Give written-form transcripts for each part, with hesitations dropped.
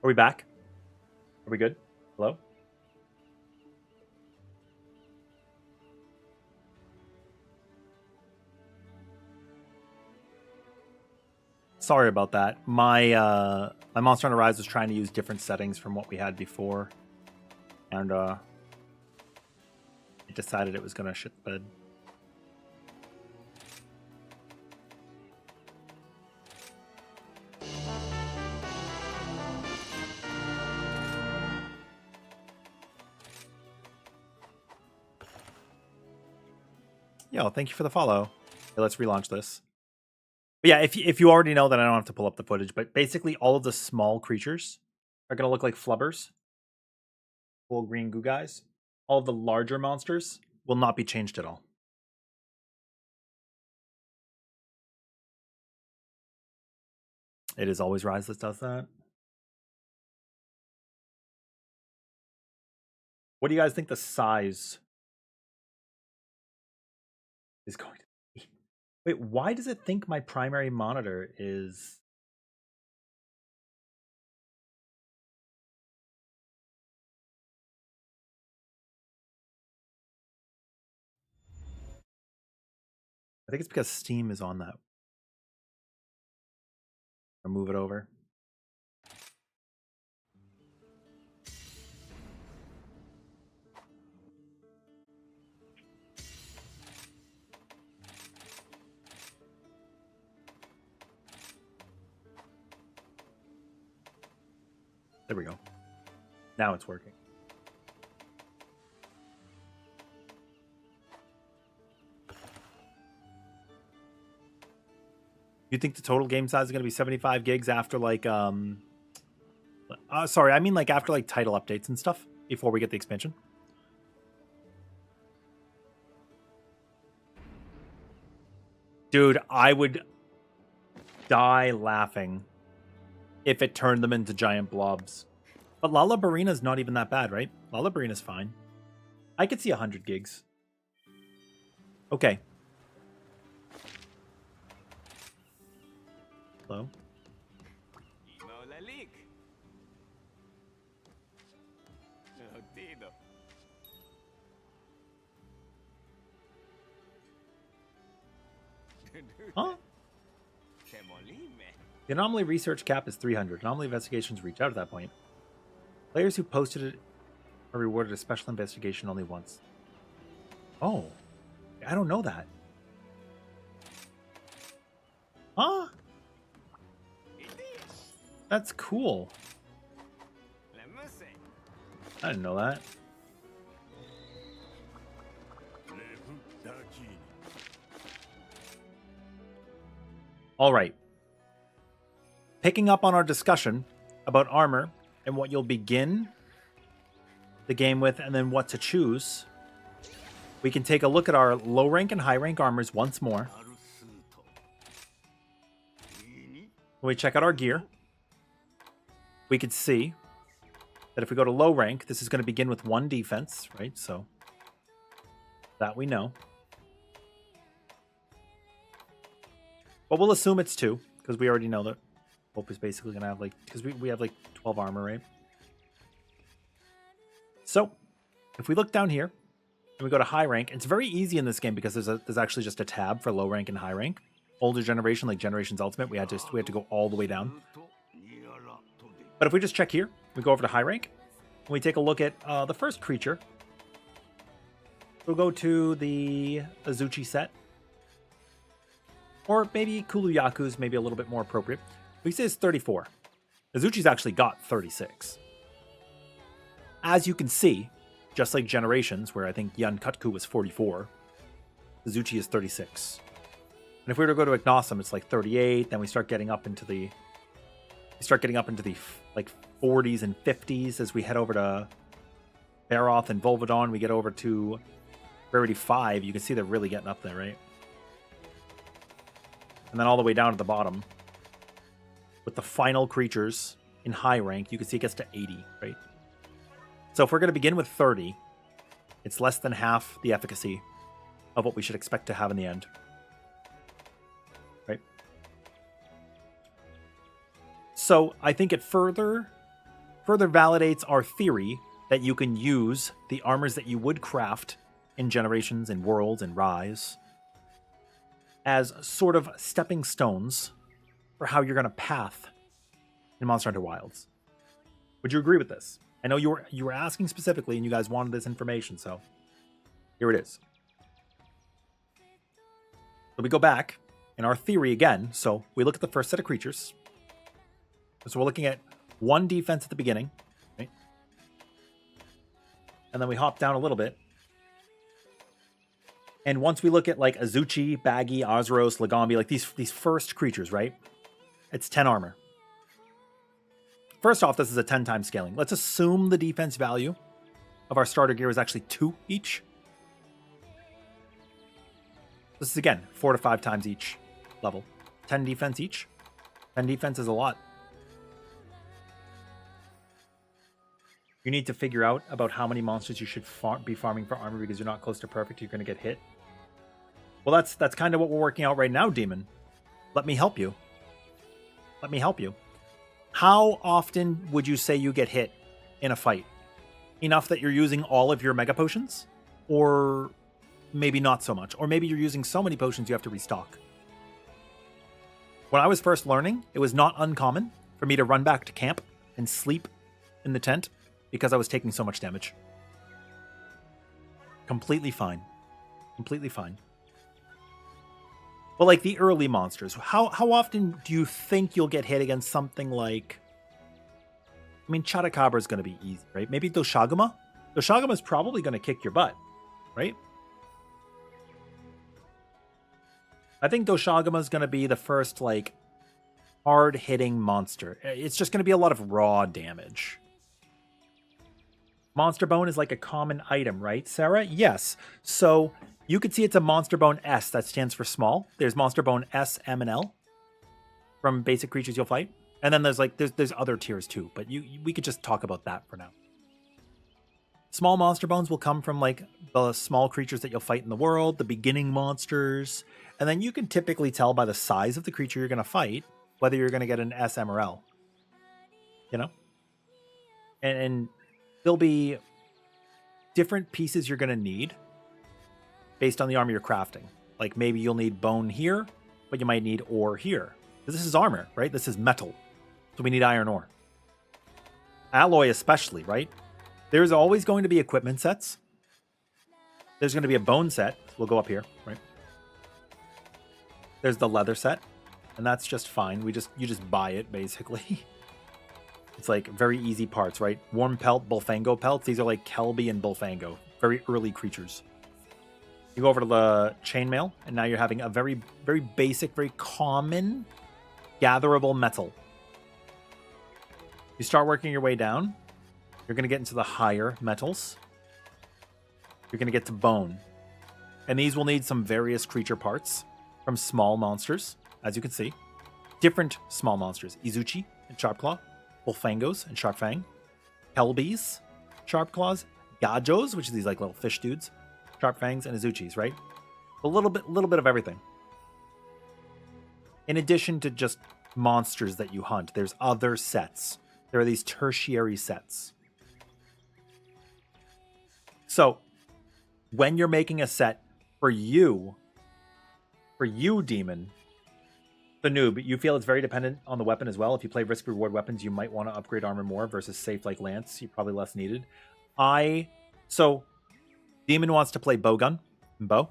Are we back? Are we good? Hello? Sorry about that. My Monster Hunter Rise was trying to use different settings from what we had before, and it decided it was gonna shit the bed. Yo, thank you for the follow. Okay, let's relaunch this. But yeah, if you already know, then I don't have to pull up the footage. But basically, all of the small creatures are gonna look like flubbers, little green goo guys. All of the larger monsters will not be changed at all. It is always Rise that does that. What do you guys think the size is going to be? Wait, why does it think my primary monitor is... I think it's because Steam is on that. I'll move it over. There we go. Now it's working. You think the total game size is going to be 75 gigs after like sorry, I mean like after like title updates and stuff before we get the expansion? Dude, I would die laughing if it turned them into giant blobs. But Lalabarina's not even that bad, right? Lalabarina's fine. I could see 100 gigs. Okay. Hello? Huh? The anomaly research cap is 300. Anomaly investigations reach out at that point. Players who posted it are rewarded a special investigation only once. Oh. I don't know that. Huh? That's cool. I didn't know that. All right. Picking up on our discussion about armor and what you'll begin the game with and then what to choose, we can take a look at our low rank and high rank armors once more. When we check out our gear, we could see that if we go to low rank, this is going to begin with 1 defense, right? So that we know. But we'll assume it's 2, because we already know that Hope is basically going to have, like... Because we have, like, 12 armor, right? So, if we look down here, and we go to high rank, it's very easy in this game because there's actually just a tab for low rank and high rank. Older generation, like Generations Ultimate, we had to go all the way down. But if we just check here, we go over to high rank, and we take a look at the first creature. We'll go to the Azuchi set. Or maybe Kuluyaku's maybe a little bit more appropriate. We say it's 34. Azuchi's actually got 36. As you can see, just like Generations, where I think Yan Kutku was 44, Azuchi is 36. And if we were to go to Ignosum, it's like 38. Then we start getting up into the like 40s and 50s as we head over to Baroth and Volvodon. We get over to Rarity 5. You can see they're really getting up there, right? And then all the way down to the bottom with the final creatures in high rank, you can see it gets to 80, right? So if we're going to begin with 30, it's less than half the efficacy of what we should expect to have in the end. Right? So I think it further further validates our theory that you can use the armors that you would craft in Generations and Worlds and Rise as sort of stepping stones for how you're going to path in Monster Hunter Wilds. Would you agree with this? I know you were asking specifically and you guys wanted this information, so here it is. So we go back in our theory again. So we look at the first set of creatures. So we're looking at 1 defense at the beginning, right? And then we hop down a little bit. And once we look at like Azuchi, Baggy, Ozros, Lagambi, like these first creatures, right? It's 10 armor. First off, this is a 10 times scaling. Let's assume the defense value of our starter gear is actually 2 each. This is again 4 to 5 times each level. 10 defense each. 10 defense is a lot. You need to figure out about how many monsters you should be farming for armor because you're not close to perfect. You're going to get hit. Well, that's kind of what we're working out right now, Demon. Let me help you. Let me help you. How often would you say you get hit in a fight? Enough that you're using all of your mega potions? Or maybe not so much? Or maybe you're using so many potions you have to restock? When I was first learning, it was not uncommon for me to run back to camp and sleep in the tent because I was taking so much damage. Completely fine. Completely fine. But like the early monsters, how often do you think you'll get hit against something like... I mean, Chatakabra is going to be easy, right? Maybe Doshaguma? Doshaguma is probably going to kick your butt, right? I think Doshaguma is going to be the first, like, hard-hitting monster. It's just going to be a lot of raw damage. Monster Bone is like a common item, right, Sarah? Yes. So you could see it's a Monster Bone S. That stands for small. There's Monster Bone S, M, and L from basic creatures you'll fight. And then there's like there's other tiers too, but we could just talk about that for now. Small Monster Bones will come from like the small creatures that you'll fight in the world, the beginning monsters, and then you can typically tell by the size of the creature you're going to fight whether you're going to get an S, M, or L. You know? And there'll be different pieces you're going to need based on the armor you're crafting. Like maybe you'll need bone here, but you might need ore here. This is armor, right? This is metal. So we need iron ore. Alloy especially, right? There's always going to be equipment sets. There's going to be a bone set. We'll go up here, right? There's the leather set, and that's just fine. You just buy it, basically. It's like very easy parts, right? Warm pelt, Bullfango pelts. These are like Kelby and Bullfango. Very early creatures. You go over to the chainmail, and now you're having a very, very basic, very common gatherable metal. You start working your way down. You're going to get into the higher metals. You're going to get to bone. And these will need some various creature parts from small monsters, as you can see. Different small monsters. Izuchi and Sharpclaw. Bullfangos and Sharpfang. Kelbies, Sharpclaws. Gajos, which is these like little fish dudes. Sharpfangs and Izuchis, right? A little bit of everything. In addition to just monsters that you hunt, there's other sets. There are these tertiary sets. So, when you're making a set for you, Demon, the noob, you feel it's very dependent on the weapon as well. If you play risk-reward weapons, you might want to upgrade armor more versus safe like Lance. You're probably less needed. So, Demon wants to play bowgun and bow.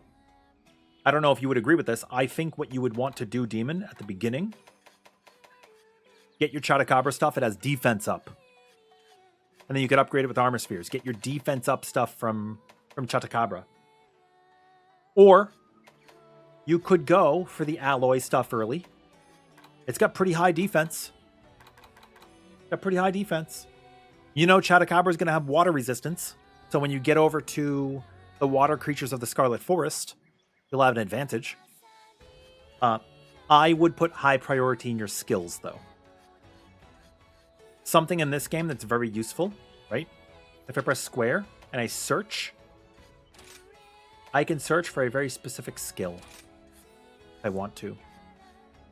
I don't know if you would agree with this. I think what you would want to do, Demon, at the beginning, get your Chatakabra stuff. It has defense up. And then you could upgrade it with armor spheres. Get your defense up stuff from Chatakabra. Or you could go for the alloy stuff early. It's got pretty high defense. You know Chatakabra is going to have water resistance. So when you get over to the water creatures of the Scarlet Forest, you'll have an advantage. I would put high priority in your skills, though. Something in this game that's very useful, right? If I press square and I search, I can search for a very specific skill if I want to.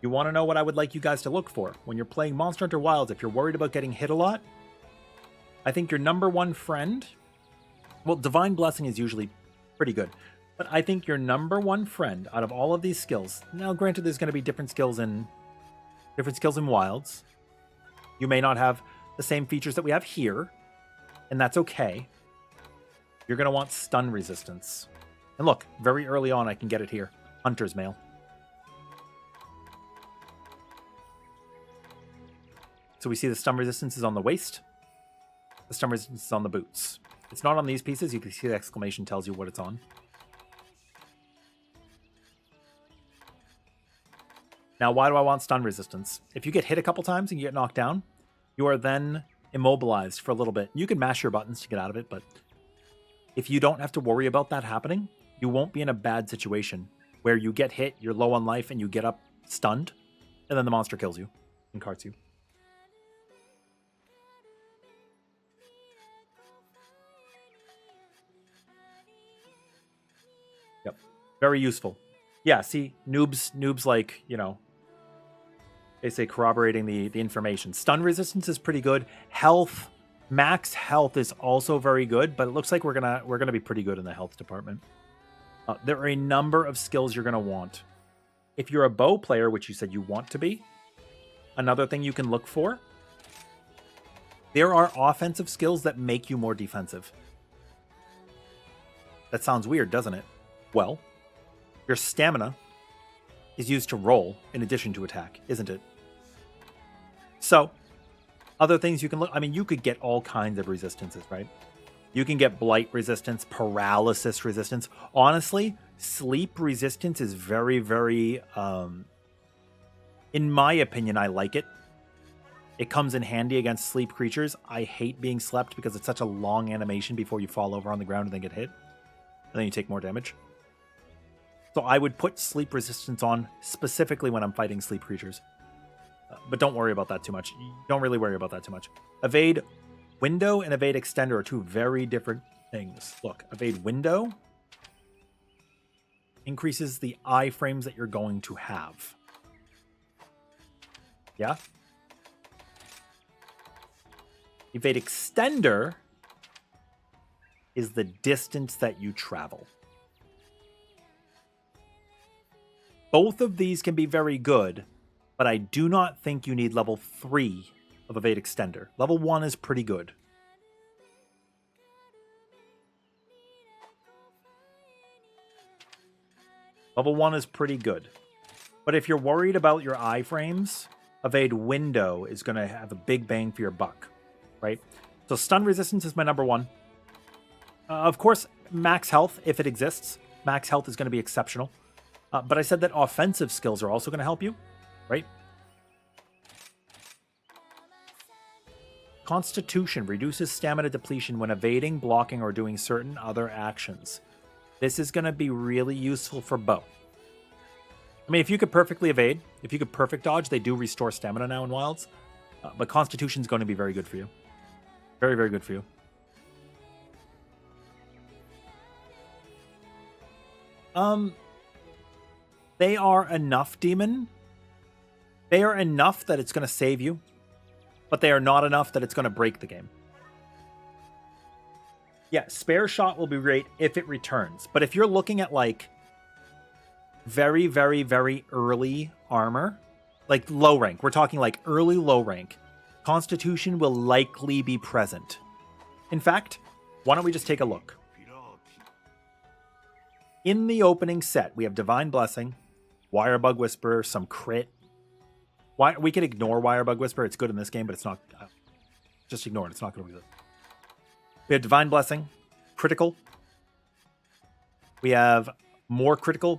You want to know what I would like you guys to look for when you're playing Monster Hunter Wilds? If you're worried about getting hit a lot, I think your number one friend, well, Divine Blessing is usually pretty good, but I think your number one friend out of all of these skills, now granted there's going to be different skills in Wilds. You may not have the same features that we have here, and that's okay. You're going to want stun resistance. And look, very early on I can get it here. Hunter's Mail. So we see the stun resistance is on the waist. The stun resistance is on the boots. It's not on these pieces. You can see the exclamation tells you what it's on. Now, why do I want stun resistance? If you get hit a couple times and you get knocked down, you are then immobilized for a little bit. You can mash your buttons to get out of it, but if you don't have to worry about that happening, you won't be in a bad situation where you get hit, you're low on life, and you get up stunned, and then the monster kills you and carts you. Yep. Very useful. Yeah, see, noobs like, you know, they say corroborating the information. Stun resistance is pretty good. Health, max health is also very good, but it looks like we're gonna be pretty good in the health department. There are a number of skills you're gonna want. If you're a bow player, which you said you want to be, another thing you can look for, there are offensive skills that make you more defensive. That sounds weird, doesn't it? Well, your stamina is used to roll in addition to attack, isn't it? So, other things you can look... I mean, you could get all kinds of resistances, right? You can get blight resistance, paralysis resistance. Honestly, sleep resistance is very, very... in my opinion, I like it. It comes in handy against sleep creatures. I hate being slept because it's such a long animation before you fall over on the ground and then get hit. And then you take more damage. So I would put sleep resistance on specifically when I'm fighting sleep creatures. But don't worry about that too much. Don't really worry about that too much. Evade window and evade extender are two very different things. Look, evade window increases the iframes that you're going to have. Yeah? Evade extender is the distance that you travel. Both of these can be very good, but I do not think you need level 3 of Evade Extender. Level 1 is pretty good. Level 1 is pretty good. But if you're worried about your iframes, Evade Window is going to have a big bang for your buck, right? So stun resistance is my number 1. Of course, max health, if it exists. Max health is going to be exceptional. But I said that offensive skills are also going to help you, right? Constitution reduces stamina depletion when evading, blocking, or doing certain other actions. This is going to be really useful for bow. I mean, if you could perfectly evade, if you could perfect dodge, they do restore stamina now in Wilds. But Constitution is going to be very good for you. Very, very good for you. They are enough, Demon. They are enough that it's going to save you, but they are not enough that it's going to break the game. Yeah, Spare Shot will be great if it returns, but if you're looking at like very, very, very early armor, like low rank, we're talking like early low rank, Constitution will likely be present. In fact, why don't we just take a look? In the opening set, we have Divine Blessing, Wirebug Whisperer, some crit. We can ignore Wirebug Whisperer. It's good in this game, but it's not... just ignore it. It's not going to be good. We have Divine Blessing, critical. We have more critical,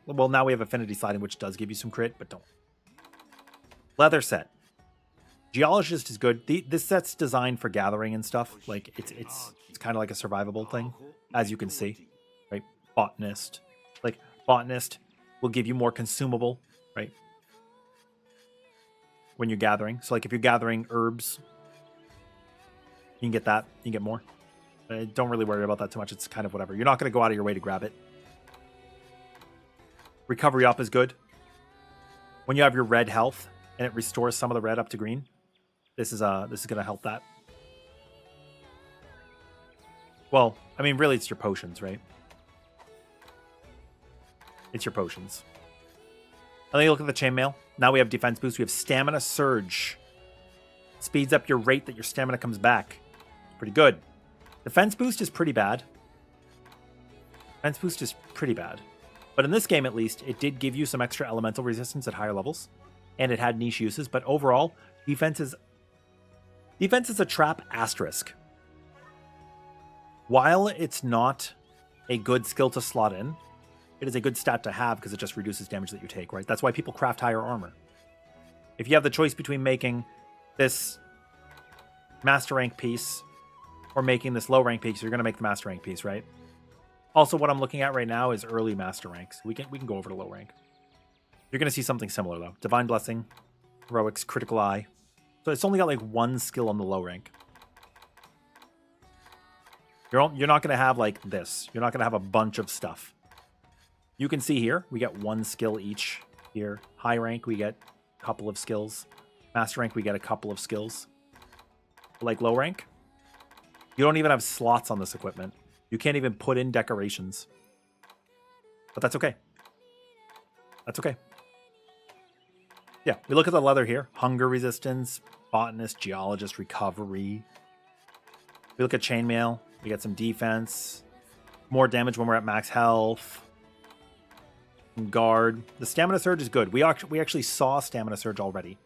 well, now we have Affinity Sliding, which does give you some crit, but don't. Leather set. Geologist is good. This set's designed for gathering and stuff. Like, it's kind of like a survivable thing, as you can see, right? Botanist. Like, Botanist will give you more consumable, right? When you're gathering. So, like, if you're gathering herbs, you can get that. You can get more. Don't really worry about that too much. It's kind of whatever. You're not going to go out of your way to grab it. Recovery up is good. When you have your red health, and it restores some of the red up to green. this is going to help that. Well, I mean, really, it's your potions, right? It's your potions. And then you look at the chainmail. Now we have defense boost. We have stamina surge. Speeds up your rate that your stamina comes back. Pretty good. Defense boost is pretty bad. Defense boost is pretty bad. But in this game, at least, it did give you some extra elemental resistance at higher levels. And it had niche uses. But overall, defense is a trap asterisk. While it's not a good skill to slot in, it is a good stat to have because it just reduces damage that you take, right? That's why people craft higher armor. If you have the choice between making this master rank piece or making this low rank piece, you're going to make the master rank piece, right? Also, what I'm looking at right now is early master ranks. We can go over to low rank. You're going to see something similar, though. Divine Blessing, Heroics, Critical Eye. So it's only got like one skill on the low rank. You're not going to have like this. You're not going to have a bunch of stuff. You can see here, we get one skill each here. High rank, we get a couple of skills. Master rank, we get a couple of skills. Like low rank, you don't even have slots on this equipment. You can't even put in decorations. But that's okay. That's okay. Yeah, we look at the leather here. Hunger resistance, botanist, geologist, recovery. We look at chainmail. We get some defense. More damage when we're at max health. Guard. The stamina surge is good. We actually saw stamina surge already.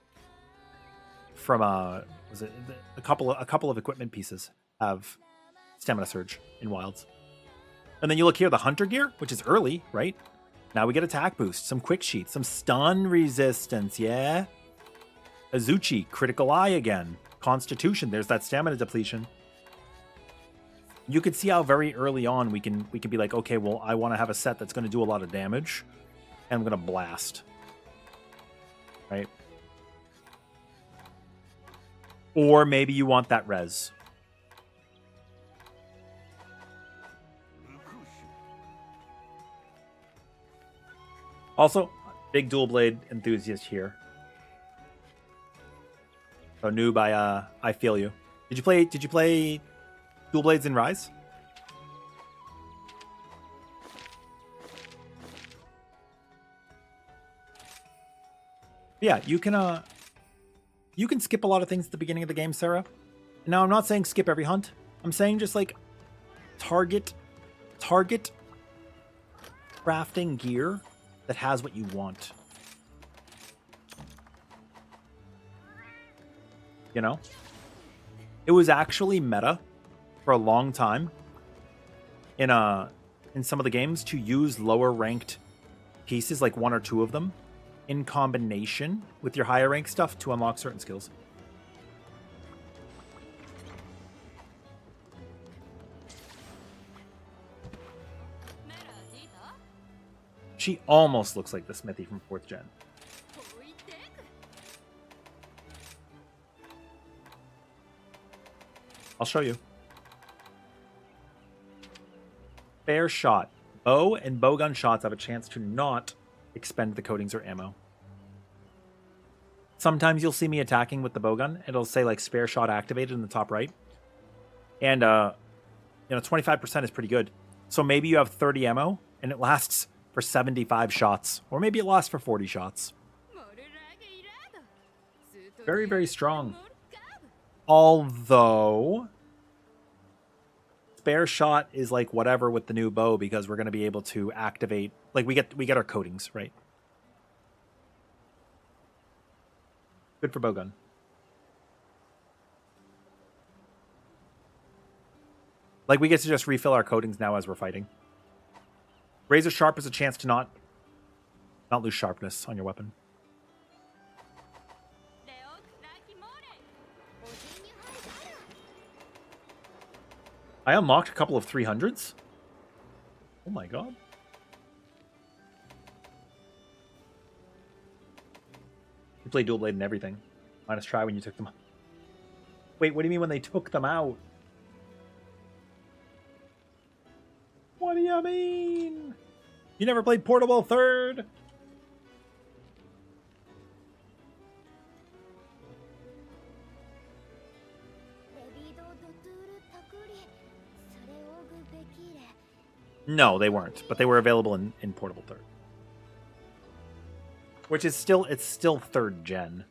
From was it a couple of equipment pieces have stamina surge in wilds. And then you look here, the hunter gear, which is early, right? Now we get attack boost, some quick sheets, some stun resistance, yeah. Azuchi, critical eye again. Constitution, there's that stamina depletion. You could see how very early on we can be like, okay, well, I want to have a set that's going to do a lot of damage, and I'm going to blast, right? Or maybe you want that res. Also, big dual blade enthusiast here. So noob, I feel you. Did you play dual blades in Rise? Yeah, you can skip a lot of things at the beginning of the game, Sarah. Now, I'm not saying skip every hunt. I'm saying just like target crafting gear that has what you want. You know? It was actually meta for a long time in some of the games to use lower ranked pieces, like one or two of them, in combination with your higher rank stuff to unlock certain skills. She almost looks like the Smithy from 4th gen. I'll show you. Fair shot. Bow and bowgun shots have a chance to not expend the coatings or ammo. Sometimes you'll see me attacking with the bowgun. It'll say like spare shot activated in the top right. And 25% is pretty good. So maybe you have 30 ammo and it lasts for 75 shots. Or maybe it lasts for 40 shots. Very, very strong. Although spare shot is like whatever with the new bow because we're going to be able to activate, like we get our coatings, right? Good for bowgun. Like we get to just refill our coatings now as we're fighting. Razor sharp is a chance to not lose sharpness on your weapon. I unlocked a couple of 300s. Oh my god. You play dual blade and everything. Minus try when you took them out. Wait, what do you mean when they took them out? What do you mean? You never played Portable Third? No, they weren't, but they were available in Portable Third. Which is still, it's still 3rd gen.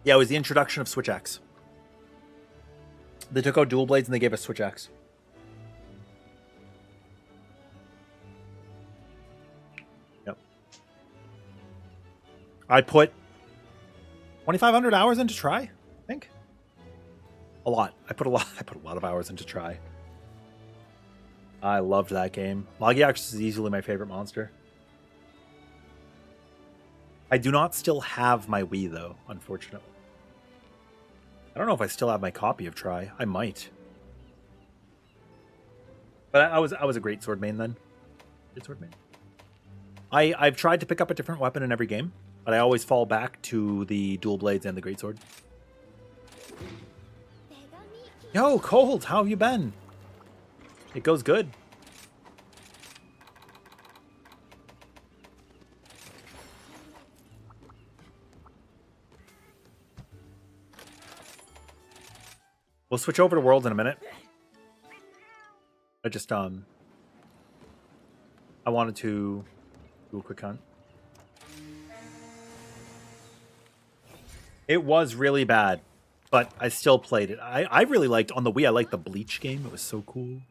Yeah, it was the introduction of Switch X. They took out dual blades and they gave us Switch X. Yep. I put 2,500 hours into Try, I think. A lot. I put a lot of hours into Try. I loved that game. Logiax is easily my favorite monster. I do not still have my Wii though, unfortunately. I don't know if I still have my copy of Try. I might. But I was a great sword main then. Good sword main. I've tried to pick up a different weapon in every game, but I always fall back to the dual blades and the greatsword. Yo, Cold, how have you been? It goes good. We'll switch over to Worlds in a minute. I just, I wanted to do a quick hunt. It was really bad, but I still played it. I really liked, on the Wii, I liked the Bleach game. It was so cool.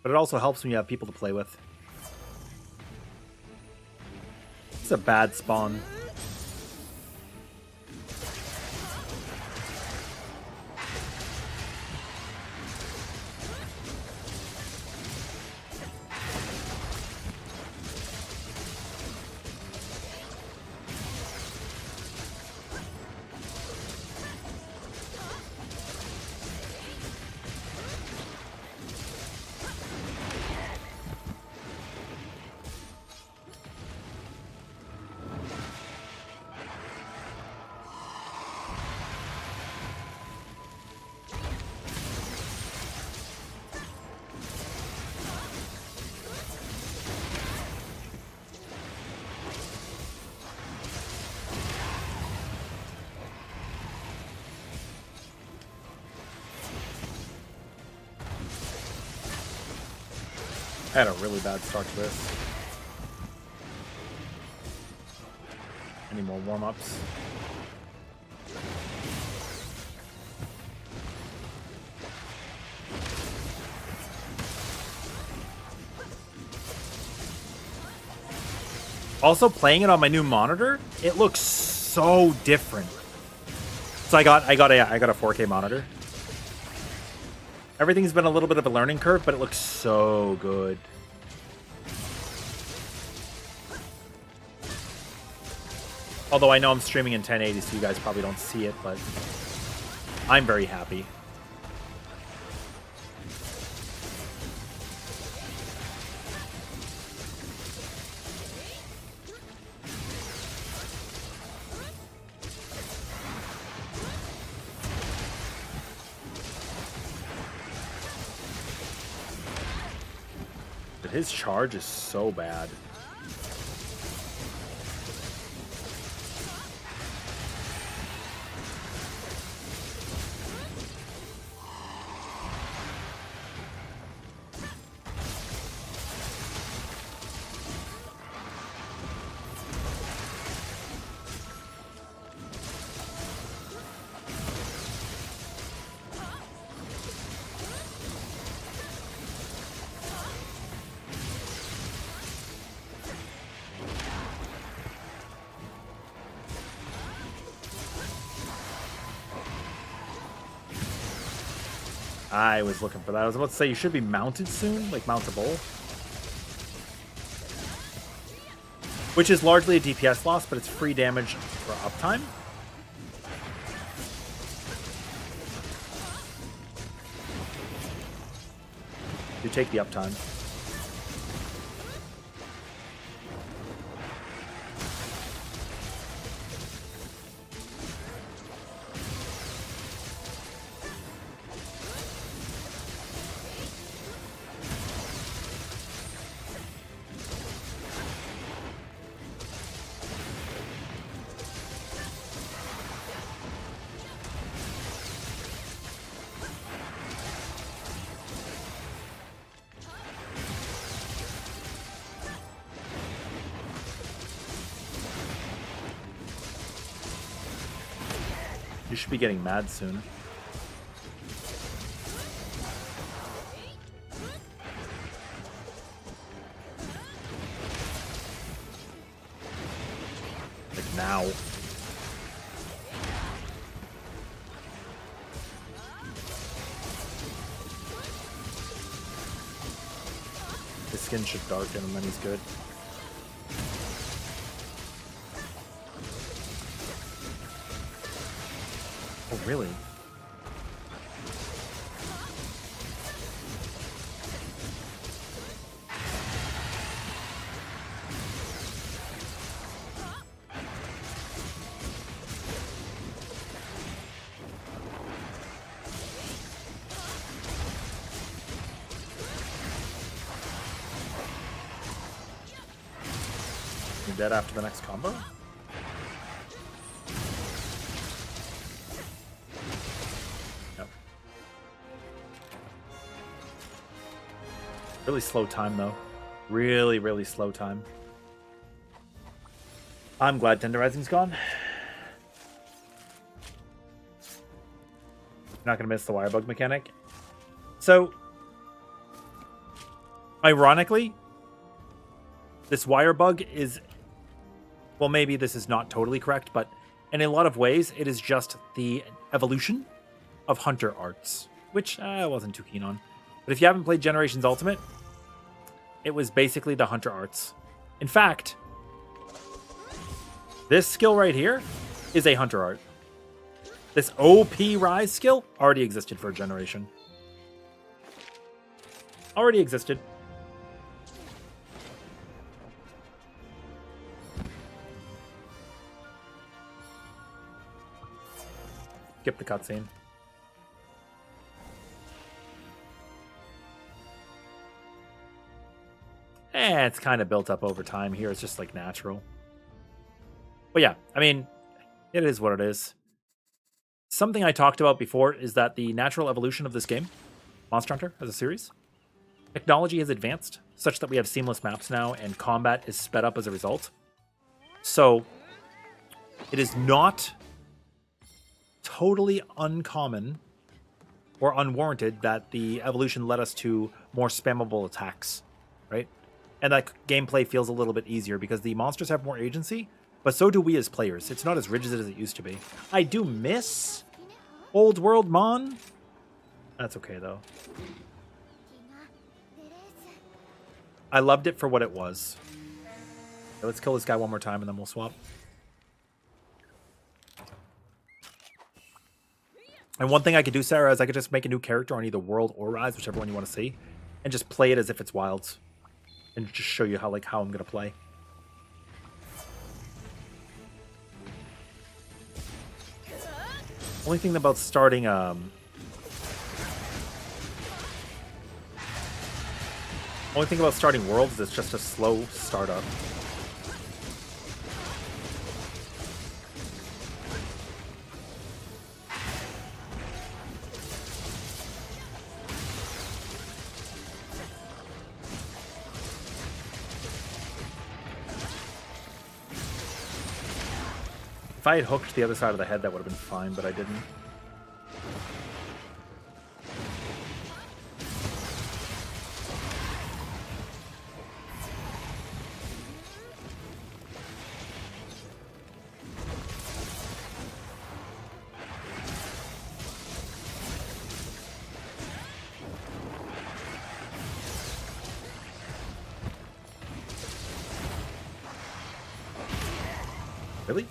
But it also helps when you have people to play with. It's a bad spawn. I had a really bad start to this. Any more warm-ups? Also, playing it on my new monitor, it looks so different. So I got a 4K monitor. Everything's been a little bit of a learning curve, but it looks so good. Although I know I'm streaming in 1080, so you guys probably don't see it, but I'm very happy. But his charge is so bad. I was looking for that. I was about to say, you should be mounted soon, like mountable. Which is largely a DPS loss, but it's free damage for uptime. You take the uptime. You should be getting mad soon. Like now. His skin should darken and then he's good. Oh, really? You're dead after the next combo? Yep. Really slow time, though. Really, really slow time. I'm glad Tenderizing's gone. Not going to miss the wire bug mechanic. So, ironically, this wire bug is... Well, maybe this is not totally correct, but in a lot of ways, it is just the evolution of Hunter arts, which I wasn't too keen on. But if you haven't played Generations Ultimate, it was basically the Hunter arts. In fact, this skill right here is a Hunter art. This OP Rise skill already existed for a generation. Already existed. Skip the cutscene. It's kind of built up over time here. It's just like natural. But yeah, I mean, it is what it is. Something I talked about before is that the natural evolution of this game, Monster Hunter as a series, technology has advanced such that we have seamless maps now and combat is sped up as a result. So it is not totally uncommon or unwarranted that the evolution led us to more spammable attacks, right? And that gameplay feels a little bit easier because the monsters have more agency, but so do we as players. It's not as rigid as it used to be. I do miss Old World Mon. That's okay, though. I loved it for what it was. Okay, let's kill this guy one more time and then we'll swap. And one thing I could do, Sarah, is I could just make a new character on either World or Rise, whichever one you want to see, and just play it as if it's Wilds. And just show you how I'm going to play. Only thing about starting only thing about starting Worlds is it's just a slow startup. If I had hooked the other side of the head, that would have been fine, but I didn't. Really?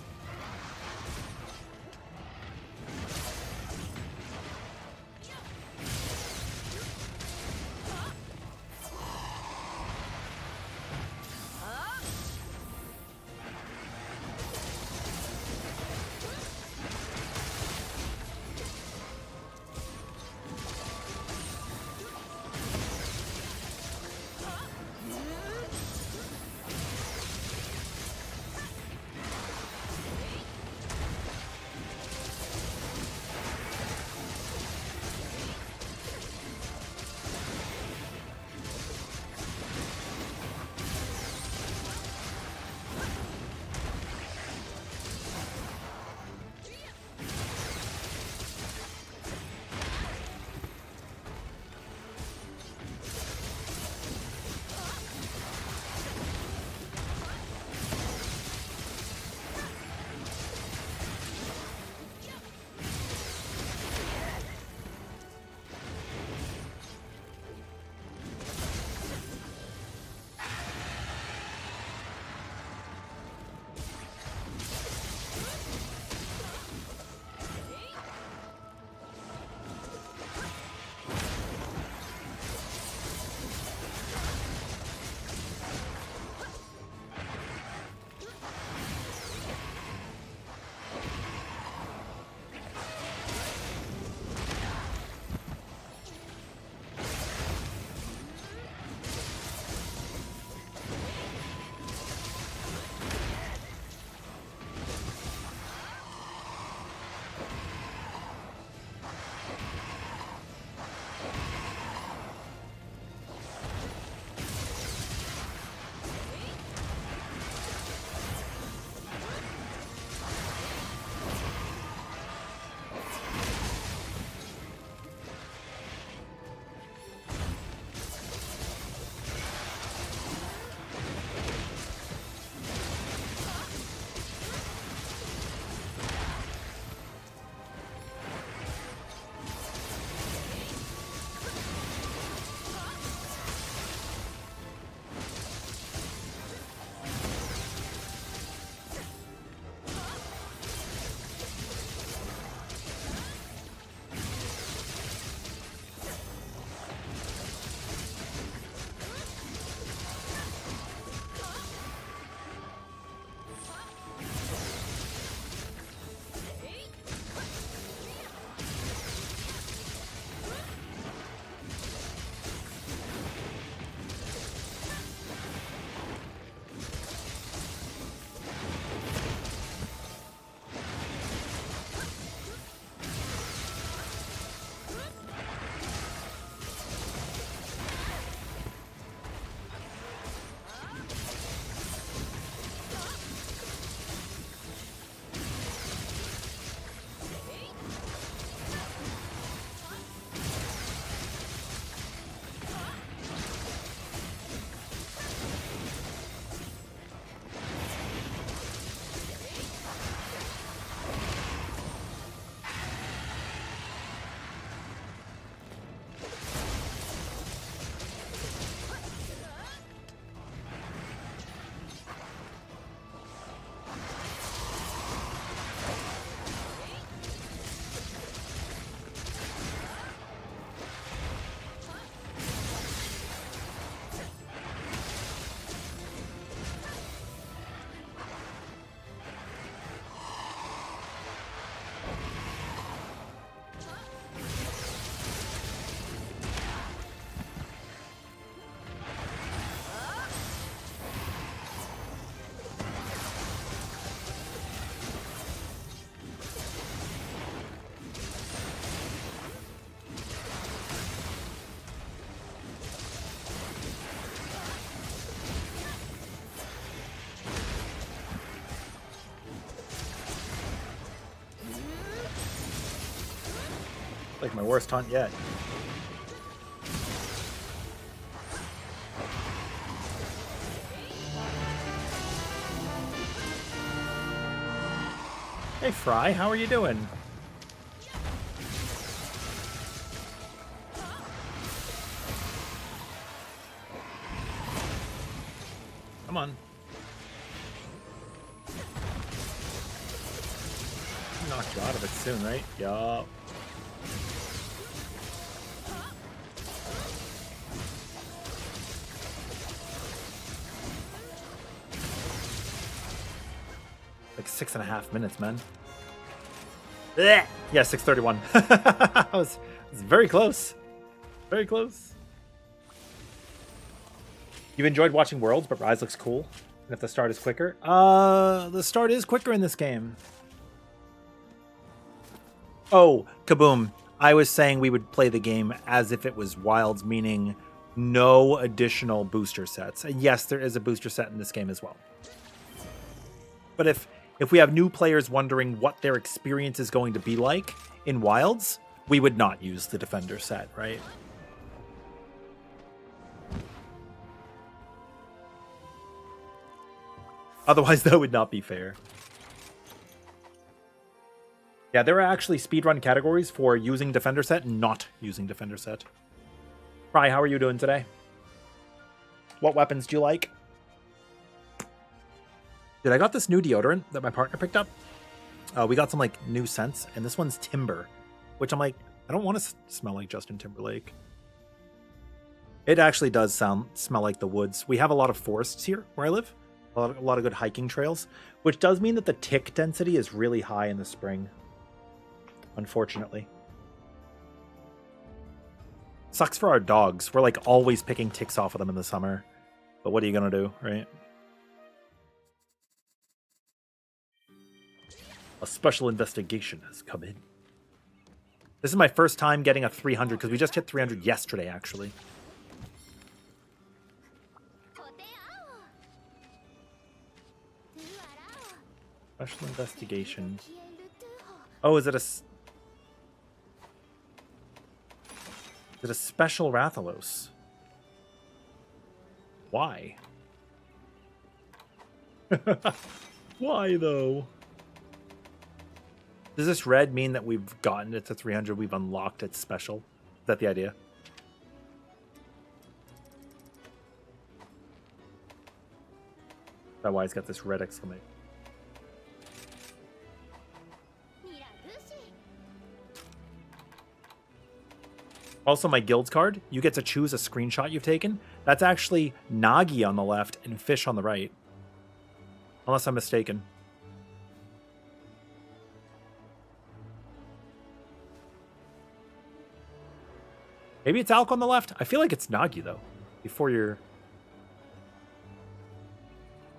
Like my worst taunt yet. Hey Fry, how are you doing? Come on. Knock you out of it soon, right? Yup. Like 6.5 minutes, man. Blech. Yeah, 6:31. I was very close. Very close. You've enjoyed watching Worlds, but Rise looks cool. And if the start is quicker? The start is quicker in this game. Oh, kaboom. I was saying we would play the game as if it was Wilds, meaning no additional booster sets. And yes, there is a booster set in this game as well. But if we have new players wondering what their experience is going to be like in Wilds, we would not use the Defender set, right? Otherwise, that would not be fair. Yeah, there are actually speedrun categories for using Defender set and not using Defender set. Fry, how are you doing today? What weapons do you like? Dude, I got this new deodorant that my partner picked up. We got some like new scents, and this one's Timber, which I'm like, I don't want to smell like Justin Timberlake. It actually does smell like the woods. We have a lot of forests here where I live. A lot of good hiking trails, which does mean that the tick density is really high in the spring. Unfortunately. Sucks for our dogs. We're like always picking ticks off of them in the summer. But what are you gonna do, right? A special investigation has come in. This is my first time getting a 300 because we just hit 300 yesterday, actually. Special investigation. Oh, is it a special Rathalos? Why? Why though? Does this red mean that we've gotten it to 300? We've unlocked its special? Is that the idea? That's why it's got this red exclamation. Also, my guild card, you get to choose a screenshot you've taken. That's actually Nagi on the left and Fish on the right. Unless I'm mistaken. Maybe it's Alk on the left? I feel like it's Nagi, though. Before you're...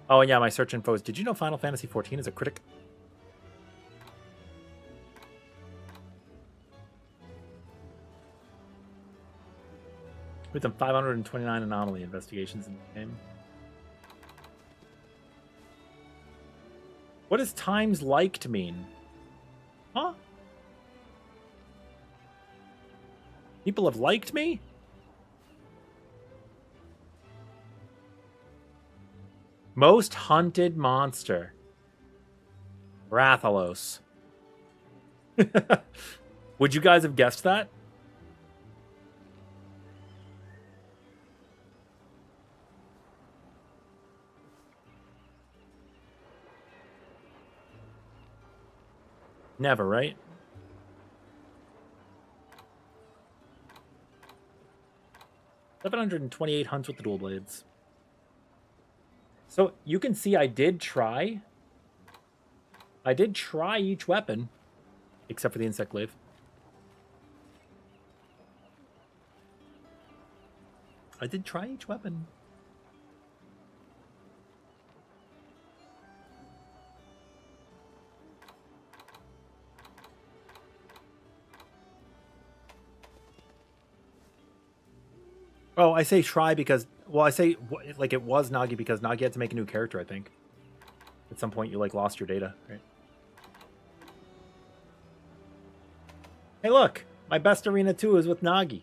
Oh, and yeah, my search info is, did you know Final Fantasy XIV is a critic? With them 529 anomaly investigations in the game. What does times liked mean? Huh? People have liked me? Most hunted monster. Rathalos. Would you guys have guessed that? Never, right? $728 hunts with the dual blades. So you can see I did try. I did try each weapon, except for the insect glaive. I did try each weapon. Oh, I say try because, well, I say, like, it was Nagi because Nagi had to make a new character, I think. At some point, you, like, lost your data, right? Hey, look! My best arena too is with Nagi.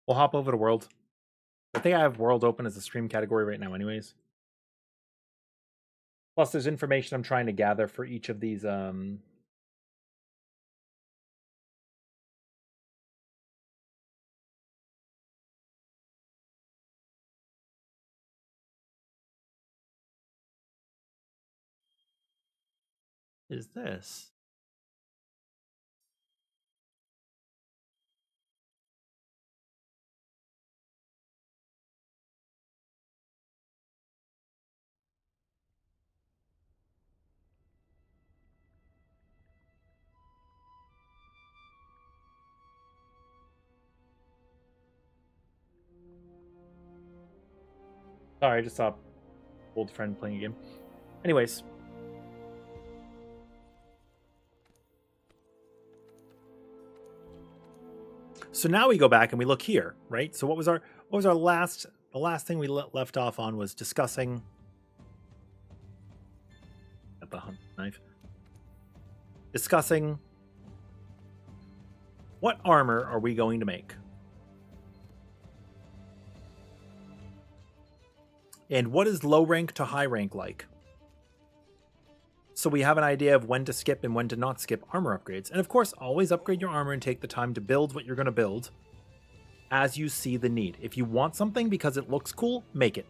We'll hop over to World. I think I have World open as a stream category right now anyways. Plus, there's information I'm trying to gather for each of these. Is this? Sorry, I just saw old friend playing a game. Anyways. So now we go back and we look here, right? So what was our last the last thing we left off on was discussing at the hunt knife. Discussing what armor are we going to make? And what is low rank to high rank like? So we have an idea of when to skip and when to not skip armor upgrades. And of course, always upgrade your armor and take the time to build what you're going to build as you see the need. If you want something because it looks cool, make it.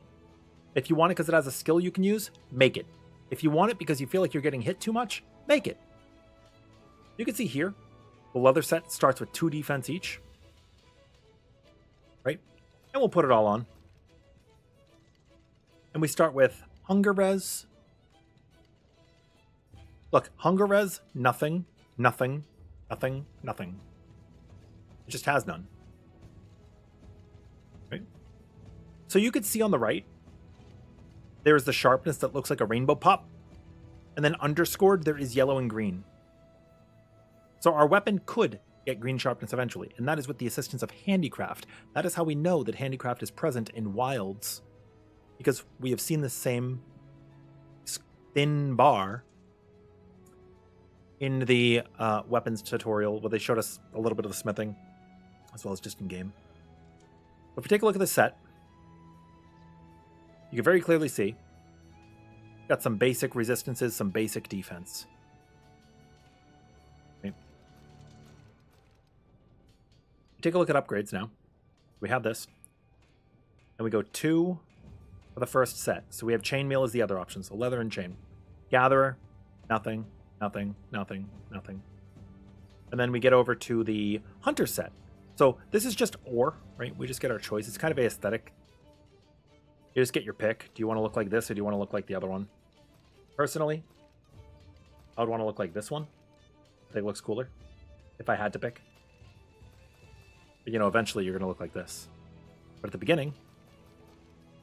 If you want it because it has a skill you can use, make it. If you want it because you feel like you're getting hit too much, make it. You can see here, the leather set starts with 2 defense each. Right? And we'll put it all on. And we start with Hunger Res. Look, Hunger Res, nothing, nothing, nothing, nothing. It just has none. Right? So you could see on the right, there is the sharpness that looks like a rainbow pop. And then underscored, there is yellow and green. So our weapon could get green sharpness eventually. And that is with the assistance of Handicraft. That is how we know that Handicraft is present in Wilds. Because we have seen the same thin bar in the weapons tutorial where they showed us a little bit of the smithing as well as just in game. But if we take a look at the set, you can very clearly see got some basic resistances, some basic defense. Okay. Take a look at upgrades now. We have this. And we go 2 for the first set. So we have chainmail as the other option. So leather and chain. Gatherer, nothing. Nothing, nothing, nothing. And then we get over to the hunter set. So this is just ore, right? We just get our choice. It's kind of aesthetic. You just get your pick. Do you want to look like this or do you want to look like the other one? Personally, I would want to look like this one. I think it looks cooler if I had to pick. But, you know, eventually you're going to look like this. But at the beginning,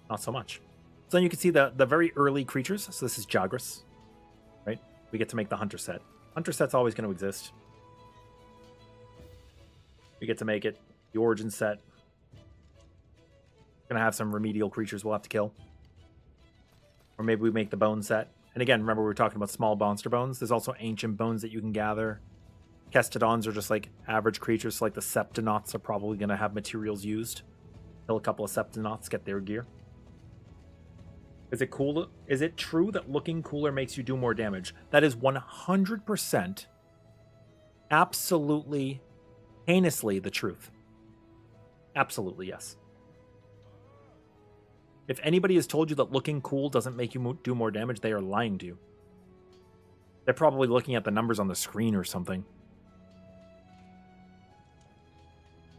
not so much. So then you can see the very early creatures. So this is Jagras, right? We get to make the hunter set. Hunter set's always going to exist. We get to make it the origin set. Going to have some remedial creatures we'll have to kill. Or maybe we make the bone set. And again, remember we were talking about small monster bones. There's also ancient bones that you can gather. Kestodons are just like average creatures, so like the Septonauts are probably going to have materials used. Kill a couple of Septonauts, get their gear. Is it cool? Is it true that looking cooler makes you do more damage? That is 100% absolutely heinously the truth. Absolutely, yes. If anybody has told you that looking cool doesn't make you do more damage, they are lying to you. They're probably looking at the numbers on the screen or something.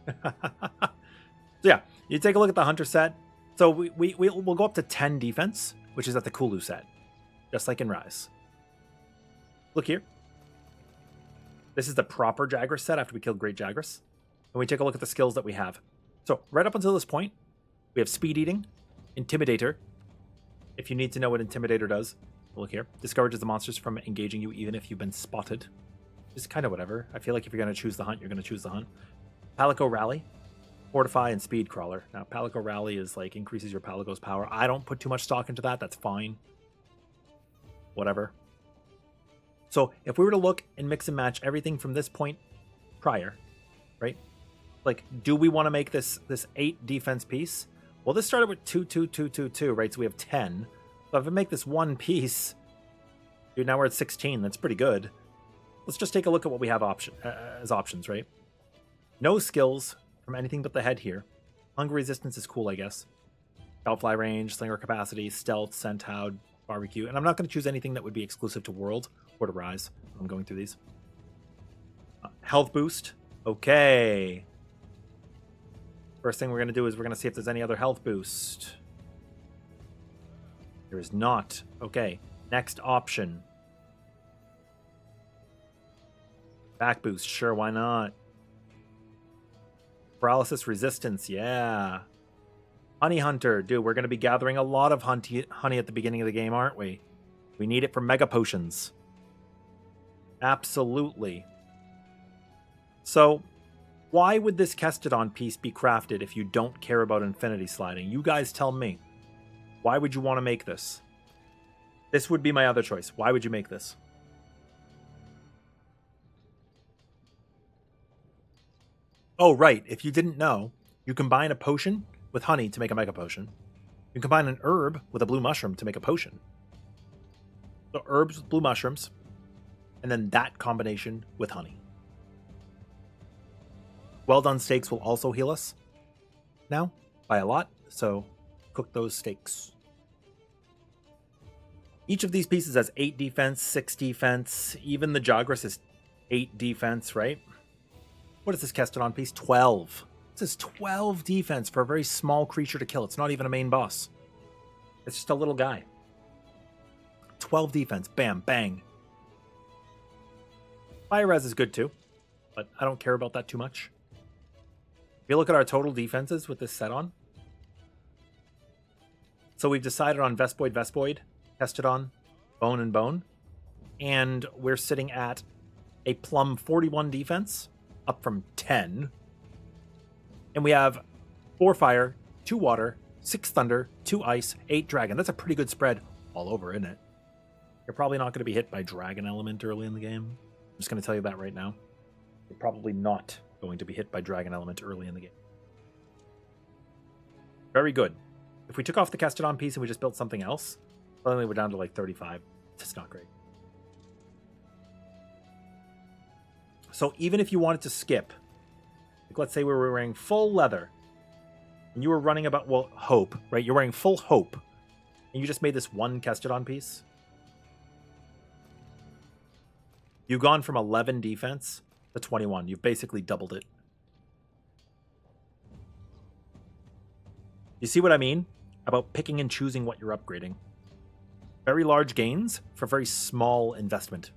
So yeah, you take a look at the hunter set. So we'll go up to 10 defense, which is at the Kulu set, just like in Rise. Look here. This is the proper Jagras set after we killed Great Jagras. And we take a look at the skills that we have. So right up until this point, we have Speed Eating, Intimidator. If you need to know what Intimidator does, look here. Discourages the monsters from engaging you even if you've been spotted. Just kind of whatever. I feel like if you're going to choose the hunt, you're going to choose the hunt. Palico Rally, Fortify, and Speed Crawler. Now, Palico Rally is like increases your Palico's power. I don't put too much stock into that. That's fine. Whatever. So if we were to look and mix and match everything from this point prior, right? Like, do we want to make this 8 defense piece? Well, this started with 2, 2, 2, 2, 2, right? So we have 10. So if I make this one piece, dude, now we're at 16. That's pretty good. Let's just take a look at what we have as options, right? No skills from anything but the head here. Hunger resistance is cool, I guess. Fly range, slinger capacity, stealth, scent-hound, barbecue. And I'm not going to choose anything that would be exclusive to World or to Rise. I'm going through these. Health boost. Okay. First thing we're going to do is we're going to see if there's any other health boost. There is not. Okay. Next option. Back boost. Sure, why not? Paralysis resistance. Yeah. Honey Hunter. Dude, we're going to be gathering a lot of honey at the beginning of the game, aren't we? We need it for Mega Potions. Absolutely. So, why would this Kestodon piece be crafted if you don't care about Infinity Sliding? You guys tell me. Why would you want to make this? This would be my other choice. Why would you make this? Oh, right. If you didn't know, you combine a potion with honey to make a Mega Potion. You combine an herb with a blue mushroom to make a potion. So herbs with blue mushrooms, and then that combination with honey. Well done steaks will also heal us now by a lot, so cook those steaks. Each of these pieces has 8 defense, 6 defense. Even the Jagras is 8 defense, right? What is this Kestodon piece? 12. This is 12 defense for a very small creature to kill. It's not even a main boss. It's just a little guy. 12 defense. Bam, bang. Fire res is good too, but I don't care about that too much. If you look at our total defenses with this set on. So we've decided on Vespoid, Kestodon, Bone and Bone. And we're sitting at a plum 41 defense, up from 10. And we have 4 fire, 2 water, 6 thunder, 2 ice, 8 dragon. That's a pretty good spread all over, isn't it? You're probably not going to be hit by dragon element early in the game. I'm just going to tell you that right now. You're probably not going to be hit by dragon element early in the game. Very good. If we took off the Kestodon piece and we just built something else, suddenly we're down to like 35. It's not great. So even if you wanted to skip, like let's say we were wearing full leather, and you were running about, well, hope, right? You're wearing full hope, and you just made this one Kestodon piece. You've gone from 11 defense to 21. You've basically doubled it. You see what I mean about picking and choosing what you're upgrading? Very large gains for very small investment.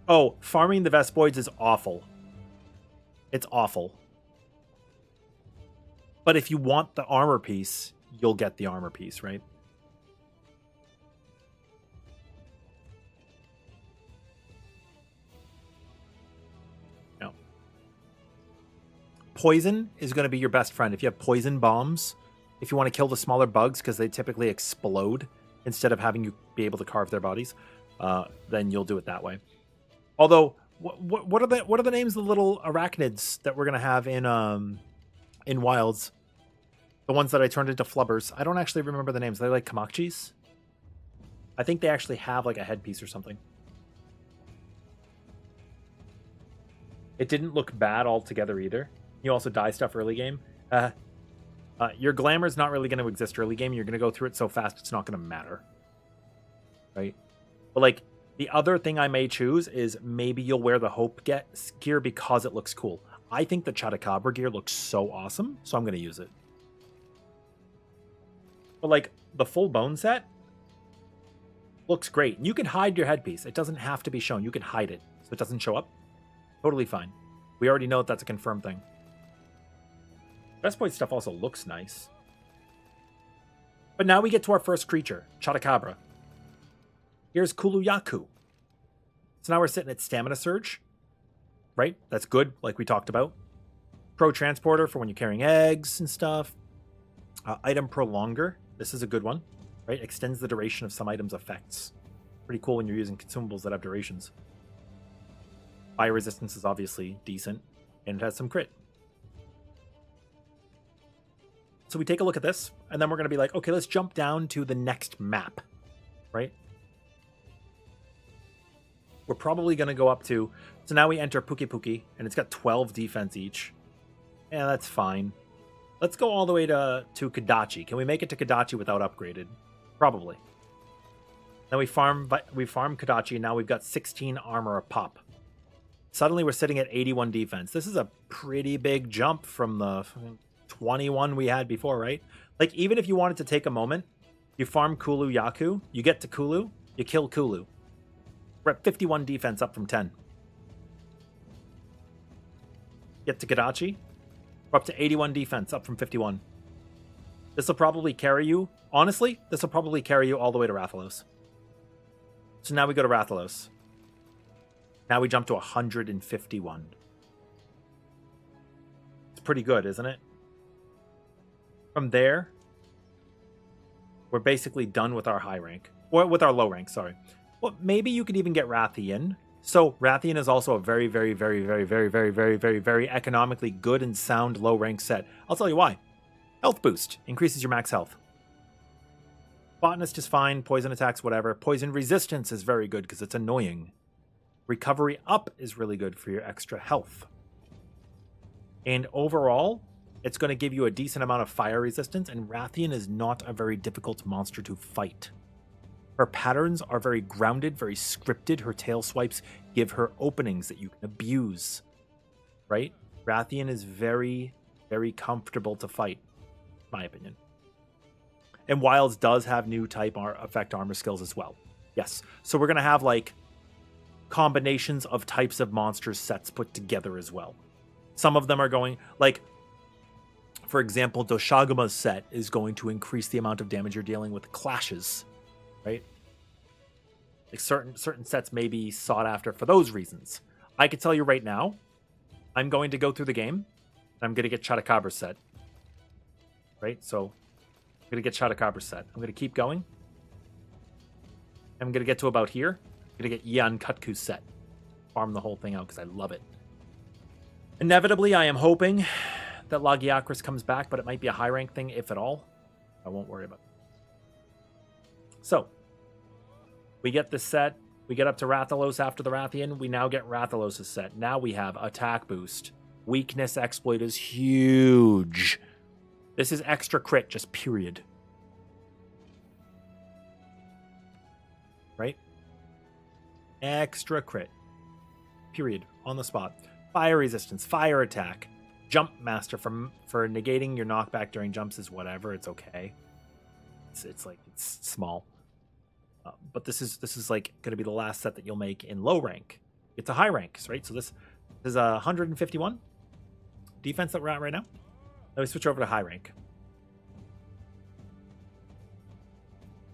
Oh, farming the Vespoids is awful. It's awful. But if you want the armor piece, you'll get the armor piece, right? No. Poison is going to be your best friend. If you have poison bombs, if you want to kill the smaller bugs because they typically explode instead of having you be able to carve their bodies, then you'll do it that way. Although, what are the names of the little arachnids that we're gonna have in Wilds? The ones that I turned into flubbers. I don't actually remember the names. Are they like kamakchis? I think they actually have like a headpiece or something. It didn't look bad altogether either. You also die stuff early game. Your glamour's not really going to exist early game. You're going to go through it so fast it's not going to matter. Right? But like, the other thing I may choose is maybe you'll wear the Hope gear because it looks cool. I think the Chotacabra gear looks so awesome, so I'm going to use it. But like the full bone set looks great. And you can hide your headpiece. It doesn't have to be shown. You can hide it so it doesn't show up. Totally fine. We already know that that's a confirmed thing. Breastplate stuff also looks nice. But now we get to our first creature, Chotacabra. Here's Kuluyaku. So now we're sitting at Stamina Surge. Right? That's good, like we talked about. Pro Transporter for when you're carrying eggs and stuff. Item Prolonger. This is a good one. Right? Extends the duration of some items' effects. Pretty cool when you're using consumables that have durations. Fire resistance is obviously decent. And it has some crit. So we take a look at this, and then we're going to be like, okay, let's jump down to the next map, right? We're probably going to go up to, so now we enter Puki Puki, and it's got 12 defense each. Yeah, that's fine. Let's go all the way to Kadachi. Can we make it to Kadachi without upgraded? Probably. Then we farm Kadachi, and now we've got 16 armor a pop. Suddenly we're sitting at 81 defense. This is a pretty big jump from the 21 we had before, right? Like, even if you wanted to take a moment, you farm Kuluyaku, you get to Kulu, you kill Kulu. We're at 51 defense, up from 10. Get to Kadachi, we're up to 81 defense, up from 51. This will probably carry you, honestly, this will probably carry you all the way to Rathalos. So now we go to Rathalos. Now we jump to 151. It's pretty good, isn't it? From there, we're basically done with our high rank. Or with our low rank, sorry. Well, maybe you could even get Rathian. So Rathian is also a very, very, very, very, very, very, very, very, very economically good and sound low rank set. I'll tell you why. Health boost. Increases your max health. Botanist is fine. Poison attacks, whatever. Poison resistance is very good because it's annoying. Recovery up is really good for your extra health. And overall, it's going to give you a decent amount of fire resistance, and Rathian is not a very difficult monster to fight. Her patterns are very grounded, very scripted. Her tail swipes give her openings that you can abuse. Right? Rathian is very, very comfortable to fight, in my opinion. And Wilds does have new type effect armor skills as well. Yes. So we're going to have like combinations of types of monsters sets put together as well. Some of them are going like, for example, Doshaguma's set is going to increase the amount of damage you're dealing with clashes, right? Like certain sets may be sought after for those reasons. I can tell you right now, I'm going to go through the game, and I'm going to get Chotacabra set, right? So I'm going to get Chotacabra set. I'm going to keep going. I'm going to get to about here. I'm going to get Yan Kutku set. Farm the whole thing out because I love it. Inevitably, I am hoping that Lagiacrus comes back, but it might be a high rank thing, if at all. I won't worry about it. So, we get this set. We get up to Rathalos after the Rathian. We now get Rathalos' set. Now we have attack boost. Weakness exploit is huge. This is extra crit, just period. Right? Extra crit. Period. On the spot. Fire resistance. Fire attack. Jump master for negating your knockback during jumps is whatever. It's okay. It's small. But this is like going to be the last set that you'll make in low rank. It's a high rank, right? So this is a 151 defense that we're at right now. Then we switch over to high rank.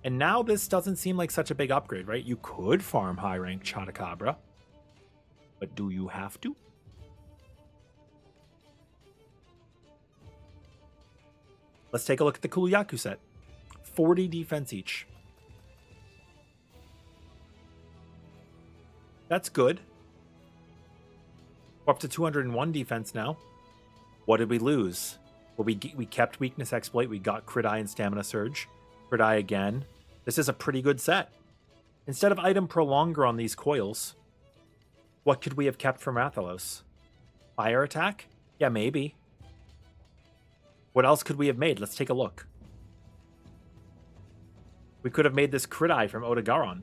And now this doesn't seem like such a big upgrade, right? You could farm high rank Chotacabra, but do you have to? Let's take a look at the Kuluyaku set. 40 defense each. That's good. We're up to 201 defense now. What did we lose? Well, we kept weakness exploit. We got crit eye and stamina surge. Crit eye again. This is a pretty good set. Instead of item prolonger on these coils, what could we have kept from Rathalos? Fire attack? Yeah, maybe. What else could we have made? Let's take a look. We could have made this crit eye from Odogaron.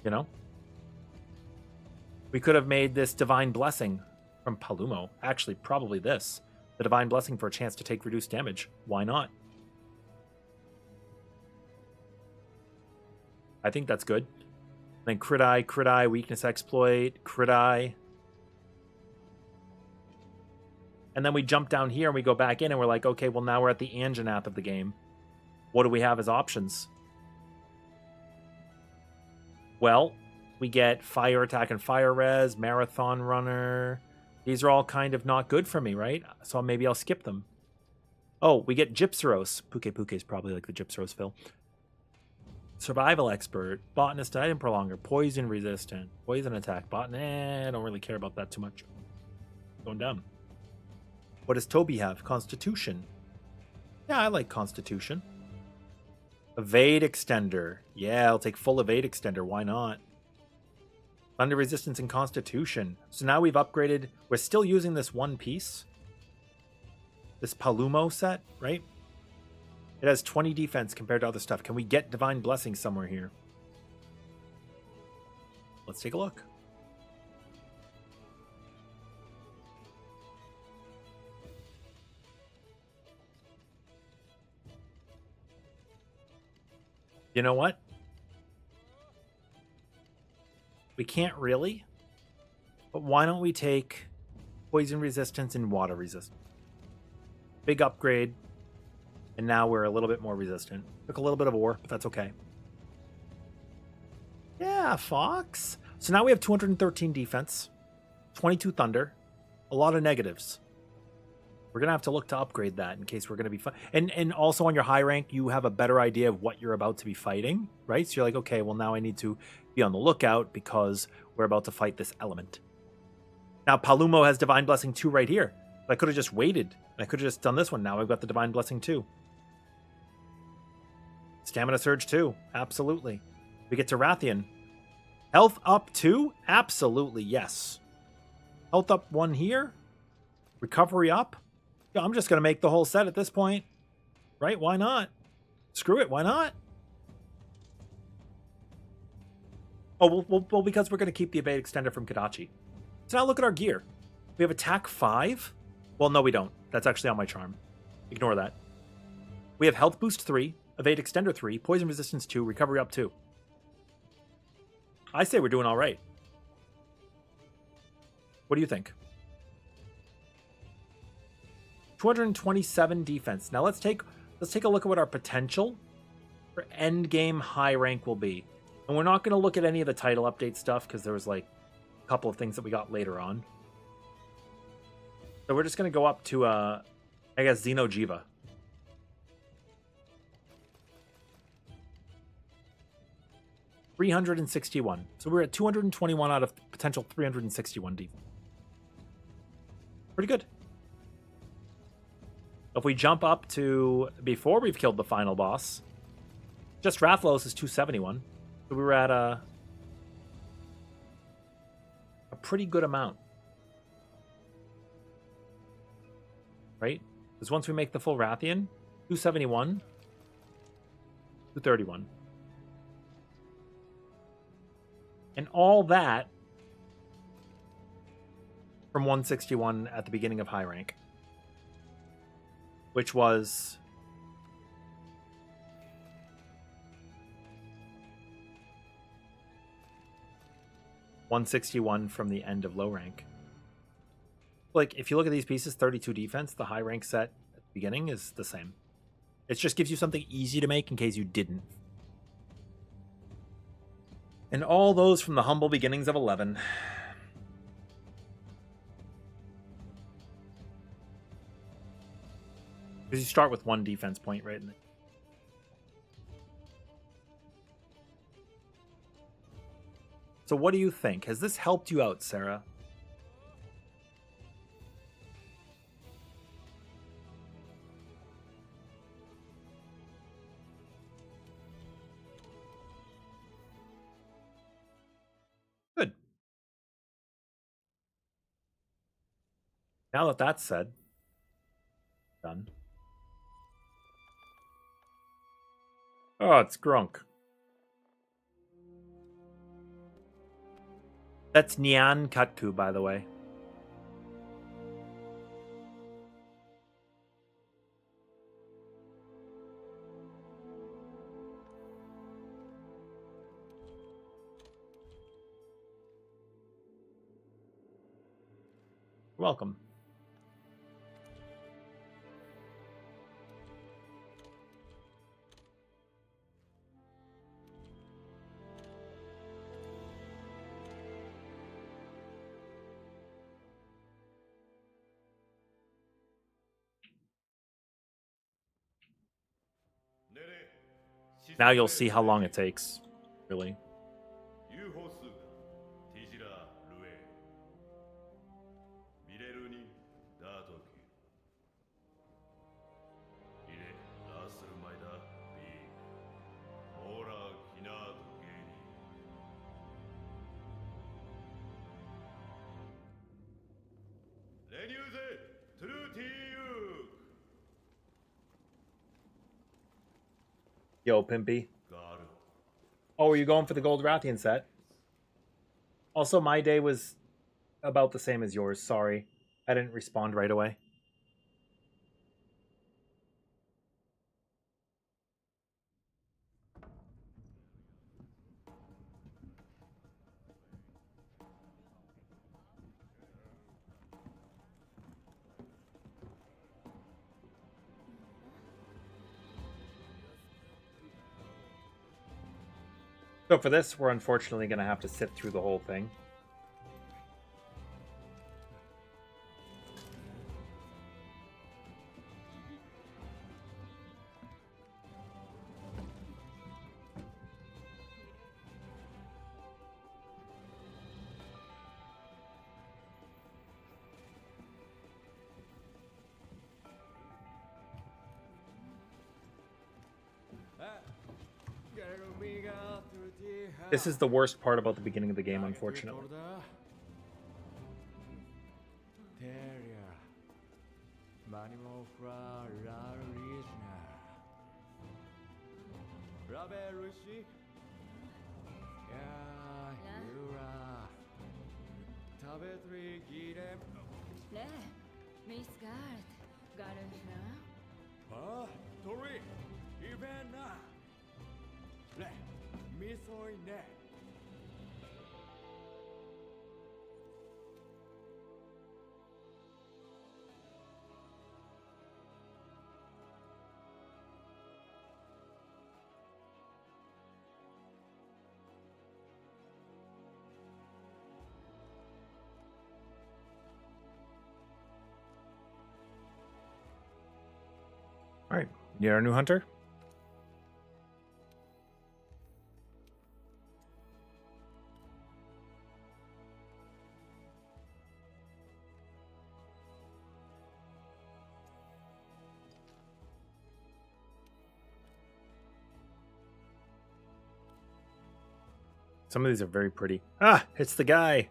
You know? We could have made this divine blessing from Palumo. Actually, probably this. the Divine Blessing for a chance to take reduced damage. Why not? I think that's good. Then crit eye, weakness exploit, crit eye. And then we jump down here and we go back in and we're like, okay, well now we're at the Anjanath of the game. What do we have as options? Well, we get fire attack and fire res, marathon runner. These are all kind of not good for me, right? So maybe I'll skip them. Oh, we get Gypsyros. Puke is probably like the Gypsyros fill. Survival expert, botanist, item prolonger, poison resistant, poison attack, I don't really care about that too much. Going down. What does Toby have? Constitution. Yeah, I like Constitution. Evade extender. Yeah, I'll take full evade extender. Why not? Thunder resistance and Constitution. So now we've upgraded. We're still using this one piece. This Palumo set, right? It has 20 defense compared to other stuff. Can we get Divine Blessing somewhere here? Let's take a look. You know what? We can't really. But why don't we take poison resistance and water resistance? Big upgrade. And now we're a little bit more resistant. Took a little bit of ore, but that's okay. Yeah, Fox. So now we have 213 defense, 22 thunder, a lot of negatives. We're going to have to look to upgrade that in case we're going to be... And also on your high rank, you have a better idea of what you're about to be fighting, right? So you're like, okay, well now I need to be on the lookout because we're about to fight this element. Now Palumo has Divine Blessing 2 right here. I could have just waited. I could have just done this one. Now I've got the Divine Blessing 2. Stamina Surge 2. Absolutely. We get to Rathian. Health up 2? Absolutely, yes. Health up 1 here. Recovery up. Yeah, I'm just going to make the whole set at this point. Right? Why not? Screw it. Why not? Oh, well because we're going to keep the evade extender from Kadachi. So now look at our gear. We have attack 5. Well, no, we don't. That's actually on my charm. Ignore that. We have health boost 3. Evade extender 3, poison resistance 2, recovery up 2. I say we're doing all right. What do you think? 227 defense. Now let's take a look at what our potential for end game high rank will be. And we're not going to look at any of the title update stuff because there was like a couple of things that we got later on. So we're just going to go up to I guess Xenojiva. $361. So we're at 221 out of potential 361 defense. Pretty good. If we jump up to before we've killed the final boss, just Rathalos is 271. So we were at a pretty good amount. Right? Because once we make the full Rathian, 271, 231. And all that from 161 at the beginning of high rank. Which was... $161 from the end of low rank. Like, if you look at these pieces, 32 defense, the high rank set at the beginning is the same. It just gives you something easy to make in case you didn't. And all those from the humble beginnings of 11. Because you start with 1 defense point, right? So what do you think? Has this helped you out, Sarah? Good. Now that that's said, done. Oh, it's Grunk. That's Nyan Katku, by the way. You're welcome. Now you'll see how long it takes, really. Yo, Pimpy. Oh, are you going for the Gold Rathian set? Also, my day was about the same as yours. Sorry. I didn't respond right away. So for this, we're unfortunately going to have to sit through the whole thing. This is the worst part about the beginning of the game, unfortunately. All right, you our new hunter? Some of these are very pretty. Ah, it's the guy.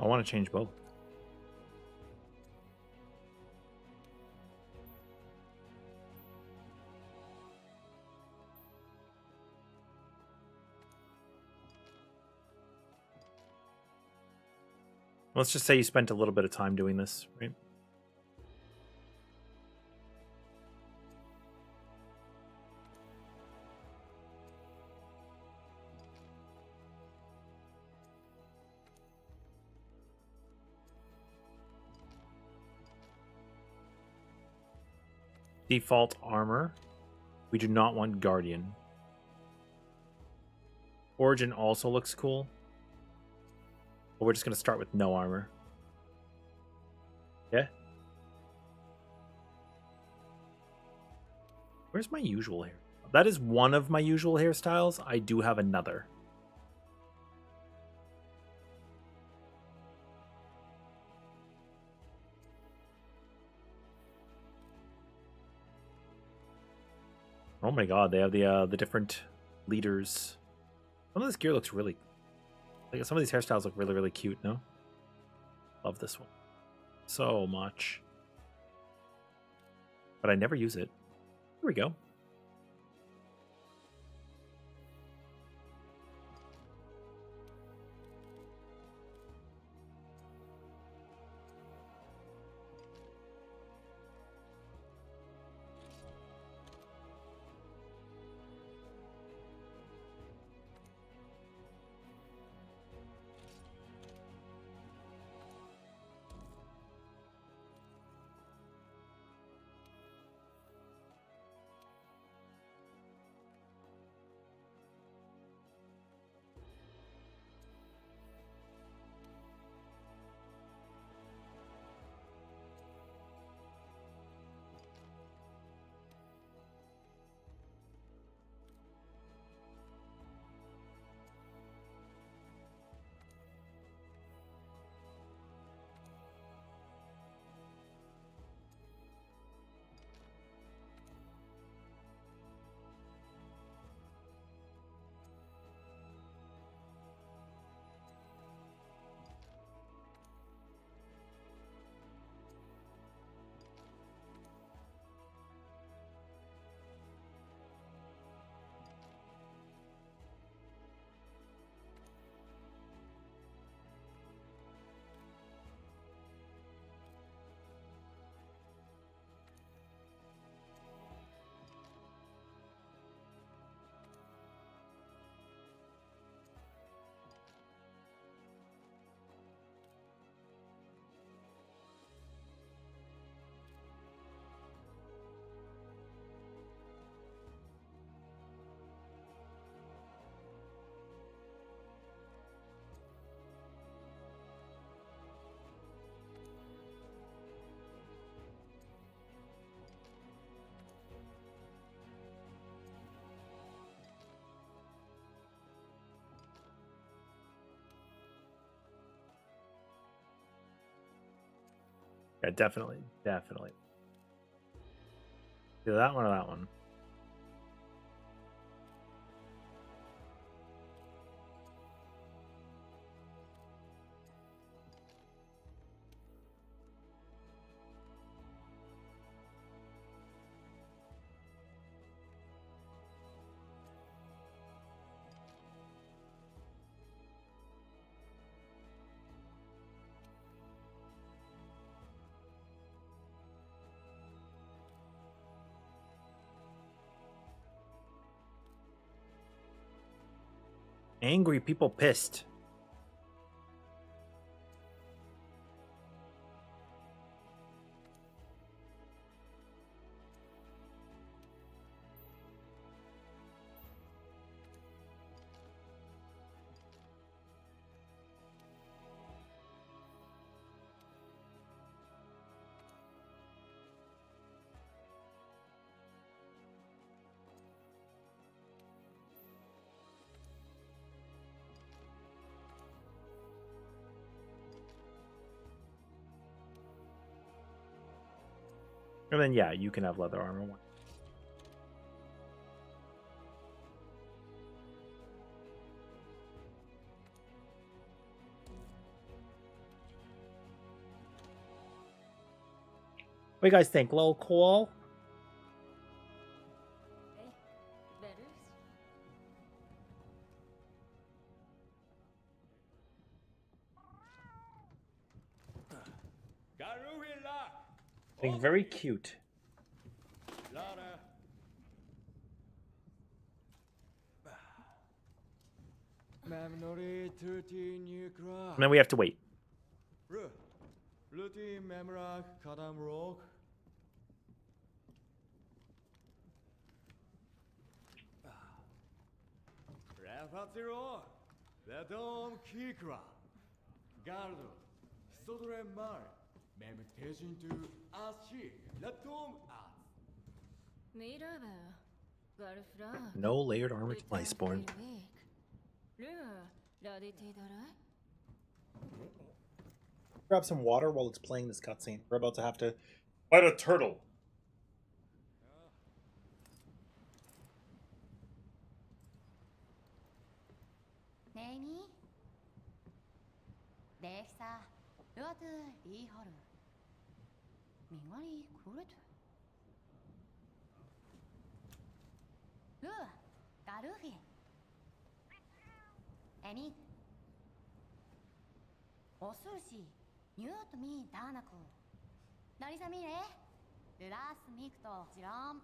I want to change both. Let's just say you spent a little bit of time doing this, right? Default armor. We do not want Guardian. Origin also looks cool. But we're just going to start with no armor. Yeah? Where's my usual hair? That is one of my usual hairstyles. I do have another. Oh my god, they have the different leaders. Some of this gear looks really, like, some of these hairstyles look really, really cute, no? Love this one so much. But I never use it. Here we go. Yeah, definitely. Definitely. Either that one or that one. Angry people pissed. And then, yeah, you can have leather armor one. What do you guys think? Little cool? I think very cute. And then we have to wait. No layered armor to Iceborne. Grab some water while it's playing this cutscene. We're about to have to fight a turtle. 에이미? 내 기사 루아드 리허르 민가리 그래도 루 가르히 에미 오술시 뉴트 미 다나쿠 나리사미레 르라스 미크토 지럼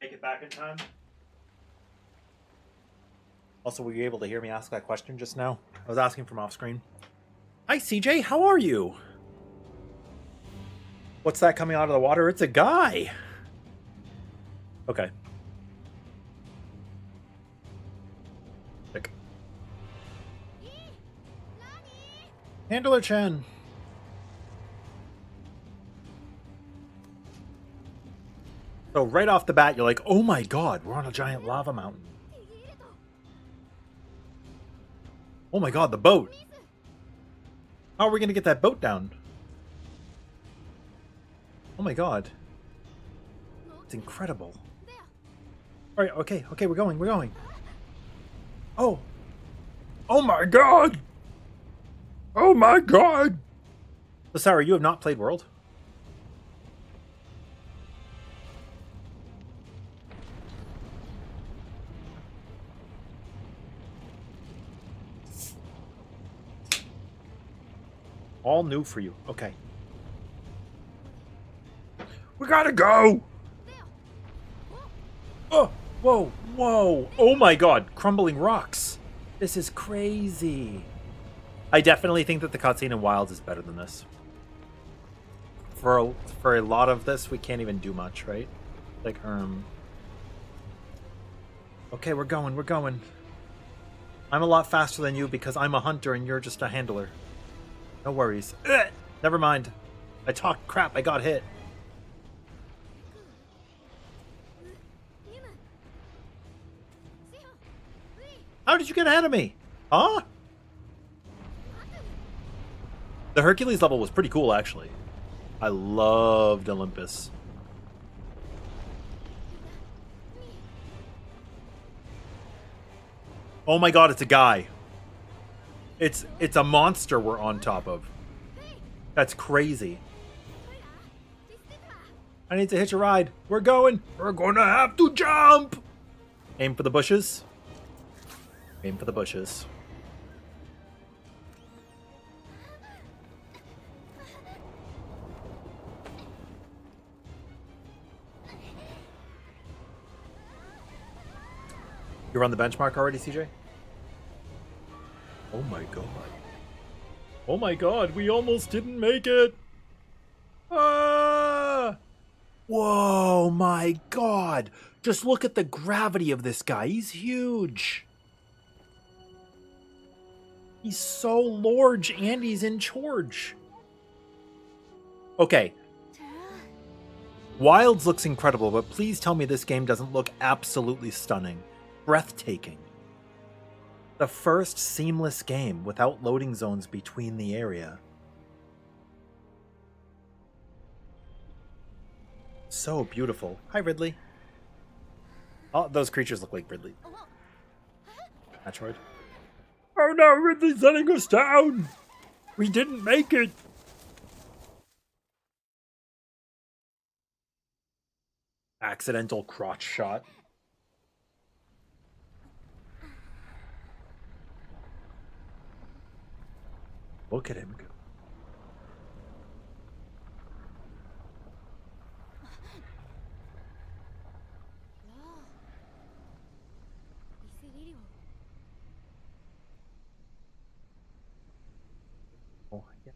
Make it back in time. Also, were you able to hear me ask that question just now? I was asking from off screen. Hi, CJ. How are you? What's that coming out of the water? It's a guy. Okay. Pick. Handler Chen. So right off the bat, you're like, oh my god, we're on a giant lava mountain. Oh my god, the boat. How are we going to get that boat down? Oh my god. It's incredible. Alright, okay, we're going. Oh. Oh my god! Oh my god! So Sarah, you have not played World? All new for you. Okay. We gotta go! Oh! Whoa! Whoa! Oh my god! Crumbling rocks! This is crazy. I definitely think that the cutscene in Wilds is better than this. For a lot of this, we can't even do much, right? Like, Okay, we're going. I'm a lot faster than you because I'm a hunter and you're just a handler. No worries. Ugh! Never mind. I talked crap. I got hit. How did you get ahead of me? Huh? The Hercules level was pretty cool, actually. I loved Olympus. Oh my god, it's a guy. It's a monster we're on top of. That's crazy. I need to hitch a ride. We're going. We're gonna have to jump. Aim for the bushes. Aim for the bushes. You run the benchmark already, CJ? Oh my god. Oh my god, we almost didn't make it! Ah! Whoa, my god! Just look at the gravity of this guy. He's huge. He's so large and he's in charge. Okay. Wilds looks incredible, but please tell me this game doesn't look absolutely stunning. Breathtaking. The first seamless game without loading zones between the area. So beautiful. Hi, Ridley. Oh, those creatures look like Ridley. Metroid. Oh no, Ridley's letting us down! We didn't make it! Accidental crotch shot. Look at him go. Oh, yeah.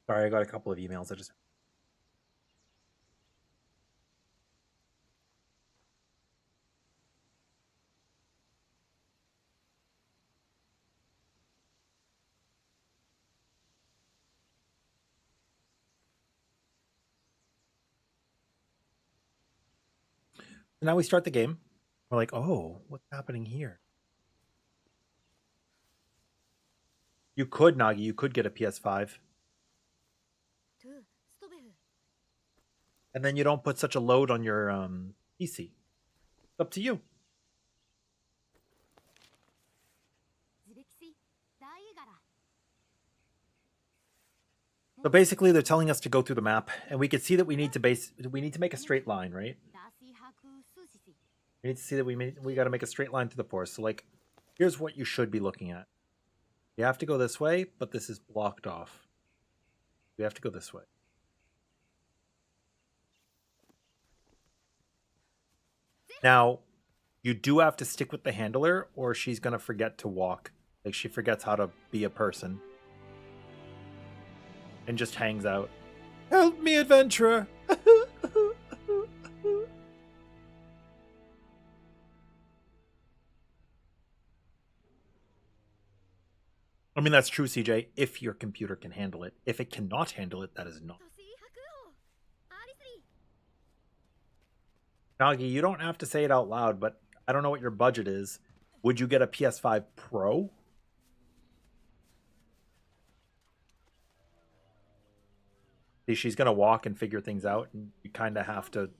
Sorry, I got a couple of emails. Now we start the game. We're like, oh, what's happening here? You could, Nagi, you could get a PS5. And then you don't put such a load on your PC. It's up to you. So basically, they're telling us to go through the map, and we can see that we need to make a straight line, right? We need to see that we got to make a straight line through the forest. So like, here's what you should be looking at. You have to go this way, but this is blocked off. We have to go this way. Now, you do have to stick with the handler, or she's gonna forget to walk. Like she forgets how to be a person. And just hangs out. Help me, adventurer! I mean, that's true, CJ, if your computer can handle it. If it cannot handle it, that is not. Nagi, you don't have to say it out loud, but I don't know what your budget is. Would you get a PS5 Pro? See, she's going to walk and figure things out, and you kind of have to...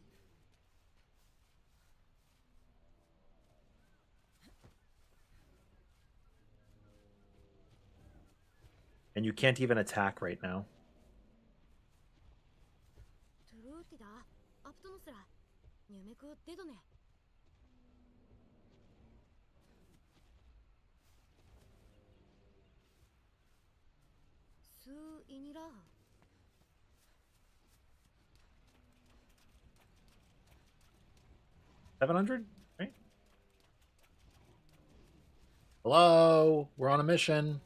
And you can't even attack right now. $700? Right? Hello? We're on a mission.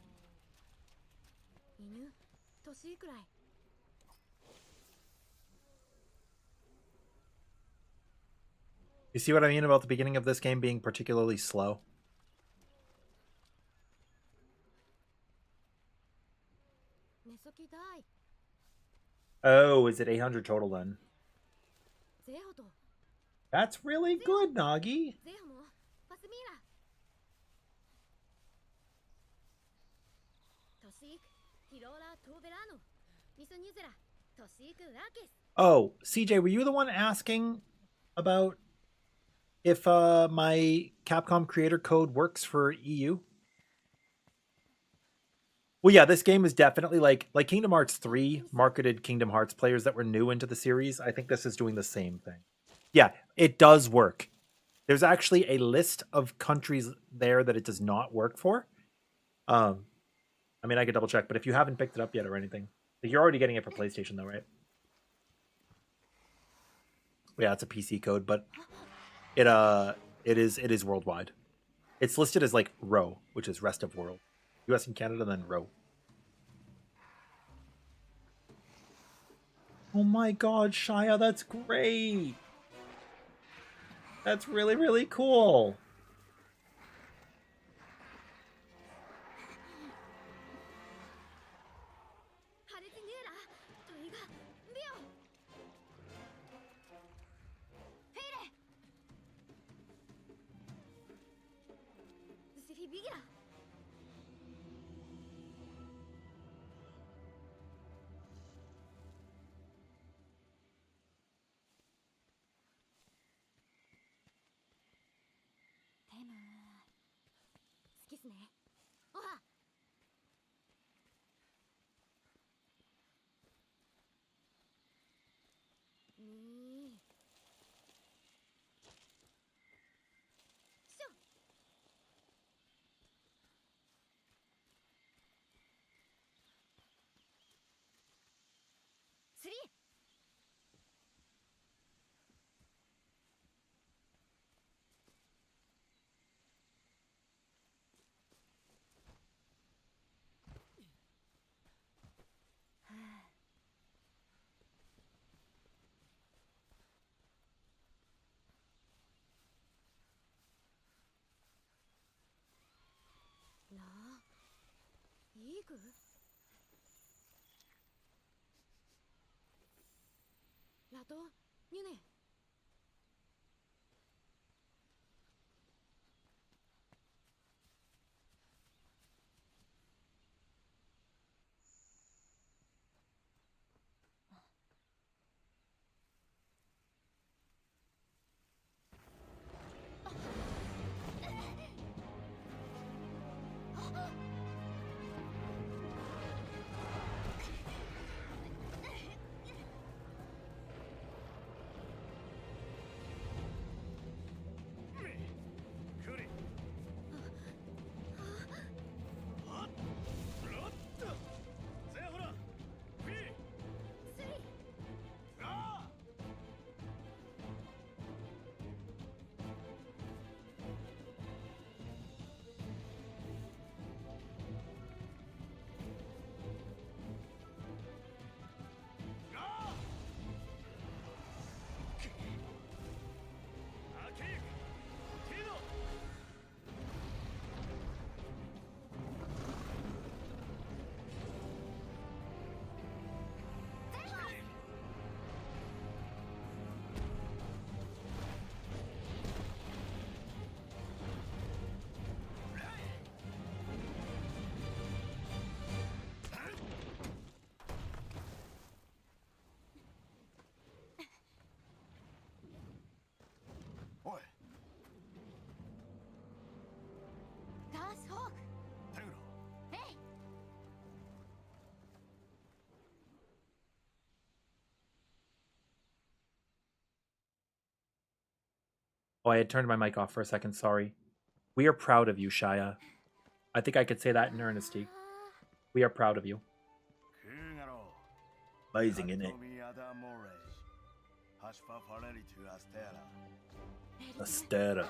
You see what I mean about the beginning of this game being particularly slow? Oh, is it 800 total then? That's really good, Nagi. Oh, CJ, were you the one asking about if my Capcom Creator code works for EU? Well, yeah, this game is definitely like Kingdom Hearts 3 marketed Kingdom Hearts players that were new into the series. I think this is doing the same thing. Yeah, it does work. There's actually a list of countries there that it does not work for. I mean, I could double check, but if you haven't picked it up yet or anything, like you're already getting it for PlayStation though, right? Yeah, it's a PC code, but it is worldwide. It's listed as like ROW, which is rest of world. US and Canada, then ROW. Oh my god, Shia, that's great. That's really, really cool. ですね。おは。にしょ。スリー。な、イーグラトニュネ。おい、ダースホーク。テグロ。えい。Oh, I had turned my mic off for a second. Sorry. We are proud of you, Shia. I think I could say that in earnesty. We are proud of you. クーガロ。Amazing, isn't it? カットミアダモレジ。ハシファファレリトゥアステラ。Astera. アステーラ。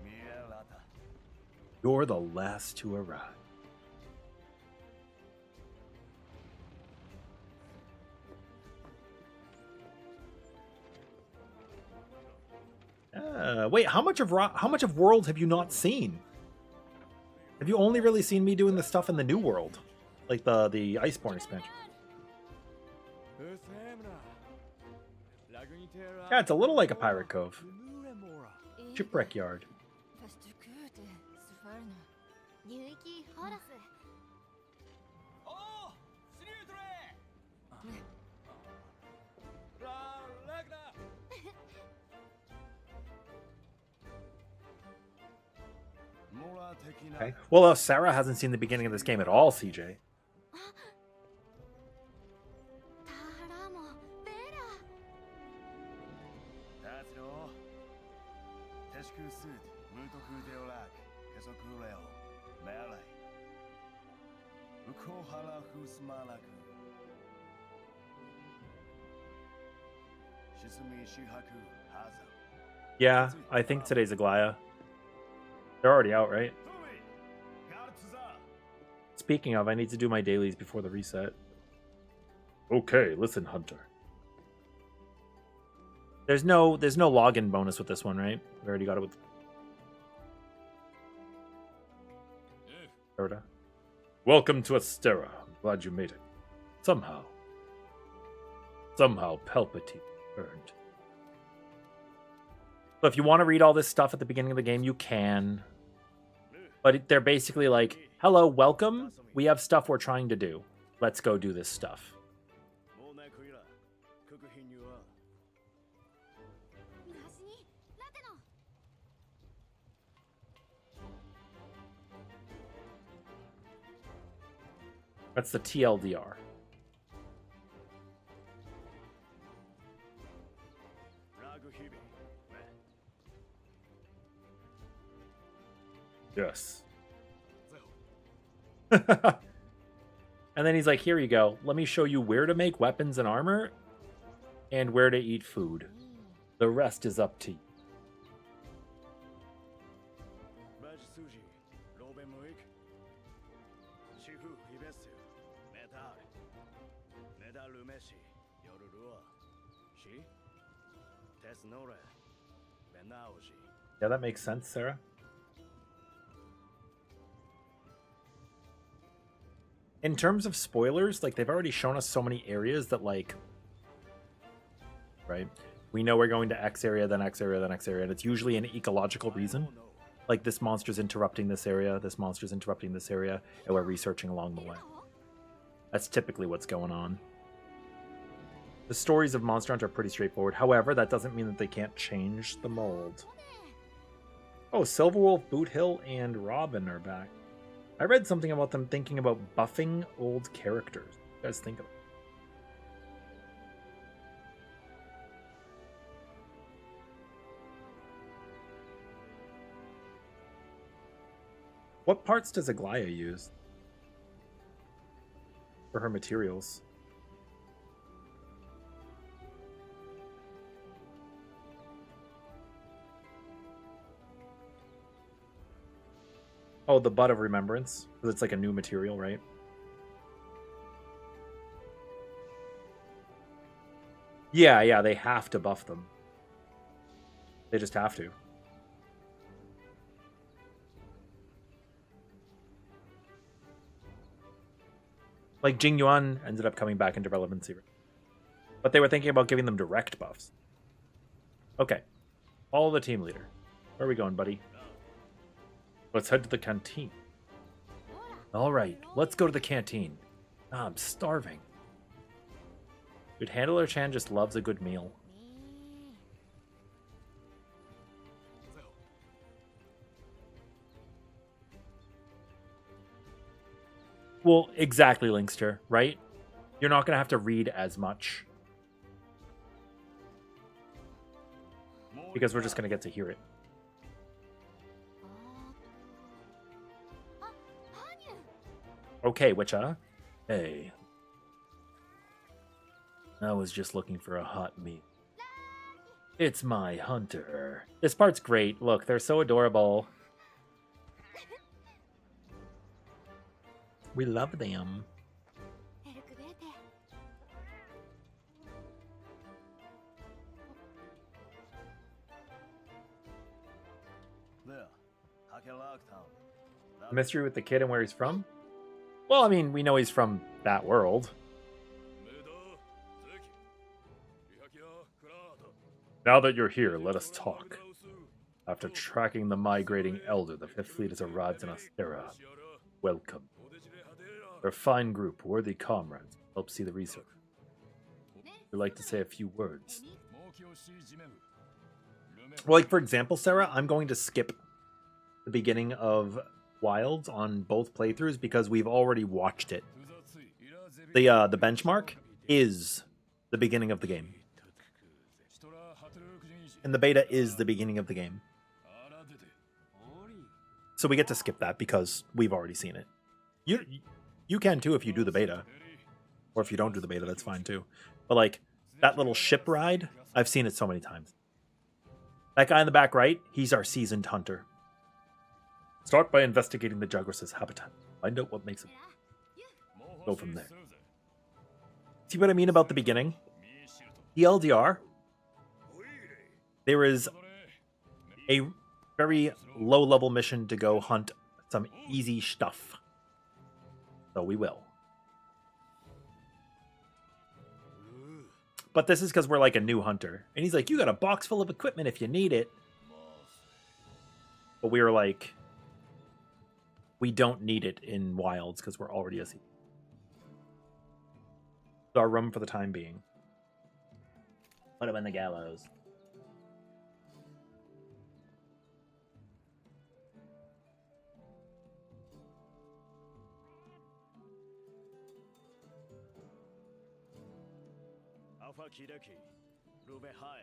ミエラタ。 You're the last to arrive. Wait, how much of World have you not seen? Have you only really seen me doing the stuff in the New World, like the Iceborne expansion? Yeah, it's a little like a pirate cove. Shipwreck yard. ファストクーテスファルナ入域ホラス。おお、スリュートレー。ラグナ。 Okay. Well, Sarah hasn't seen the beginning of this game at all, CJ. タハラモベラ。タツロテシクスームートクーデオラクケソクレオメアライウコハラフスマラクシスミシハクハザ Yeah, I think today's Aglaya. They're already out, right? トミガルツザ Speaking of, I need to do my dailies before the reset. Okay, listen, Hunter. There's no login bonus with this one, right? We already got it with Erda. Welcome to Astera. I'm glad you made it. Somehow Palpatine earned. So if you want to read all this stuff at the beginning of the game, you can. But they're basically like, hello, welcome. We have stuff we're trying to do. Let's go do this stuff. 国賓には 端にラテの That's the TLDR. ラグヒビ Yes. And then he's like, here you go. Let me show you where to make weapons and armor and where to eat food. The rest is up to you. バジスージローベンムイクシフイベスメタルメダルメシヨルルアシテスノレベナウジ Yeah, that makes sense, Sarah. In terms of spoilers, like, they've already shown us so many areas that, like, right? We know we're going to X area, then X area, then X area, and it's usually an ecological reason. Like, this monster's interrupting this area, this monster's interrupting this area, and we're researching along the way. That's typically what's going on. The stories of Monster Hunter are pretty straightforward. However, that doesn't mean that they can't change the mold. Oh, Silverwolf, Boot Hill, and Robin are back. I read something about them thinking about buffing old characters. What do you guys think of it? What parts does Aglaya use for her materials? Oh, the Bud of Remembrance, because it's like a new material, right? Yeah, they have to buff them. They just have to. Like, Jing Yuan ended up coming back into relevancy. But they were thinking about giving them direct buffs. Okay. Follow the team leader. Where are we going, buddy? Let's head to the canteen. Alright, let's go to the canteen. Ah, I'm starving. Dude, Handler Chan just loves a good meal. Well, exactly, Linkster, right? You're not going to have to read as much. Because we're just going to get to hear it. Okay, Witcha. Hey. I was just looking for a hot meal. It's my hunter. This part's great. Look, they're so adorable. We love them. Mystery with the kid and where he's from? Well, I mean, we know he's from that world. Now that you're here, let us talk. After tracking the migrating elder, the Fifth Fleet has arrived in Astera. Welcome. They're a fine group, worthy comrades. Help see the research. We'd like to say a few words. Well, like, for example, Sarah, I'm going to skip the beginning of Wilds on both playthroughs because we've already watched it. The benchmark is the beginning of the game. And the beta is the beginning of the game. So we get to skip that because we've already seen it. You can too if you do the beta. Or if you don't do the beta, that's fine too. But like, that little ship ride, I've seen it so many times. That guy in the back right, he's our seasoned hunter. Start by investigating the Jugress's habitat. Find out what makes it. Go from there. See what I mean about the beginning? The LDR, there is a very low-level mission to go hunt some easy stuff. So we will. But this is because we're like a new hunter. And he's like, you got a box full of equipment if you need it. But we were like, we don't need it in Wilds because we're already a season. Our room for the time being. Put him in the gallows. Alpha Kideki, Rube High.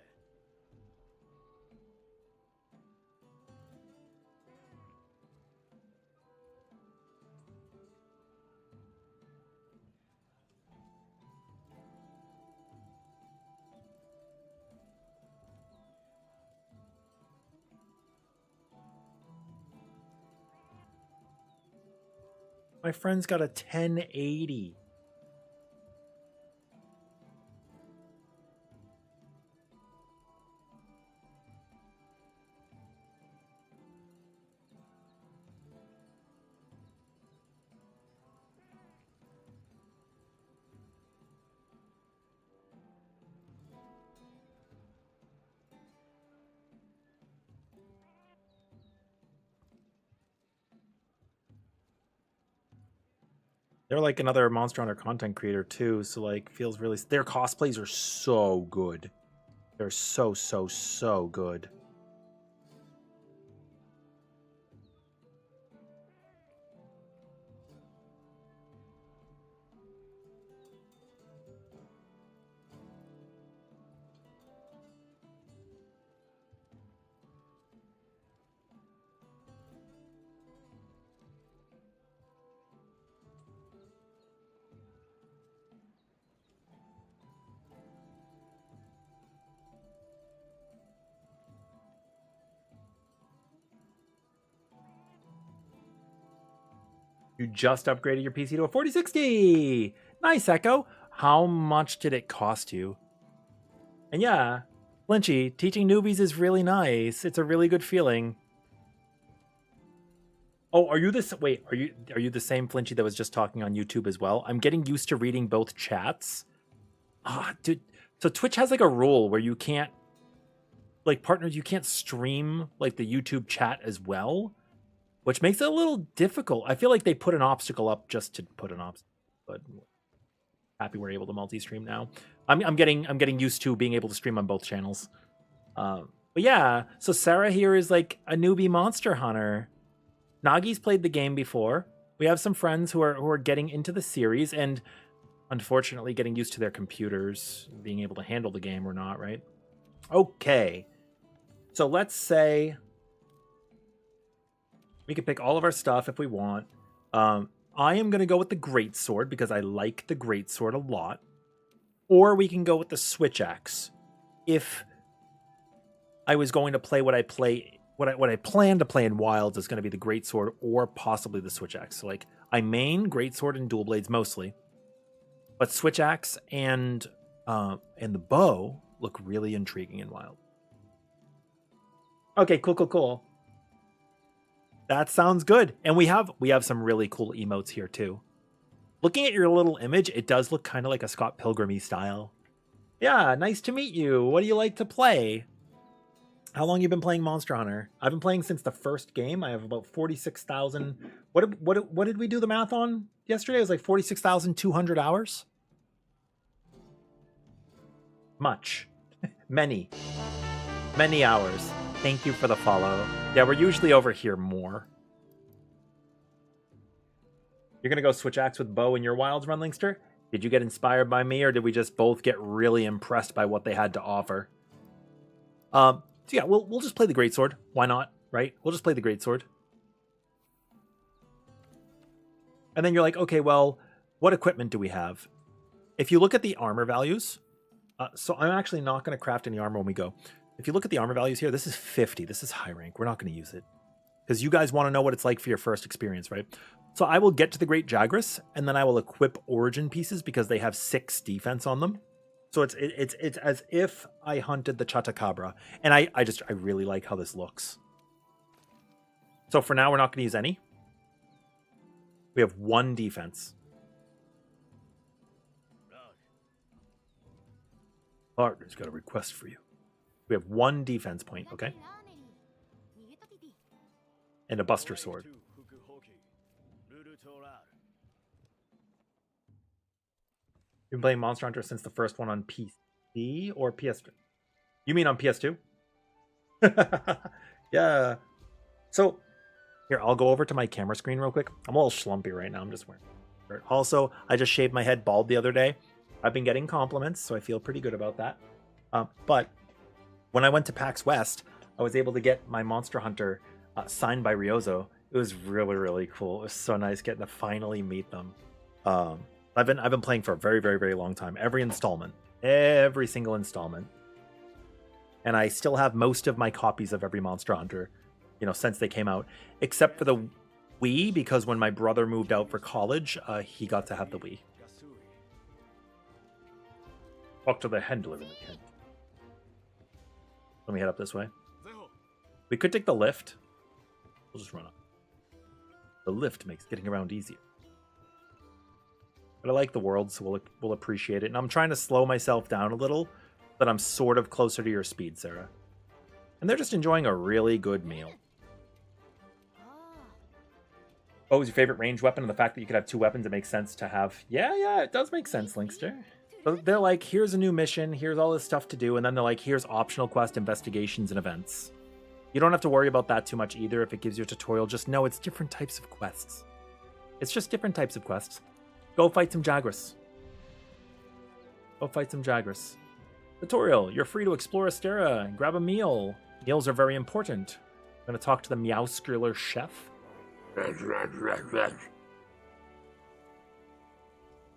My friend's got a 1080. They're like another Monster Hunter content creator too, so like feels really. Their cosplays are so good. They're so good. You just upgraded your PC to a 4060. Nice, Echo. How much did it cost you? And yeah, Flinchy, teaching newbies is really nice. It's a really good feeling. Oh, are you this? Wait, are you the same Flinchy that was just talking on YouTube as well? I'm getting used to reading both chats. Ah, dude. So Twitch has like a rule where you can't, like partners, you can't stream like the YouTube chat as well, which makes it a little difficult. I feel like they put an obstacle up just to put an obstacle, but happy we're able to multi-stream now. I'm getting used to being able to stream on both channels. But yeah, so Sarah here is like a newbie Monster Hunter. Nagi's played the game before. We have some friends who are getting into the series and unfortunately getting used to their computers being able to handle the game or not, right? Okay. So let's say we can pick all of our stuff if we want. I am going to go with the Greatsword because I like the Greatsword a lot. Or we can go with the Switch Axe. If I was going to play what I plan to play in Wilds is going to be the Greatsword or possibly the Switch Axe. So like I main Greatsword and Dual Blades mostly. But Switch Axe and the bow look really intriguing in Wild. Okay, cool. That sounds good. And we have some really cool emotes here too. Looking at your little image, it does look kind of like a Scott Pilgrim-y style. Yeah, nice to meet you. What do you like to play? How long you been playing Monster Hunter? I've been playing since the first game. I have about 46,000. What did we do the math on yesterday? It was like 46,200 hours. Much. Many hours. Thank you for the follow. Yeah, we're usually over here more. You're going to go Switch Axe with bow in your Wilds run, Linkster? Did you get inspired by me, or did we just both get really impressed by what they had to offer? So yeah, we'll just play the Greatsword. Why not, right? We'll just play the Greatsword. And then you're like, okay, well, what equipment do we have? If you look at the armor values, so I'm actually not going to craft any armor when we go. If you look at the armor values here, this is 50. This is high rank. We're not going to use it because you guys want to know what it's like for your first experience, right? So I will get to the Great Jagras, and then I will equip Origin pieces because they have 6 defense on them. So it's as if I hunted the Chatacabra, and I really like how this looks. So for now, we're not going to use any. We have 1 defense. Partner's got a request for you. We have 1 defense point, okay? And a Buster Sword. You've been playing Monster Hunter since the first one on PC or PS3? You mean on PS2? Yeah. So here, I'll go over to my camera screen real quick. I'm a little schlumpy right now. I'm just wearing a shirt. Also, I just shaved my head bald the other day. I've been getting compliments, so I feel pretty good about that. But when I went to PAX West, I was able to get my Monster Hunter signed by Ryozo. It was really, really cool. It was so nice getting to finally meet them. I've been playing for a very, very, very long time. Every single installment. And I still have most of my copies of every Monster Hunter, since they came out, except for the Wii, because when my brother moved out for college, he got to have the Wii. Talk to the handler in the tent. Let me head up this way. We could take the lift. We'll just run up. The lift makes getting around easier. But I like the world, so we'll appreciate it. And I'm trying to slow myself down a little, but I'm sort of closer to your speed, Sarah. And they're just enjoying a really good meal. Oh, is your favorite ranged weapon? And the fact that you could have 2 weapons, it makes sense to have. Yeah, it does make sense, Linkster. So they're like, here's a new mission, here's all this stuff to do, and then they're like, here's optional quest investigations and events. You don't have to worry about that too much either if it gives you a tutorial. Just know it's different types of quests. It's just different types of quests. Go fight some Jagras. Go fight some Jagras. Tutorial, you're free to explore Astera and grab a meal. Meals are very important. I'm going to talk to the Meowscrular chef.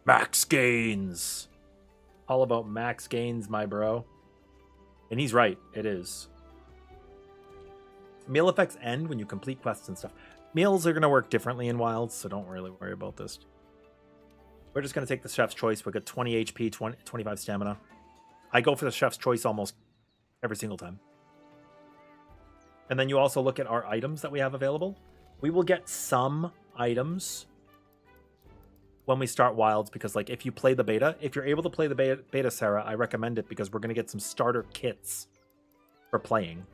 Max gains. All about max gains, my bro. And he's right, it is. Meal effects end when you complete quests and stuff. Meals are going to work differently in Wilds, so don't really worry about this. We're just going to take the chef's choice. We've got 20 HP, 25 stamina. I go for the chef's choice almost every single time. And then you also look at our items that we have available. We will get some items when we start Wilds, because like if you play the beta, if you're able to play the beta, Sarah, I recommend it because we're going to get some starter kits for playing.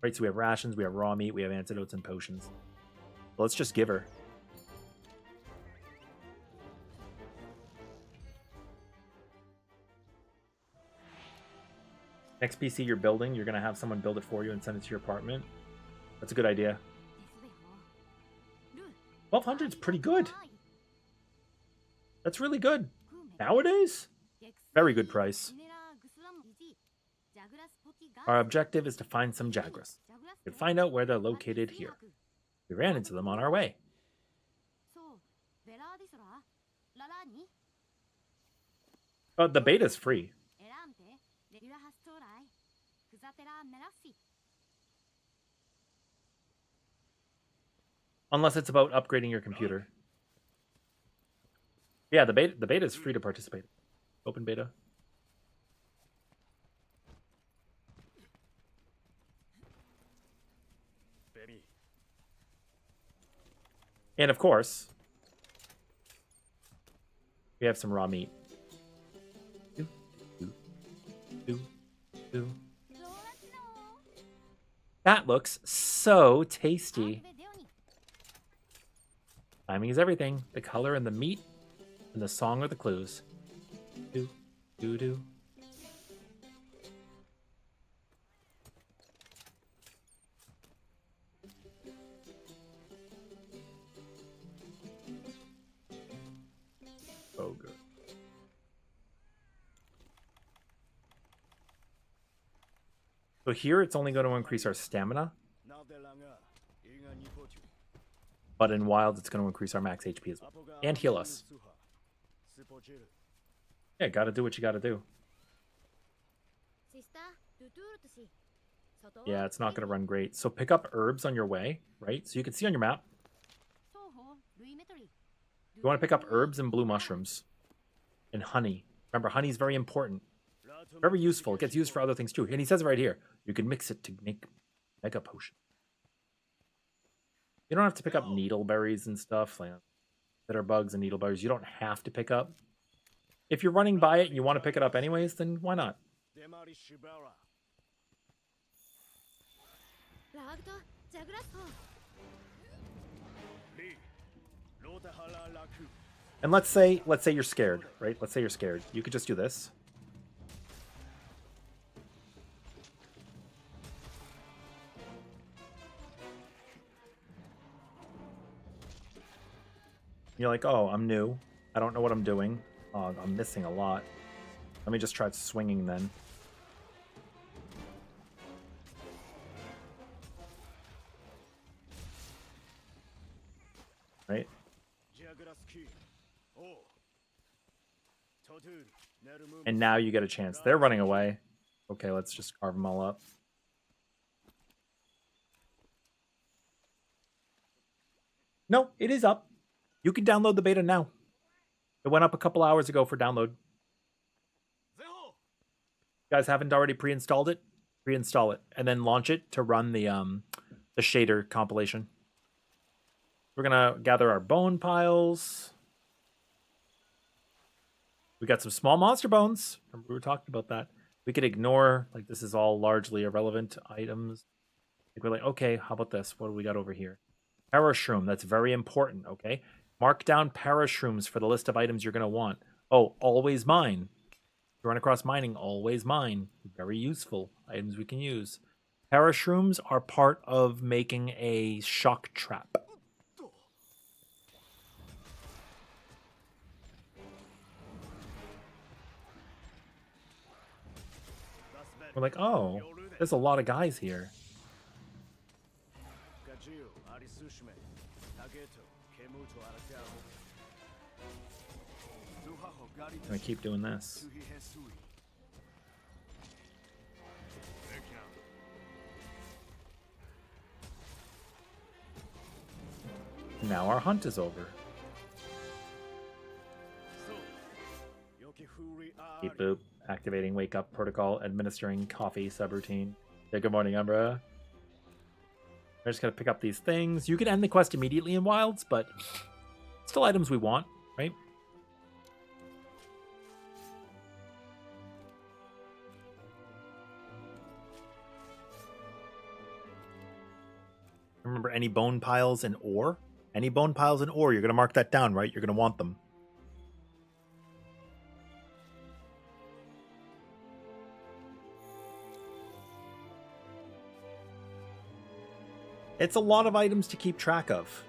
Right, so we have rations, we have raw meat, we have antidotes and potions. So let's just give her. Next PC you're building, you're going to have someone build it for you and send it to your apartment. That's a good idea. 1200 is pretty good. That's really good. Nowadays? Very good price. Our objective is to find some Jagras. We can find out where they're located here. We ran into them on our way. The beta's free. Unless it's about upgrading your computer. Yeah, the beta is free to participate. Open beta. And of course, we have some raw meat. That looks so tasty. Timing is everything. The color and the meat and the song are the clues. Do, do, do. Oh, good. So here it's only going to increase our stamina. But in Wild, it's going to increase our max HP as well. And heal us. Yeah, gotta do what you gotta do. Yeah, it's not going to run great. So pick up herbs on your way, right? So you can see on your map. You want to pick up herbs and blue mushrooms. And honey. Remember, honey is very important. Very useful. It gets used for other things too. And he says it right here. You can mix it to make mega potion. You don't have to pick up needleberries and stuff. Like bitter bugs and needleberries. You don't have to pick up. If you're running by it and you want to pick it up anyways, then why not? And let's say you're scared, right? Let's say you're scared. You could just do this. You're like, oh, I'm new. I don't know what I'm doing. Oh, I'm missing a lot. Let me just try swinging then. Right? And now you get a chance. They're running away. Okay, let's just carve them all up. No, it is up. You can download the beta now. It went up a couple hours ago for download. You guys haven't already pre-installed it? Pre-install it and then launch it to run the shader compilation. We're gonna gather our bone piles. We got some small monster bones. Remember we were talking about that. We could ignore, like, this is all largely irrelevant items. Like, we're like, okay, how about this? What do we got over here? Parashroom, that's very important, okay? Mark down parashrooms for the list of items you're gonna want. Oh, always mine. If you run across mining, always mine. Very useful items we can use. Parashrooms are part of making a shock trap. We're like, oh, there's a lot of guys here. I'm gonna keep doing this. Now our hunt is over. Keep boop. Activating wake up protocol, administering coffee subroutine. Yeah, good morning, Umbra. I just gotta pick up these things. You can end the quest immediately in Wilds, but still items we want, right? Remember, any bone piles and ore? Any bone piles and ore, you're gonna mark that down, right? You're gonna want them. It's a lot of items to keep track of.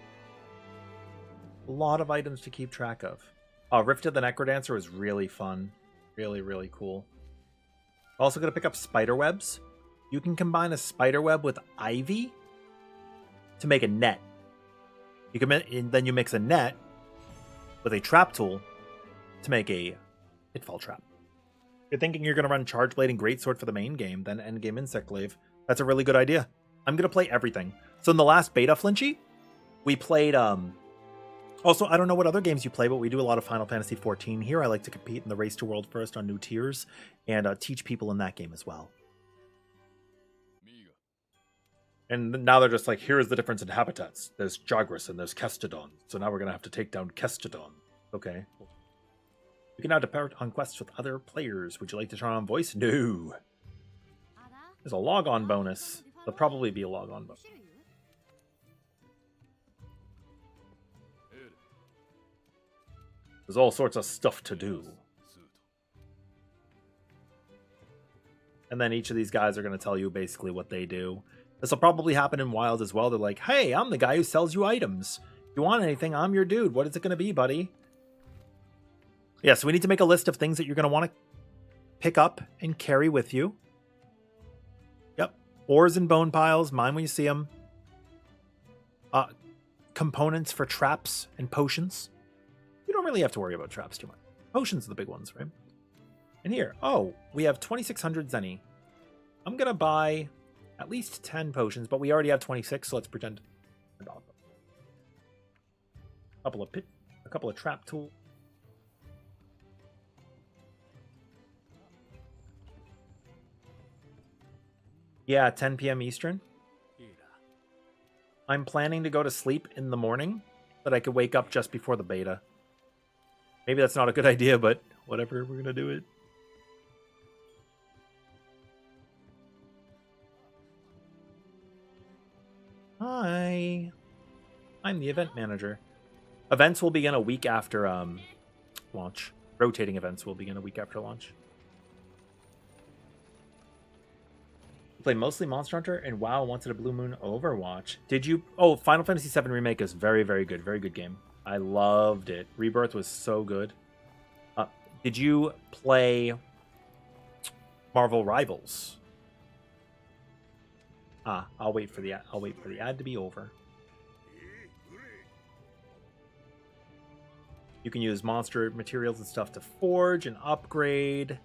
A lot of items to keep track of. Rift of the Necrodancer was really fun. Really, really cool. Also going to pick up spider webs. You can combine a spider web with ivy to make a net. You can then you mix a net with a trap tool to make a pitfall trap. You're thinking you're going to run Charge Blade and Greatsword for the main game, then endgame Insect Glaive. That's a really good idea. I'm going to play everything. So in the last beta Flinchy, we played... Also, I don't know what other games you play, but we do a lot of Final Fantasy XIV here. I like to compete in the Race to World First on new tiers and teach people in that game as well. And now they're just like, here is the difference in habitats. There's Jagras and there's Kestodon. So now we're going to have to take down Kestodon. Okay. You can now depart on quests with other players. Would you like to turn on voice? No. There's a log-on bonus. There'll probably be a log-on bonus. There's all sorts of stuff to do. And then each of these guys are going to tell you basically what they do. This will probably happen in Wild as well. They're like, hey, I'm the guy who sells you items. If you want anything, I'm your dude. What is it going to be, buddy? Yeah, so we need to make a list of things that you're going to want to pick up and carry with you. Yep. Ores and bone piles. Mine when you see them. Components for traps and potions. You don't really have to worry about traps too much. Potions are the big ones, right? And here, oh, we have 2,600 Zenny. I'm going to buy at least 10 potions, but we already have 26, so let's pretend. A couple of trap tools. Yeah, 10 p.m. Eastern. I'm planning to go to sleep in the morning, but I could wake up just before the beta. Maybe that's not a good idea, but whatever, we're going to do it. Hi. I'm the event manager. Events will begin a week after launch. Rotating events will begin a week after launch. Play mostly Monster Hunter and WoW once at a Blue Moon Overwatch. Did you? Oh, Final Fantasy VII Remake is very, very good. Very good game. I loved it. Rebirth was so good. Did you play Marvel Rivals? I'll wait for the ad to be over. You can use monster materials and stuff to forge and upgrade.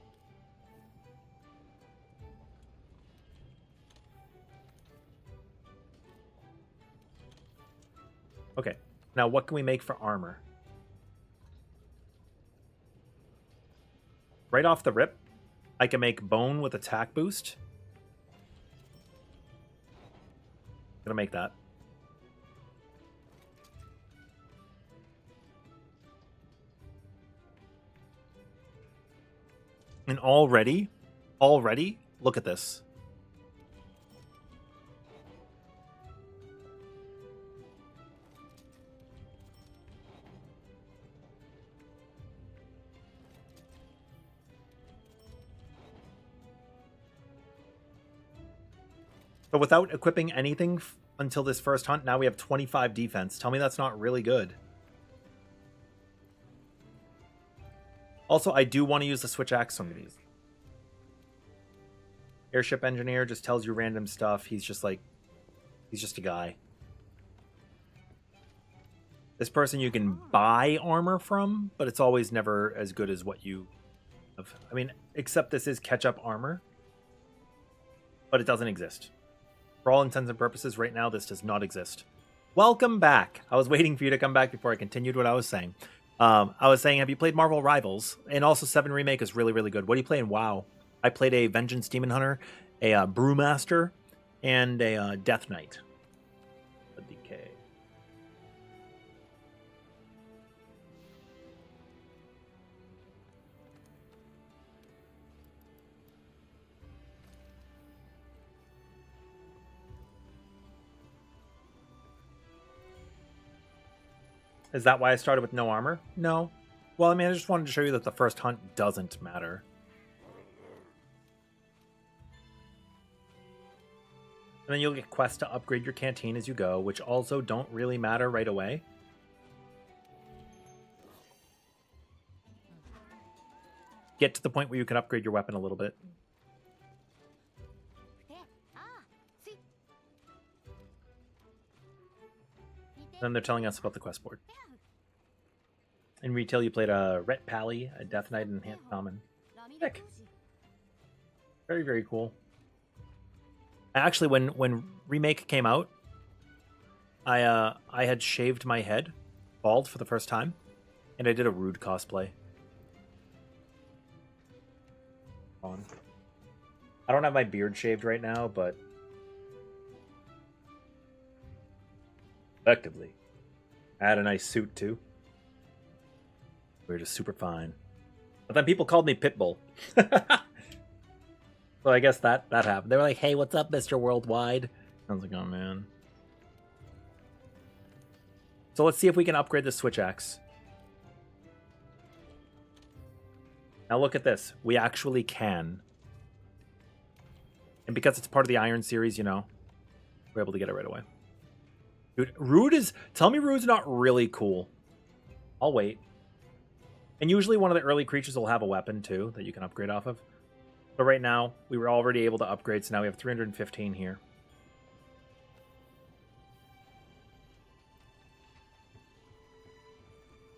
Okay, now what can we make for armor? Right off the rip, I can make bone with attack boost. I'm gonna make that. And already, look at this. But without equipping anything until this first hunt, now we have 25 defense. Tell me that's not really good. Also, I do want to use the switch axe some of these. Airship engineer just tells you random stuff. He's just a guy. This person you can buy armor from, but it's always never as good as what you have. I mean, except this is catch-up armor, but it doesn't exist. For all intents and purposes, right now, this does not exist. Welcome back. I was waiting for you to come back before I continued what I was saying. I was saying, have you played Marvel Rivals? And also 7 Remake is really, really good. What do you play in WoW? I played a Vengeance Demon Hunter, a Brewmaster, and a Death Knight. A DK. Is that why I started with no armor? No. Well, I mean, I just wanted to show you that the first hunt doesn't matter. And then you'll get quests to upgrade your canteen as you go, which also don't really matter right away. Get to the point where you can upgrade your weapon a little bit. Then they're telling us about the quest board. In retail, you played a Ret Pally, a Death Knight, and Enhanced Shaman. Sick. Very, very cool. Actually, when Remake came out, I had shaved my head, bald for the first time, and I did a Rude cosplay. I don't have my beard shaved right now, but effectively, I had a nice suit too. We were just super fine. But then people called me Pitbull. So I guess that happened. They were like, hey, what's up, Mr. Worldwide? I was like, oh, man. So let's see if we can upgrade the Switch Axe. Now look at this. We actually can. And because it's part of the Iron series, you know, we're able to get it right away. Dude, Rude is... Tell me Rude's not really cool. I'll wait. And usually one of the early creatures will have a weapon, too, that you can upgrade off of. But right now, we were already able to upgrade, so now we have 315 here.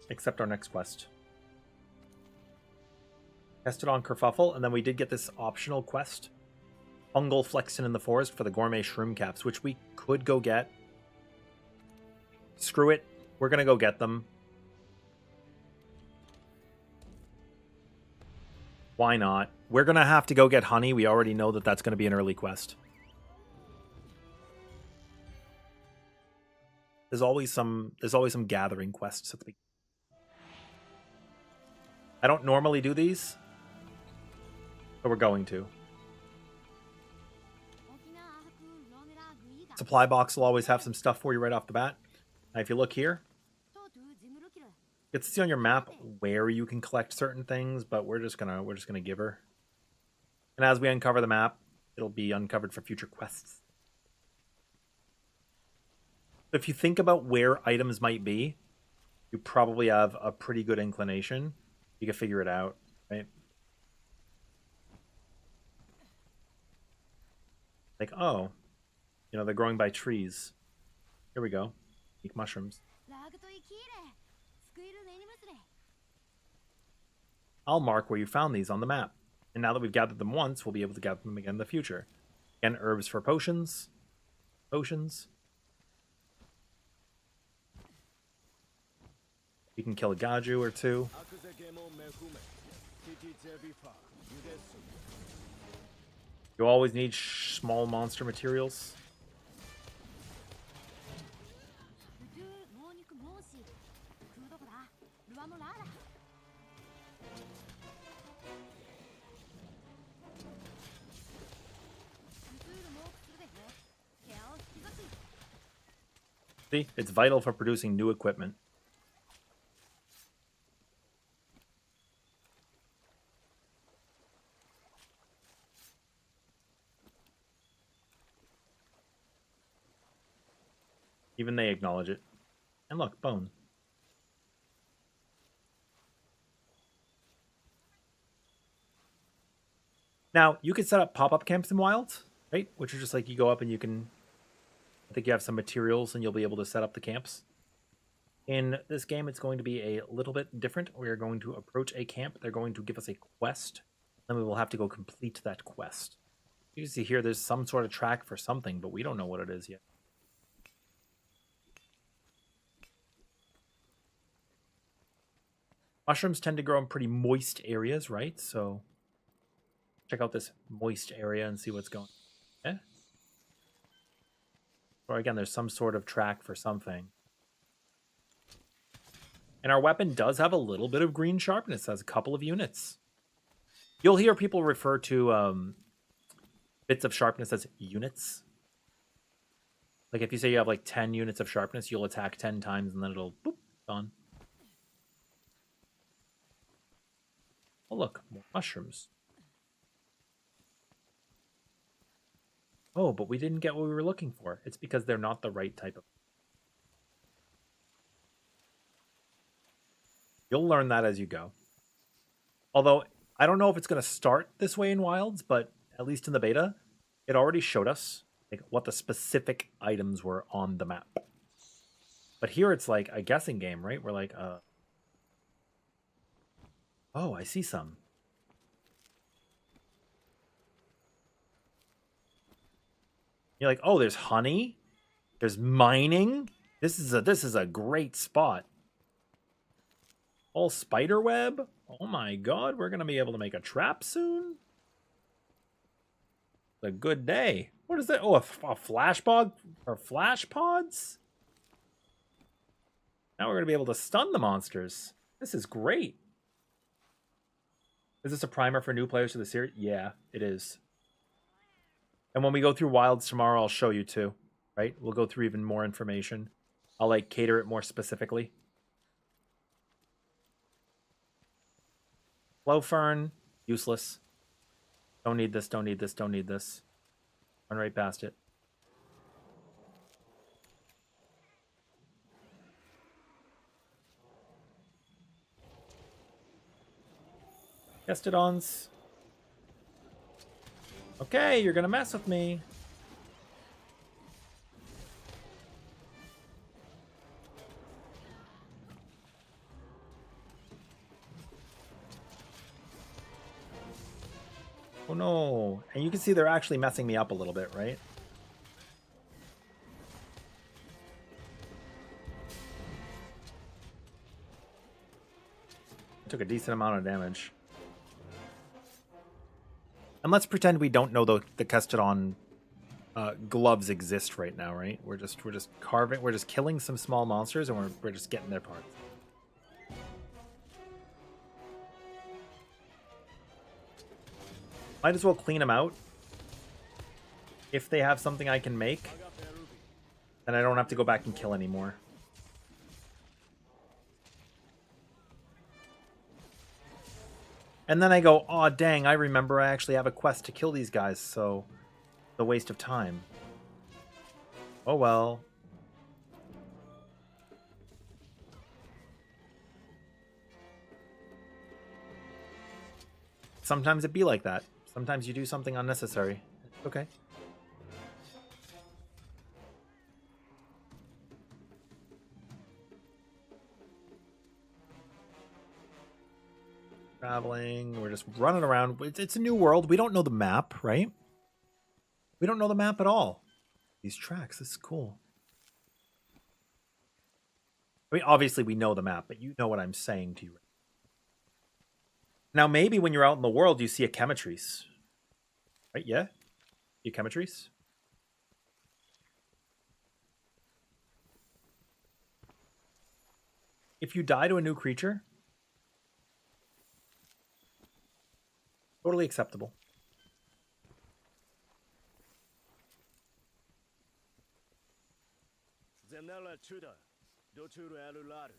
Except our next quest. Tested on Kerfuffle, and then we did get this optional quest. Fungal Flexin in the Forest for the Gourmet Shroom Caps, which we could go get. Screw it. We're going to go get them. Why not? We're going to have to go get honey. We already know that that's going to be an early quest. There's always some gathering quests at the beginning. I don't normally do these, but we're going to. Supply box will always have some stuff for you right off the bat. Now, if you look here, you get to see on your map where you can collect certain things, but we're just gonna give her. And as we uncover the map, it'll be uncovered for future quests. If you think about where items might be, you probably have a pretty good inclination. You can figure it out, right? Like, oh, you know, they're growing by trees. Here we go. Eat mushrooms. ラグとイキーレスクイルネニムスレ I'll mark where you found these on the map. And now that we've gathered them once, we'll be able to gather them again in the future. Again, herbs for potions. Potions. You can kill a Gaju or two. アクゼゲモメフメティティゼビファユデス You always need small monster materials. ルドゥモーニクモーシクードコだルアムラーラ See, it's vital for producing new equipment. Even they acknowledge it. And look, bone. Now, you can set up pop-up camps in Wilds, right? Which are just like you go up and you can... I think you have some materials and you'll be able to set up the camps. In this game, it's going to be a little bit different. We are going to approach a camp. They're going to give us a quest. Then we will have to go complete that quest. You can see here there's some sort of track for something, but we don't know what it is yet. Mushrooms tend to grow in pretty moist areas, right? So check out this moist area and see what's going on. Okay. Or again, there's some sort of track for something. And our weapon does have a little bit of green sharpness. It has a couple of units. You'll hear people refer to bits of sharpness as units. Like if you say you have like 10 units of sharpness, you'll attack 10 times and then it'll boop, gone. Oh, look, more mushrooms. Oh, but we didn't get what we were looking for. It's because they're not the right type of... You'll learn that as you go. Although, I don't know if it's going to start this way in Wilds, but at least in the beta, it already showed us like what the specific items were on the map. But here it's like a guessing game, right? We're like, oh, I see some. You're like, oh, there's honey, there's mining. This is a great spot. All spider web. Oh my god, we're gonna be able to make a trap soon. It's a good day. What is that? Oh, a flash pod or flash pods. Now we're gonna be able to stun the monsters. This is great. Is this a primer for new players to the series? Yeah, it is. And when we go through Wilds tomorrow, I'll show you too, right? We'll go through even more information. I'll like cater it more specifically. Flow fern, useless. Don't need this, don't need this, don't need this. Run right past it. Gestodons. Okay, you're gonna mess with me. Oh no. And you can see they're actually messing me up a little bit, right? Took a decent amount of damage. And let's pretend we don't know the Kestodon gloves exist right now, right? We're just carving, we're just killing some small monsters, and we're just getting their parts. Might as well clean them out. If they have something I can make, then I don't have to go back and kill anymore. And then I go, aw, dang, I remember I actually have a quest to kill these guys, so it's a waste of time. Oh well. sometimes it be like that. Sometimes you do something unnecessary. Okay. Traveling, we're just running around. It's a new world. We don't know the map, right? We don't know the map at all. These tracks, this is cool. I mean, obviously we know the map, but you know what I'm saying to you. Now, maybe when you're out in the world, you see a chemitrice. Right, yeah? You chemitrice? If you die to a new creature, totally acceptable. Zenella Chuda, Dochuru Alularu.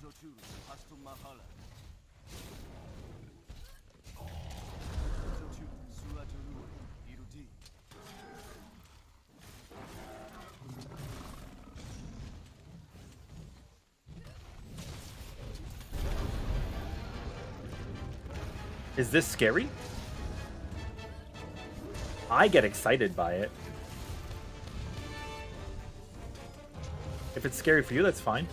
Dochuru Hastu Mahala. Dochuru Suaturu Irudi. Is this scary? I get excited by it. If it's scary for you, that's fine.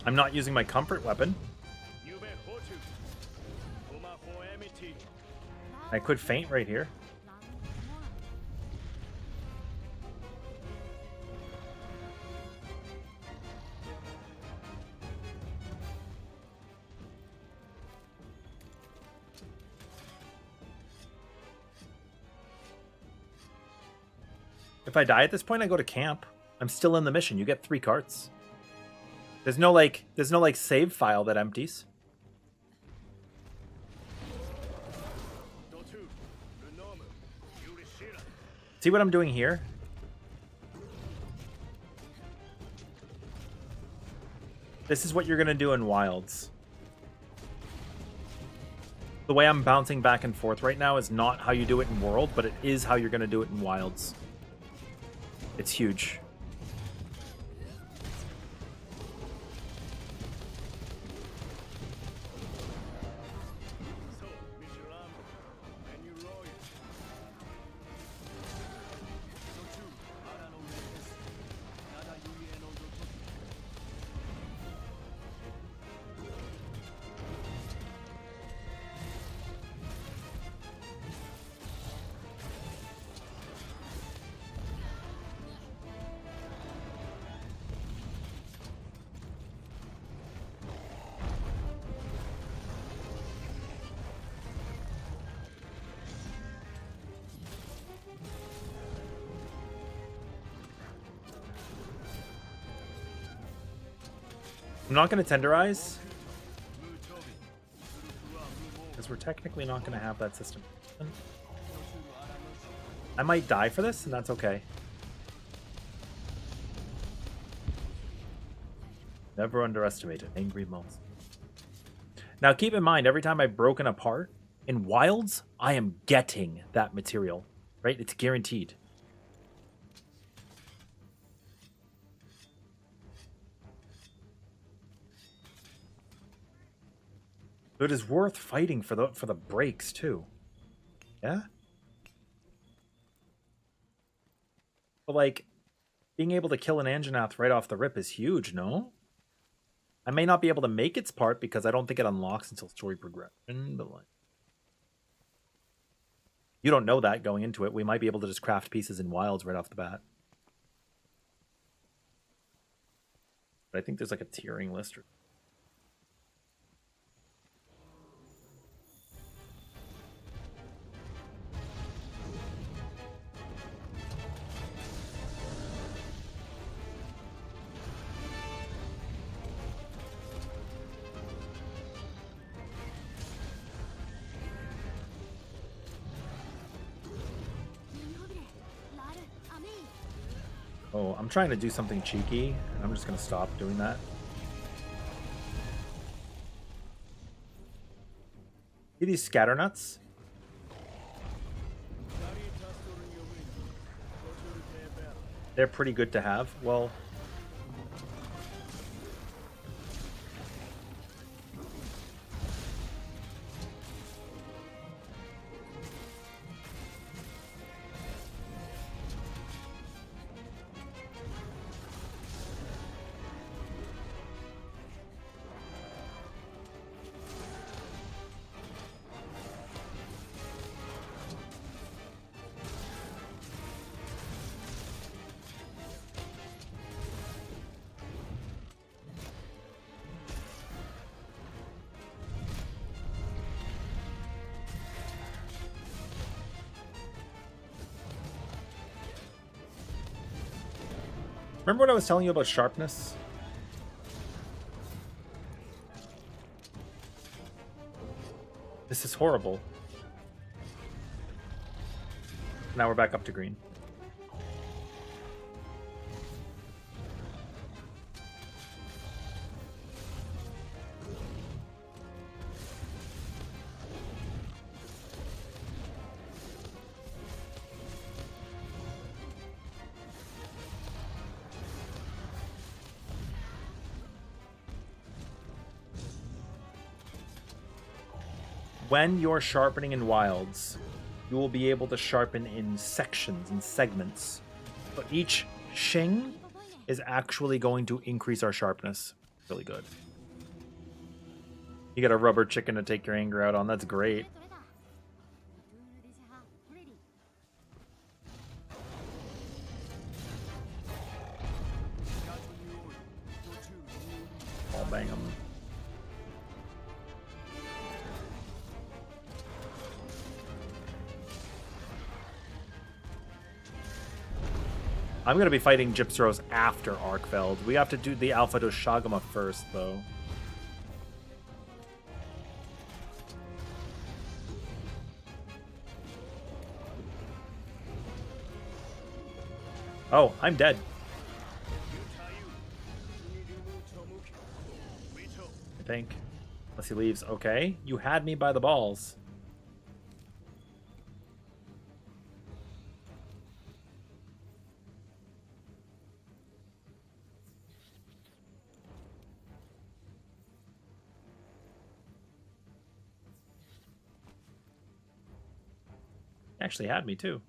I'm not using my comfort weapon. I could faint right here. If I die at this point, I go to camp. I'm still in the mission. You get 3 carts. There's no like save file that empties. See what I'm doing here? This is what you're gonna do in Wilds. The way I'm bouncing back and forth right now is not how you do it in World, but it is how you're gonna do it in Wilds. It's huge. I'm not going to tenderize, because we're technically not going to have that system. I might die for this, and that's okay. Never underestimate an angry monster. Now keep in mind, every time I've broken apart, in Wilds, I am getting that material, right? It's guaranteed. So it is worth fighting for the breaks too. Yeah? But like, being able to kill an Anjanath right off the rip is huge, no? I may not be able to make its part because I don't think it unlocks until story progression, but like, you don't know that going into it. We might be able to just craft pieces in Wilds right off the bat. But I think there's like a tiering list or oh, I'm trying to do something cheeky, and I'm just going to stop doing that. See these scatter nuts? They're pretty good to have. Well, remember what I was telling you about sharpness? This is horrible. Now we're back up to green. When you're sharpening in wilds, you will be able to sharpen in sections and segments. But each shing is actually going to increase our sharpness. Really good. You got a rubber chicken to take your anger out on. That's great. I'll bang them. I'm going to be fighting Gypsros after Arkfeld. We have to do the Alpha Doshagama first, though. Oh, I'm dead. I think. Unless he leaves. Okay. You had me by the balls. Actually had me too.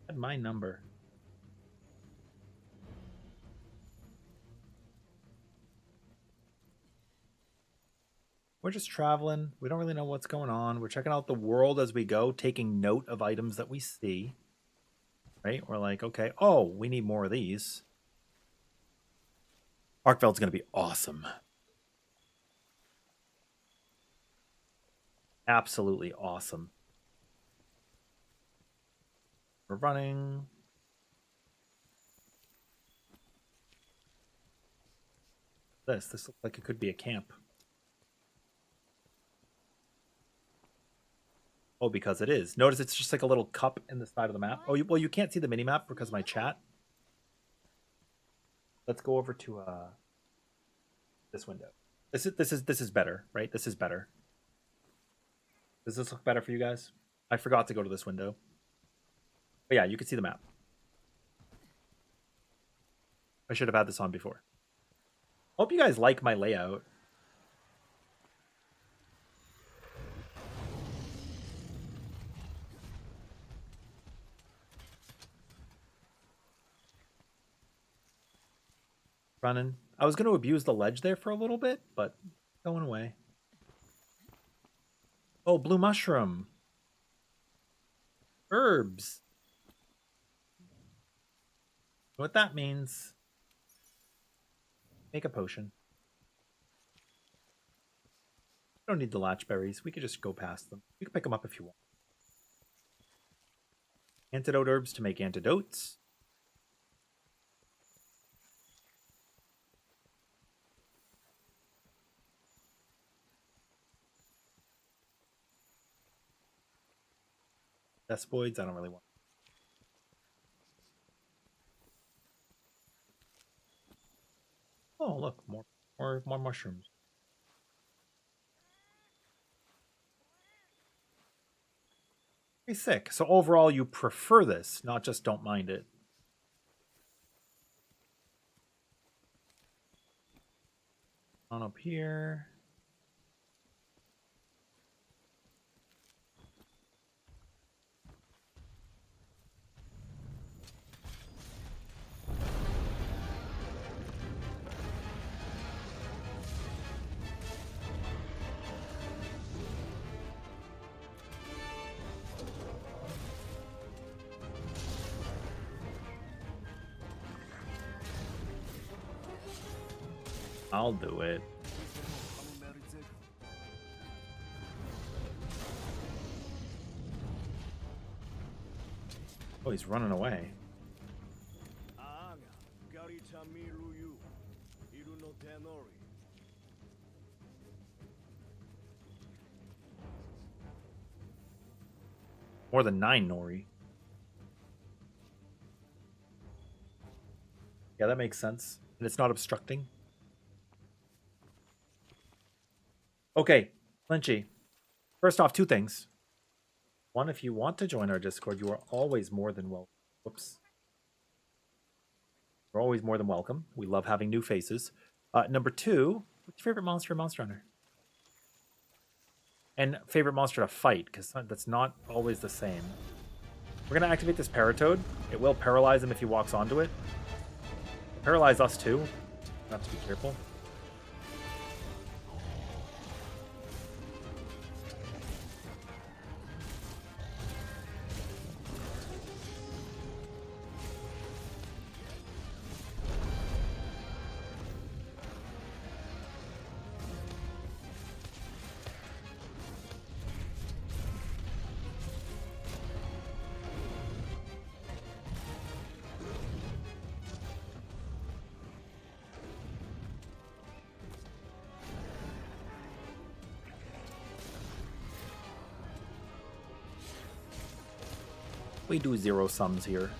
Had my number. We're just traveling. We don't really know what's going on. We're checking out the world as we go, taking note of items that we see. Right? We're like, okay, oh, we need more of these. Arkveld's going to be awesome. Absolutely awesome. We're running. This looks like it could be a camp. Oh, because it is. Notice it's just like a little cup in the side of the map. Oh, well, you can't see the mini map because of my chat. Let's go over to this window. This is better, right? This is better. Does this look better for you guys? I forgot to go to this window. But yeah, you can see the map. I should have had this on before. Hope you guys like my layout. Running. I was going to abuse the ledge there for a little bit, but going away. Oh, blue mushroom. Herbs. What that means. Make a potion. Don't need the latch berries. We could just go past them. You can pick them up if you want. Antidote herbs to make antidotes. Despoids, I don't really want. Oh, look, more mushrooms. Very sick. So overall, you prefer this, not just don't mind it. On up here. I'll do it. Oh, he's running away. More than 9 Nori. Yeah, that makes sense. And it's not obstructing. Okay, Lynchy. First off, 2 things. One, if you want to join our Discord, you are always more than welcome. Whoops. You're always more than welcome. We love having new faces. Number 2, what's your favorite monster or Monster Hunter? And favorite monster to fight, because that's not always the same. We're going to activate this Paratoad. It will paralyze him if he walks onto it. Paralyze us too. Have to be careful. We do 0 sums here.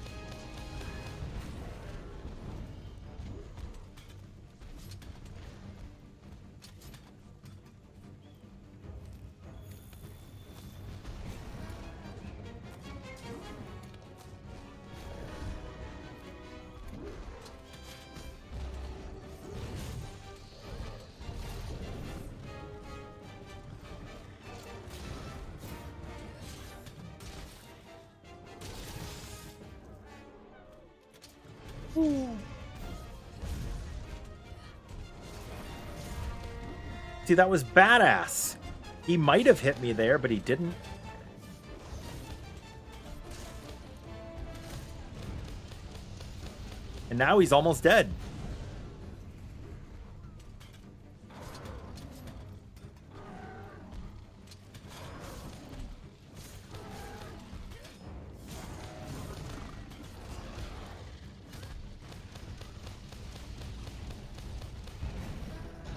See, that was badass. He might have hit me there, but he didn't. And now he's almost dead.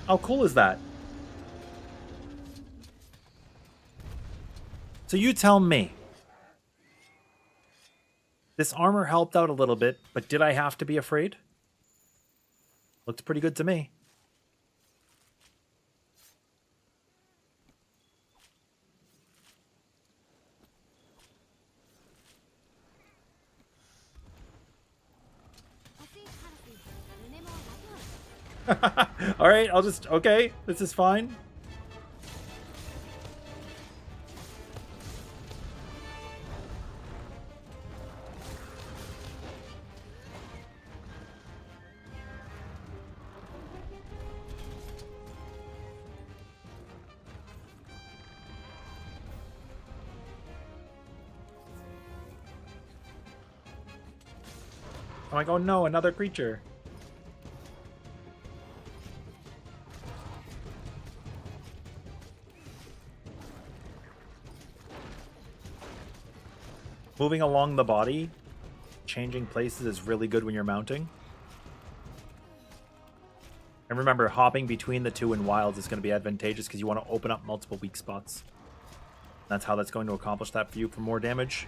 How cool is that? So you tell me. This armor helped out a little bit, but did I have to be afraid? Looked pretty good to me. All right, I'll just... Okay, this is fine. I'm like, oh no, another creature. Moving along the body, changing places is really good when you're mounting. And remember, hopping between the 2 in wilds is going to be advantageous because you want to open up multiple weak spots. That's how that's going to accomplish that for you for more damage.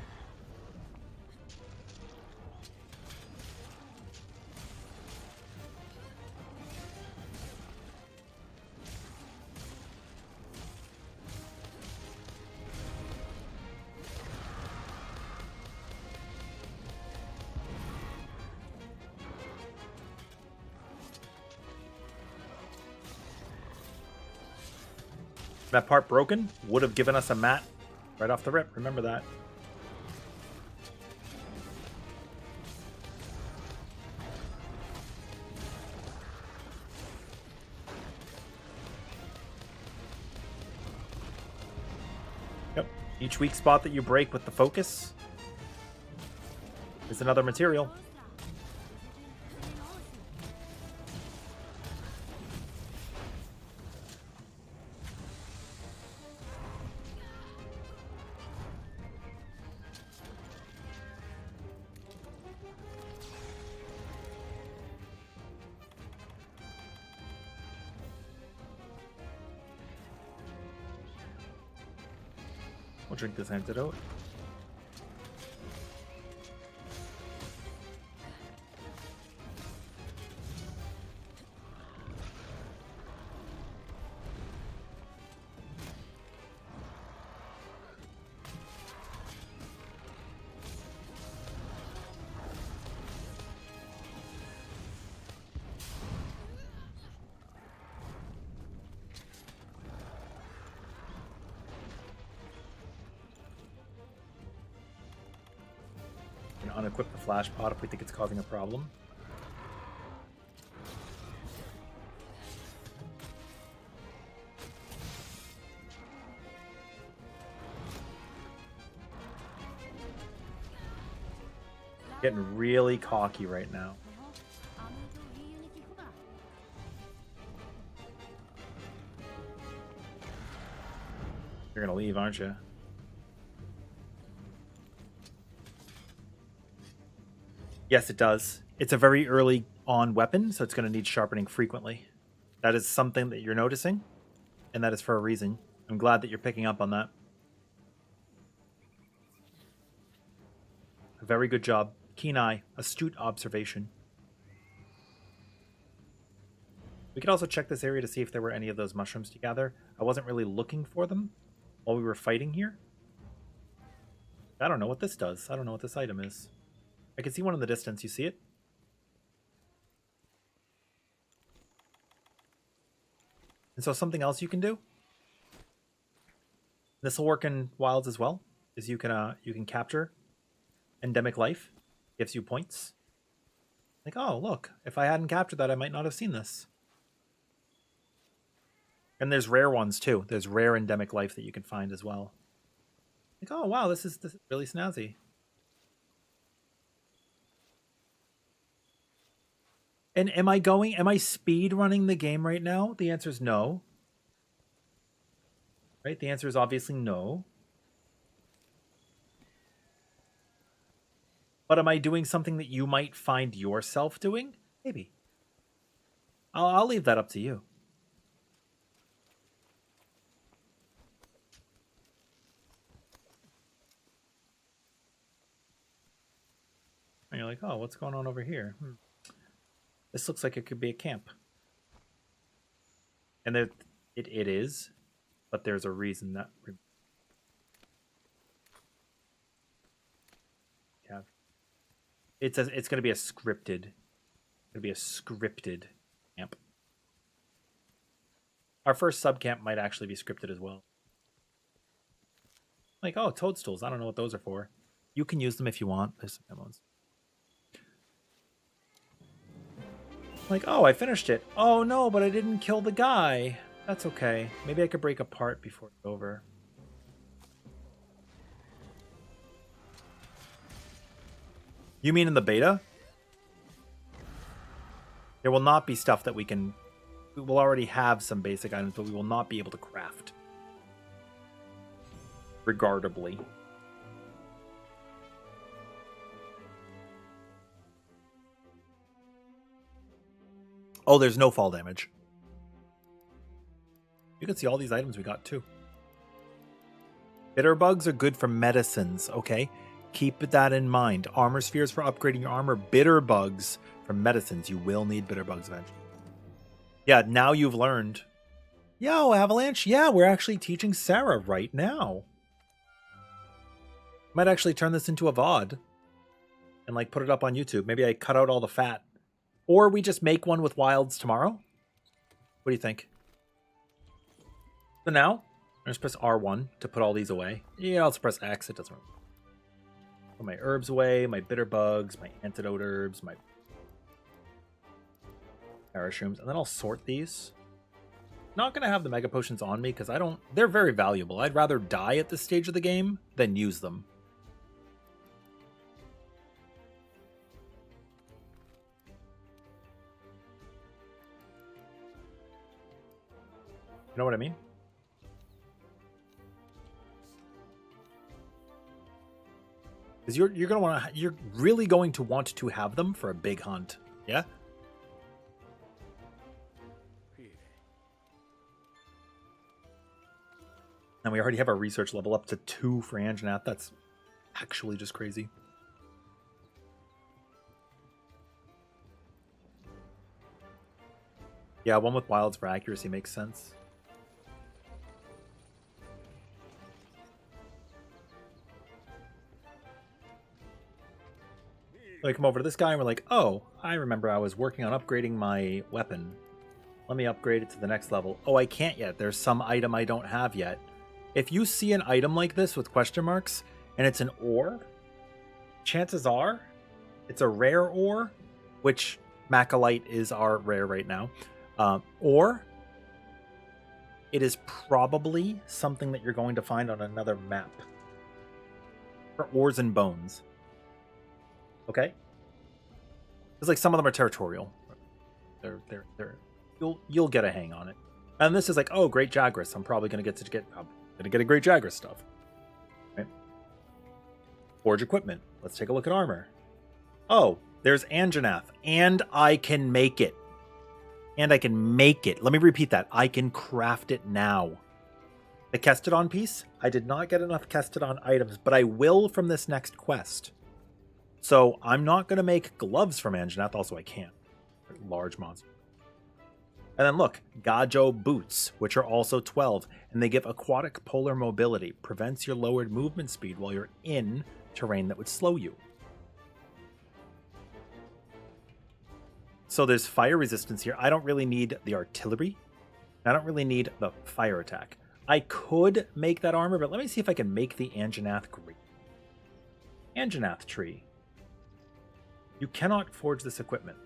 That part broken would have given us a mat right off the rip. Remember that. Yep. Each weak spot that you break with the focus is another material. We'll drink this antidote. Unequip the flash pod if we think it's causing a problem. Getting really cocky right now. You're gonna leave, aren't you? Yes, it does. It's a very early on weapon, so it's going to need sharpening frequently. That is something that you're noticing, and that is for a reason. I'm glad that you're picking up on that. A very good job. Keen eye. Astute observation. We could also check this area to see if there were any of those mushrooms to gather. I wasn't really looking for them while we were fighting here. I don't know what this does. I don't know what this item is. I can see one in the distance. You see it? And so something else you can do. This will work in wilds as well. Is you can capture endemic life. Gives you points. Like, oh look, if I hadn't captured that, I might not have seen this. And there's rare ones too. There's rare endemic life that you can find as well. Like, oh wow, this is really snazzy. And am I speed running the game right now? The answer is no. Right? The answer is obviously no. But am I doing something that you might find yourself doing? Maybe. I'll leave that up to you. And you're like, oh, what's going on over here? This looks like it could be a camp. And it is, but there's a reason that... Yeah. It's going to be a scripted... camp. Our first sub-camp might actually be scripted as well. Like, oh, toadstools. I don't know what those are for. You can use them if you want. There's some demos. Like, oh, I finished it. Oh, no, but I didn't kill the guy. That's okay. Maybe I could break apart before it's over. You mean in the beta? There will not be stuff that we can... We will already have some basic items, but we will not be able to craft. Regardably. Oh, there's no fall damage. You can see all these items we got too. Bitter bugs are good for medicines, okay? Keep that in mind. Armor spheres for upgrading your armor. Bitter bugs for medicines. You will need bitter bugs eventually. Yeah, now you've learned. Yo, Avalanche. Yeah, we're actually teaching Sarah right now. Might actually turn this into a VOD. And like put it up on YouTube. Maybe I cut out all the fat. Or we just make one with wilds tomorrow. What do you think? So now, I just press R1 to put all these away. Yeah, I'll just press X. It doesn't. Put my herbs away, my bitter bugs, my antidote herbs, my parashrooms, and then I'll sort these. Not gonna have the mega potions on me because I don't. They're very valuable. I'd rather die at this stage of the game than use them. You know what I mean? Because you're really going to want to have them for a big hunt, yeah. And we already have our research level up to 2 for Anjanath. That's actually just crazy. Yeah, one with wilds for accuracy makes sense. So we come over to this guy and we're like, oh, I remember I was working on upgrading my weapon. Let me upgrade it to the next level. Oh, I can't yet. There's some item I don't have yet. If you see an item like this with question marks and it's an ore, chances are it's a rare ore, which Macalite is our rare right now, or it is probably something that you're going to find on another map for ores and bones. Okay, it's like some of them are territorial. They're you'll get a hang on it. And this is like, oh, great Jagras. I'm probably gonna get a great Jagras stuff. Right? Forge equipment. Let's take a look at armor. Oh, there's Anjanath, and I can make it. And I can make it. Let me repeat that. I can craft it now. The Kestodon piece. I did not get enough Kestodon items, but I will from this next quest. So I'm not going to make gloves from Anjanath. Also, I can't. They're large monsters. And then look, Gajo boots, which are also 12, and they give aquatic polar mobility. Prevents your lowered movement speed while you're in terrain that would slow you. So there's fire resistance here. I don't really need the artillery. I don't really need the fire attack. I could make that armor, but let me see if I can make the Anjanath green. Anjanath tree. You cannot forge this equipment.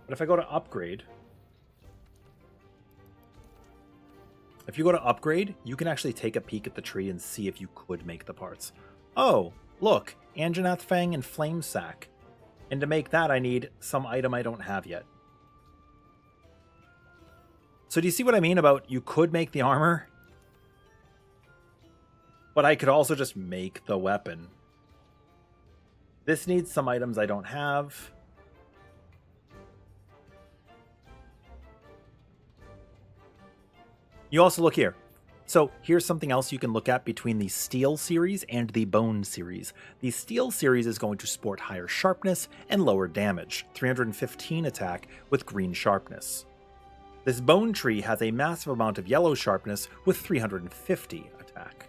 But if I go to upgrade, if you go to upgrade, you can actually take a peek at the tree and see if you could make the parts. Oh, look, Anjanath Fang and Flame Sack. And to make that, I need some item I don't have yet. So do you see what I mean about you could make the armor? But I could also just make the weapon. This needs some items I don't have. You also look here. So here's something else you can look at between the Steel series and the Bone series. The Steel series is going to sport higher sharpness and lower damage, 315 attack with green sharpness. This Bone tree has a massive amount of yellow sharpness with 350 attack.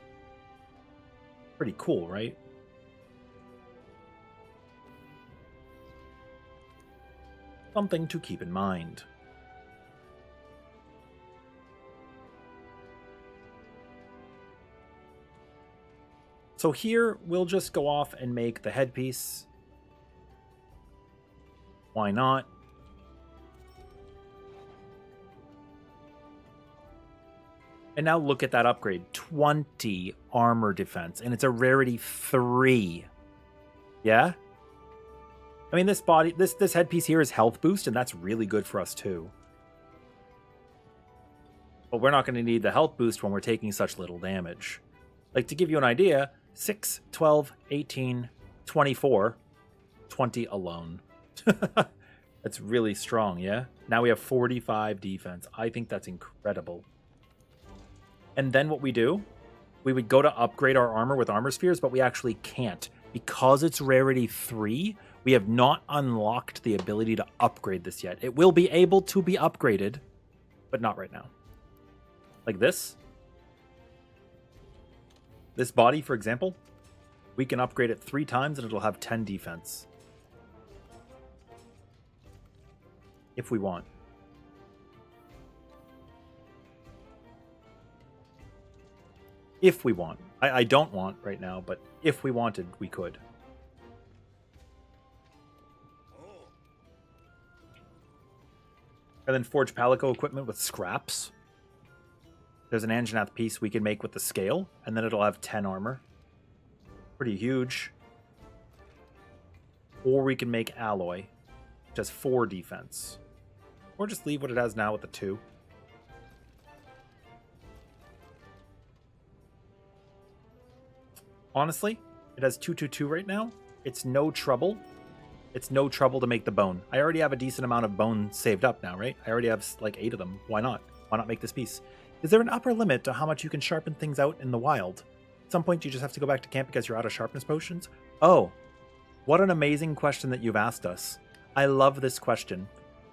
Pretty cool, right? Something to keep in mind. So here, we'll just go off and make the headpiece. Why not? And now look at that upgrade. 20 armor defense, and it's a rarity 3. Yeah? I mean, this headpiece here is health boost, and that's really good for us too. But we're not going to need the health boost when we're taking such little damage. Like, to give you an idea, 6, 12, 18, 24, 20 alone. That's really strong, yeah? Now we have 45 defense. I think that's incredible. And then what we do, we would go to upgrade our armor with armor spheres, but we actually can't. Because it's rarity 3, we have not unlocked the ability to upgrade this yet. It will be able to be upgraded, but not right now. Like this. This body, for example, we can upgrade it 3 times and it'll have 10 defense. If we want. If we want. I don't want right now, but if we wanted, we could. And then forge palico equipment with scraps. There's an Anjanath piece we can make with the scale, and then it'll have 10 armor. Pretty huge. Or we can make alloy, which has 4 defense. Or just leave what it has now with the 2. Honestly, it has 222 right now. It's no trouble. It's no trouble to make the bone. I already have a decent amount of bone saved up now, right? I already have like 8 of them. Why not? Why not make this piece? Is there an upper limit to how much you can sharpen things out in the wild? At some point, you just have to go back to camp because you're out of sharpness potions? Oh, what an amazing question that you've asked us. I love this question.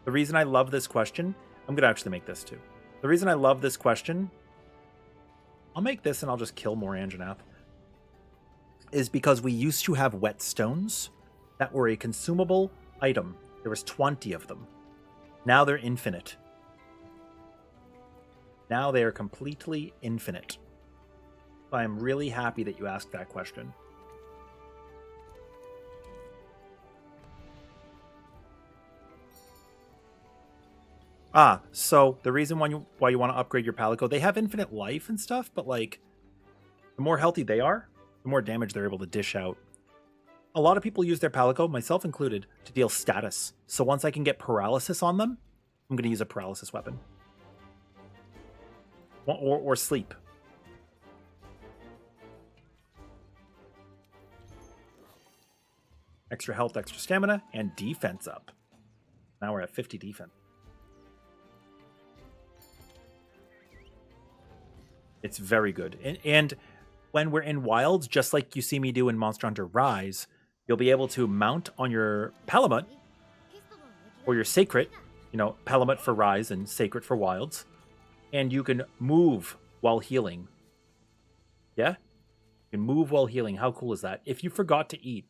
The reason I love this question, I'm going to actually make this too. The reason I love this question, I'll make this and I'll just kill more Anjanath, is because we used to have whetstones that were a consumable item. There was 20 of them. Now they're infinite. Now they are completely infinite. I am really happy that you asked that question. So the reason why you want to upgrade your palico, they have infinite life and stuff, but like, the more healthy they are, the more damage they're able to dish out. A lot of people use their palico, myself included, to deal status. So once I can get paralysis on them, I'm going to use a paralysis weapon. Or sleep. Extra health, extra stamina, and defense up. Now we're at 50 defense. It's very good. And when we're in wilds, just like you see me do in Monster Hunter Rise, you'll be able to mount on your Palamut or your Sacred, Palamut for Rise and Sacred for Wilds, and you can move while healing. Yeah? You can move while healing. How cool is that? If you forgot to eat,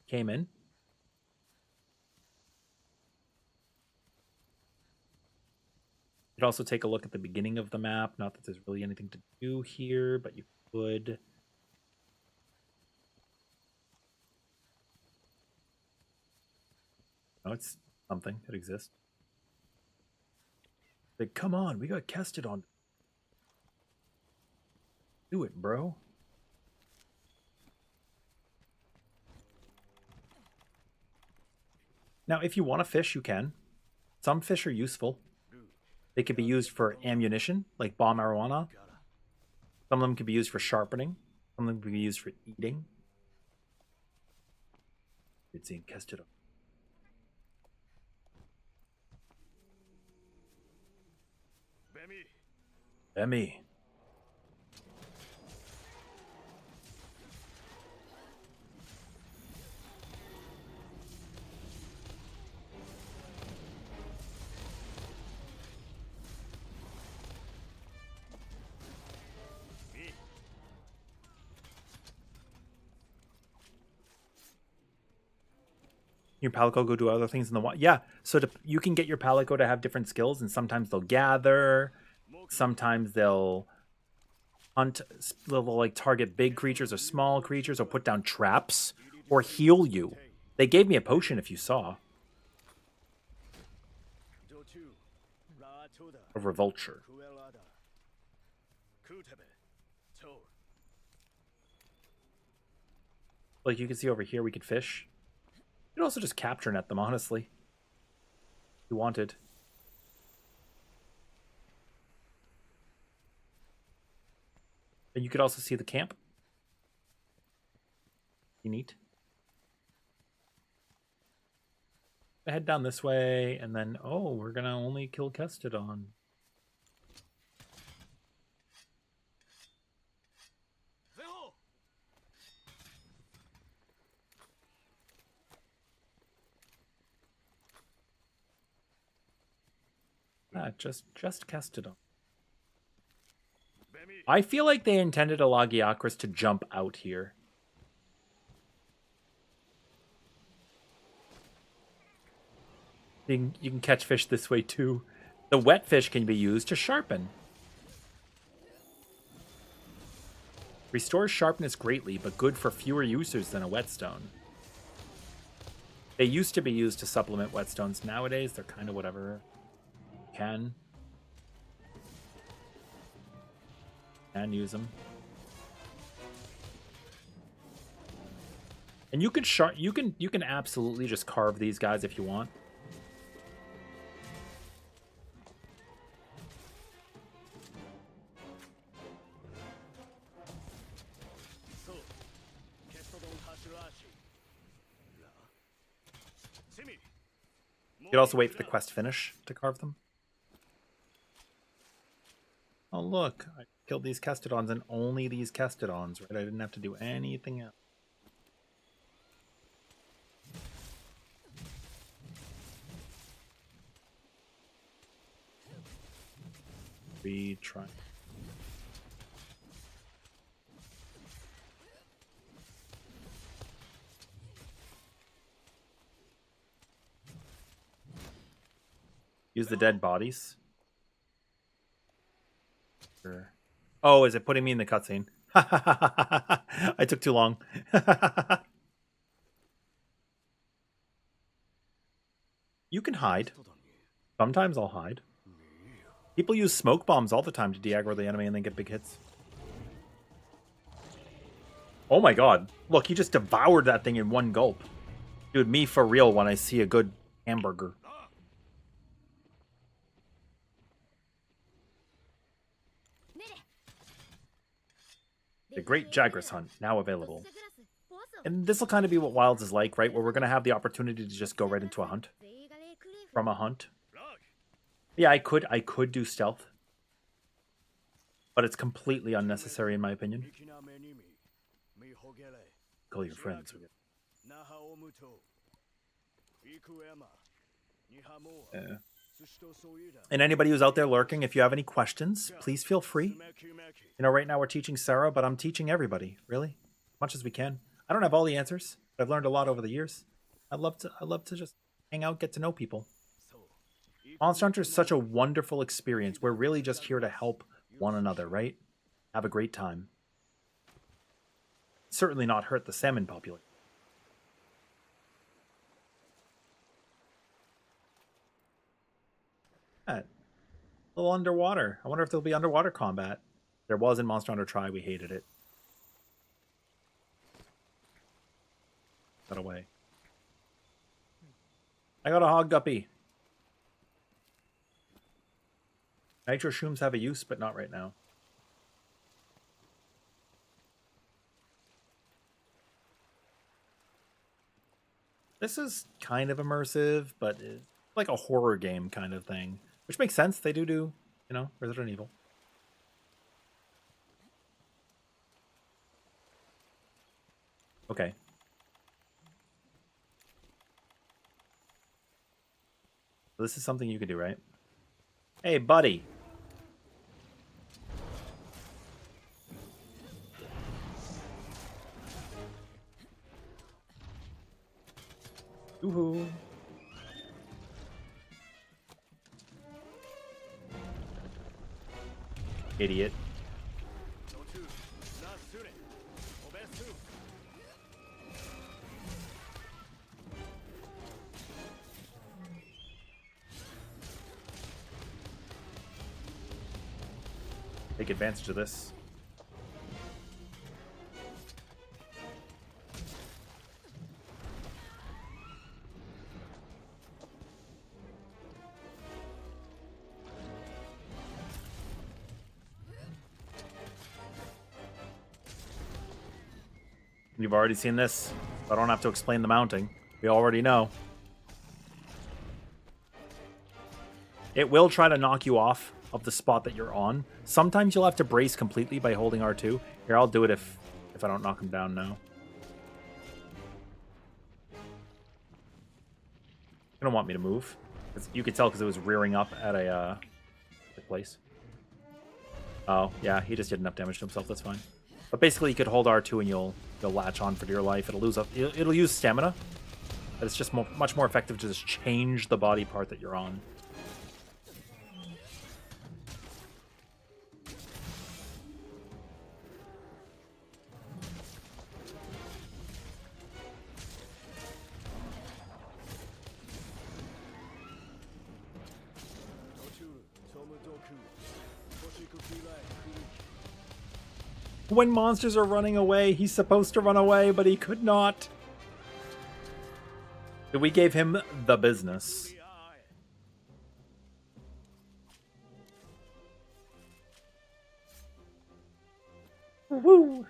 came in. You could also take a look at the beginning of the map. Not that there's really anything to do here, but you could. No, it's something that exists. Like, come on, we got Kested on. Do it, bro. Now, if you want to fish, you can. Some fish are useful. They could be used for ammunition, like bomb marijuana. Some of them could be used for sharpening. Some of them could be used for eating. It's in Kested on. Emmy. Your palico go do other things in the wild. Yeah, so you can get your palico to have different skills, and sometimes they'll gather. Sometimes they'll hunt, they'll like target big creatures or small creatures, or put down traps, or heal you. They gave me a potion if you saw. A Revolture. Like you can see over here, we could fish. You could also just capture net them, honestly. If you wanted. And you could also see the camp. Neat. Head down this way, and then, oh, we're gonna only kill Kestodon. Just Kestodon. I feel like they intended a Lagiacrus to jump out here. You can catch fish this way too. The wet fish can be used to sharpen. Restores sharpness greatly, but good for fewer users than a whetstone. They used to be used to supplement whetstones. Nowadays, they're kind of whatever. Can use them. And you can absolutely just carve these guys if you want. You could also wait for the quest finish to carve them. Oh look, I killed these Kestodons and only these Kestodons, right? I didn't have to do anything else. Retry. Use the dead bodies. Sure. Oh, is it putting me in the cutscene? I took too long. You can hide. Sometimes I'll hide. People use smoke bombs all the time to de-aggro the enemy and then get big hits. Oh my god. Look, he just devoured that thing in one gulp. Dude, me for real when I see a good hamburger. The Great Jagras Hunt, now available. And this will kind of be what Wilds is like, right? Where we're going to have the opportunity to just go right into a hunt. From a hunt. Yeah, I could do stealth. But it's completely unnecessary in my opinion. Call your friends. Yeah. And anybody who's out there lurking, if you have any questions, please feel free. You know, right now we're teaching Sarah, but I'm teaching everybody, really, as much as we can. I don't have all the answers, but I've learned a lot over the years. I love to just hang out, get to know people. Monster Hunter is such a wonderful experience. We're really just here to help one another, right? Have a great time. Certainly not hurt the salmon population. A little underwater. I wonder if there'll be underwater combat. There was in Monster Hunter Tri. We hated it. Got away. I got a hog guppy. Nitro shrooms have a use, but not right now. This is kind of immersive, but it's like a horror game kind of thing. Which makes sense. They do, you know, Resident Evil. Okay. So this is something you could do, right? Hey, buddy. Woohoo. Idiot. Take advantage of this. You've already seen this. I don't have to explain the mounting. We already know. It will try to knock you off of the spot that you're on. Sometimes you'll have to brace completely by holding R2. Here, I'll do it if I don't knock him down now. You don't want me to move. You could tell because it was rearing up at a place. Oh, yeah, he just did enough damage to himself. That's fine. But basically, you could hold R2 and you'll latch on for dear life. It'll use stamina, but it's just much more effective to just change the body part that you're on. When monsters are running away, he's supposed to run away, but he could not. We gave him the business. Woo!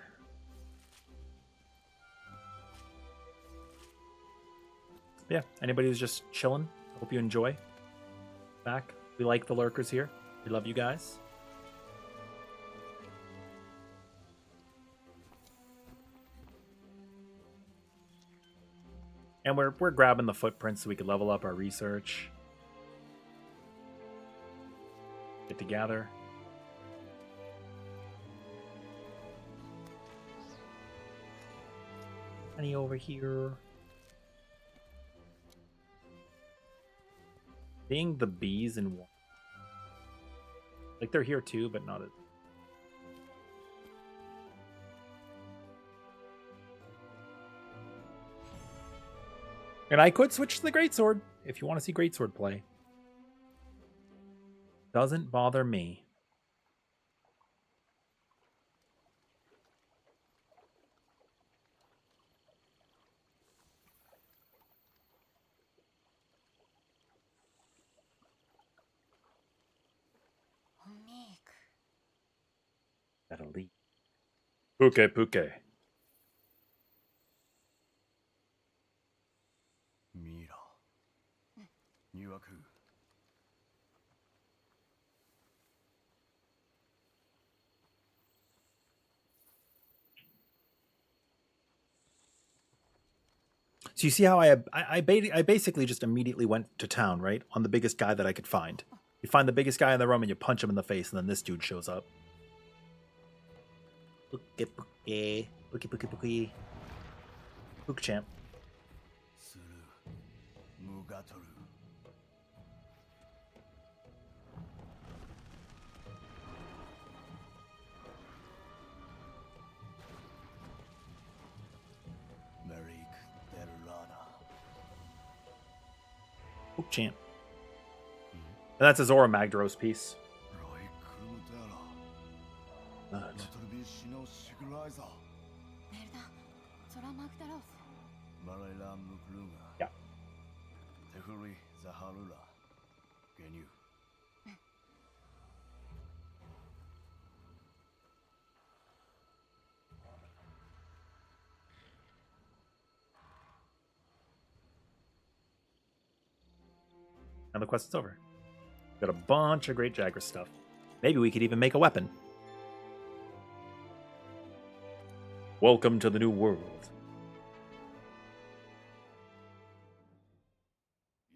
Yeah, anybody who's just chilling, hope you enjoy. Back. We like the lurkers here. We love you guys. And we're grabbing the footprints so we could level up our research. Get to gather. Any over here? Seeing the bees in one. Like they're here too, but not as. And I could switch to the greatsword if you want to see greatsword play. Doesn't bother me. That'll leave. Puke puke. ミイラ入学 So you see how I basically just immediately went to town, right? On the biggest guy that I could find. You find the biggest guy in the room and you punch him in the face, and then this dude shows up. Puke puke. Puke puke puke. Puke champ. スルームガトル メリク・デルラーナ Puke champ. And that's a Zora Magdaros piece. ロイ・クムデラ But ナトルビシノ・シグライザー 멜다 저라 마그다로스 マレラ・ムクルーガ Yeah. テフリ・ザハルラゲニュー And the quest is over. Got a bunch of great Jagras stuff. Maybe we could even make a weapon. Welcome to the new world.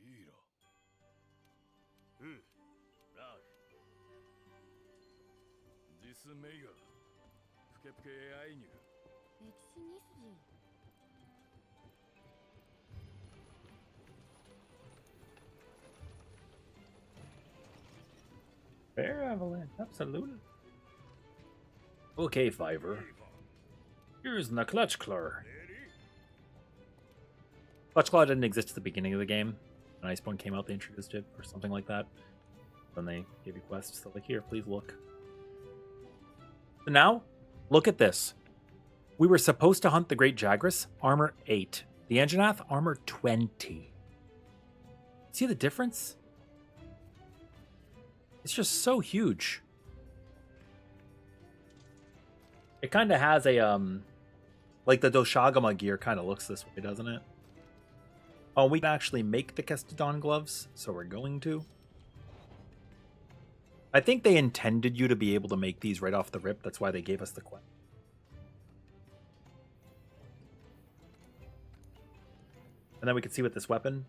いいろラーディスメイガプケプケアイニュ 歴史日時 Fair Avalanche, absolutely. Okay, Fiverr. Here's the Clutch Claw. Clutch Claw didn't exist at the beginning of the game. When Iceborne came out, they introduced it, or something like that. Then they gave you quests. So like, here, please look. So now, look at this. We were supposed to hunt the Great Jagras, armor 8. The Anjanath, armor 20. See the difference? It's just so huge. It kind of has a, like the Doshagama gear kind of looks this way, doesn't it? Oh, we can actually make the Kestodon gloves, so we're going to. I think they intended you to be able to make these right off the rip. That's why they gave us the quest. And then we can see with this weapon.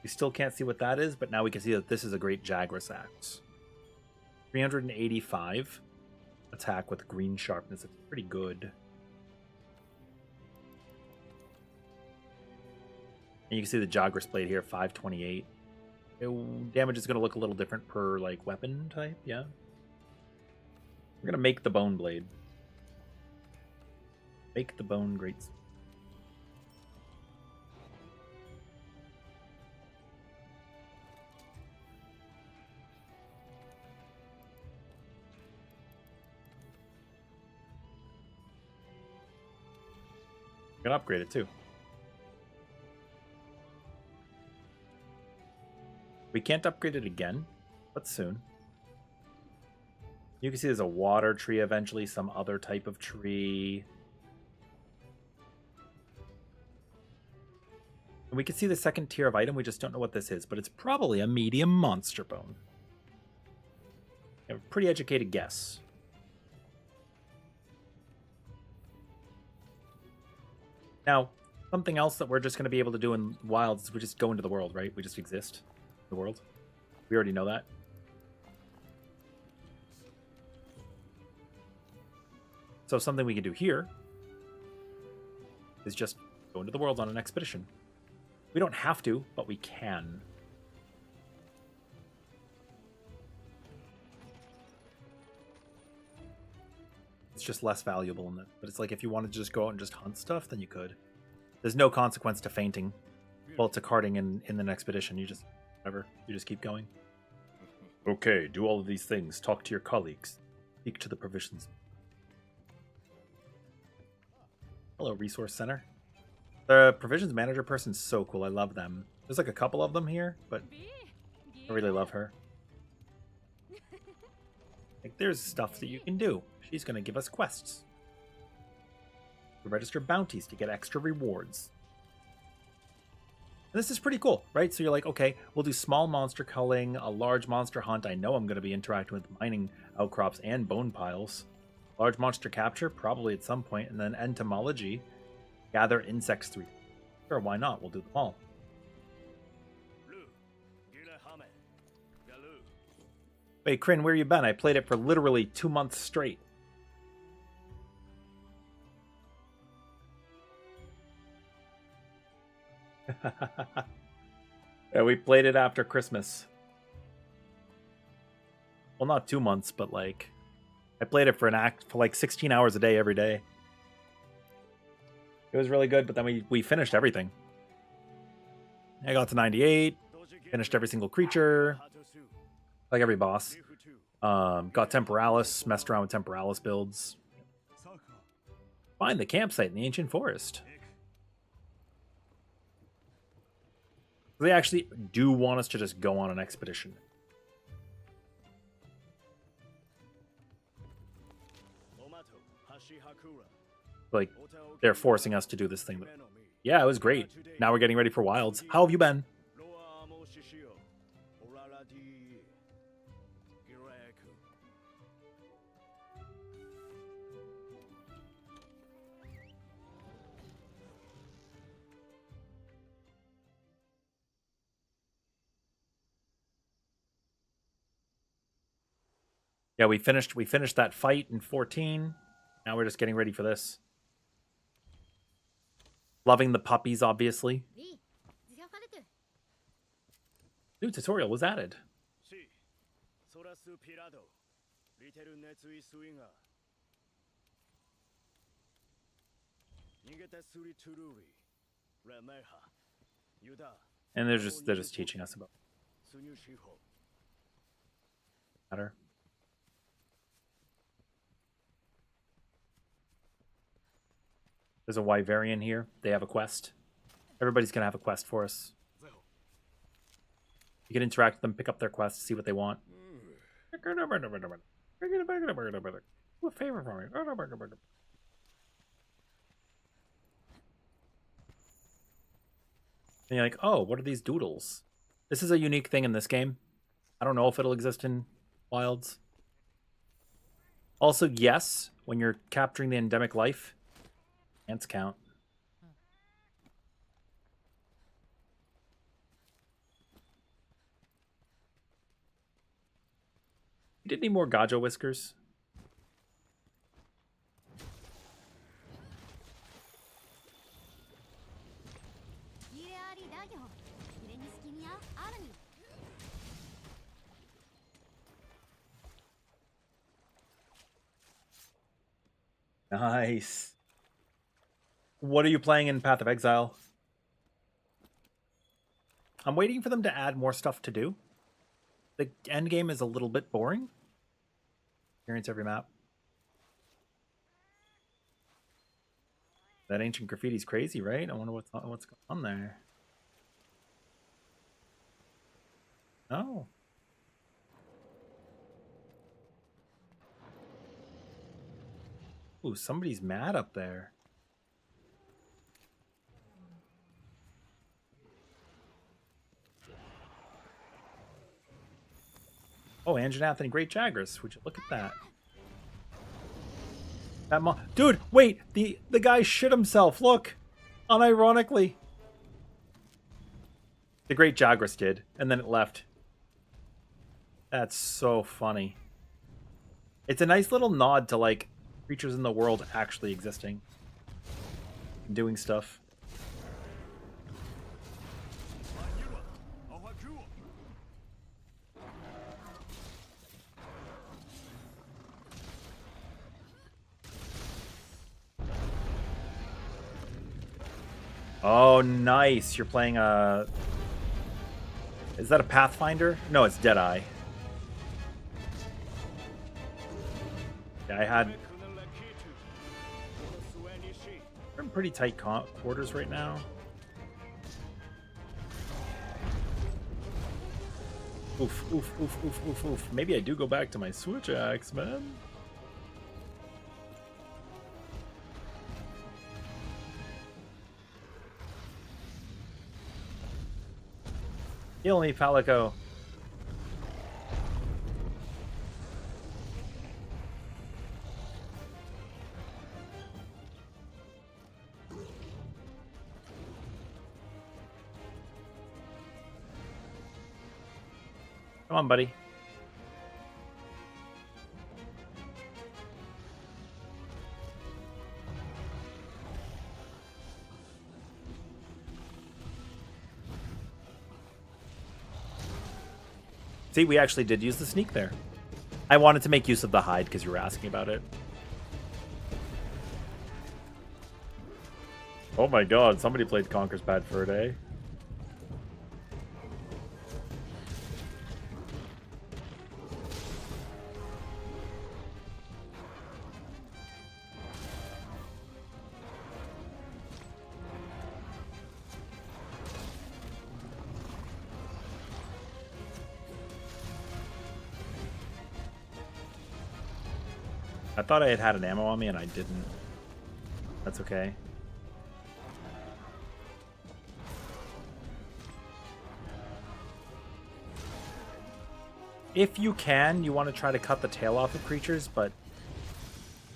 We still can't see what that is, but now we can see that this is a great Jagras axe. 385 attack with green sharpness. It's pretty good. And you can see the Jagras blade here, 528. Damage is going to look a little different per like weapon type, yeah. We're going to make the bone blade. Make the bone great. can upgrade it too. We can't upgrade it again, but soon. You can see there's a water tree eventually, some other type of tree. And we can see the second tier of item, we just don't know what this is, but it's probably a medium monster bone. A pretty educated guess. Now, something else that we're just going to be able to do in Wilds is we just go into the world, right? We just exist in the world. We already know that. So something we can do here is just go into the world on an expedition. We don't have to, but we can. It's just less valuable in it. But it's like if you wanted to just go out and just hunt stuff, then you could. There's no consequence to fainting. Well, to carting in an expedition. You just, whatever. You just keep going. Okay, do all of these things. Talk to your colleagues. Speak to the provisions. Hello, Resource Center. The provisions manager person's so cool. I love them. There's like a couple of them here, but I really love her. Like, there's stuff that you can do. She's going to give us quests. To register bounties to get extra rewards. And this is pretty cool, right? So you're like, okay, we'll do small monster culling, a large monster hunt. I know I'm going to be interacting with mining outcrops and bone piles. Large monster capture, probably at some point. And then entomology, gather insects through. Sure, why not? We'll do them all. Wait, Kryn, where you been? I played it for literally 2 months straight. Yeah, we played it after Christmas. Well, not 2 months, but like... I played it for like 16 hours a day every day. It was really good, but then we finished everything. I got to 98, finished every single creature, like every boss. Got Temporalis, messed around with Temporalis builds. Find the campsite in the ancient forest. They actually do want us to just go on an expedition. Like, they're forcing us to do this thing. But yeah, it was great. Now we're getting ready for Wilds. How have you been? Yeah, we finished that fight in 14. Now we're just getting ready for this. Loving the puppies, obviously. New tutorial was added. And they're just teaching us about matter. There's a Wyverian here. They have a quest. Everybody's going to have a quest for us. You can interact with them, pick up their quests, see what they want. Do a favor for me. And you're like, oh, what are these doodles? This is a unique thing in this game. I don't know if it'll exist in Wilds. Also, yes, when you're capturing the endemic life, ants count. You did need more Gajo whiskers. Nice. What are you playing in Path of Exile? I'm waiting for them to add more stuff to do. The end game is a little bit boring. Experience every map. That ancient graffiti's crazy, right? I wonder what's going on there. Oh. Ooh, somebody's mad up there. Oh, Angela Anthony, great Jagras. Would you look at that? Dude, wait! The guy shit himself. Look, unironically. The great Jagras did, and then it left. That's so funny. It's a nice little nod to like creatures in the world actually existing, and doing stuff. Oh, nice. You're playing a... Is that a Pathfinder? No, it's Deadeye. Yeah, I had... We're in pretty tight quarters right now. Oof, oof, oof, oof, oof, oof. Maybe I do go back to my Switch axe, man. Heal me, Palico. Come on, buddy. See, we actually did use the sneak there. I wanted to make use of the hide because you were asking about it. Oh my god, somebody played Conker's Bad Fur Day. I thought I had an ammo on me and I didn't. That's okay. If you can, you want to try to cut the tail off of creatures, but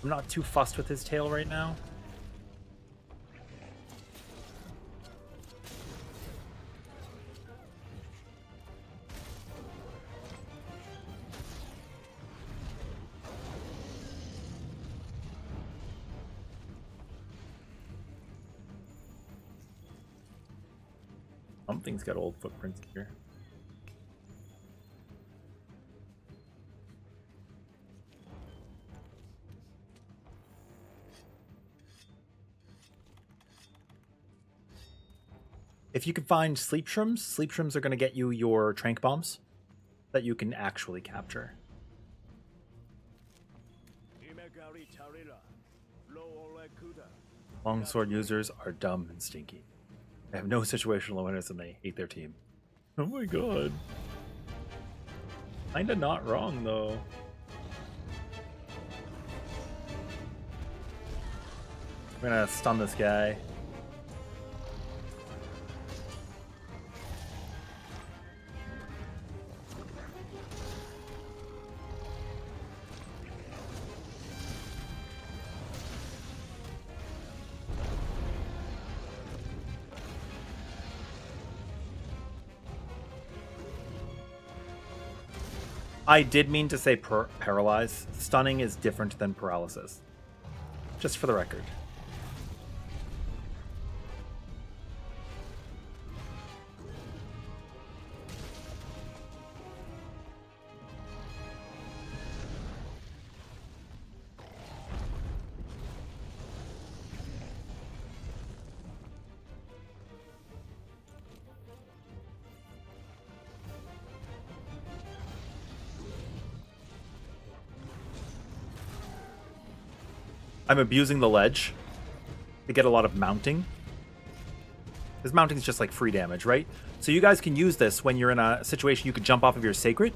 I'm not too fussed with his tail right now. Something's got old footprints here. If you can find sleep shrooms are going to get you your trank bombs that you can actually capture. Longsword users are dumb and stinky. They have no situational awareness and they hate their team. Oh my god. Kinda not wrong though. I'm gonna stun this guy. I did mean to say paralyze. Stunning is different than paralysis. Just for the record. I'm abusing the ledge. to get a lot of mounting. Because mounting is just like free damage, right? So you guys can use this when you're in a situation you could jump off of your sacred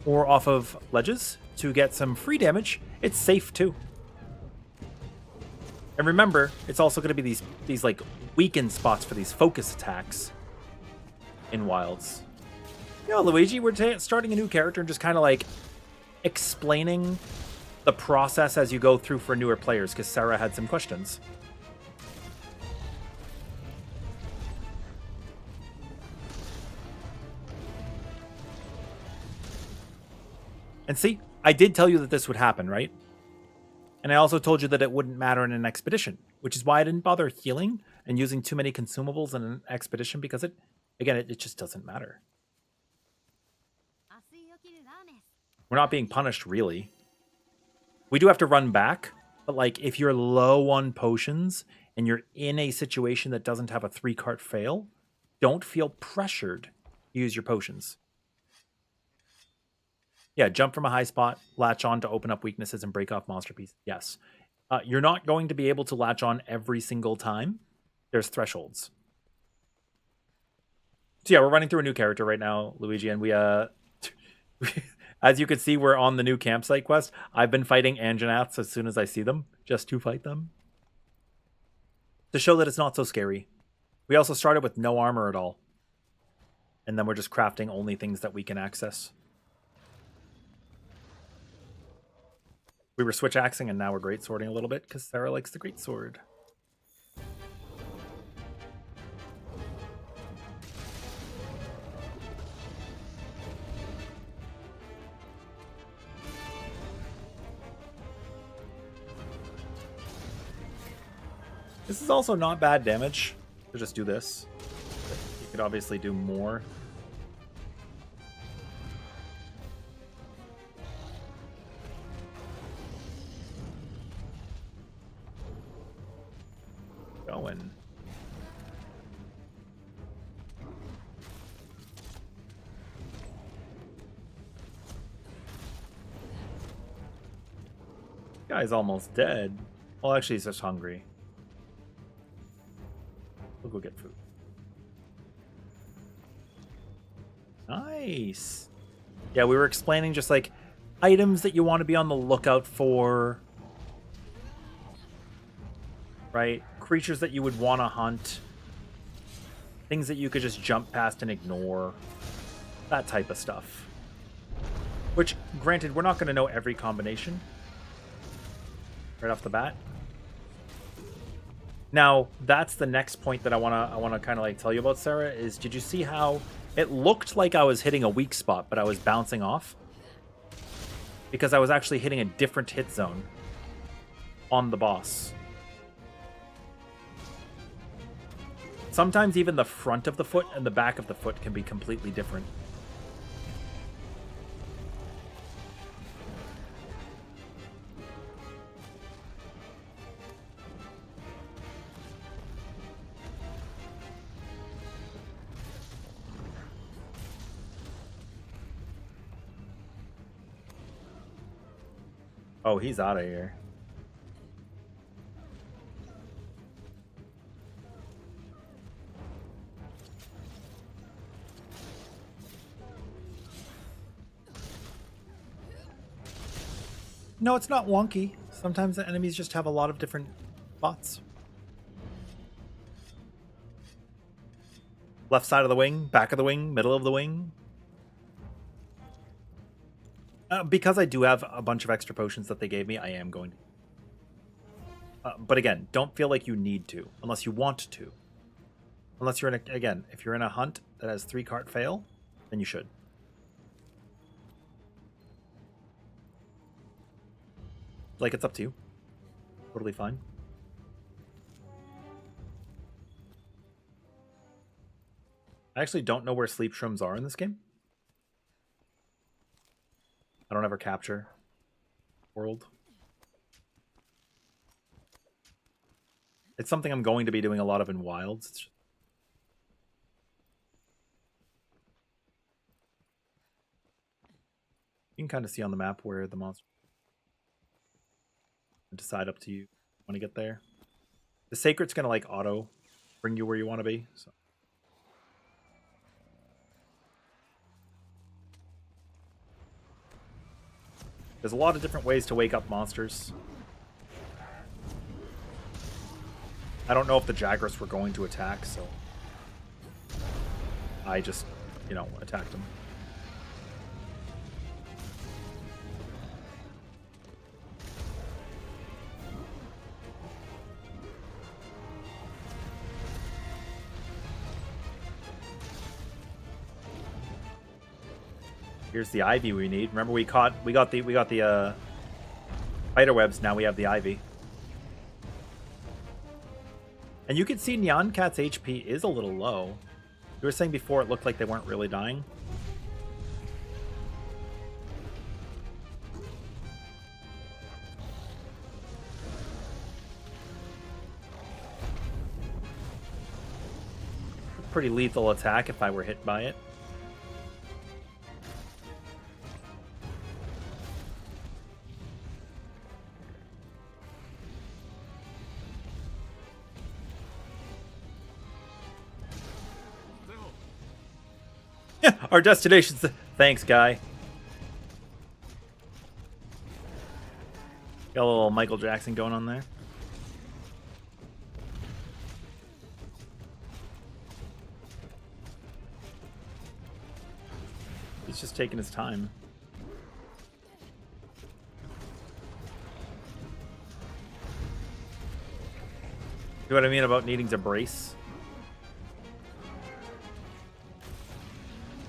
or off of ledges to get some free damage. It's safe too. And remember, it's also going to be these like weakened spots for these focus attacks in Wilds. You know, Luigi, we're starting a new character and just kind of like explaining the process as you go through for newer players, because Sarah had some questions. And see, I did tell you that this would happen, right? And I also told you that it wouldn't matter in an expedition, which is why I didn't bother healing and using too many consumables in an expedition, because it just doesn't matter. We're not being punished, really. We do have to run back, but like if you're low on potions and you're in a situation that doesn't have a 3-cart fail, don't feel pressured to use your potions. Yeah, jump from a high spot, latch on to open up weaknesses and break off monster pieces. Yes. You're not going to be able to latch on every single time. There's thresholds. So yeah, we're running through a new character right now, Luigi, and we as you can see, we're on the new campsite quest. I've been fighting Anjanaths as soon as I see them, just to fight them. To show that it's not so scary. We also started with no armor at all. And then we're just crafting only things that we can access. We were switch axing and now we're great swording a little bit because Sarah likes the great sword. This is also not bad damage to just do this. You could obviously do more. Going. Guy's almost dead. Well, actually, he's just hungry. We'll go get food. Nice. Yeah, we were explaining just like items that you want to be on the lookout for. Right? Creatures that you would want to hunt. Things that you could just jump past and ignore. That type of stuff. Which, granted, we're not going to know every combination. Right off the bat. Now, that's the next point that I wanna kind of like tell you about, Sarah, is did you see how it looked like I was hitting a weak spot, but I was bouncing off? Because I was actually hitting a different hit zone on the boss. Sometimes even the front of the foot and the back of the foot can be completely different. Oh, he's out of here. No, it's not wonky. Sometimes the enemies just have a lot of different spots. Left side of the wing, back of the wing, middle of the wing. Because I do have a bunch of extra potions that they gave me, I am going to. But again, don't feel like you need to, unless you want to. Unless you're in a, again, if you're in a hunt that has 3-cart fail, then you should. Like, it's up to you. Totally fine. I actually don't know where sleep shrooms are in this game. I don't ever capture world. It's something I'm going to be doing a lot of in Wilds. You can kind of see on the map where the monster. Decide up to you. Want to get there? The Sacred's gonna like auto bring you where you want to be. So. There's a lot of different ways to wake up monsters. I don't know if the Jagras were going to attack, so I just, attacked them. Here's the Ivy we need. Remember we got the spider webs, now we have the Ivy. And you can see Nyan Cat's HP is a little low. You were saying before it looked like they weren't really dying. Pretty lethal attack if I were hit by it. Our destination's... Thanks, guy. Got a little Michael Jackson going on there. He's just taking his time. See what I mean about needing to brace?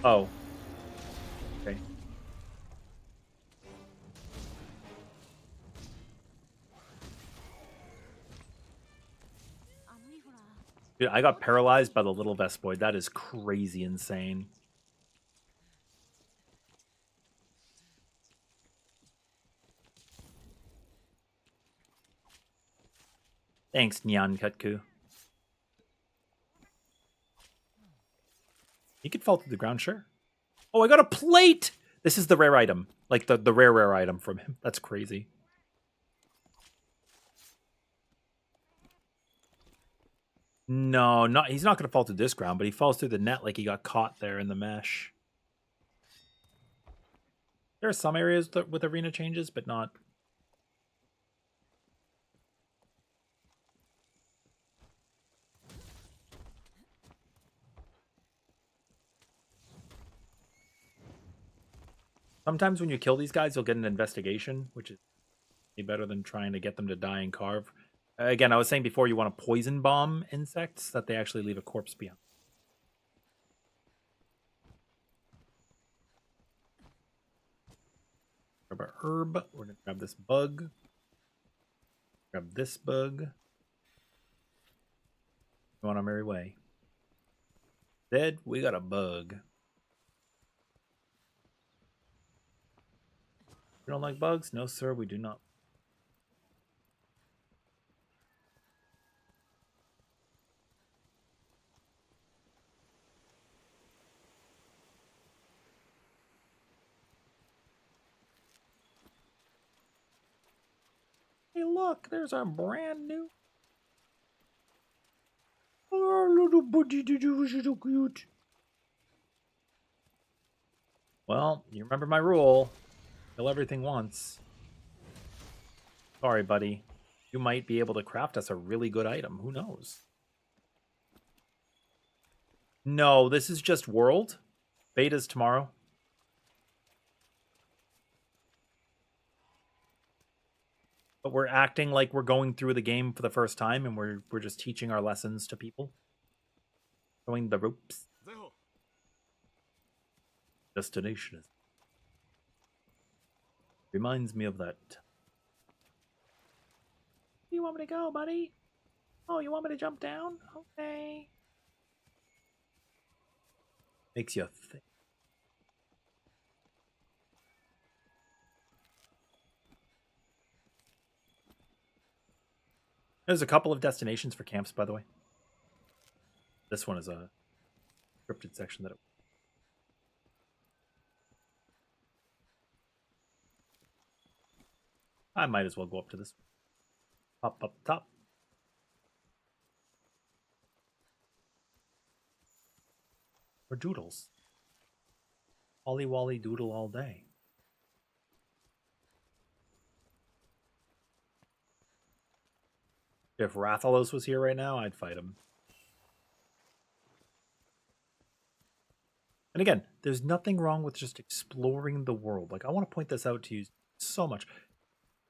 Oh. Okay. Dude, I got paralyzed by the little Vespoid. That is crazy insane. Thanks, Nyan Kutku. He could fall to the ground, sure. Oh, I got a plate! This is the rare item. Like the rare item from him. That's crazy. No, he's not going to fall to this ground, but he falls through the net like he got caught there in the mesh. There are some areas with arena changes, but not... Sometimes when you kill these guys, you'll get an investigation, which is better than trying to get them to die and carve. Again, I was saying before, you want to poison bomb insects, that they actually leave a corpse behind. Grab our herb. We're going to grab this bug. Grab this bug. Go on our merry way. Dead, we got a bug. You don't like bugs? No, sir, we do not. Hey, look, there's our brand new... Oh, little buddy, did you was so cute. Well, you remember my rule. Kill everything once. Sorry, buddy. You might be able to craft us a really good item. Who knows? No, this is just World. Beta's tomorrow. But we're acting like we're going through the game for the first time, and we're just teaching our lessons to people. Showing the ropes. Destination is... Reminds me of that. Where you want me to go, buddy? Oh, you want me to jump down? Okay. Makes you think. There's a couple of destinations for camps, by the way. This one is a scripted section that... I might as well go up to this. Pop up top. Or doodles. Ollie Wally doodle all day. If Rathalos was here right now, I'd fight him. And again, there's nothing wrong with just exploring the world. Like, I want to point this out to you so much.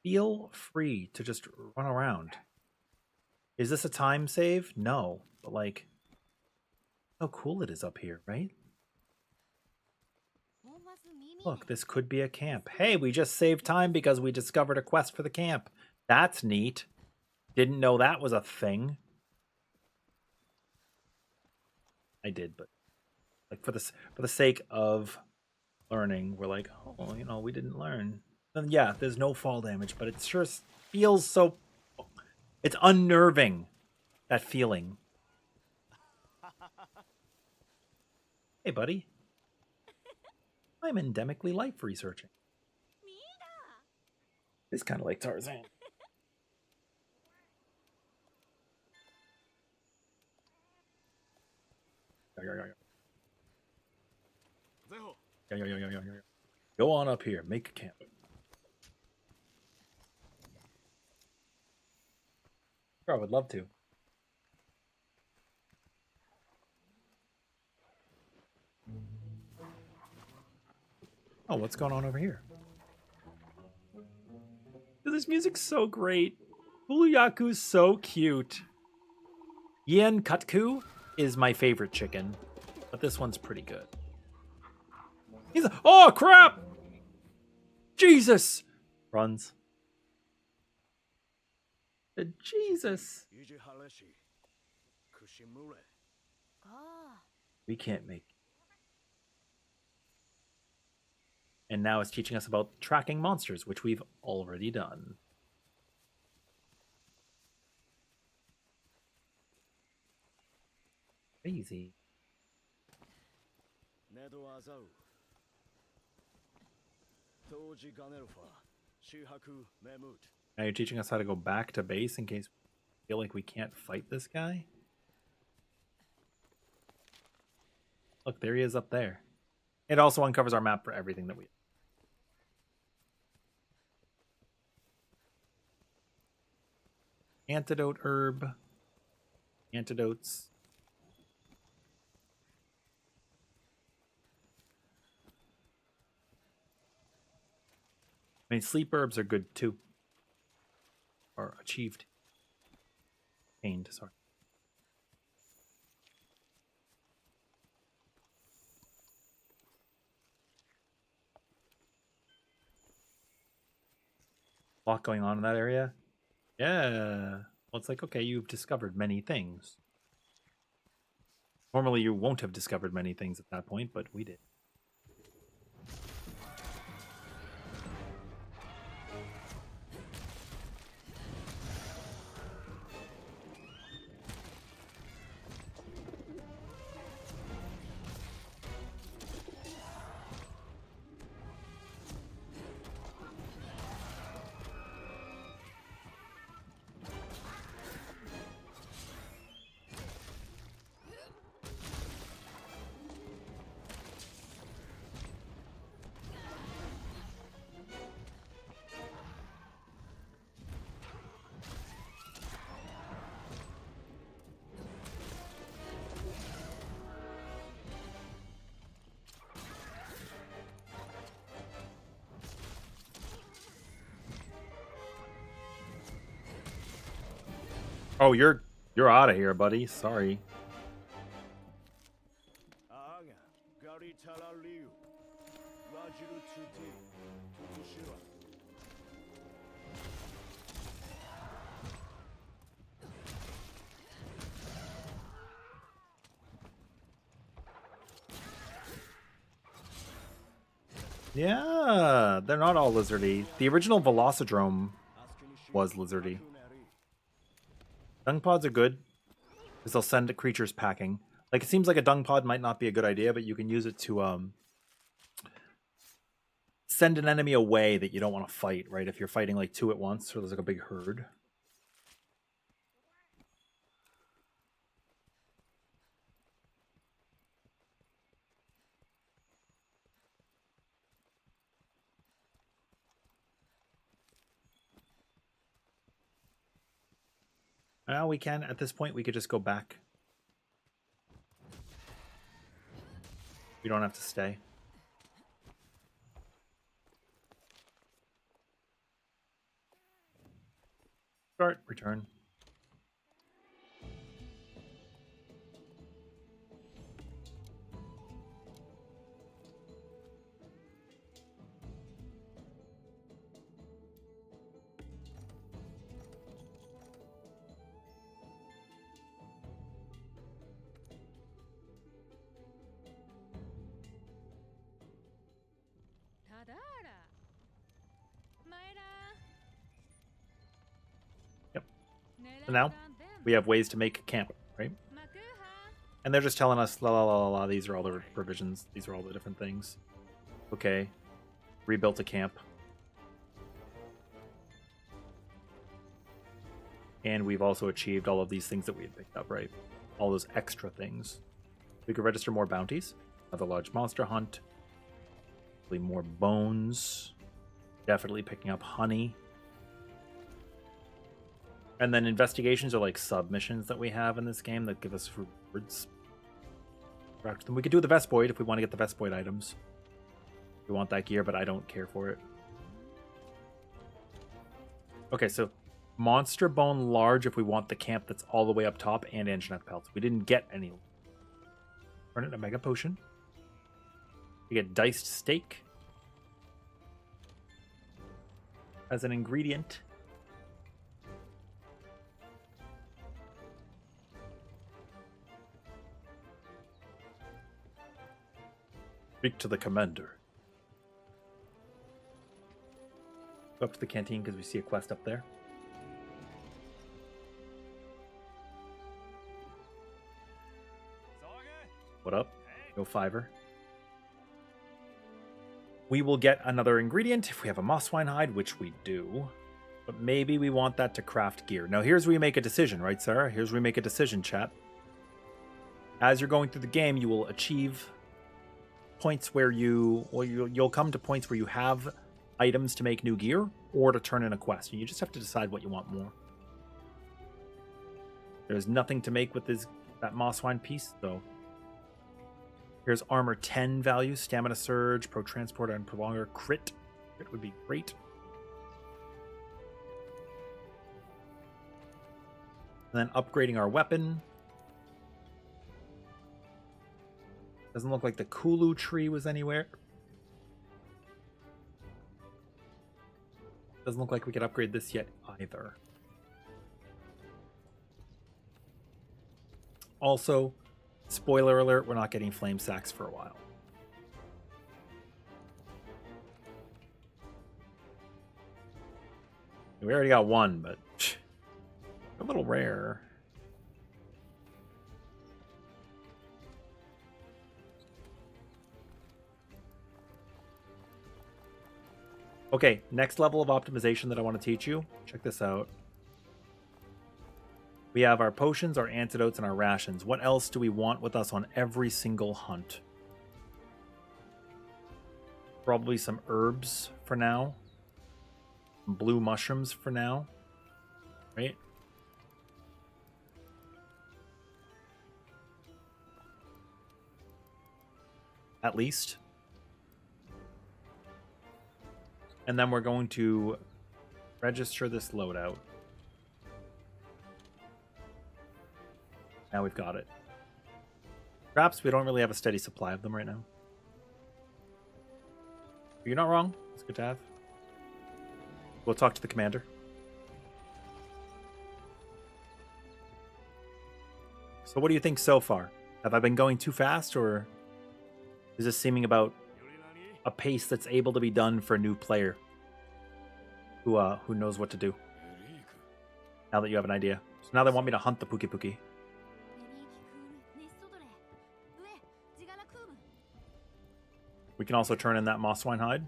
Feel free to just run around. Is this a time save? No. But, like, how cool it is up here, right? Look, this could be a camp. Hey, we just saved time because we discovered a quest for the camp. That's neat. Didn't know that was a thing. I did, but like for the sake of learning, we're like, oh, you know, we didn't learn. Then yeah, there's no fall damage, but it sure feels so. It's unnerving, that feeling. Hey, buddy. I'm endemically life researching. It's kind of like Tarzan. Go on up here. Make a camp. Sure, I would love to. Oh, what's going on over here? This music's so great. Buluyaku's so cute. Yen Kutku is my favorite chicken, but this one's pretty good. Oh, crap! Jesus! Runs. Jesus. We can't make. And now it's teaching us about tracking monsters, which we've already done. Crazy. Now you're teaching us how to go back to base in case we feel like we can't fight this guy? Look, there he is up there. It also uncovers our map for everything that we... Antidote herb. Antidotes. I mean, sleep herbs are good too. Or achieved. Gained, sorry. A lot going on in that area. Yeah. Well, it's like, okay, you've discovered many things. Normally you won't have discovered many things at that point, but we did. Oh, you're out of here, buddy. Sorry. Yeah, they're not all lizardy. The original Velocidrome was lizardy. Dung pods are good because they'll send creatures packing. Like, it seems like a dung pod might not be a good idea, but you can use it to send an enemy away that you don't want to fight, right? If you're fighting like two at once, or there's like a big herd. Well, we can, at this point, we could just go back. We don't have to stay. Start, return. Yep. So now we have ways to make a camp, right? And they're just telling us, la la la la la, these are all the provisions, these are all the different things. Okay. Rebuilt a camp. And we've also achieved all of these things that we had picked up, right? All those extra things. We could register more bounties. Another large monster hunt. More bones. Definitely picking up honey. And then investigations are like submissions that we have in this game that give us rewards. We could do the Vespoid if we want to get the Vespoid items. We want that gear, but I don't care for it. Okay, so Monster Bone Large if we want the camp that's all the way up top and Anjanath Pelts. We didn't get any. Turn it into Mega Potion. We get Diced Steak as an ingredient. Speak to the commander. Go up to the canteen because we see a quest up there. What up? No fiver. We will get another ingredient if we have a mosswine hide, which we do. But maybe we want that to craft gear. Now here's where you make a decision, right, Sarah? Here's where we make a decision, chat. As you're going through the game, you will achieve points where you'll come to points where you have items to make new gear or to turn in a quest. And you just have to decide what you want more. There's nothing to make with that mosswine piece, though. Here's armor 10 value, stamina surge, pro transporter, and prolonger. Crit. Crit would be great. And then upgrading our weapon. Doesn't look like the Kulu tree was anywhere. Doesn't look like we could upgrade this yet either. Also, spoiler alert, we're not getting flame sacks for a while. We already got one, but a little rare. Okay, next level of optimization that I want to teach you. Check this out. We have our potions, our antidotes, and our rations. What else do we want with us on every single hunt? Probably some herbs for now. Some blue mushrooms for now. Right? At least. And then we're going to register this loadout. Now we've got it. Perhaps we don't really have a steady supply of them right now. You're not wrong. It's good to have. We'll talk to the commander. So what do you think so far? Have I been going too fast, or is this seeming about a pace that's able to be done for a new player who knows what to do? Now that you have an idea. So now they want me to hunt the Puki Puki. We can also turn in that mosswine hide.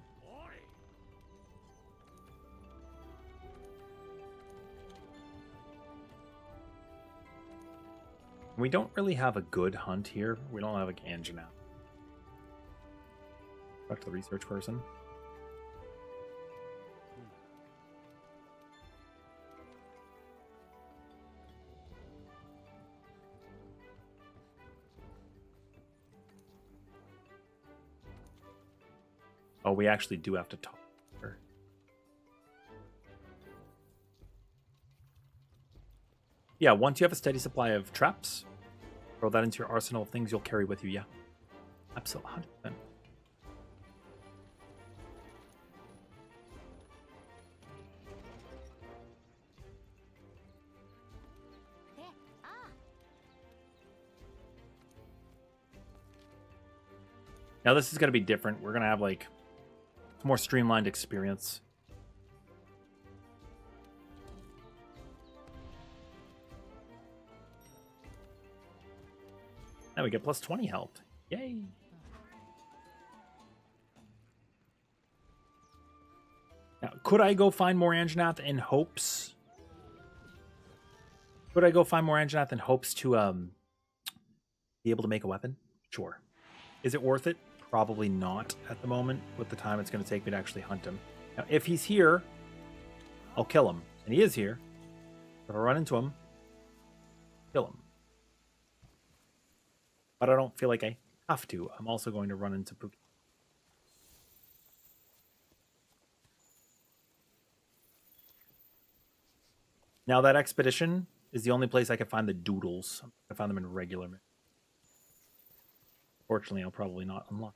We don't really have a good hunt here. We don't have a Ganjana. Talk to the research person. Oh, we actually do have to talk to her. Yeah, once you have a steady supply of traps, throw that into your arsenal of things you'll carry with you. Yeah, absolutely, 100%. Now this is going to be different. We're going to have like a more streamlined experience. Now we get plus 20 health. Yay. Now, could I go find more Anjanath in hopes? Could I go find more Anjanath in hopes to be able to make a weapon? Sure. Is it worth it? Probably not at the moment with the time it's going to take me to actually hunt him. Now, if he's here, I'll kill him. And he is here. If I run into him, kill him. But I don't feel like I have to. I'm also going to run into Pookie. Now that expedition is the only place I can find the doodles. I found them in regular. Fortunately, I'll probably not unlock.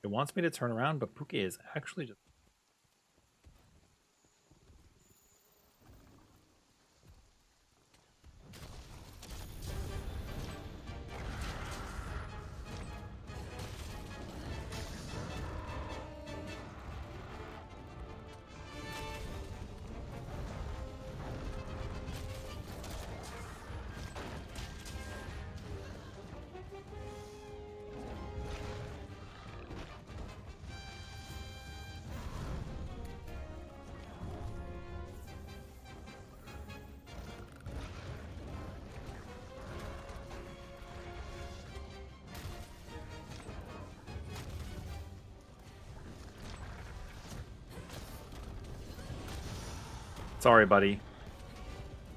It wants me to turn around, but Pookie is actually just... Sorry, buddy.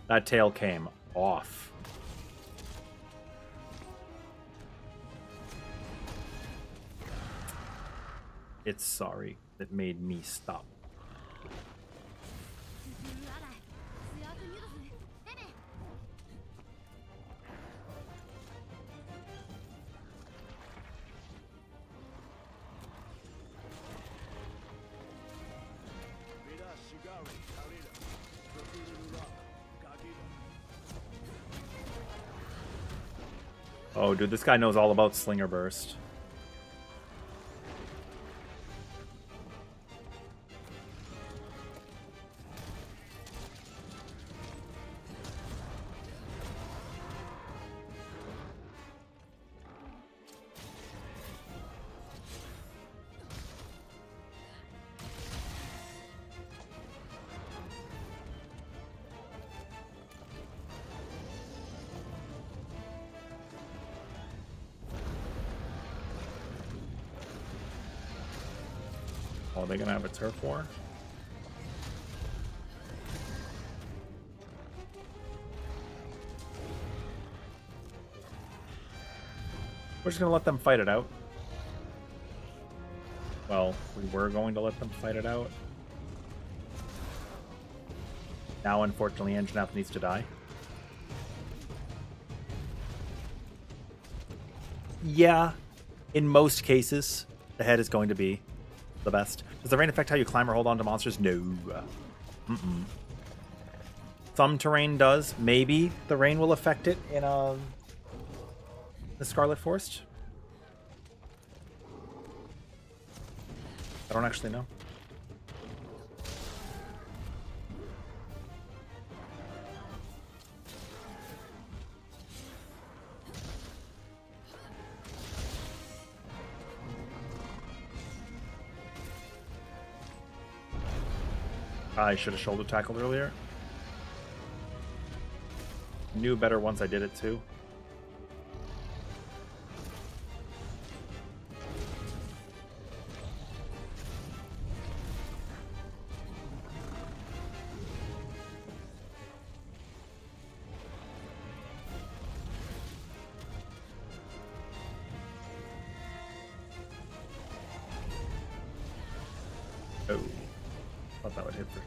That tail came off. It's sorry. It made me stop. Oh, dude, this guy knows all about Slinger Burst. Oh, are they gonna have a turf war? We're just gonna let them fight it out. Well, we were going to let them fight it out. Now, unfortunately, Anjanath needs to die. Yeah, in most cases, the head is going to be the best. Does the rain affect how you climb or hold on to monsters? No. Some terrain does. Maybe the rain will affect it in the Scarlet Forest. I don't actually know. I should have shoulder tackled earlier. Knew better once I did it too. thought that would hit for.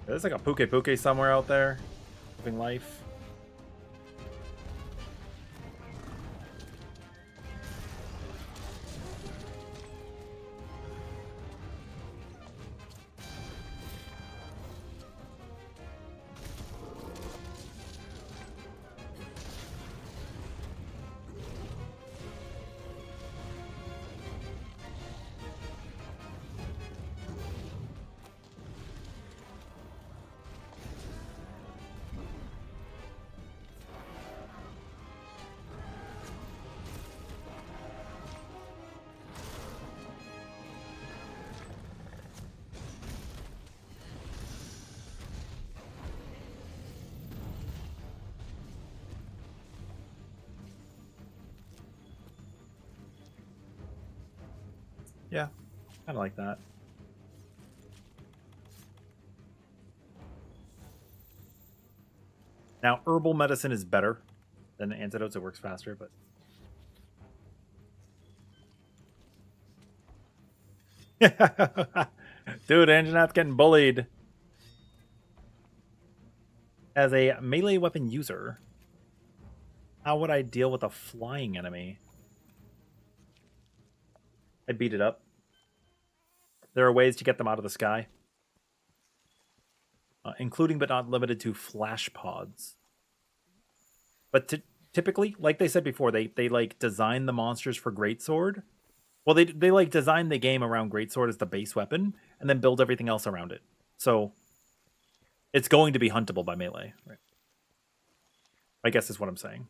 There's like a Puke somewhere out there, living life. Yeah, kind of like that. Now, herbal medicine is better than antidotes. It works faster, but... Dude, Anjanath's getting bullied. As a melee weapon user, how would I deal with a flying enemy? I'd beat it up. There are ways to get them out of the sky. Including but not limited to flash pods. But typically, like they said before, they like design the monsters for Greatsword. Well, they like design the game around Greatsword as the base weapon, and then build everything else around it. So it's going to be huntable by melee, right? I guess is what I'm saying.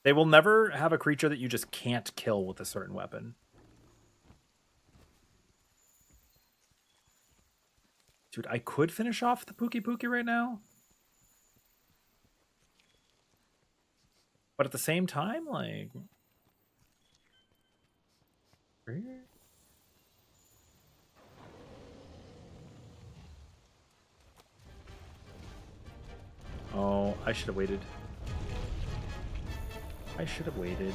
They will never have a creature that you just can't kill with a certain weapon. Dude, I could finish off the Puke right now. But at the same time, like... Oh, I should have waited. I should have waited.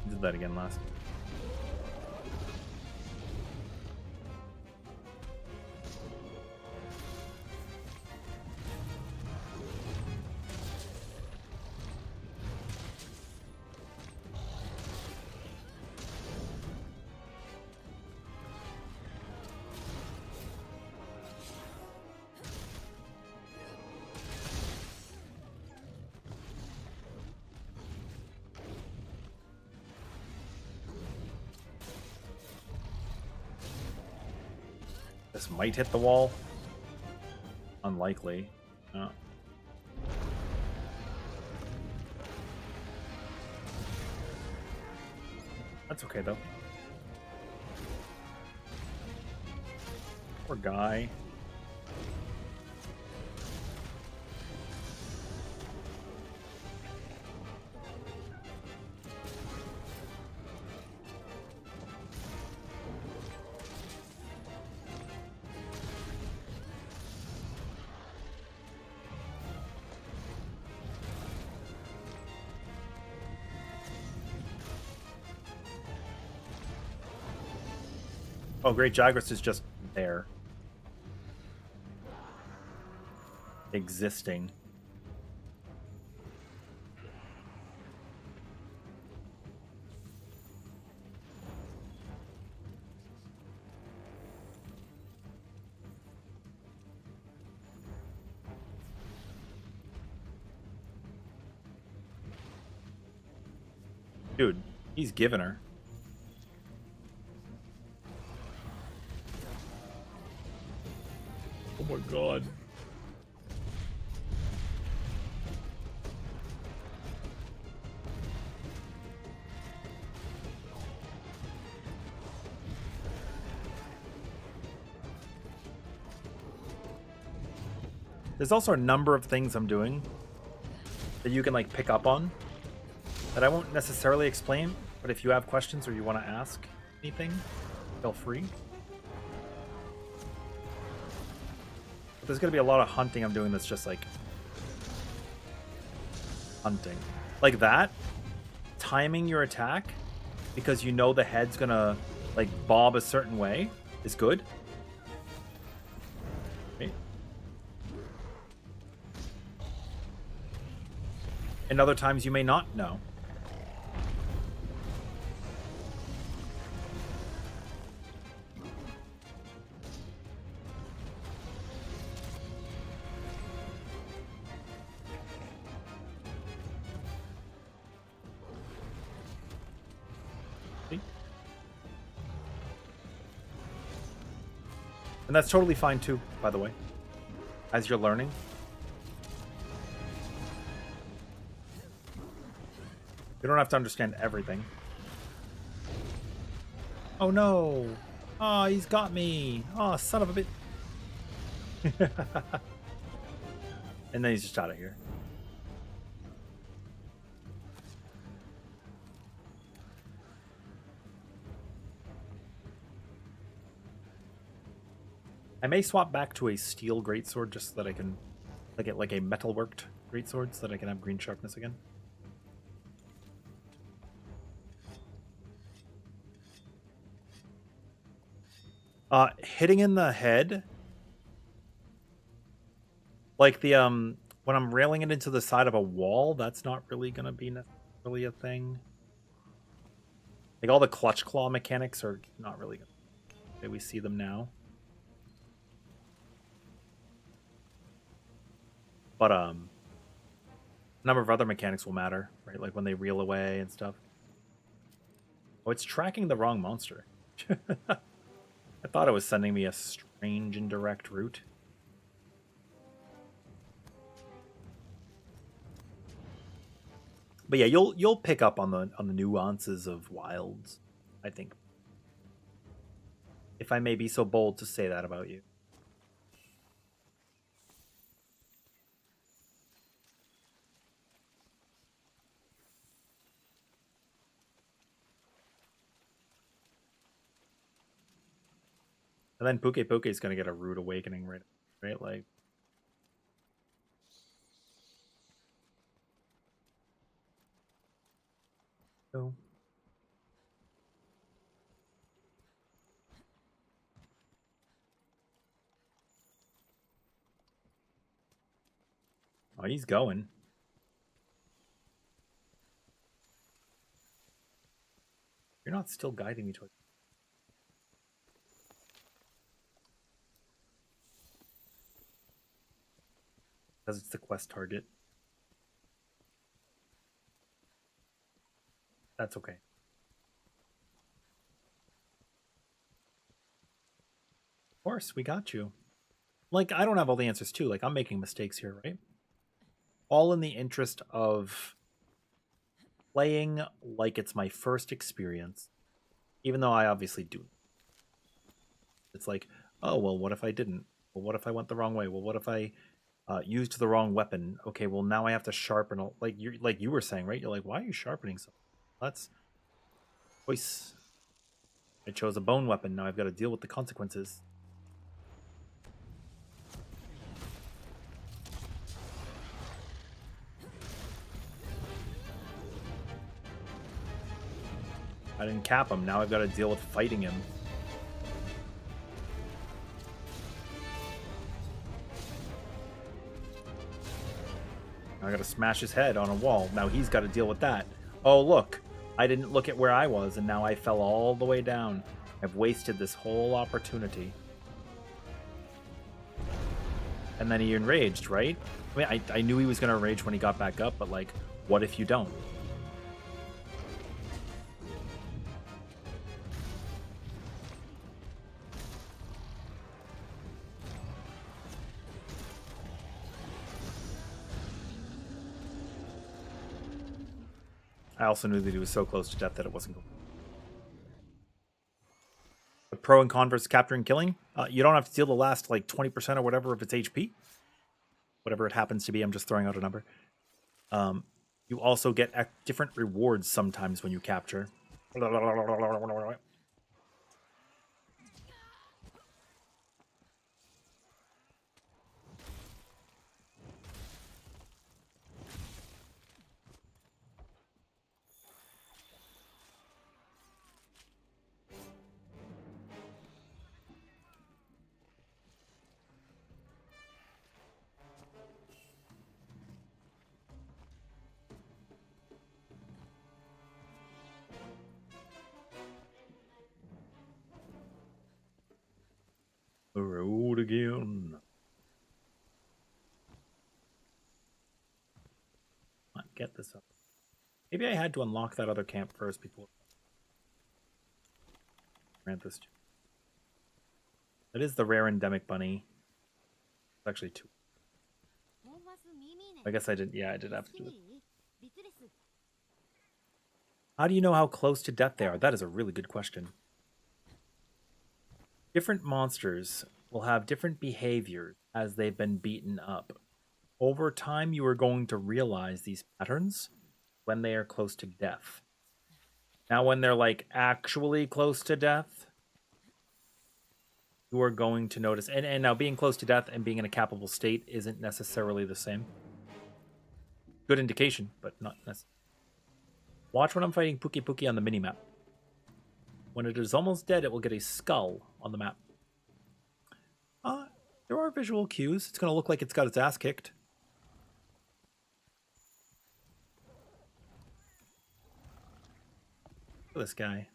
Did that again last. This might hit the wall. Unlikely. No. That's okay, though. Poor guy. Oh, Great Jagras is just there. Existing. Dude, he's giving her. Oh my god. There's also a number of things I'm doing that you can like pick up on that I won't necessarily explain, but if you have questions or you want to ask anything, feel free. But there's going to be a lot of hunting I'm doing that's just like hunting. Like that, timing your attack because you know the head's going to like bob a certain way is good. Right? And other times you may not know. And that's totally fine too, by the way, as you're learning. You don't have to understand everything. Oh no! Oh, he's got me! Oh, son of a bit! And then he's just out of here. I may swap back to a steel greatsword just so that I can get like a metalworked greatsword so that I can have green sharpness again. Hitting in the head, like the when I'm railing it into the side of a wall, that's not really gonna be necessarily a thing. Like all the clutch claw mechanics are not really gonna. Okay, we see them now. But a number of other mechanics will matter, right? Like when they reel away and stuff. Oh, it's tracking the wrong monster. I thought it was sending me a strange indirect route. But yeah, you'll pick up on the nuances of wilds, I think. If I may be so bold to say that about you. And then Puke Puke is going to get a rude awakening, right? Like. So. Oh, he's going. You're not still guiding me towards. Because it's the quest target. That's okay. Of course, we got you. Like, I don't have all the answers too. Like, I'm making mistakes here, right? All in the interest of playing like it's my first experience, even though I obviously do. It's like, oh, well, what if I didn't? Well, what if I went the wrong way? Well, what if I used the wrong weapon? Okay, well, now I have to sharpen. Like you were saying, right? You're like, why are you sharpening so? That's choice. I chose a bone weapon. Now I've got to deal with the consequences. I didn't cap him. Now I've got to deal with fighting him. I got to smash his head on a wall. Now he's got to deal with that. Oh, look. I didn't look at where I was, and now I fell all the way down. I've wasted this whole opportunity. And then he enraged, right? I mean, I knew he was going to enrage when he got back up, but, like, what if you don't? I also knew that he was so close to death that it wasn't going. The pro and con versus capturing killing. You don't have to deal the last like 20% or whatever of its HP. whatever it happens to be. I'm just throwing out a number. You also get different rewards sometimes when you capture. The road again. Get this up. Maybe I had to unlock that other camp first before grant this. That is the rare endemic bunny. It's actually 2. I guess I did. Yeah, I did have to do it. How do you know how close to death they are? That is a really good question. Different monsters will have different behaviors as they've been beaten up. Over time, you are going to realize these patterns when they are close to death. Now, when they're like actually close to death, you are going to notice. And now being close to death and being in a capable state isn't necessarily the same. Good indication, but not necessarily. Watch when I'm fighting Pookie Pookie on the minimap. When it is almost dead, it will get a skull on the map. There are visual cues. It's going to look like it's got its ass kicked. Look at this guy.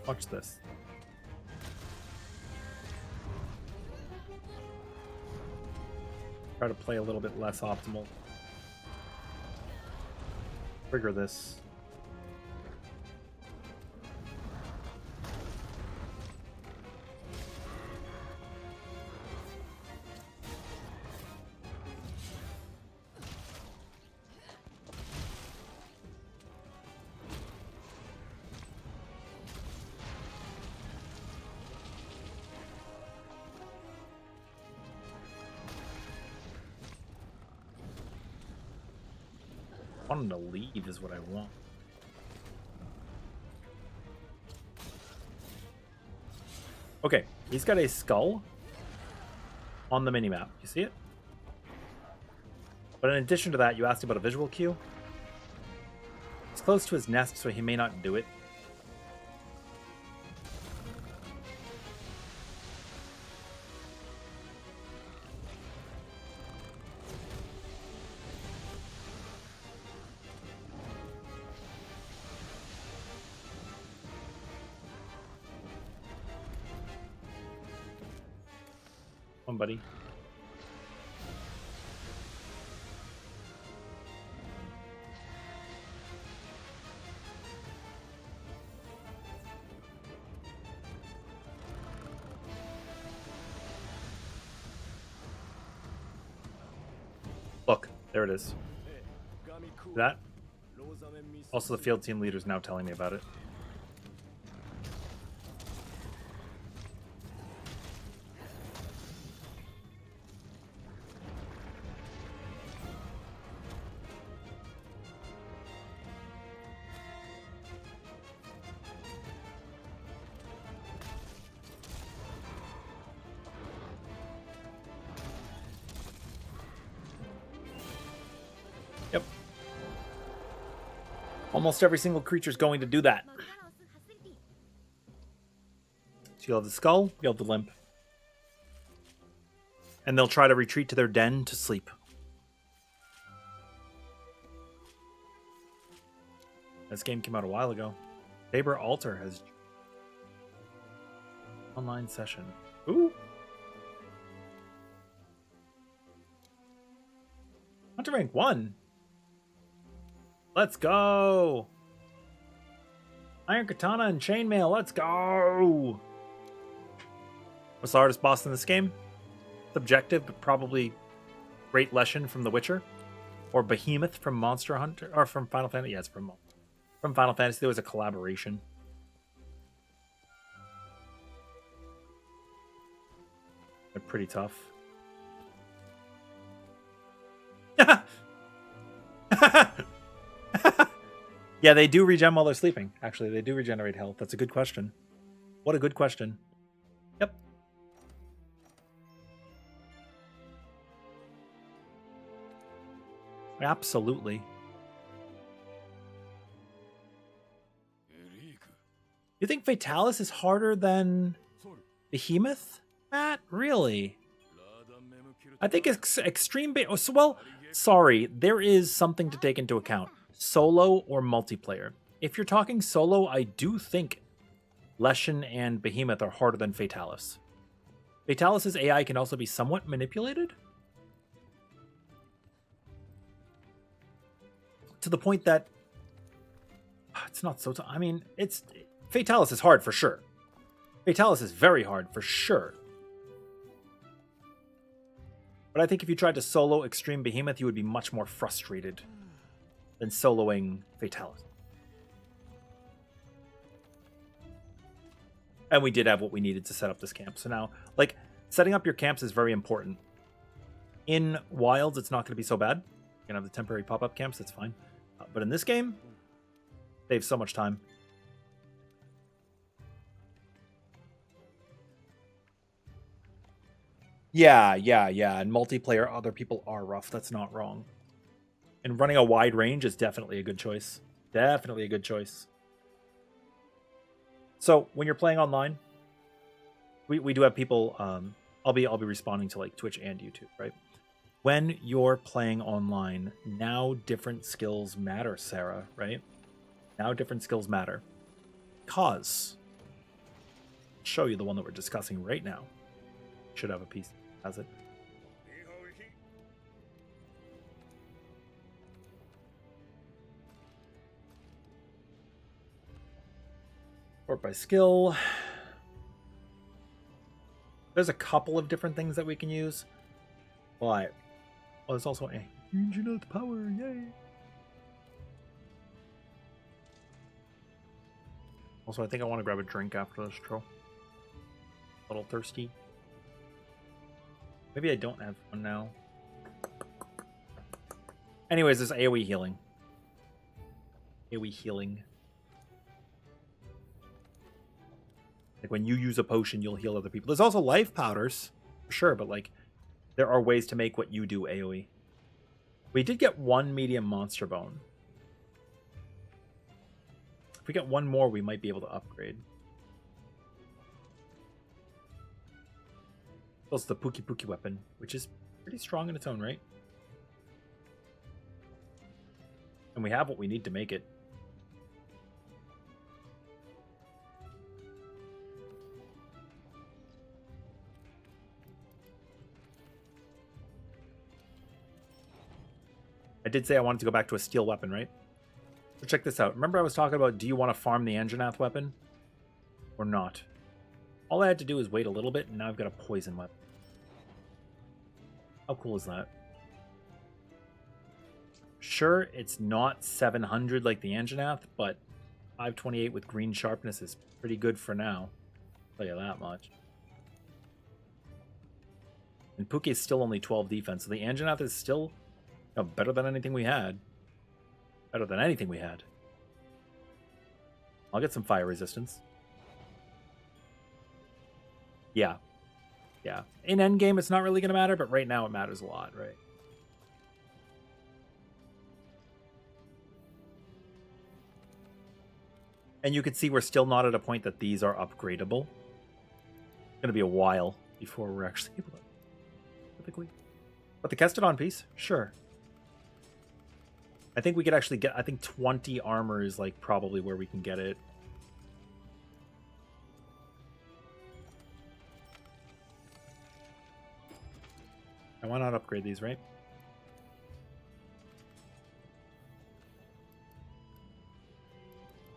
Watch this. Try to play a little bit less optimal. Trigger this. I want him to leave is what I want. Okay, he's got a skull on the minimap. You see it? But in addition to that, you asked about a visual cue. It's close to his nest, so he may not do it. Buddy. Look, there it is. That. Also, the field team leader is now telling me about it. Yep. Almost every single creature is going to do that. So you'll have the skull, you'll have the limp. And they'll try to retreat to their den to sleep. This game came out a while ago. Saber Altar has online session. Ooh. Hunter rank 1. Let's go. Iron Katana and Chainmail. Let's go. What's the hardest boss in this game? Subjective, but probably great lesson from The Witcher. Or Behemoth from Monster Hunter, or from Final Fantasy. Yeah, it's from Final Fantasy. There was a collaboration. They're pretty tough. Yeah, they do regen while they're sleeping. Actually, they do regenerate health. That's a good question. What a good question. Yep. Absolutely. You think Fatalis is harder than Behemoth? Matt, really? I think it's extreme. Well, sorry, there is something to take into account. Solo or multiplayer. If you're talking solo, I do think Leshen and Behemoth are harder than Fatalis. Fatalis's AI can also be somewhat manipulated. To the point that it's not so. I mean, Fatalis is hard for sure. Fatalis is very hard for sure. But I think if you tried to solo Extreme Behemoth, you would be much more frustrated than soloing Fatalis. And we did have what we needed to set up this camp. So now, like, setting up your camps is very important. In Wilds, it's not going to be so bad. You can have the temporary pop-up camps, that's fine. But in this game, saves so much time. Yeah. And multiplayer, other people are rough. That's not wrong. And running a wide range is definitely a good choice. Definitely a good choice. So when you're playing online, we do have people. I'll be responding to like Twitch and YouTube, right? When you're playing online, now different skills matter, Sarah, right? Now different skills matter. Because I'll show you the one that we're discussing right now. Should have a piece that has it. Sort by skill. There's a couple of different things that we can use. But there's also a engine of power, yay! Also, I think I want to grab a drink after this troll. A little thirsty. Maybe I don't have one now. Anyways, there's AoE healing. AoE healing. Like when you use a potion, you'll heal other people. There's also life powders, for sure, but like there are ways to make what you do AoE. We did get one medium monster bone. If we get one more, we might be able to upgrade. Also the Pookie weapon, which is pretty strong in its own right. And we have what we need to make it. I did say I wanted to go back to a steel weapon, right? So check this out. Remember I was talking about, do you want to farm the Anjanath weapon? Or not? All I had to do is wait a little bit, and now I've got a poison weapon. How cool is that? Sure, it's not 700 like the Anjanath, but 528 with green sharpness is pretty good for now. I'll tell you that much. And Pookie is still only 12 defense, so the Anjanath is still better than anything we had. Better than anything we had. I'll get some fire resistance. Yeah. Yeah. In endgame, it's not really going to matter, but right now it matters a lot, right? And you can see we're still not at a point that these are upgradable. It's going to be a while before we're actually able to. Typically. But the Kestodon piece? Sure. I think we could actually get, I think 20 armor is like probably where we can get it. And why not upgrade these, right?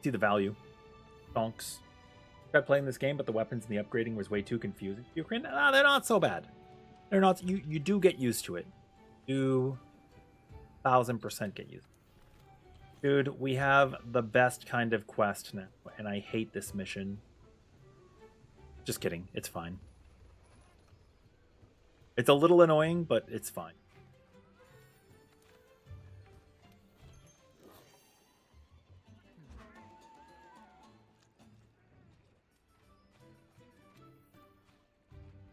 See the value. Donks. Tried playing this game, but the weapons and the upgrading was way too confusing. Ukraine, they're not so bad. They're not. You do get used to it. 1000% get used. Dude, we have the best kind of quest now, and I hate this mission. Just kidding. It's fine. It's a little annoying, but it's fine.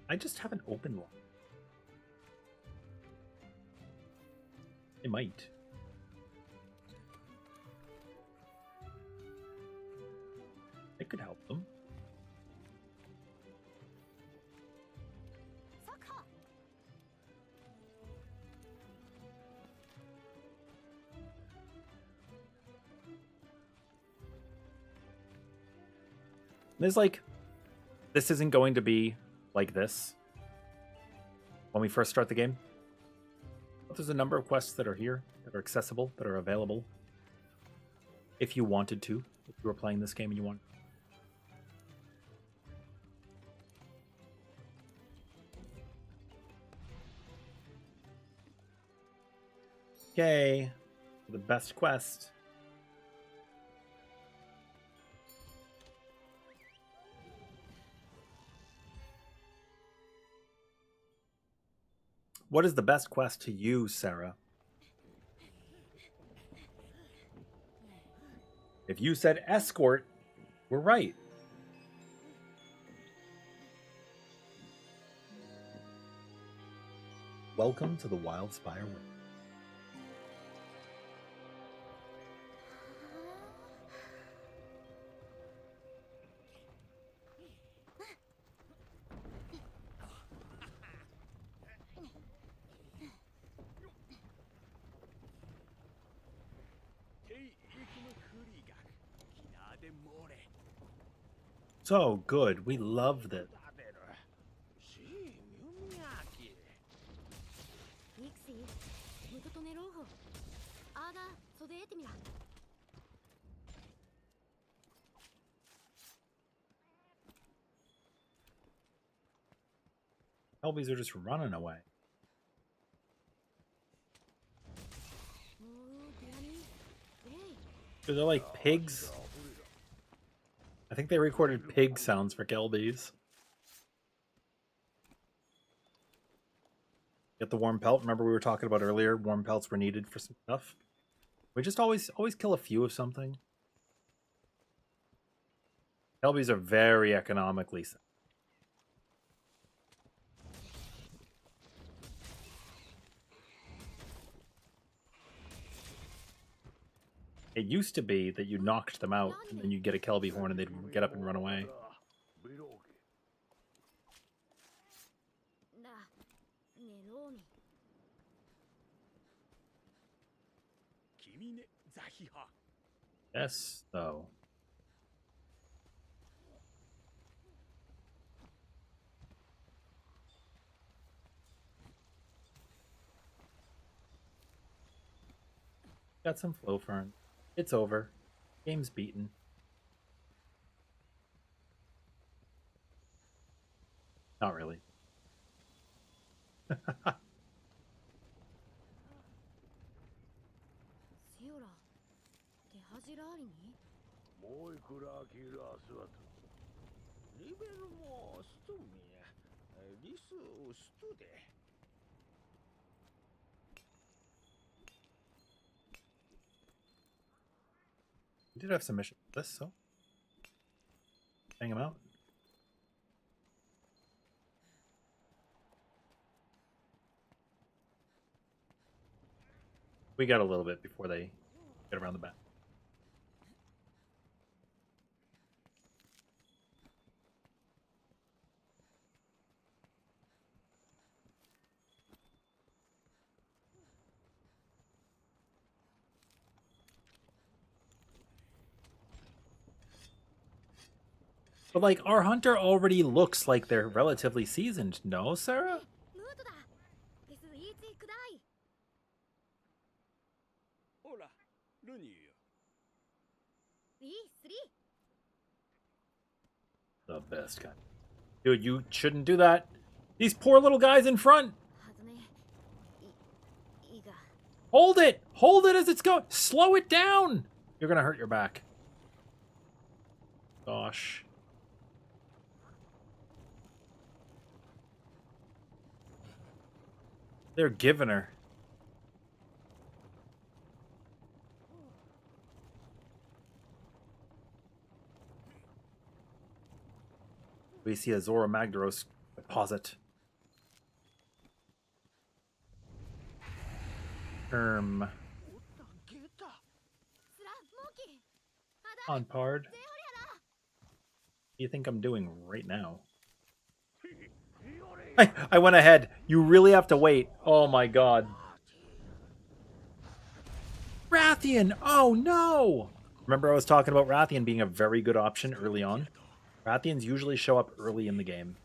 I just haven't opened one. It might. It could help them. There's like, this isn't going to be like this when we first start the game. But there's a number of quests that are here, that are accessible, that are available. If you wanted to, if you were playing this game and you want. Okay, the best quest. What is the best quest to you, Sarah? If you said escort, we're right. Welcome to the Wildspire World. So good. We love this. ミクシー、ムトトネローホ。あーだ、袖得てみら。Elbies are just running away. Dude, they're like pigs. I think they recorded pig sounds for Kelbies. Get the warm pelt. Remember we were talking about earlier, warm pelts were needed for some stuff. We just always kill a few of something. Kelbies are very economically set. It used to be that you knocked them out, and then you'd get a Kelby horn, and they'd get up and run away. な、ネローミ。君ね、ザヒハ。Yes, though. Got some flow fern. It's over. Game's beaten. Not really. セオラ、手恥ラーリに。もういくらキラスワト。リベルもストミや。リスストで。We did have some missions for this, so hang them out. We got a little bit before they get around the back. But like our hunter already looks like they're relatively seasoned, no, Sarah? ムートだ。フェスイーツイクダイ。ほら、ルニーよ。B3。The best guy. Dude, you shouldn't do that. These poor little guys in front. はずね。いが。Hold it! Hold it as it's going! Slow it down! You're gonna hurt your back. Gosh. They're giving her. We see a Zora Magdaros deposit. On Pard. What do you think I'm doing right now? I went ahead. You really have to wait. Oh my god. Rathian! Oh no! Remember I was talking about Rathian being a very good option early on? Rathians usually show up early in the game.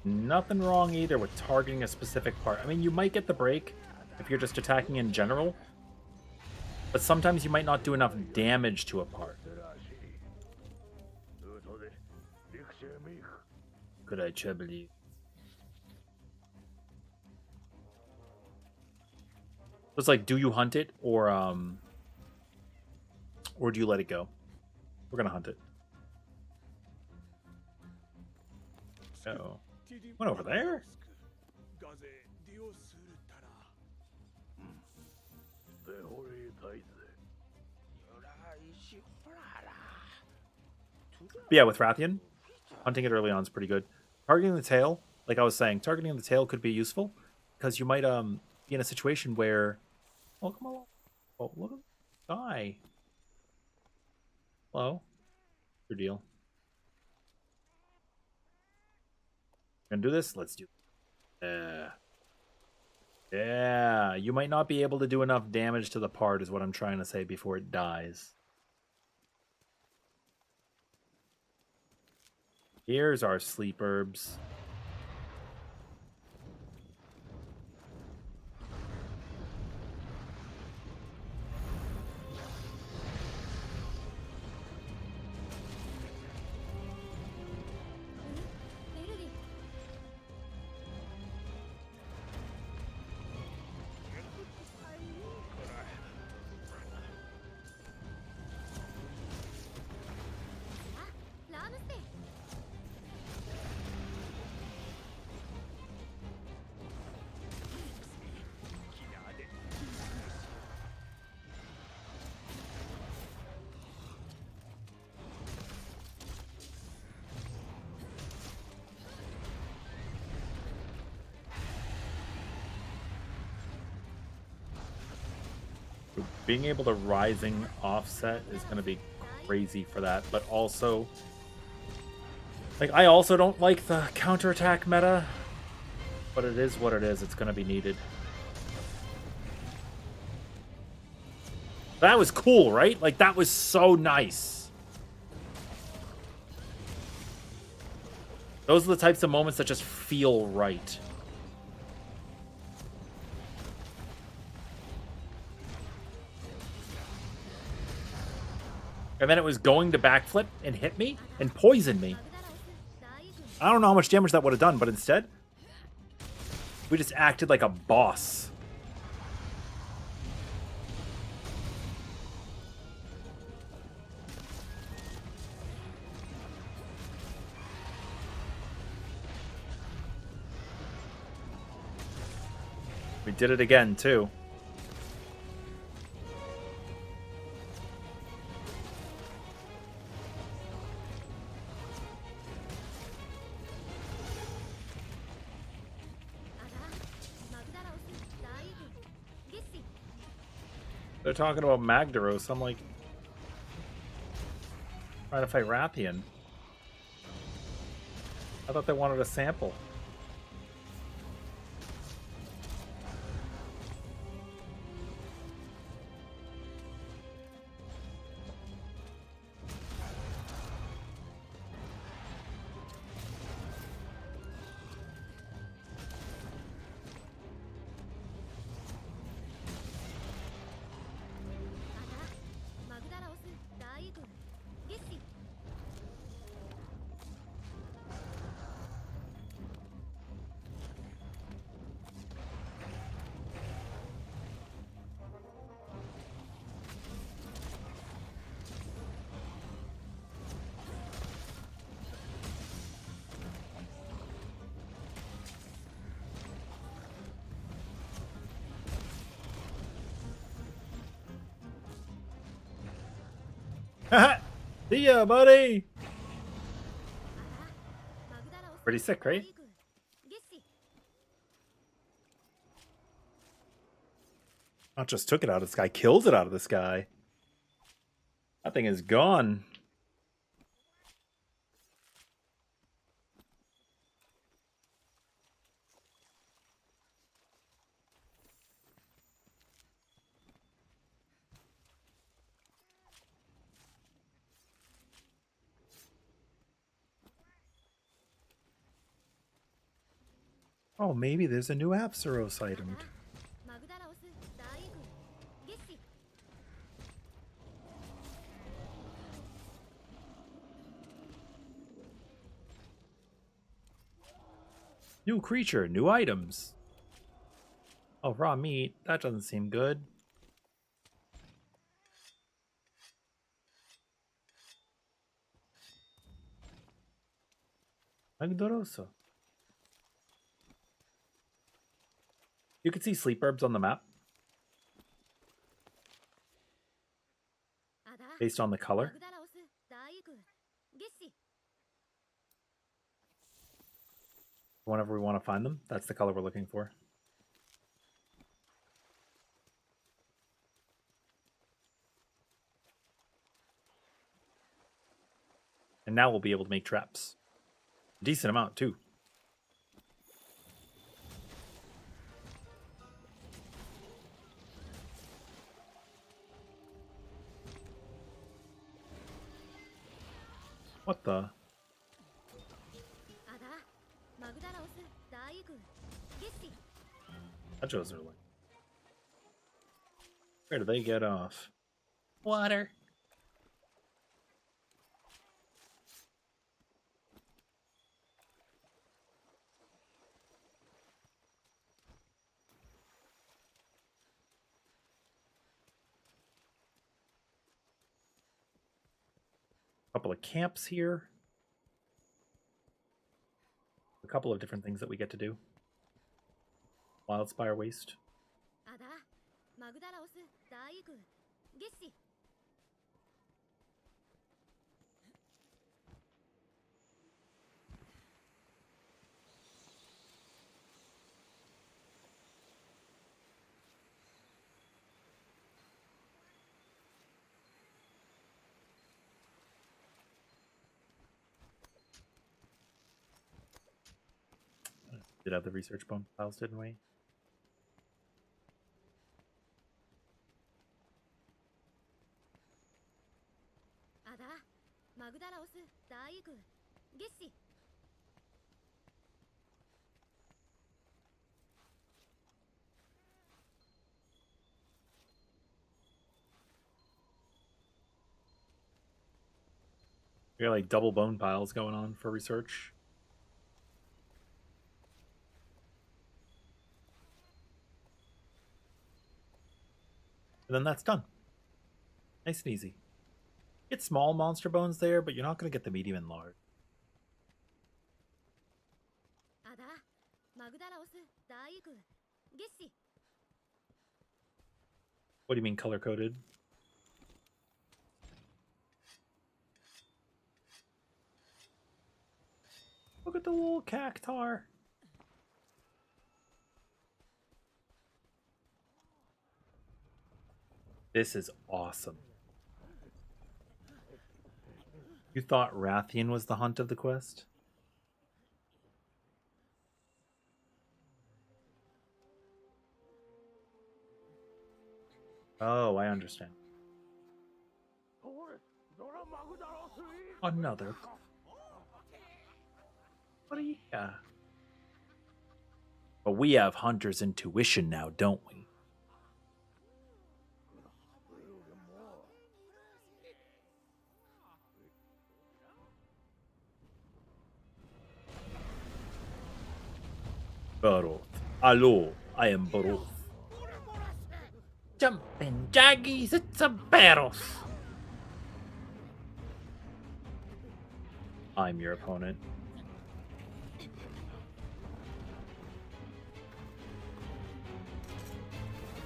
Nothing wrong either with targeting a specific part. I mean, you might get the break if you're just attacking in general, but sometimes you might not do enough damage to a part. Could I trouble you? It's like, do you hunt it or do you let it go? We're gonna hunt it. Uh-oh. Went over there? But yeah, with Rathian, hunting it early on is pretty good. Targeting the tail, like I was saying, targeting the tail could be useful because you might be in a situation where, oh, come on, oh, look at the guy. Hello, your deal. Gonna do this? Let's do it. Yeah, you might not be able to do enough damage to the part is what I'm trying to say before it dies. Here's our sleep herbs. Being able to rising offset is going to be crazy for that, but also, like, I also don't like the counterattack meta, but it is what it is. It's going to be needed. That was cool, right? Like, that was so nice. Those are the types of moments that just feel right. And then it was going to backflip and hit me and poison me. I don't know how much damage that would have done, but instead, we just acted like a boss. We did it again, too. They're talking about Magdaros. I'm like, trying to fight Rathian. I thought they wanted a sample. See ya, buddy! Pretty sick, right? Not just took it out of this guy, kills it out of this guy. That thing is gone. Oh, maybe there's a new Apsaros item. New creature, new items. Oh, raw meat. That doesn't seem good. Magdoroso. You can see sleep herbs on the map based on the color. Whenever we want to find them, that's the color we're looking for. And now we'll be able to make traps. A decent amount, too. What the? That was early. Where do they get off? Water. Couple of camps here. A couple of different things that we get to do. Wildspire Waste. Did have the research bone files, didn't we? We got like double bone piles going on for research. And then that's done. Nice and easy. Get small monster bones there, but you're not going to get the medium and large. What do you mean color-coded? Look at the little cactar. This is awesome. You thought Rathian was the hunt of the quest? Oh, I understand. Another. What do you got? But we have hunter's intuition now, don't we? Baroth. Hello, I am Baroth. Jumping jaggies, it's a Baroth. I'm your opponent.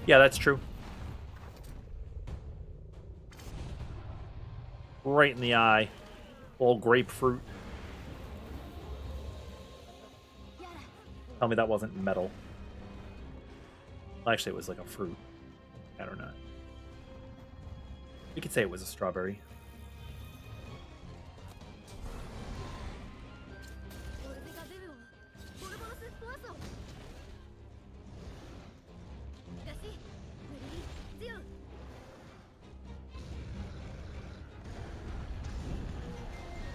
Yeah, that's true. Right in the eye. Old grapefruit. Tell me that wasn't metal. Actually, it was like a fruit. I don't know. You could say it was a strawberry.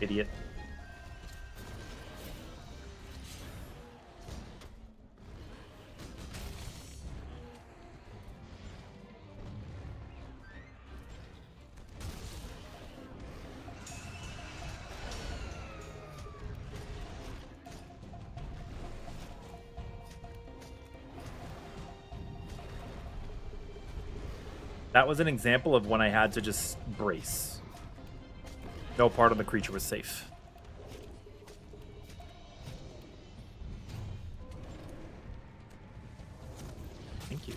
Idiot. That was an example of when I had to just brace. No part of the creature was safe. Thank you.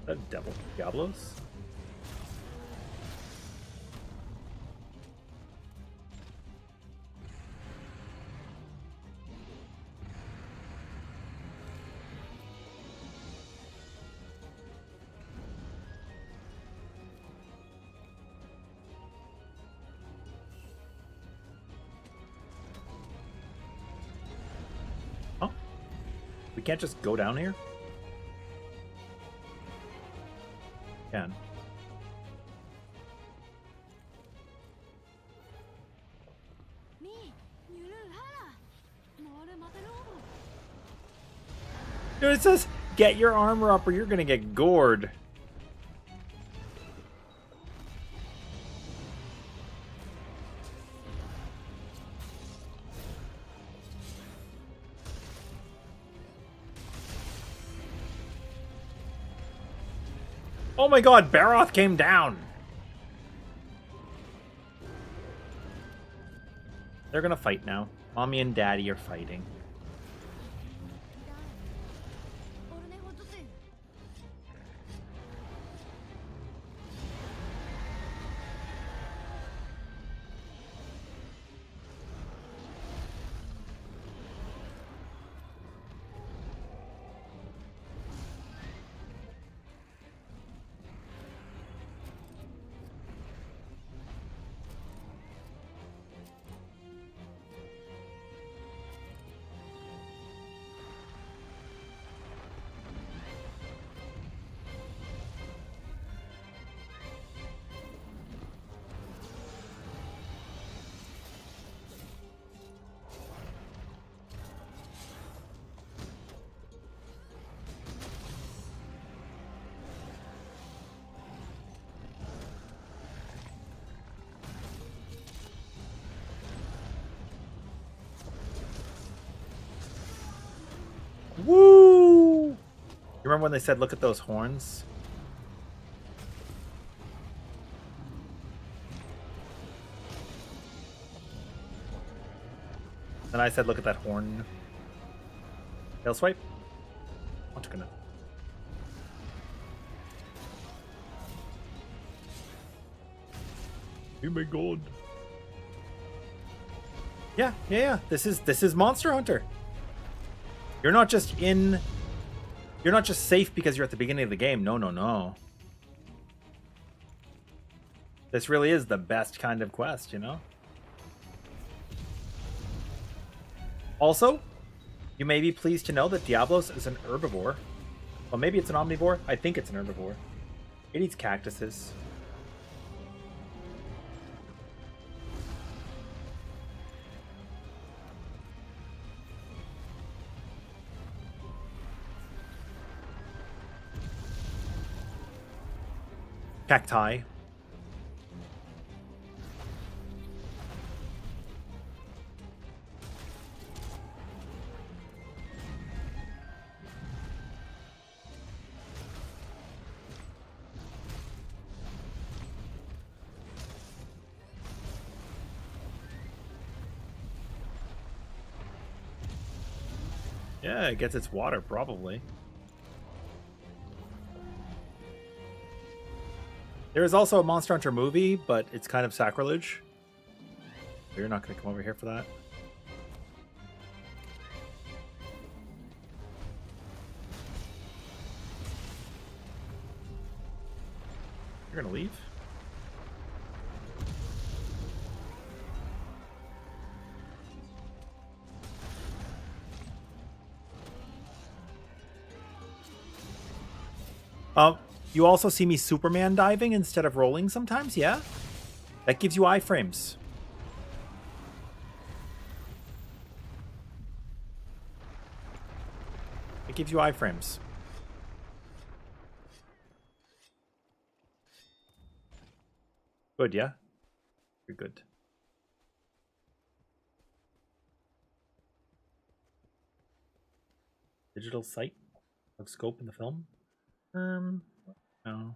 Is that Devil Diablos? We can't just go down here? Can. Dude, it says, get your armor up or you're gonna get gored. Oh my god, Baroth came down! They're gonna fight now. Mommy and Daddy are fighting. Woo! You remember when they said, look at those horns? And I said, look at that horn. Tail swipe. What's gonna? Oh my god. Yeah. This is Monster Hunter. You're not just safe because you're at the beginning of the game. No. This really is the best kind of quest, you know? Also, you may be pleased to know that Diablos is an herbivore. Well, maybe it's an omnivore. I think it's an herbivore. It eats cactuses. Cacti. Yeah, it gets its water, probably. There is also a Monster Hunter movie, but it's kind of sacrilege. You're not going to come over here for that. You're going to leave? You also see me Superman diving instead of rolling sometimes, yeah? That gives you iframes. It gives you iframes. Good, yeah? You're good. Digital sight of scope in the film? No.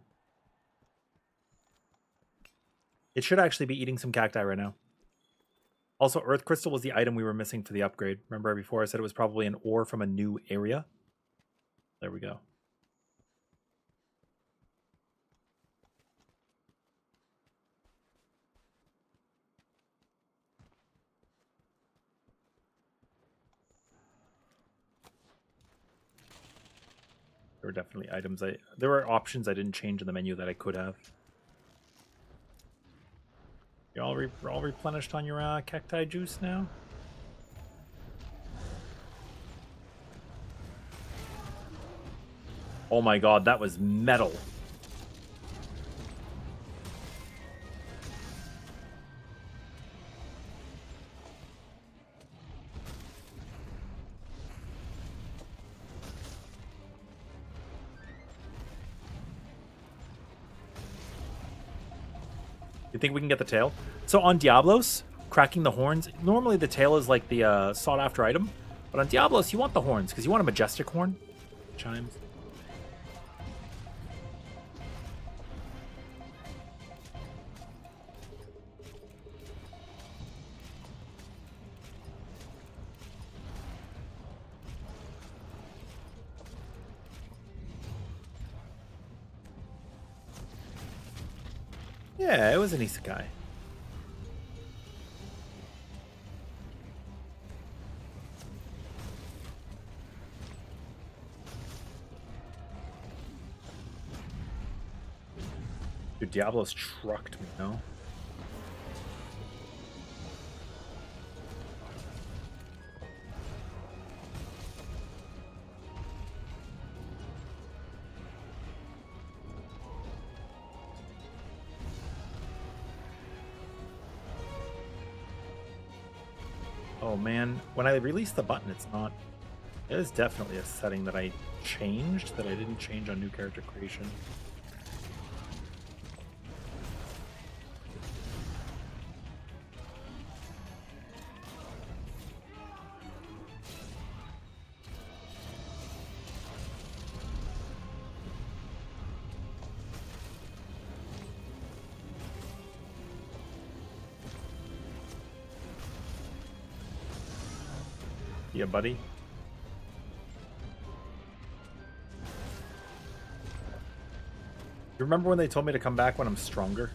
It should actually be eating some cacti right now. Also, Earth Crystal was the item we were missing for the upgrade. Remember before I said it was probably an ore from a new area? There we go. There were definitely items there were options I didn't change in the menu that I could have. You're all replenished on your cacti juice now? Oh my god, that was metal. You think we can get the tail? So on Diablos, cracking the horns, normally the tail is like the sought after item. But on Diablos, you want the horns because you want a majestic horn. Chimes. Yeah, it was an isekai. Dude, Diablo's trucked me, no? Oh man, when I release the button, it's not. It is definitely a setting that I changed that I didn't change on new character creation. Yeah, buddy. You remember when they told me to come back when I'm stronger?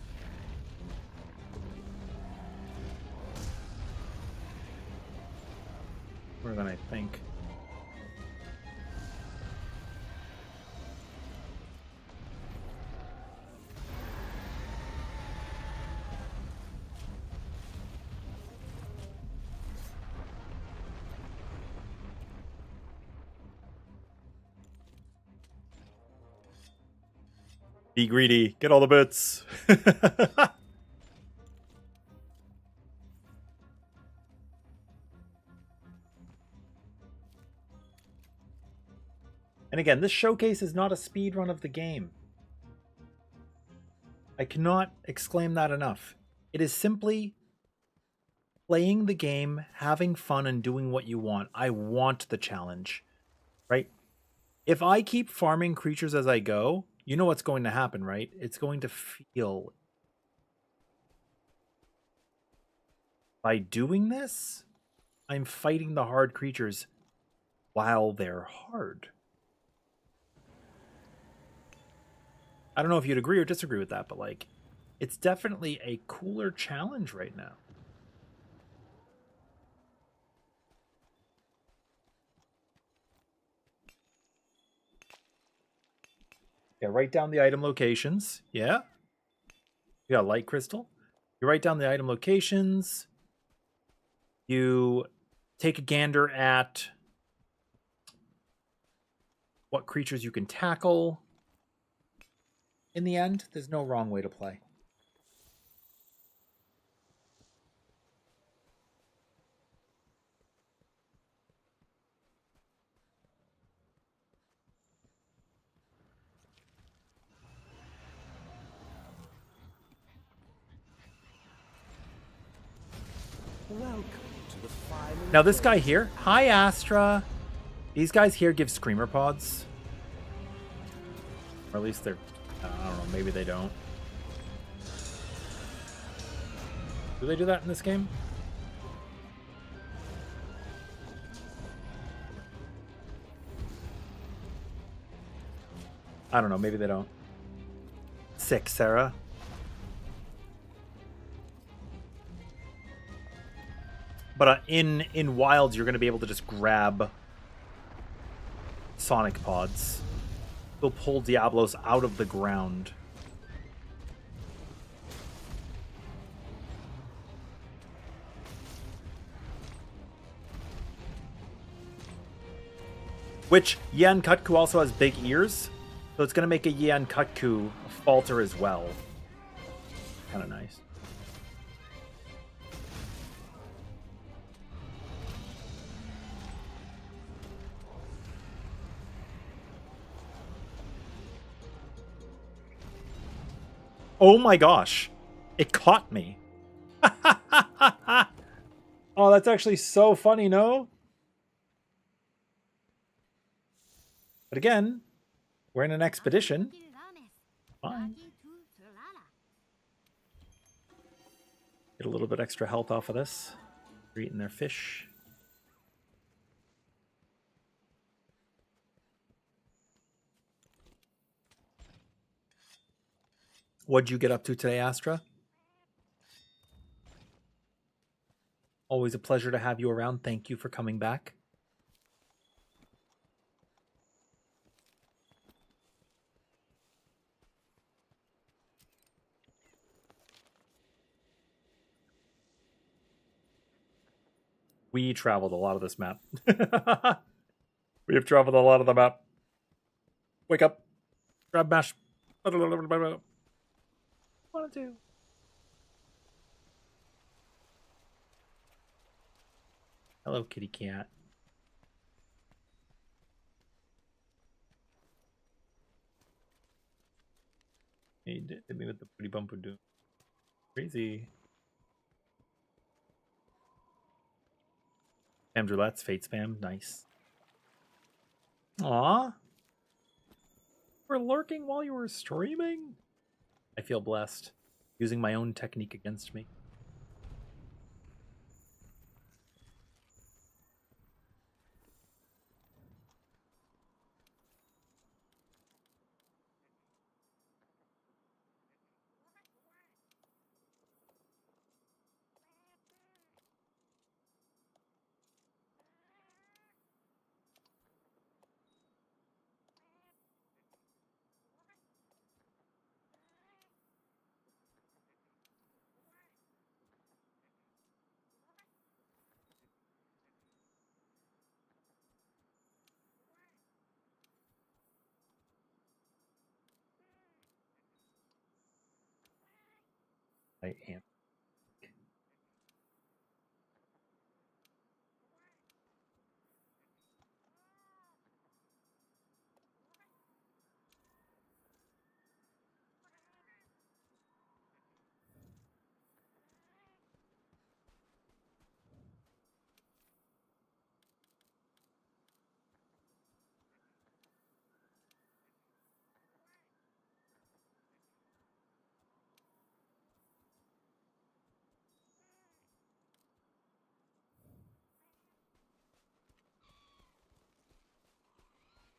More than I think. Be greedy. Get all the bits. And again, this showcase is not a speed run of the game. I cannot exclaim that enough. It is simply playing the game, having fun, and doing what you want. I want the challenge, right? If I keep farming creatures as I go, you know what's going to happen, right? It's going to feel... By doing this, I'm fighting the hard creatures while they're hard. I don't know if you'd agree or disagree with that, but like, it's definitely a cooler challenge right now. Yeah, write down the item locations. Yeah. You got light crystal. You write down the item locations. You take a gander at what creatures you can tackle. In the end, there's no wrong way to play. Welcome to the final. Now this guy here, hi Astra. These guys here give screamer pods. Or at least they're, I don't know, maybe they don't. Do they do that in this game? I don't know, maybe they don't. Sick, Sarah. But in Wilds, you're going to be able to just grab Sonic pods. They'll pull Diablos out of the ground. Which, Yan Kutku also has big ears, so it's going to make a Yan Kutku falter as well. Kind of nice. Oh my gosh. It caught me. Oh, that's actually so funny, no? But again, we're in an expedition. Fine. Get a little bit extra health off of this. They're eating their fish. What'd you get up to today, Astra? Always a pleasure to have you around. Thank you for coming back. We traveled a lot of this map. We have traveled a lot of the map. Wake up. Grab mash. 1 and 2. Hello, kitty cat. He did me with the pretty bumper do. Crazy. Spam roulettes, fate spam, nice. Aw. We're lurking while you were streaming? I feel blessed. Using my own technique against me. I am.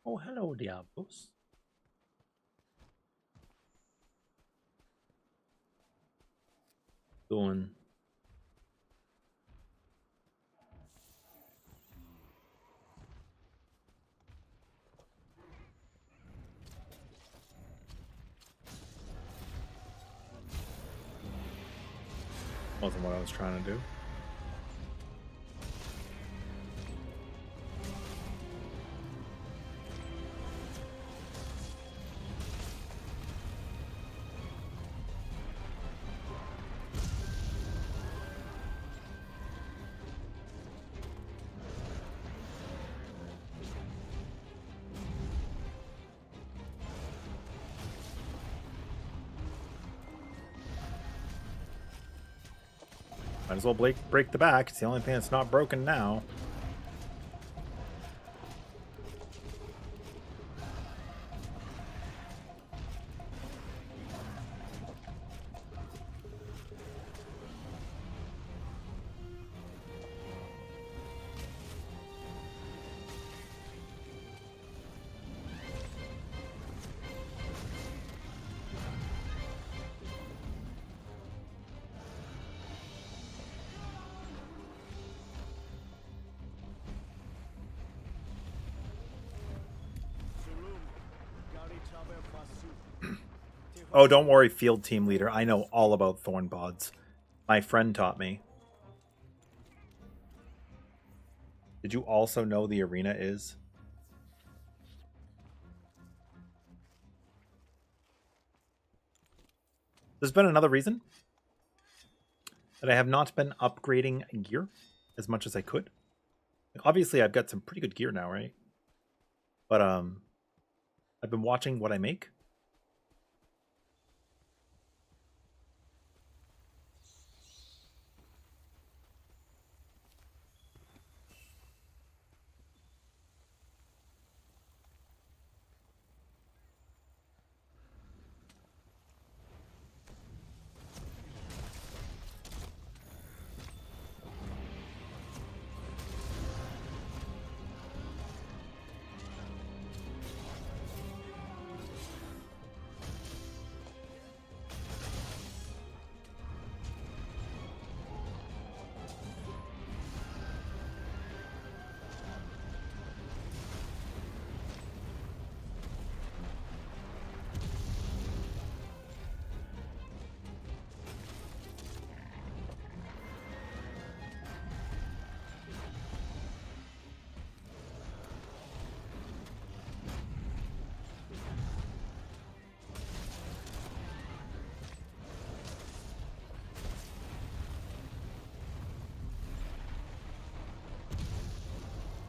Oh, hello, Diablos. Doing. Wasn't what I was trying to do. Might as well break the back. It's the only thing that's not broken now. Oh, don't worry, field team leader. I know all about thorn pods. My friend taught me. Did you also know the arena is? There's been another reason that I have not been upgrading gear as much as I could. Obviously, I've got some pretty good gear now, right? But I've been watching what I make.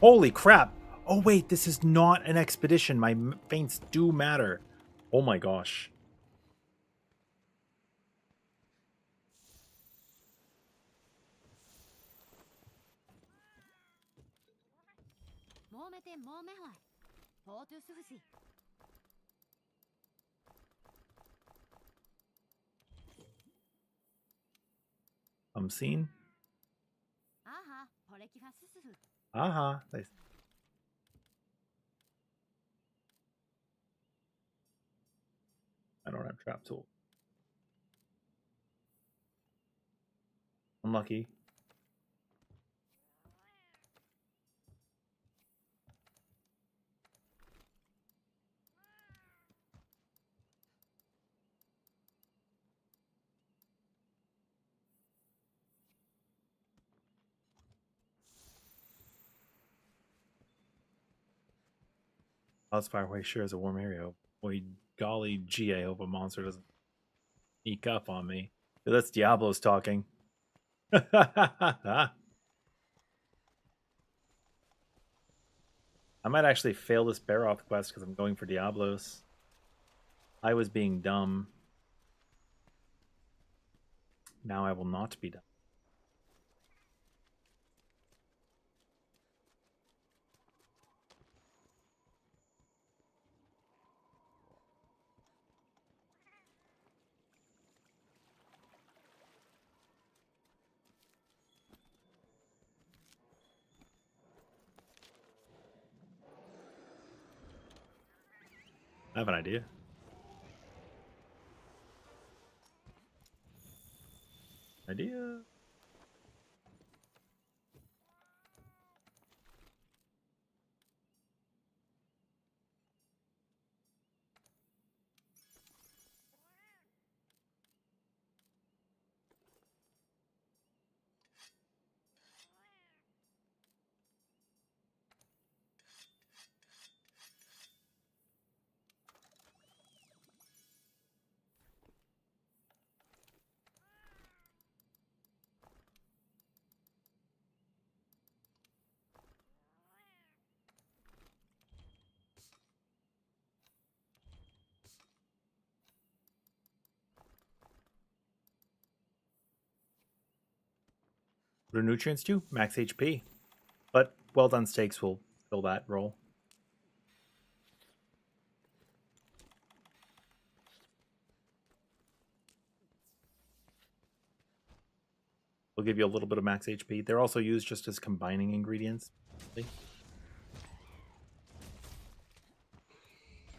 Holy crap! Oh wait, this is not an expedition. My feints do matter. Oh my gosh. I'm seeing. Aha. I don't have trap tool. Unlucky. Cloud's Fireway sure is a warm area. Boy, golly gee, I hope a monster doesn't sneak up on me. That's Diablo's talking. I might actually fail this Baroth quest because I'm going for Diablos. I was being dumb. Now I will not be dumb. I have an idea. Idea. What do nutrients do? Max HP. But well done steaks will fill that role. They'll give you a little bit of max HP. They're also used just as combining ingredients.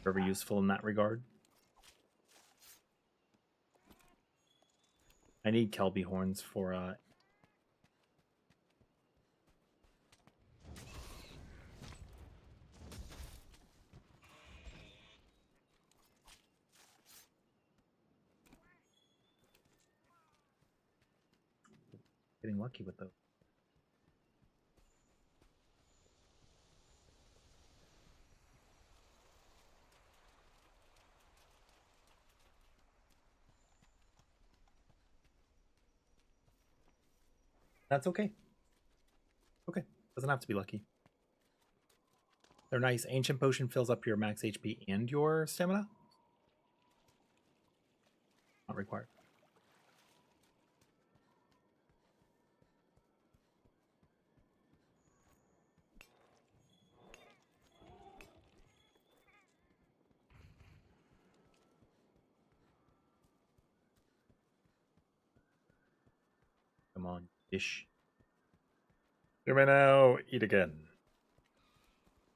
Very useful in that regard. I need Kelby horns for getting lucky with those. That's okay. Okay. Doesn't have to be lucky. They're nice. Ancient Potion fills up your max HP and your stamina. Not required. Come on, ish. Come in now, eat again.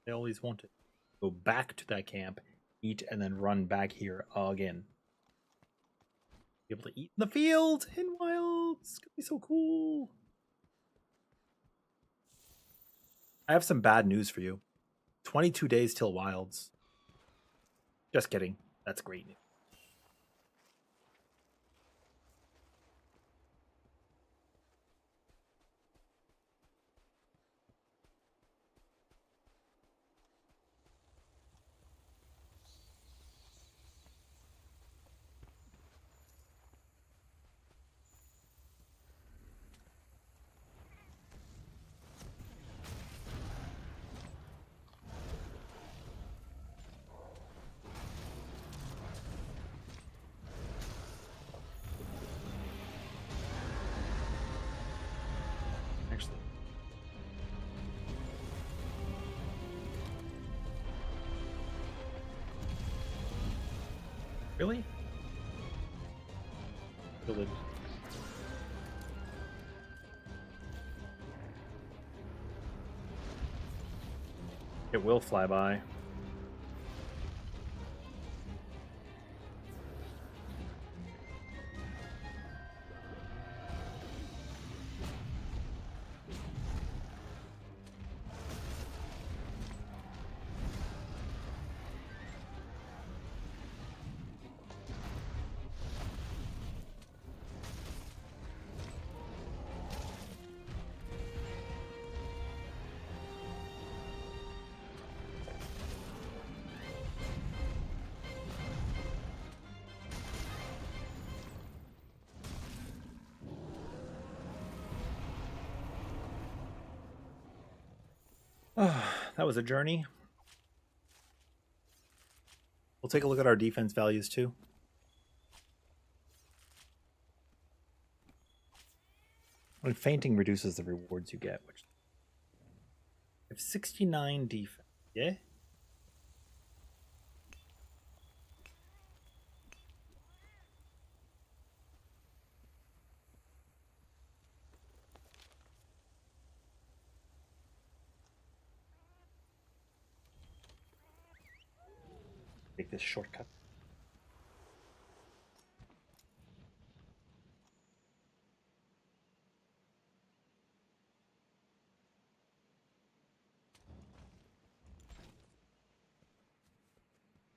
They always want it. Go back to that camp, eat, and then run back here again. Be able to eat in the field in wilds. It's gonna be so cool. I have some bad news for you. 22 days till wilds. Just kidding. That's great news. Actually, really? Village. It will fly by. That was a journey. We'll take a look at our defense values too. When fainting reduces the rewards you get, which we have 69 defense. Yeah. Take this shortcut.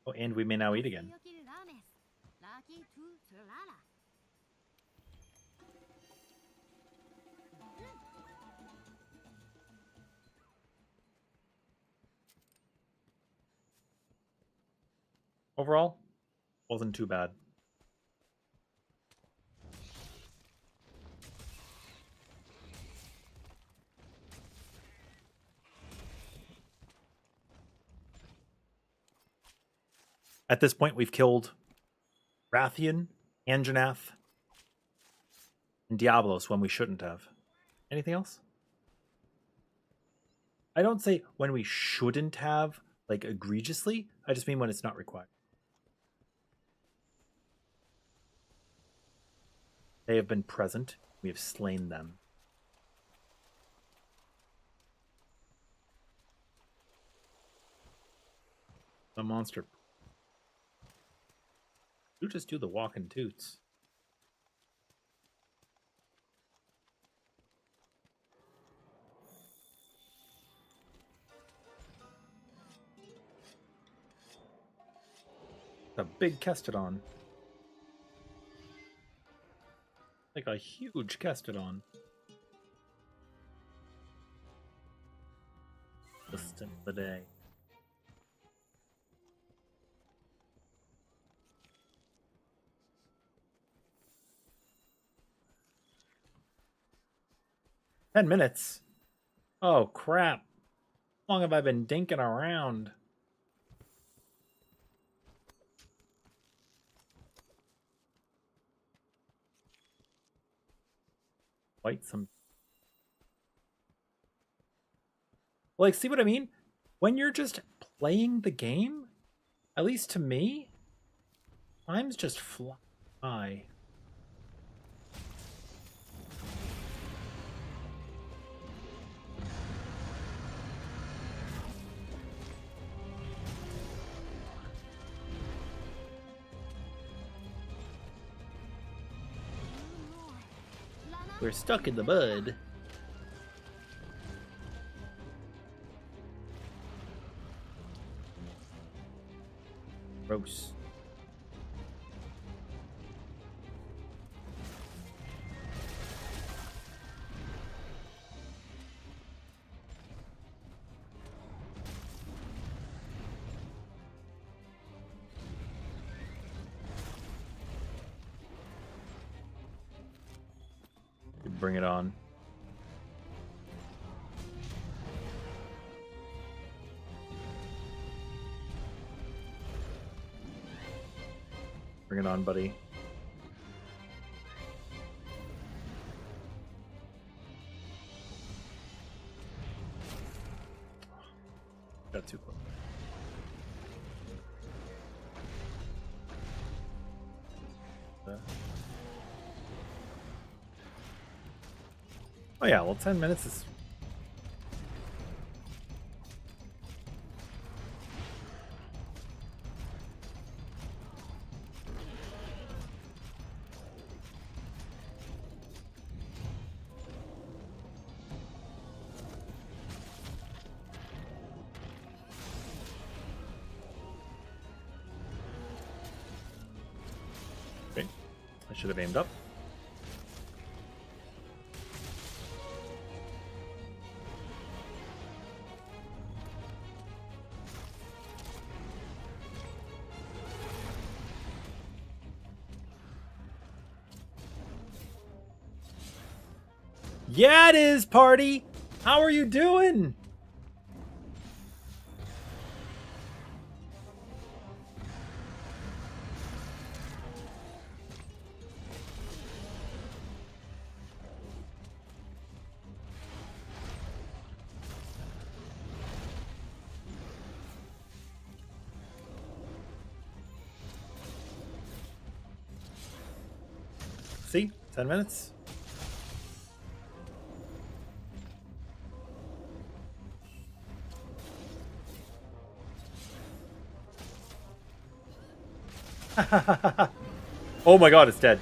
Oh, and we may now eat again. Overall, wasn't too bad. At this point, we've killed Rathian, Anjanath, and Diablos when we shouldn't have. Anything else? I don't say when we shouldn't have, like egregiously. I just mean when it's not required. They have been present. We have slain them. The monster. You just do the walking toots. A big Kestodon. Like a huge Kestodon. Just in the day. $10. Oh crap. How long have I been dinking around? Quite some. Like, see what I mean? When you're just playing the game, at least to me, time's just fly by. We're stuck in the mud. Gross. Bring it on. Bring it on, buddy. Got too close. Oh yeah, well 10 minutes is... Okay, I should have aimed up. Yeah, it is, party! How are you doing? See? 10 minutes. Oh my god, it's dead.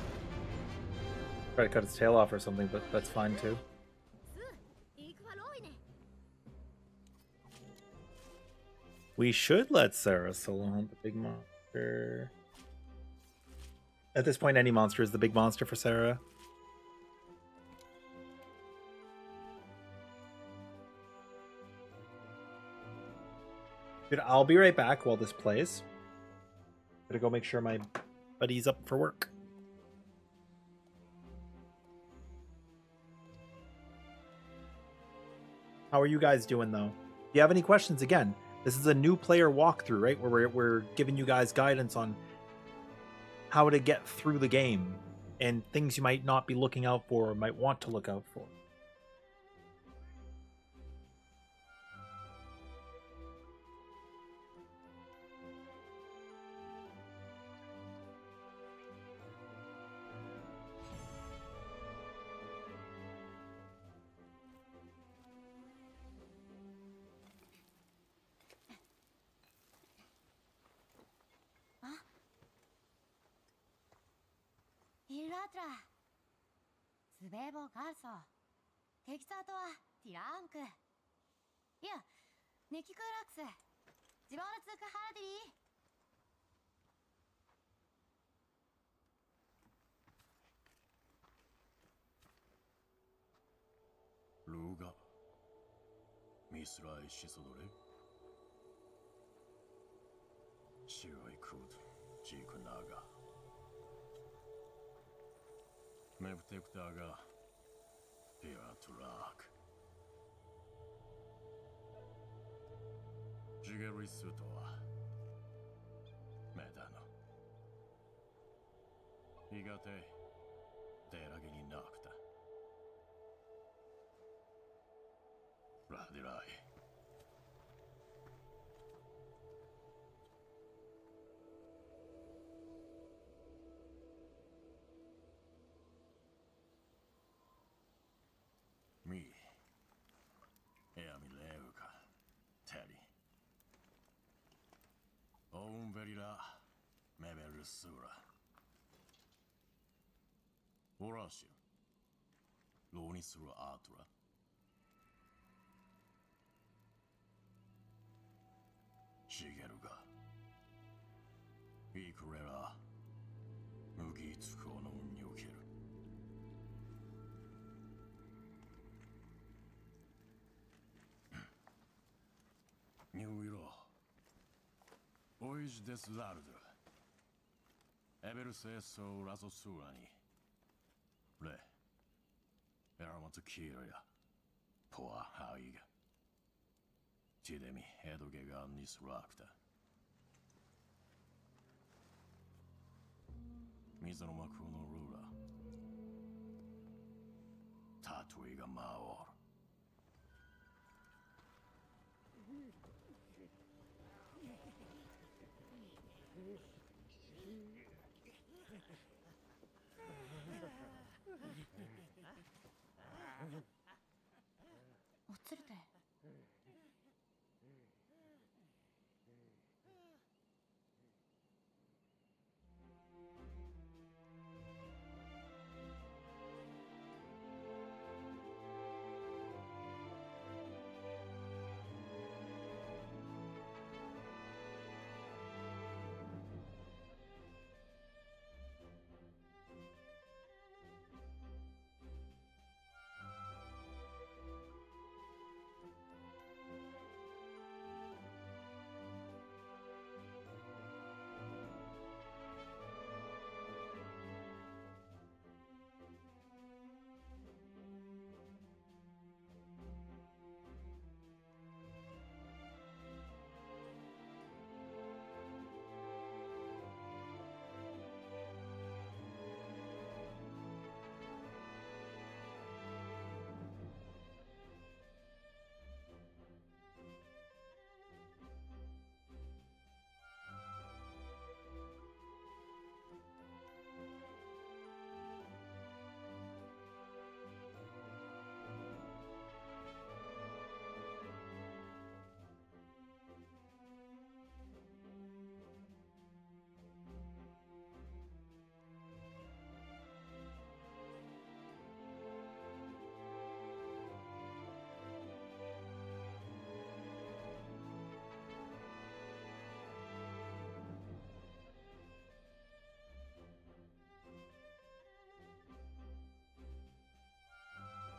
Try to cut its tail off or something, but that's fine too. We should let Sarah solo hunt the big monster. At this point, any monster is the big monster for Sarah. Dude, I'll be right back while this plays. Gotta go make sure my buddy's up for work. How are you guys doing, though? If you have any questions, again, this is a new player walkthrough, right? Where we're giving you guys guidance on how to get through the game and things you might not be looking out for or might want to look out for. Ilatra. Svebo Garso. Texato Tirank. Yeah, Nikikurax. Jibaratsuka Haradi. ルーガミスライシソドレシュアイクードジークナガメプテクターがピアトラークジゲリスとはメダノいがてデラゲになくたラディライミエアミレウカテリオウンベリラメベルスーラオラシュローニスルアートラシゲルがいくれら麦つくおのにおけるニューイロオイジデスラルドエベルセーソーラゾスーラにレエラマツキールやポアハイガチデミヘドゲガンニスラクタ水の幕のルーラタトゥイがマオールおつるて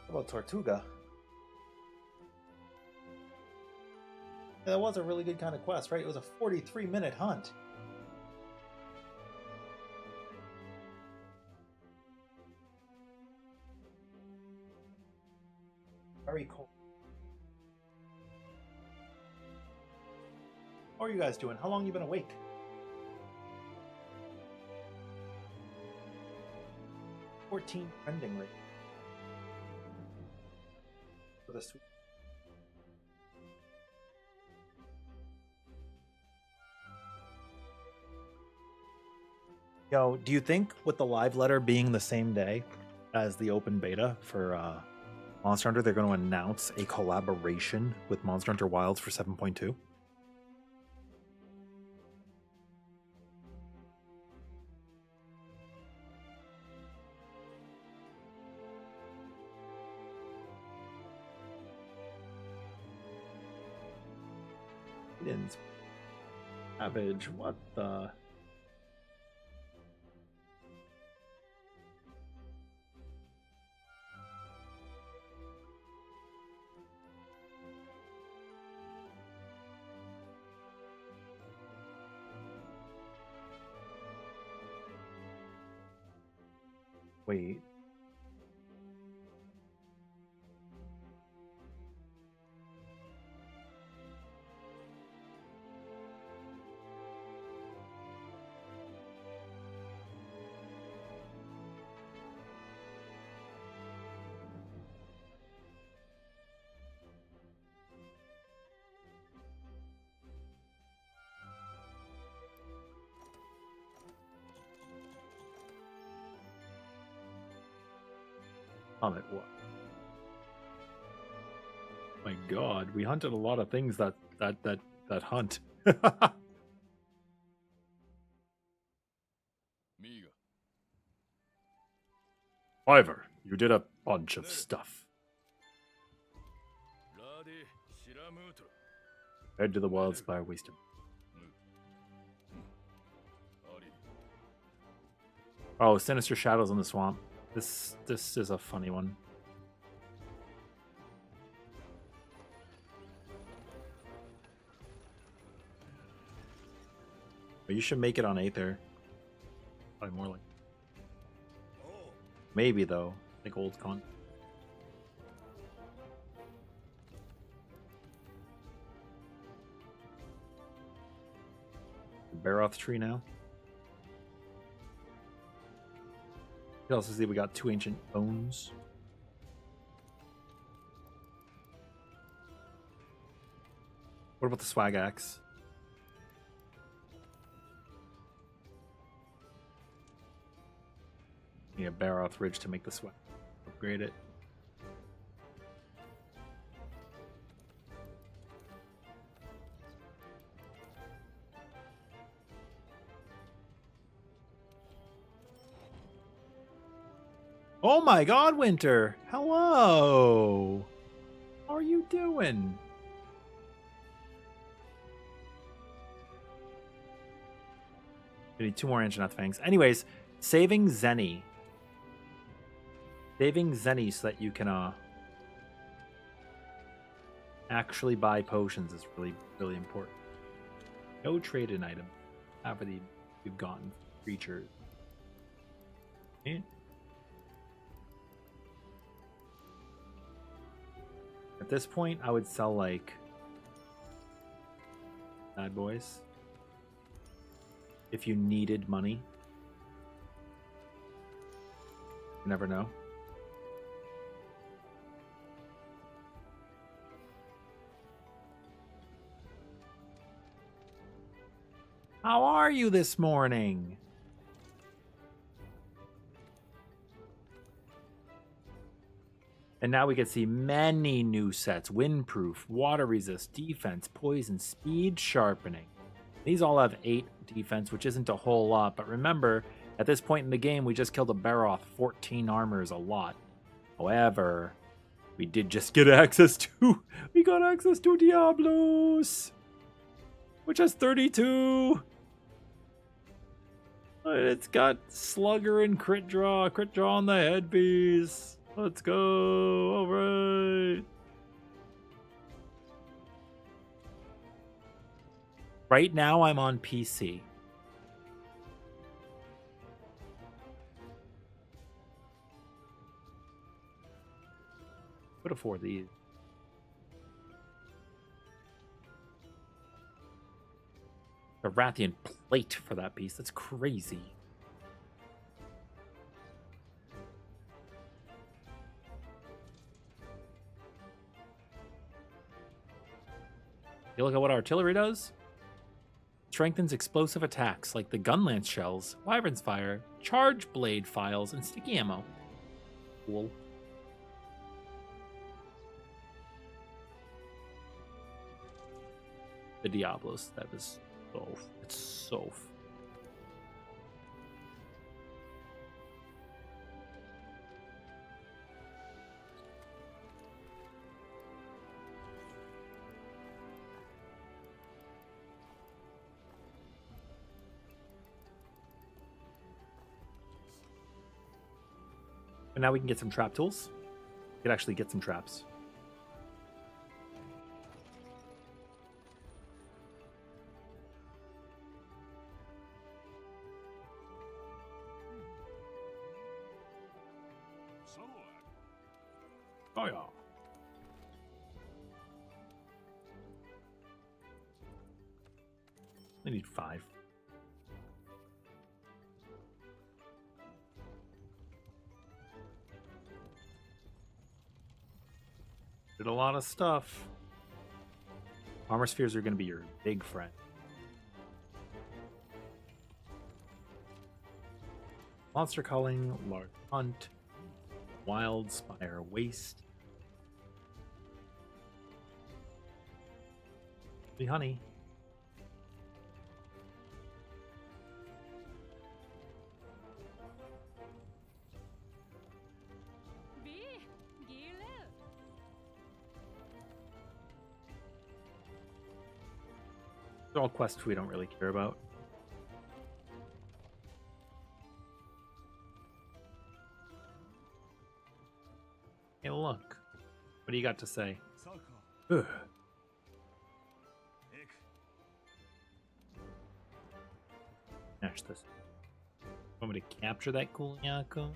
What about Tortuga? Yeah, that was a really good kind of quest, right? It was a 43-minute hunt. Very cool. How are you guys doing? How long you been awake? Trending rate. For the sweet. Yo, do you think with the live letter being the same day as the open beta for Monster Hunter, they're going to announce a collaboration with Monster Hunter Wilds for 7.2? Savage, what the? Wait. What? My God, we hunted a lot of things that hunt. Ivor, you did a bunch of stuff. Head to the Wildspire Wisdom. Oh, Sinister Shadows in the Swamp. This is a funny one. But you should make it on Aether. Probably more like. Maybe though, like old con. Baroth tree now. What else is there? We got 2 ancient bones. What about the swag axe? Need a Baroth Ridge to make the swag. Upgrade it. Oh my God, Winter! Hello! How are you doing? We need 2 more Ancient Fangs. Anyways, saving Zenny. Saving Zenny so that you can actually buy potions is really, really important. No trade-in item. After you've gotten creatures. Okay. At this point, I would sell, like, bad boys. If you needed money. You never know. How are you this morning? And now we can see many new sets. Windproof, water resist, defense, poison, speed, sharpening. These all have 8 defense, which isn't a whole lot. But remember, at this point in the game, we just killed a Baroth. 14 armor is a lot. However, we did just get access to... We got access to Diablos! Which has 32! It's got Slugger and crit draw on the headpiece. Let's go. All right. Right now, I'm on PC. Could afford these. A Rathian plate for that piece. That's crazy. You look at what artillery does? Strengthens explosive attacks like the gun lance shells, wyvern's fire, charge blade files, and sticky ammo. Cool. The Diablos, that is so. It's so. And now we can get some trap tools. We can actually get some traps. Oh yeah. I need 5. Did a lot of stuff. Armor spheres are going to be your big friend. Monster culling, large hunt, wild spire waste. The honey. They're all quests we don't really care about. Hey, look. What do you got to say? Ugh. Smash this. Want me to capture that Kuliako?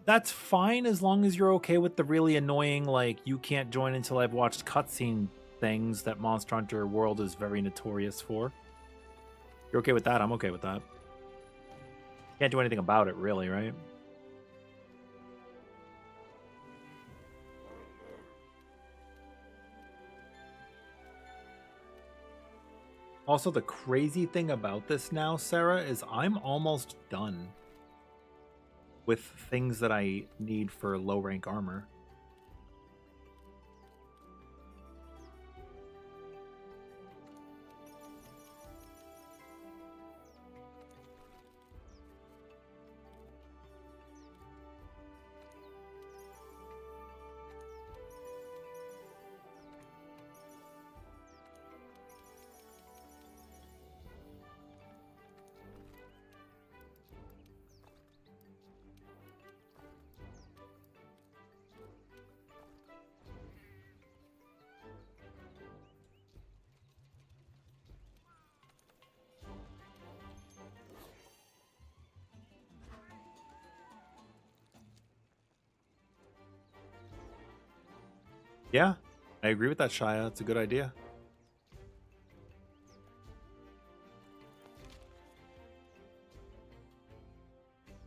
That's fine as long as you're okay with the really annoying, like, you can't join until I've watched cutscene things that Monster Hunter World is very notorious for. You're okay with that? I'm okay with that. Can't do anything about it, really, right? Also, the crazy thing about this now, Sarah, is I'm almost done with things that I need for low rank armor. Yeah, I agree with that, Shia. It's a good idea.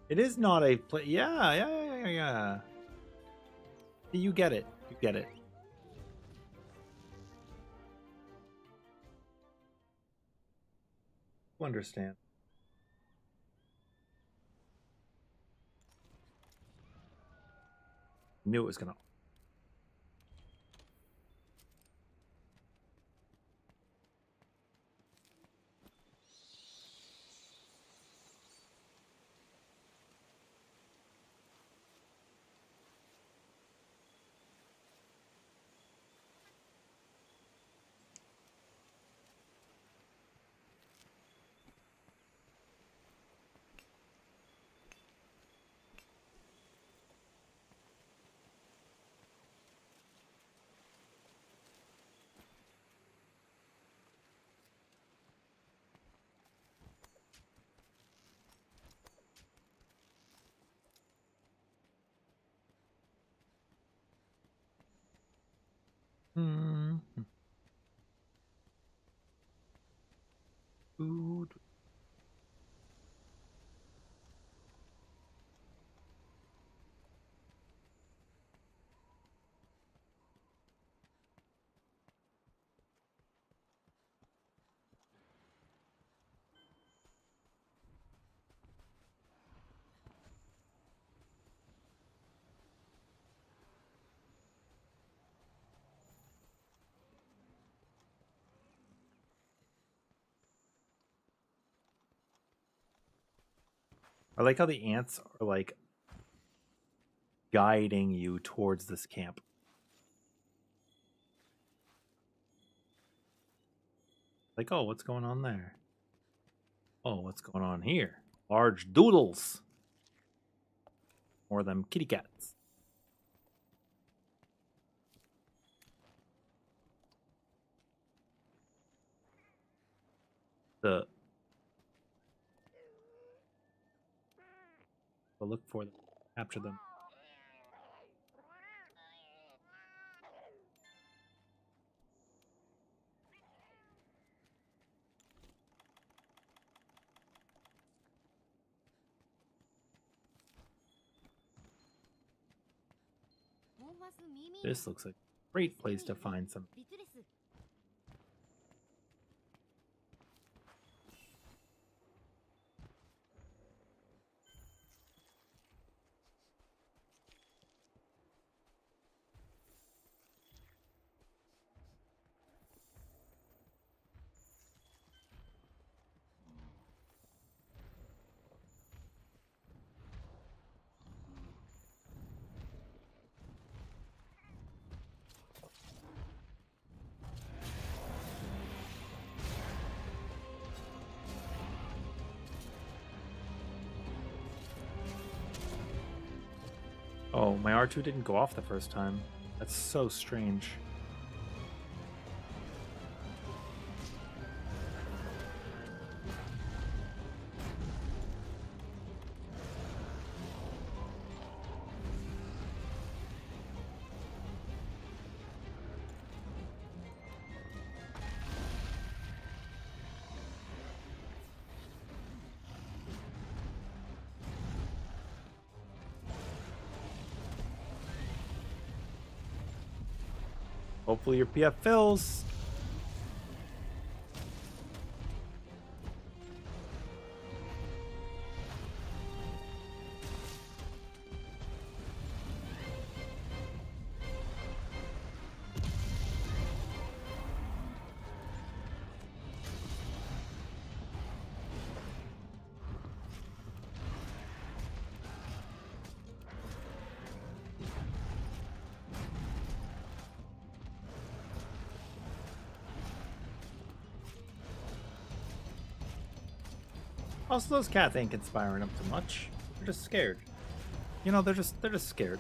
It is not a play. Yeah. You get it. You get it. You understand. Knew it was gonna. Hmm. Food. I like how the ants are like guiding you towards this camp. Like, oh, what's going on there? Oh, what's going on here? Large doodles. Or them kitty cats. The look for them, capture them. This looks like a great place to find some. Oh, my R2 didn't go off the first time. That's so strange. Hopefully your PF fills. Also, those cats ain't conspiring up to much. They're just scared. You know, they're just scared.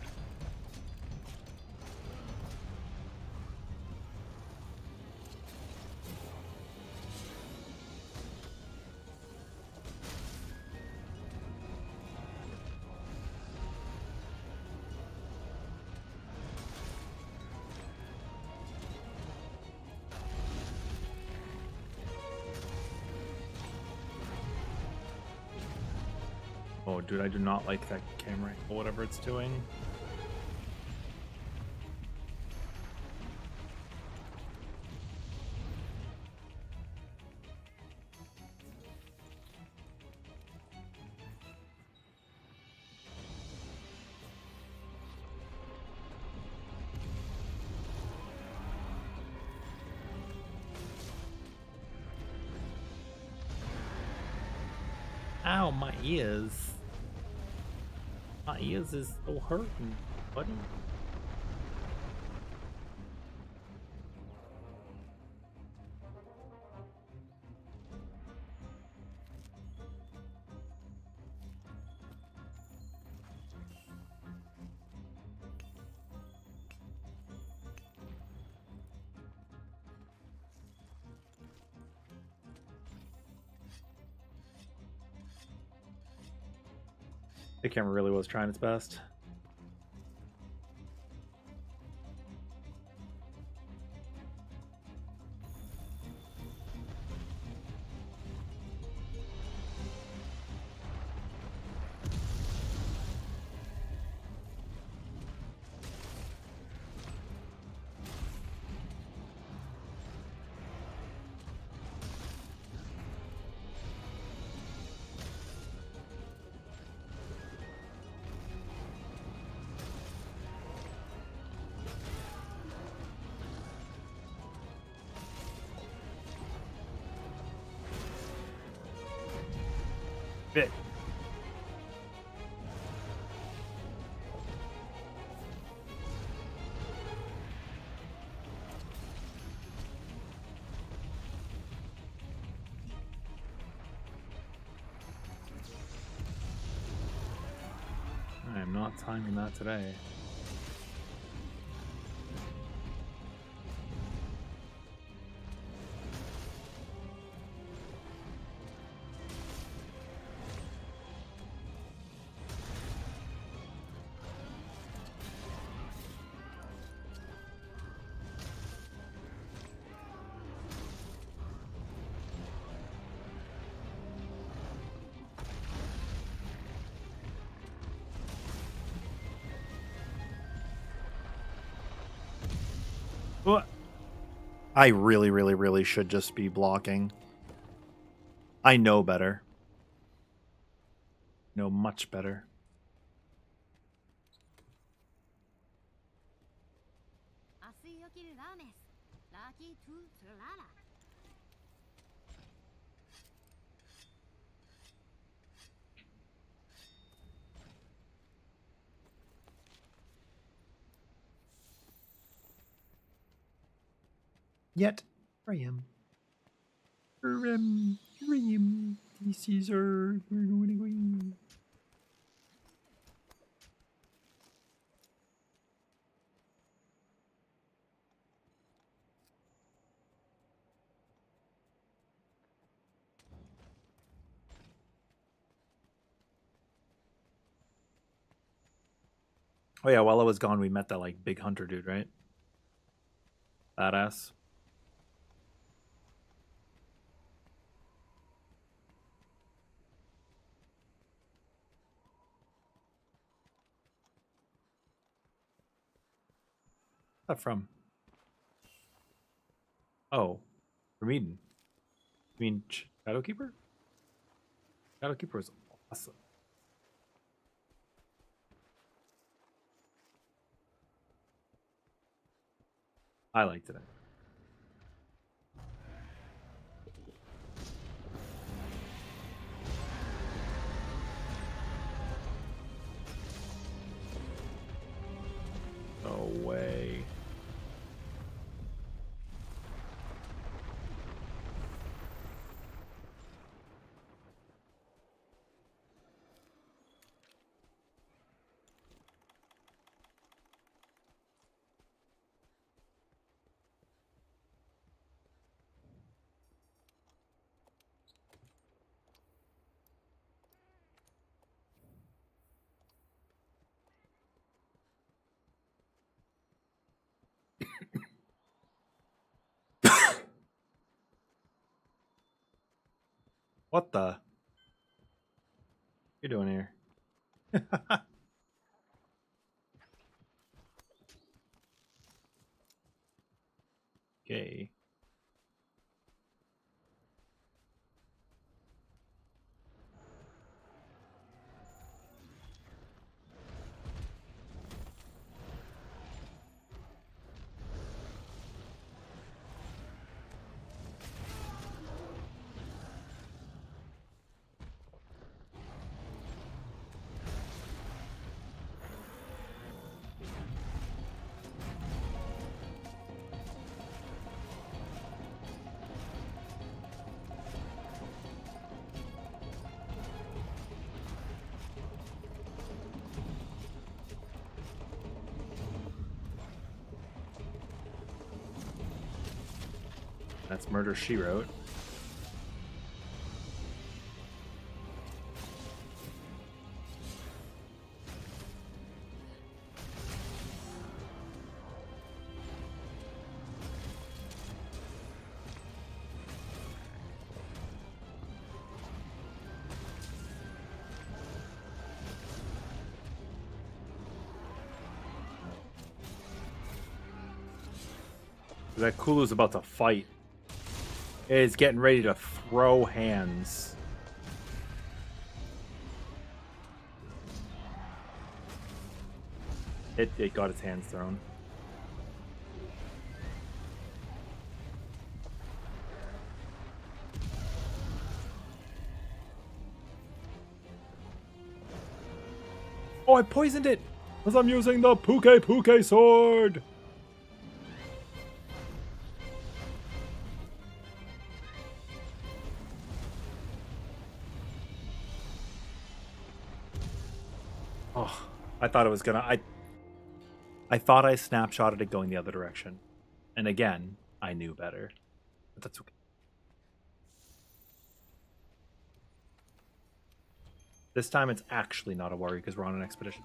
Oh, dude, I do not like that camera or whatever it's doing. Ow, my ears. My ears is so hurting, buddy. The camera really was trying its best. Bit. I am not timing that today. What? I really, really, really should just be blocking. I know better. Know much better. Yet, Ram. Caesar. Oh yeah, while I was gone, we met that like big hunter dude, right? Badass. Where's that from? Oh, from Eden. You mean Shadowkeeper? Shadowkeeper is awesome. I liked it. No way. What the? You doing here? Okay. That's Murder, She Wrote. That Kulu's about to fight. Is getting ready to throw hands. It got its hands thrown. Oh, I poisoned it! Because I'm using the Puke Puke sword! Oh, I thought it was gonna... I thought I snapshotted it going the other direction. And again, I knew better. But that's okay. This time it's actually not a worry because we're on an expedition.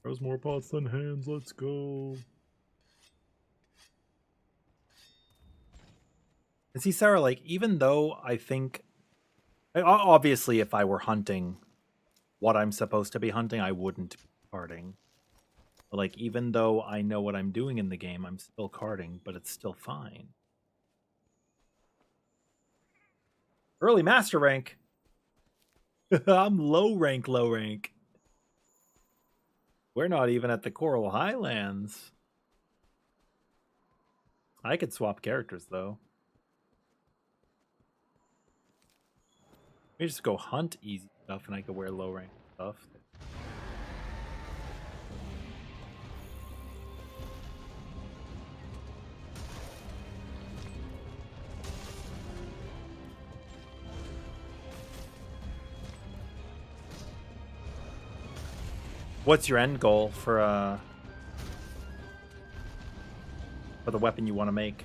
There's more pots than hands, let's go. And see, Sarah, like, even though I think... Obviously, if I were hunting what I'm supposed to be hunting, I wouldn't be carding. But, like, even though I know what I'm doing in the game, I'm still carding, but it's still fine. Early master rank. I'm low rank, low rank. We're not even at the Coral Highlands. I could swap characters, though. Let me just go hunt easy stuff, and I could wear low rank stuff. What's your end goal for the weapon you want to make?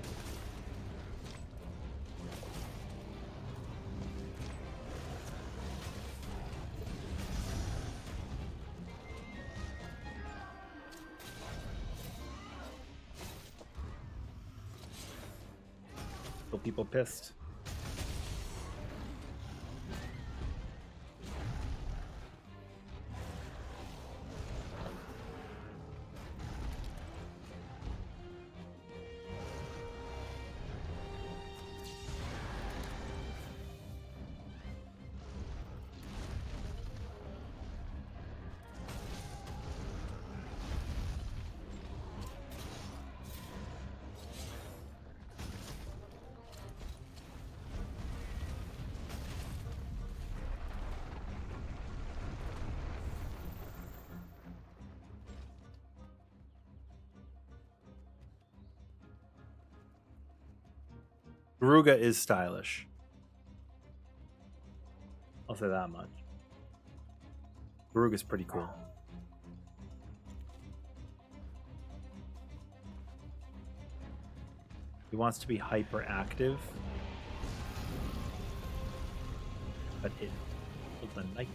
Still people pissed. Garuga is stylish. I'll say that much. Garuga's pretty cool. He wants to be hyperactive, but it was the night.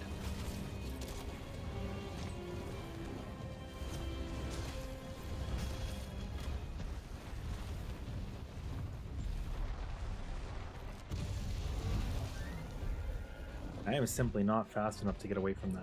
I am simply not fast enough to get away from that.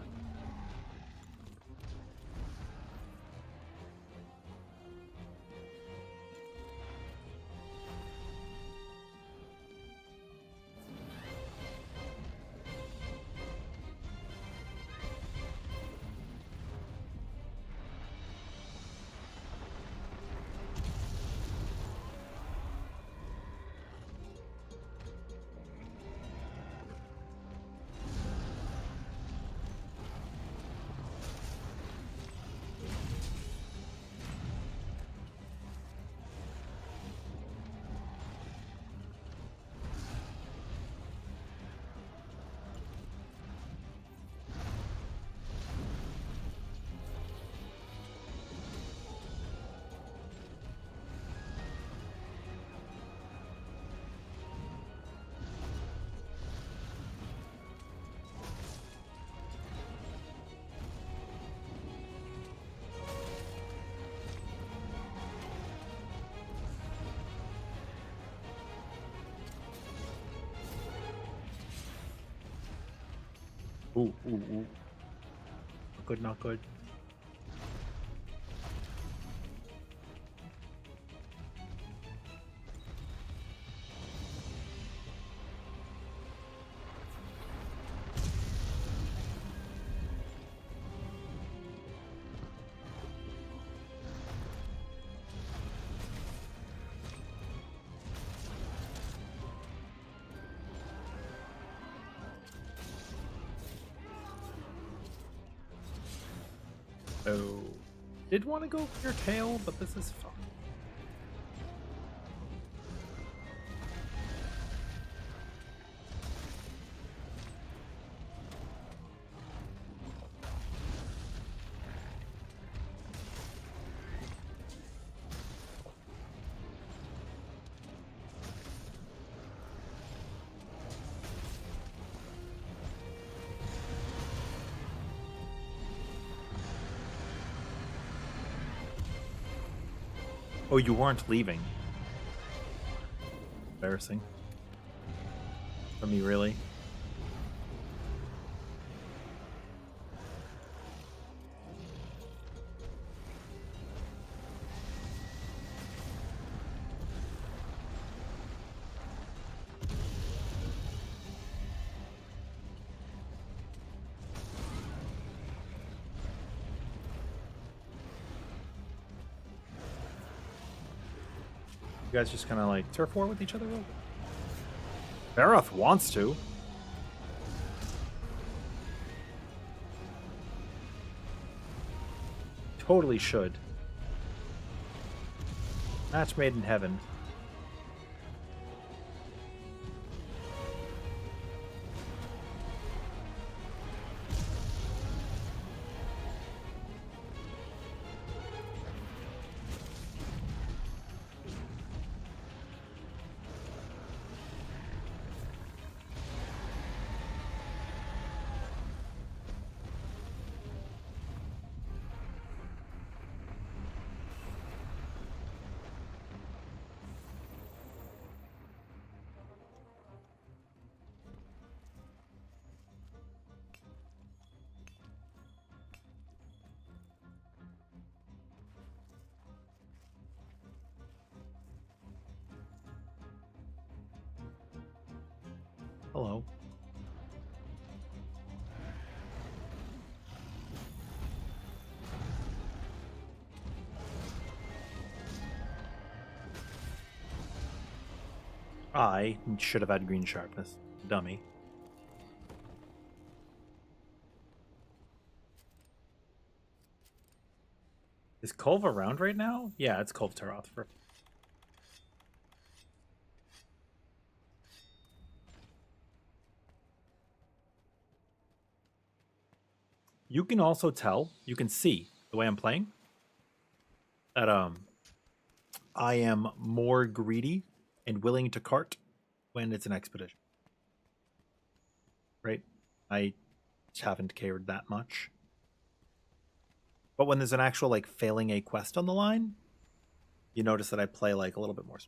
Ooh, ooh, ooh. Not good, not good. Oh. Did want to go for your tail, but this is fine. Oh, you weren't leaving. Embarrassing. For me, really. You guys just kind of like turf war with each other a little bit? Barroth wants to. Totally should. Match made in heaven. Hello. I should have had green sharpness. Dummy. Is Kulve around right now? Yeah, it's Kulve Taroth. You can also tell, you can see the way I'm playing, that I am more greedy and willing to cart when it's an expedition. Right? I haven't cared that much. But when there's an actual like failing a quest on the line, you notice that I play like a little bit more.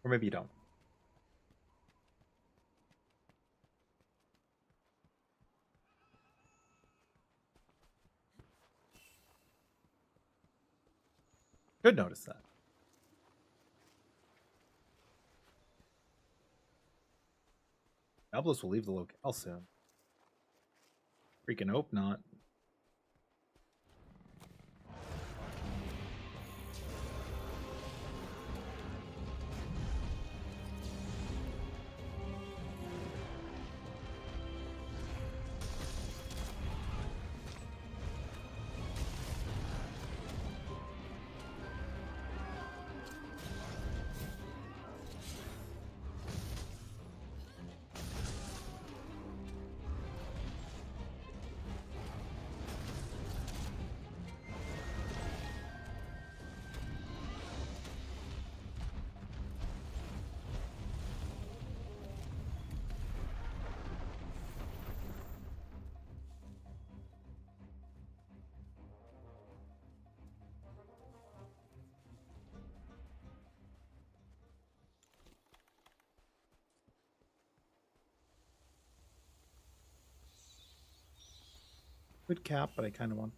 Or maybe you don't. Should notice that. Albus will leave the locale soon. Freaking hope not. Good cap, but I kind of want.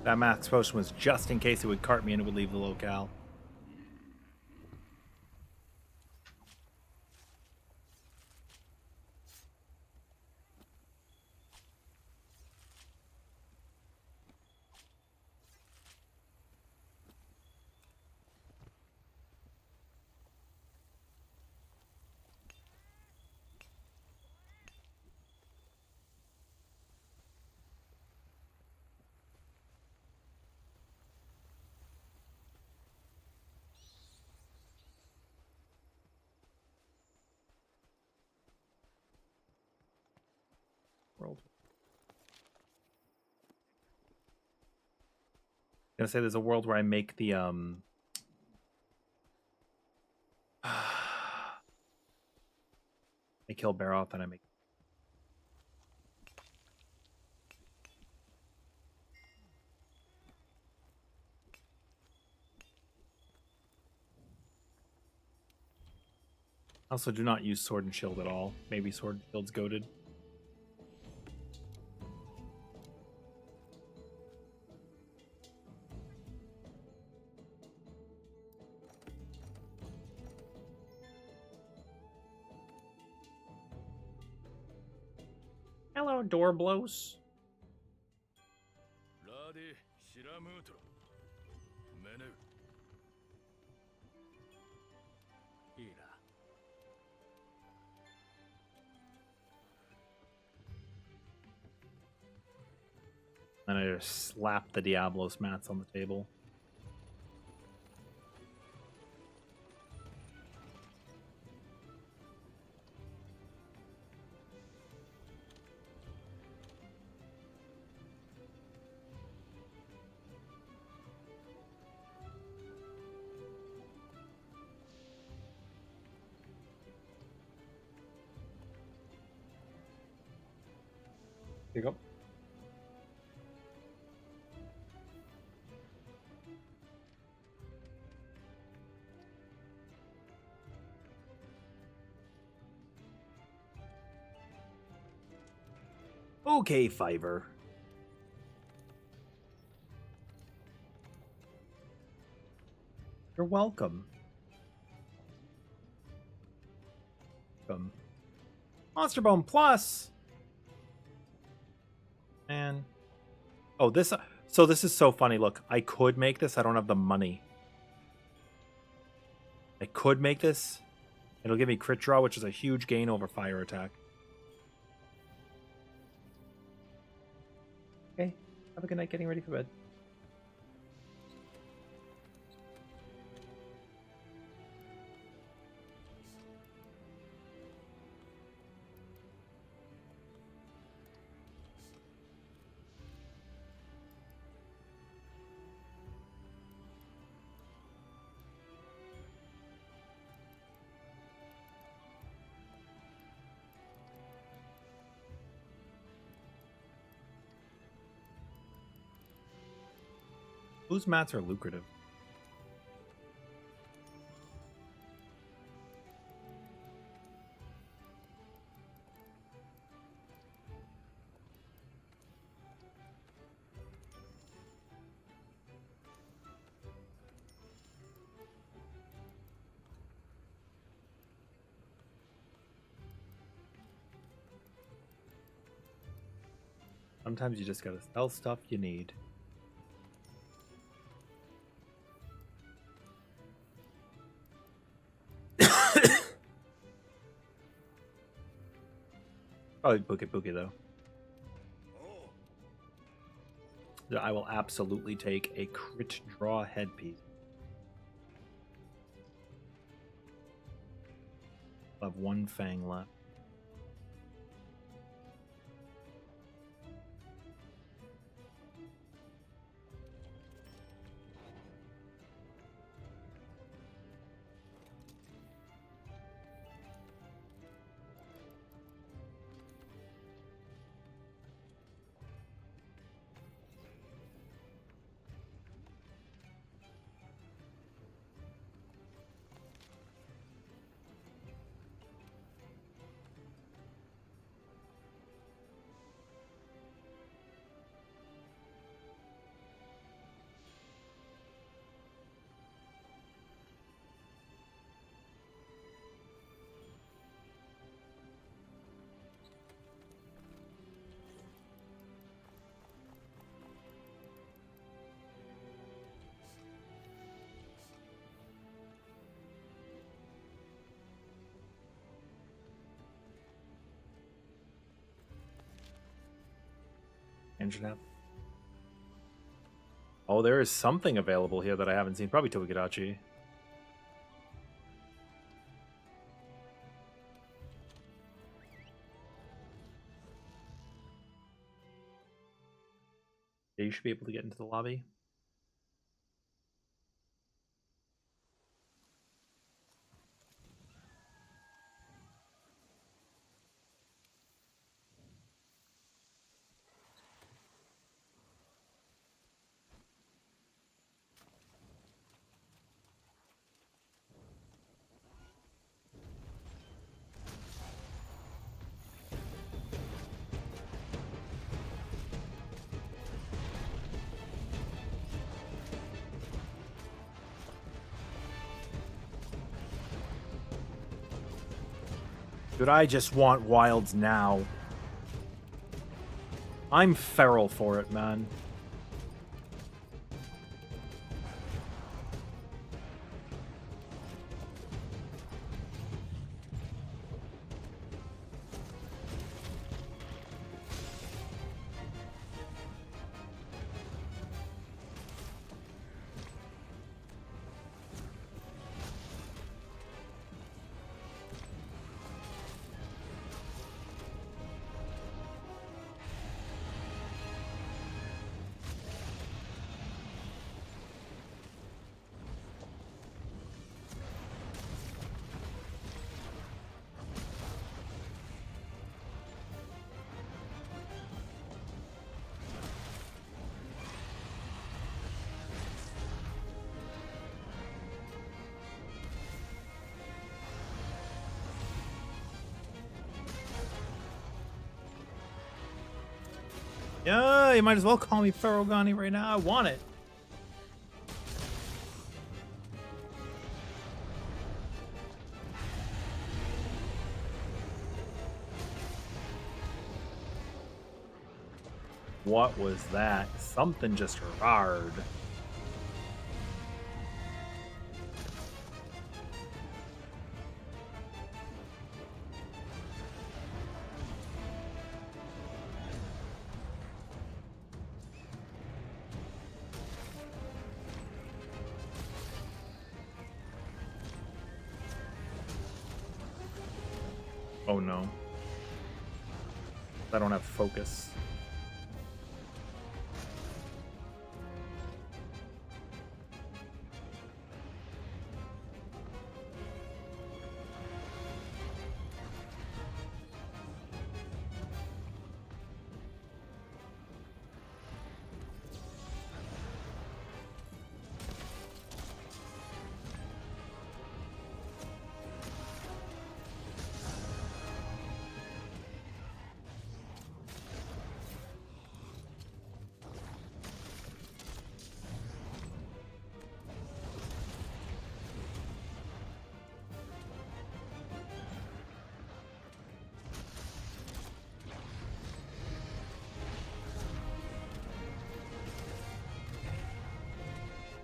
That max potion was just in case it would cart me and it would leave the locale. World. I'm gonna say there's a world where I make the I kill Baroth and I make. Also, do not use sword and shield at all. Maybe sword and shield's goated. Hello, door blows. ラディ・シラムートロメネウいいな And I just slap the Diablos mats on the table. Here you go. Okay, Fiverr. You're welcome. Monster Bone Plus. Man. Oh, this. So this is so funny. Look, I could make this. I don't have the money. I could make this. It'll give me crit draw, which is a huge gain over fire attack. Okay. Have a good night getting ready for bed. Whose mats are lucrative? Sometimes you just gotta sell stuff you need. Probably Pookie though. I will absolutely take a crit draw headpiece. I'll have one fang left. Engine app. Oh, there is something available here that I haven't seen. Probably Togedachi. Yeah, you should be able to get into the lobby. Dude, I just want wilds now. I'm feral for it, man. Yeah, you might as well call me Ferrogani right now. I want it. What was that? Something just roared. Oh no. I don't have focus.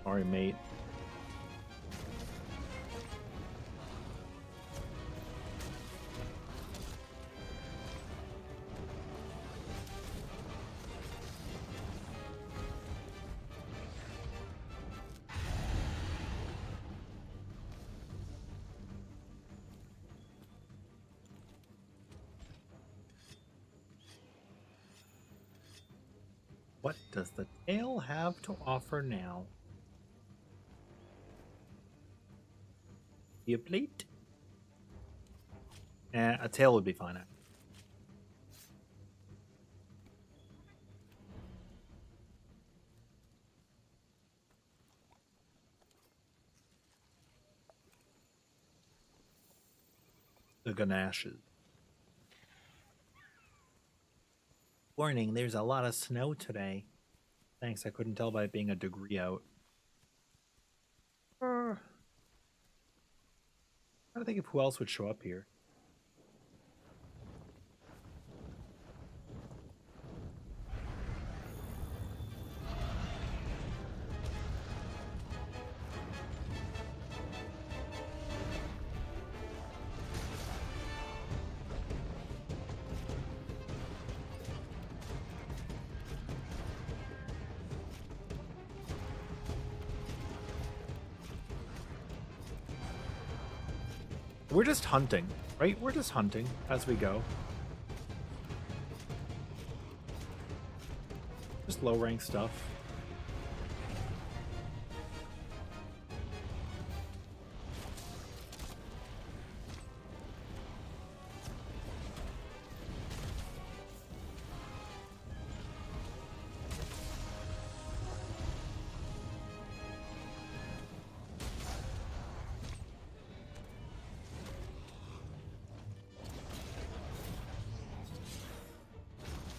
Sorry, mate. What does the tail have to offer now? A plate? A tail would be fine. The ganaches. Warning, there's a lot of snow today. Thanks, I couldn't tell by it being a degree out. I don't think of who else would show up here. We're just hunting, right? We're just hunting as we go. Just low rank stuff.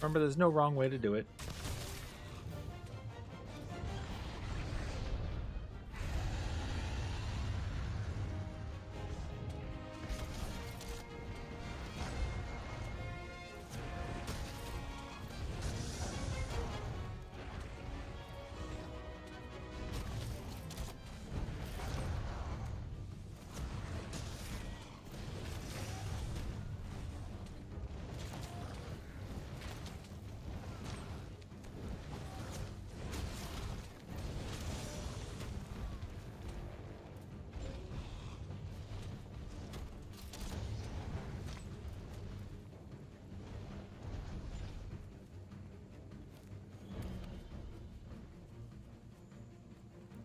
Remember, there's no wrong way to do it.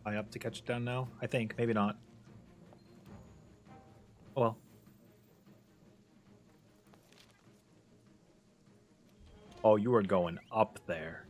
Am I up to catch it down now? I think. Maybe not. Oh well. Oh, you are going up there.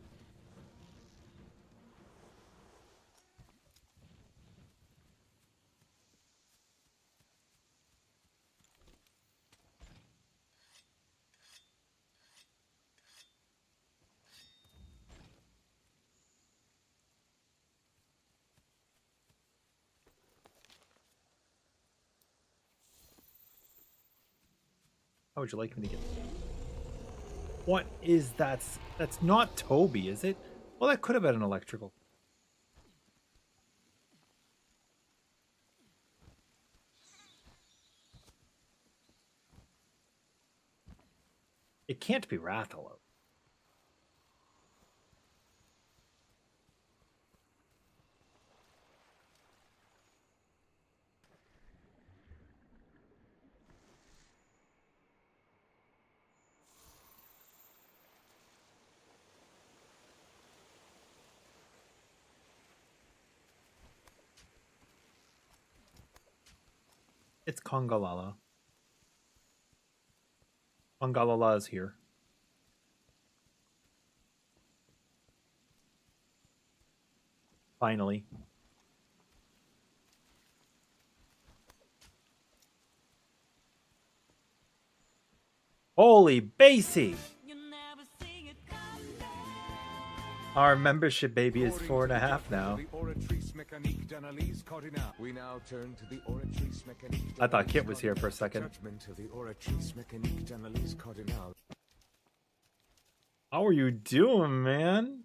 How would you like me to get? What is that? That's not Toby, is it? Well, that could have been an electrical. It can't be Rathalos. It's Kongalala. Kongalala is here. Finally. Holy Basie! Our membership baby is 4.5 now. I thought Kit was here for a second. How are you doing, man?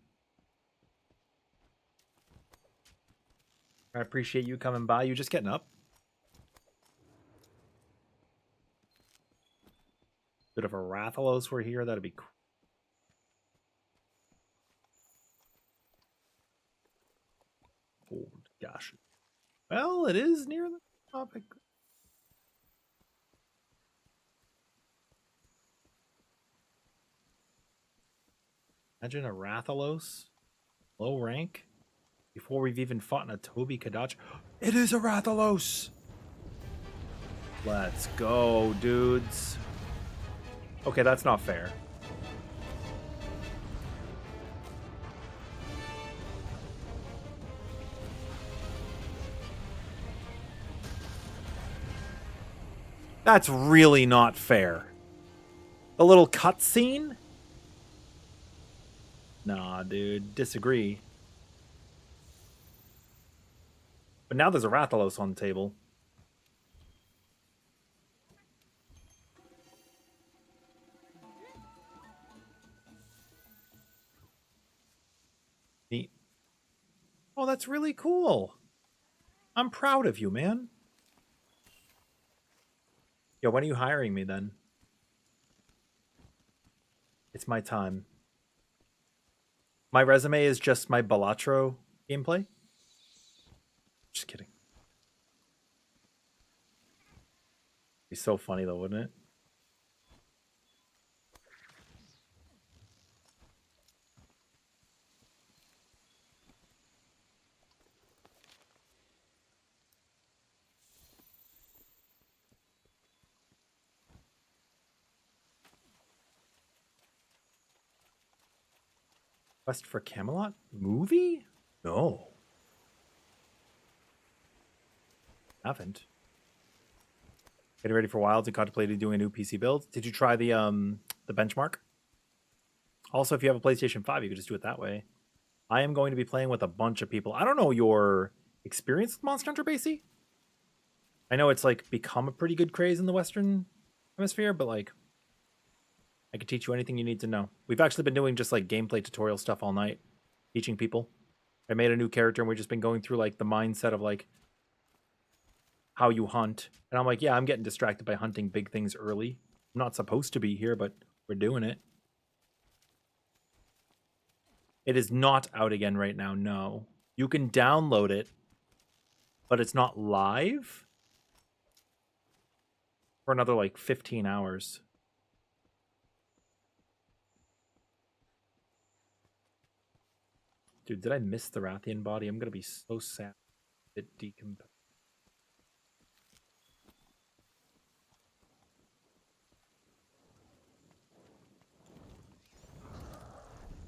I appreciate you coming by. You just getting up? Bit of a Rathalos were here. That'd be cool. Oh, gosh. Well, it is near the topic. Imagine a Rathalos. Low rank. Before we've even fought in a Toby Kadachi. It is a Rathalos! Let's go, dudes. Okay, that's not fair. That's really not fair. The little cutscene? Nah, dude. Disagree. But now there's a Rathalos on the table. Neat. Oh, that's really cool. I'm proud of you, man. Yo, when are you hiring me then? It's my time. My resume is just my Balatro gameplay. Just kidding. Be so funny though, wouldn't it? Quest for Camelot movie? No. Haven't. Getting ready for Wilds and contemplated doing a new PC build. Did you try the benchmark? Also, if you have a PlayStation 5, you could just do it that way. I am going to be playing with a bunch of people. I don't know your experience with Monster Hunter, Basie. I know it's like become a pretty good craze in the Western Hemisphere, but like I could teach you anything you need to know. We've actually been doing just like gameplay tutorial stuff all night, teaching people. I made a new character and we've just been going through like the mindset of like how you hunt. And I'm like, yeah, I'm getting distracted by hunting big things early. I'm not supposed to be here, but we're doing it. It is not out again right now, no. You can download it, but it's not live for another like 15 hours. Dude, did I miss the Rathian body? I'm gonna be so sad. It decomposed.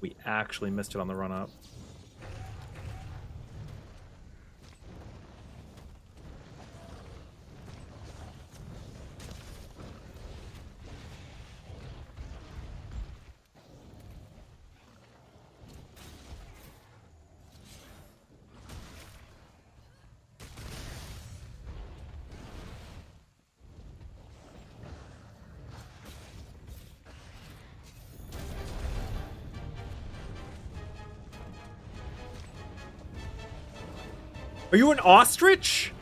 We actually missed it on the run up. Are you an ostrich?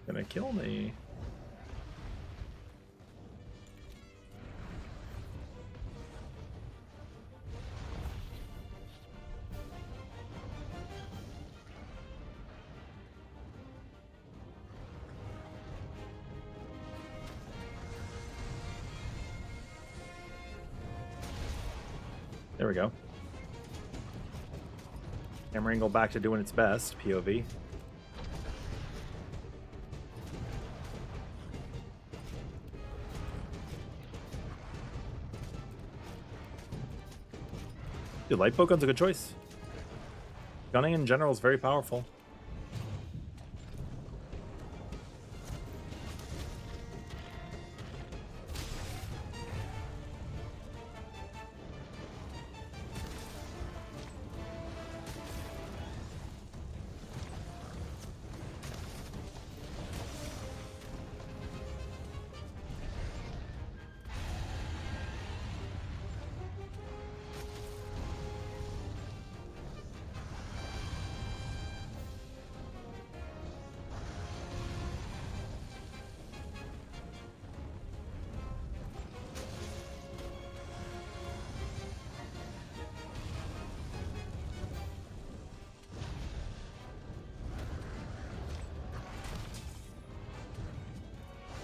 Gonna kill me. There we go. Camera angle back to doing its best, POV. Dude, light bow gun's a good choice. Gunning in general is very powerful.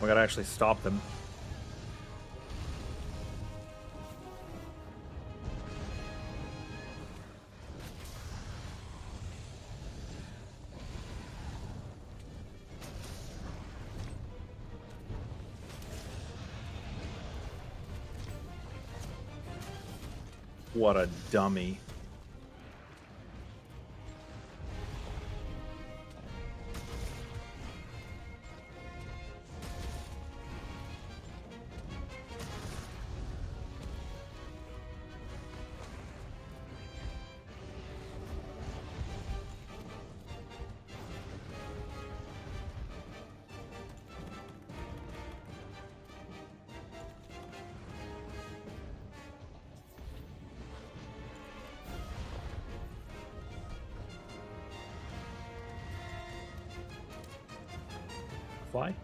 We gotta actually stop them. What a dummy. fly.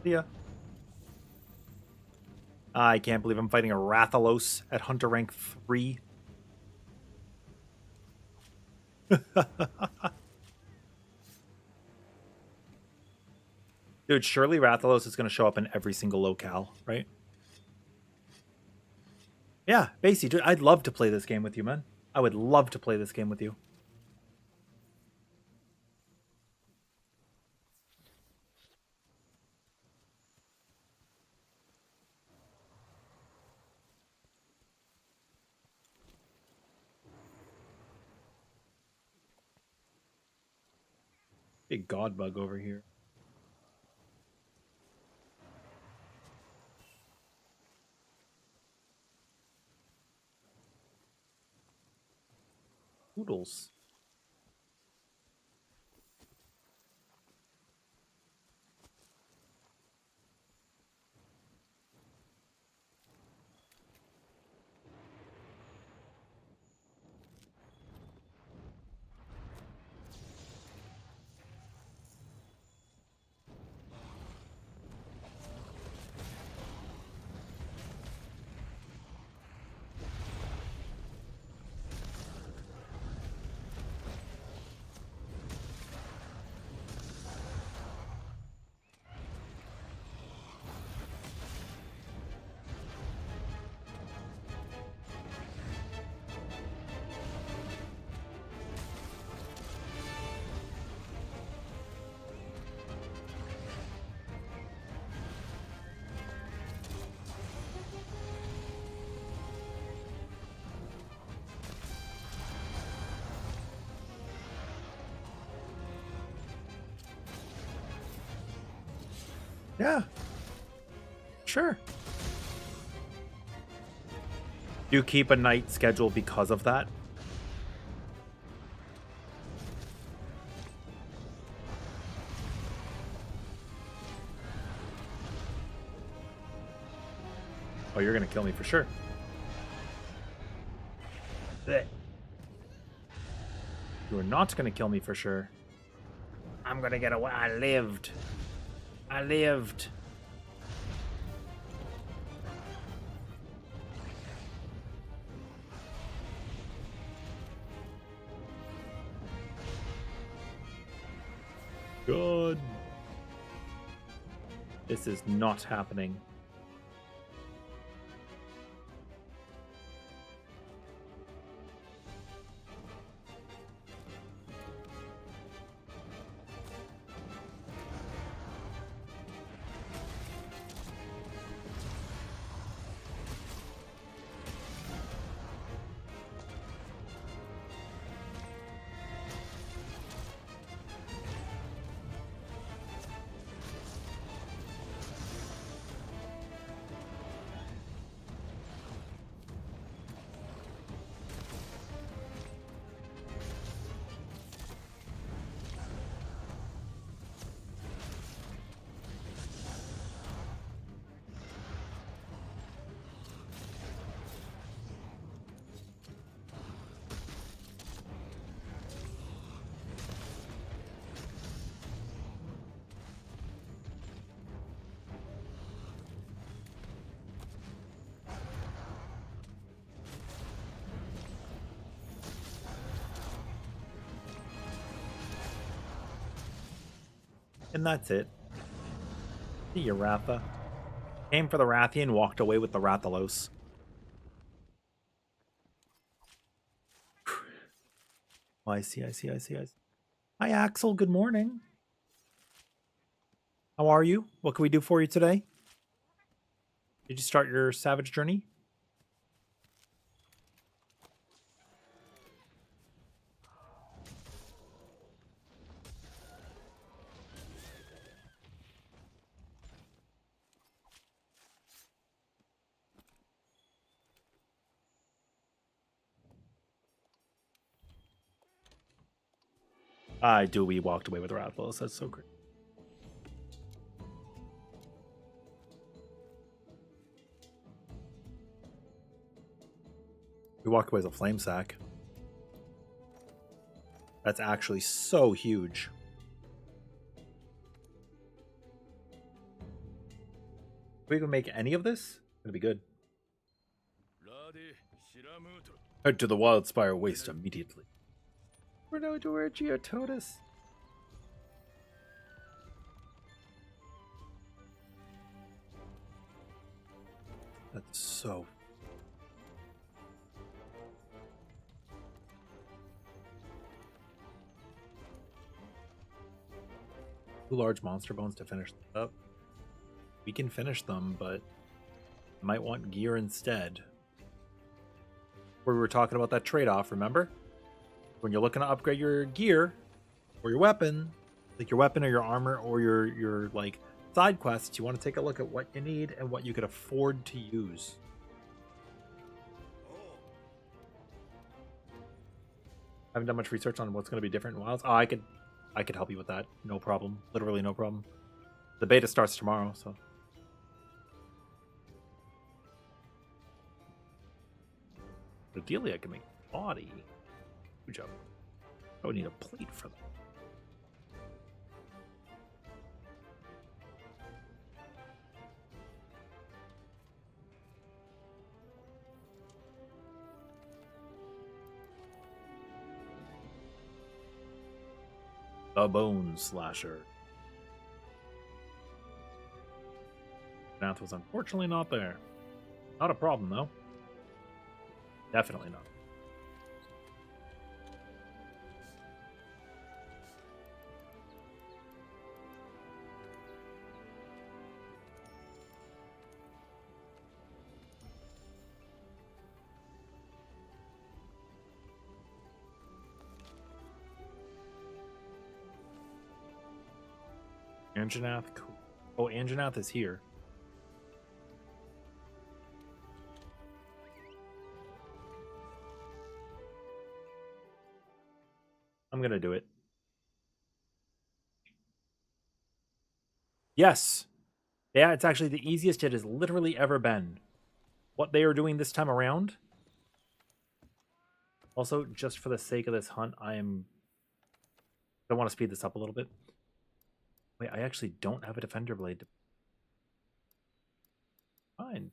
See ya. I can't believe I'm fighting a Rathalos at Hunter rank 3. Dude, surely Rathalos is going to show up in every single locale, right? Yeah, Basie, dude, I'd love to play this game with you, man. I would love to play this game with you. Big god bug over here. Poodles. Yeah. Sure. Do you keep a night schedule because of that? Oh, you're gonna kill me for sure. Blech. You are not gonna kill me for sure. I'm gonna get away. I lived. I lived. God. This is not happening. And that's it. See you, Ratha. Came for the Rathian, walked away with the Rathalos. Oh, I see. Hi, Axel. Good morning. How are you? What can we do for you today? Did you start your Savage journey? We walked away with Rathalos. That's so great. We walked away as a flame sack. That's actually so huge. If we can make any of this, it'll be good. Head to the Wildspire Waste immediately. We're now to where Geototus. That's so. Two large monster bones to finish this up. We can finish them, but might want gear instead. Where we were talking about that trade-off, remember? When you're looking to upgrade your gear or your weapon, like your weapon or your armor or your like side quests, you want to take a look at what you need and what you could afford to use. Haven't done much research on what's going to be different in Wilds. Oh, I could help you with that. No problem. Literally no problem. The beta starts tomorrow, so. Ideally, I can make body. Good job. I would need a plate for that. The Bone Slasher. Math was unfortunately not there. Not a problem, though. Definitely not. Anjanath, cool. Oh, Anjanath is here. I'm gonna do it. Yes. Yeah, it's actually the easiest it has literally ever been. What they are doing this time around. Also, just for the sake of this hunt, I want to speed this up a little bit. Wait, I actually don't have a Defender Blade. Fine.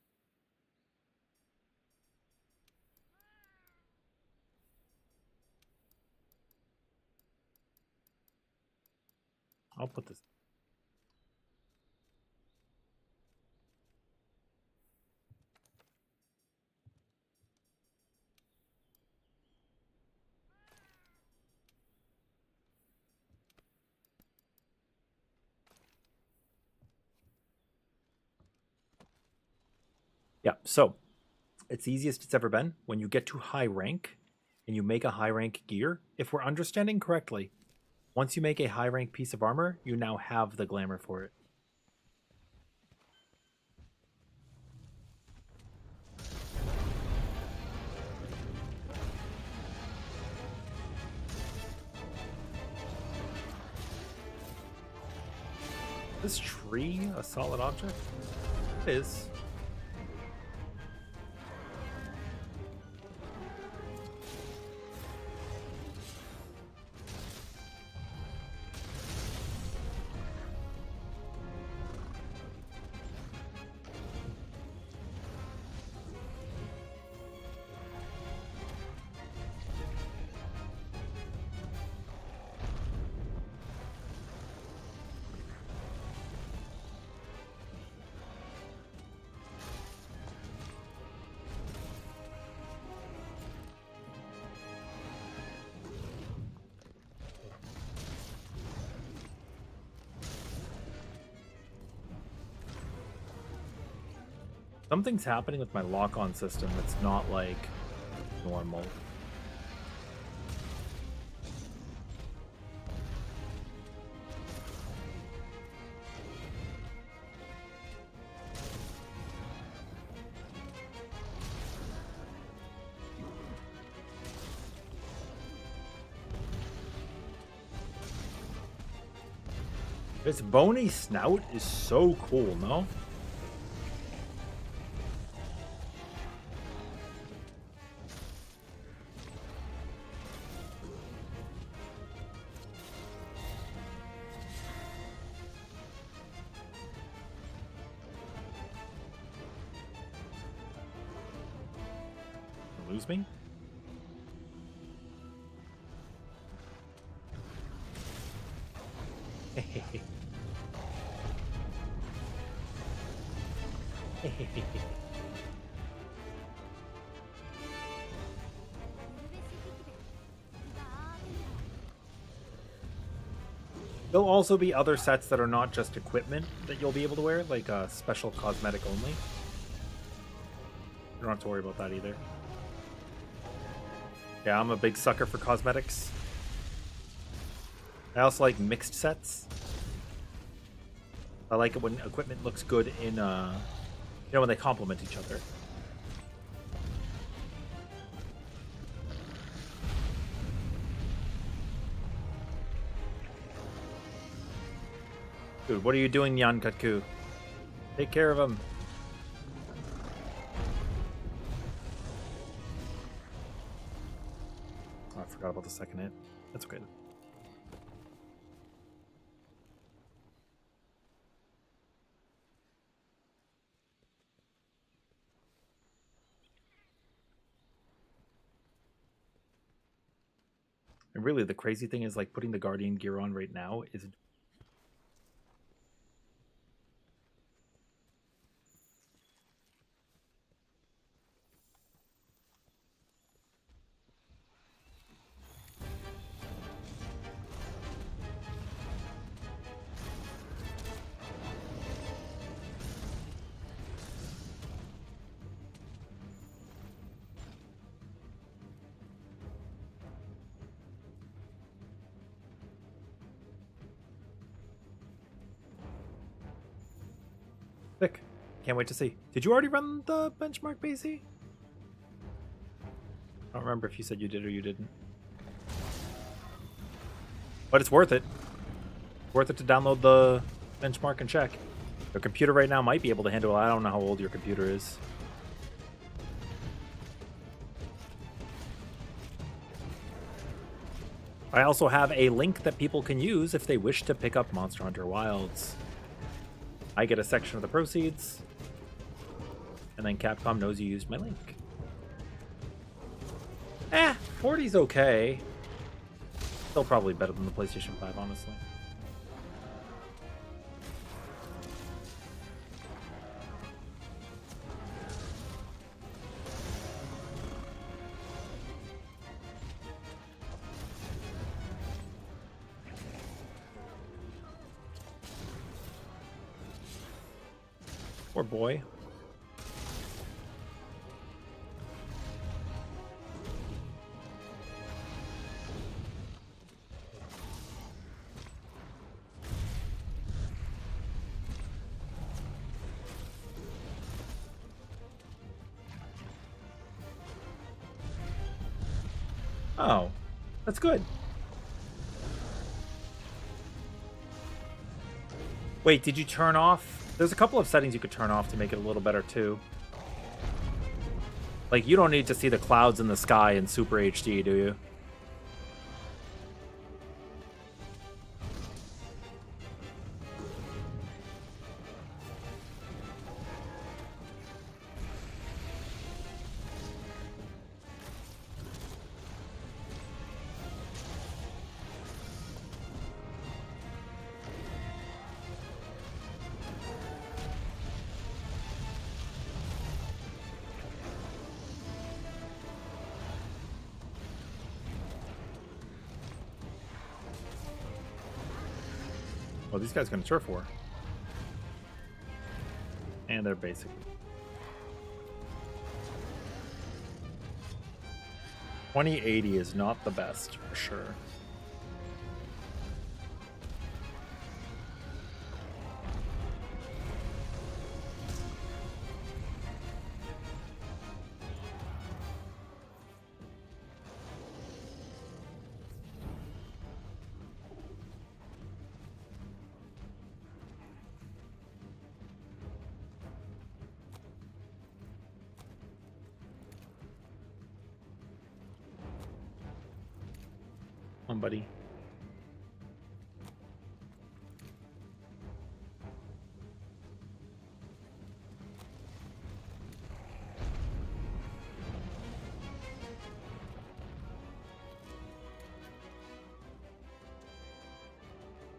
I'll put this. Yeah, so it's the easiest it's ever been. When you get to high rank and you make a high rank gear, if we're understanding correctly, once you make a high rank piece of armor, you now have the glamour for it. Is this tree a solid object? It is. Something's happening with my lock-on system that's not like normal. This bony snout is so cool, no? Lose me? There'll also be other sets that are not just equipment that you'll be able to wear, like special cosmetic only. You don't have to worry about that either. Yeah, I'm a big sucker for cosmetics. I also like mixed sets. I like it when equipment looks good in, when they complement each other. Dude, what are you doing, Yankatku? Take care of him. Oh, I forgot about the second hit. That's okay. And really, the crazy thing is, like, putting the Guardian gear on right now is... Sick. Can't wait to see. Did you already run the benchmark, BC? I don't remember if you said you did or you didn't. But it's worth it. Worth it to download the benchmark and check. Your computer right now might be able to handle it. I don't know how old your computer is. I also have a link that people can use if they wish to pick up Monster Hunter Wilds. I get a section of the proceeds, and then Capcom knows you used my link. 40's okay. Still probably better than the PlayStation 5, honestly. Poor boy. Oh, that's good. Wait, did you turn off? There's a couple of settings you could turn off to make it a little better too. Like, you don't need to see the clouds in the sky in Super HD, do you? Oh, these guys gonna turf war. And they're basic. $20.80 is not the best, for sure. Come on, buddy.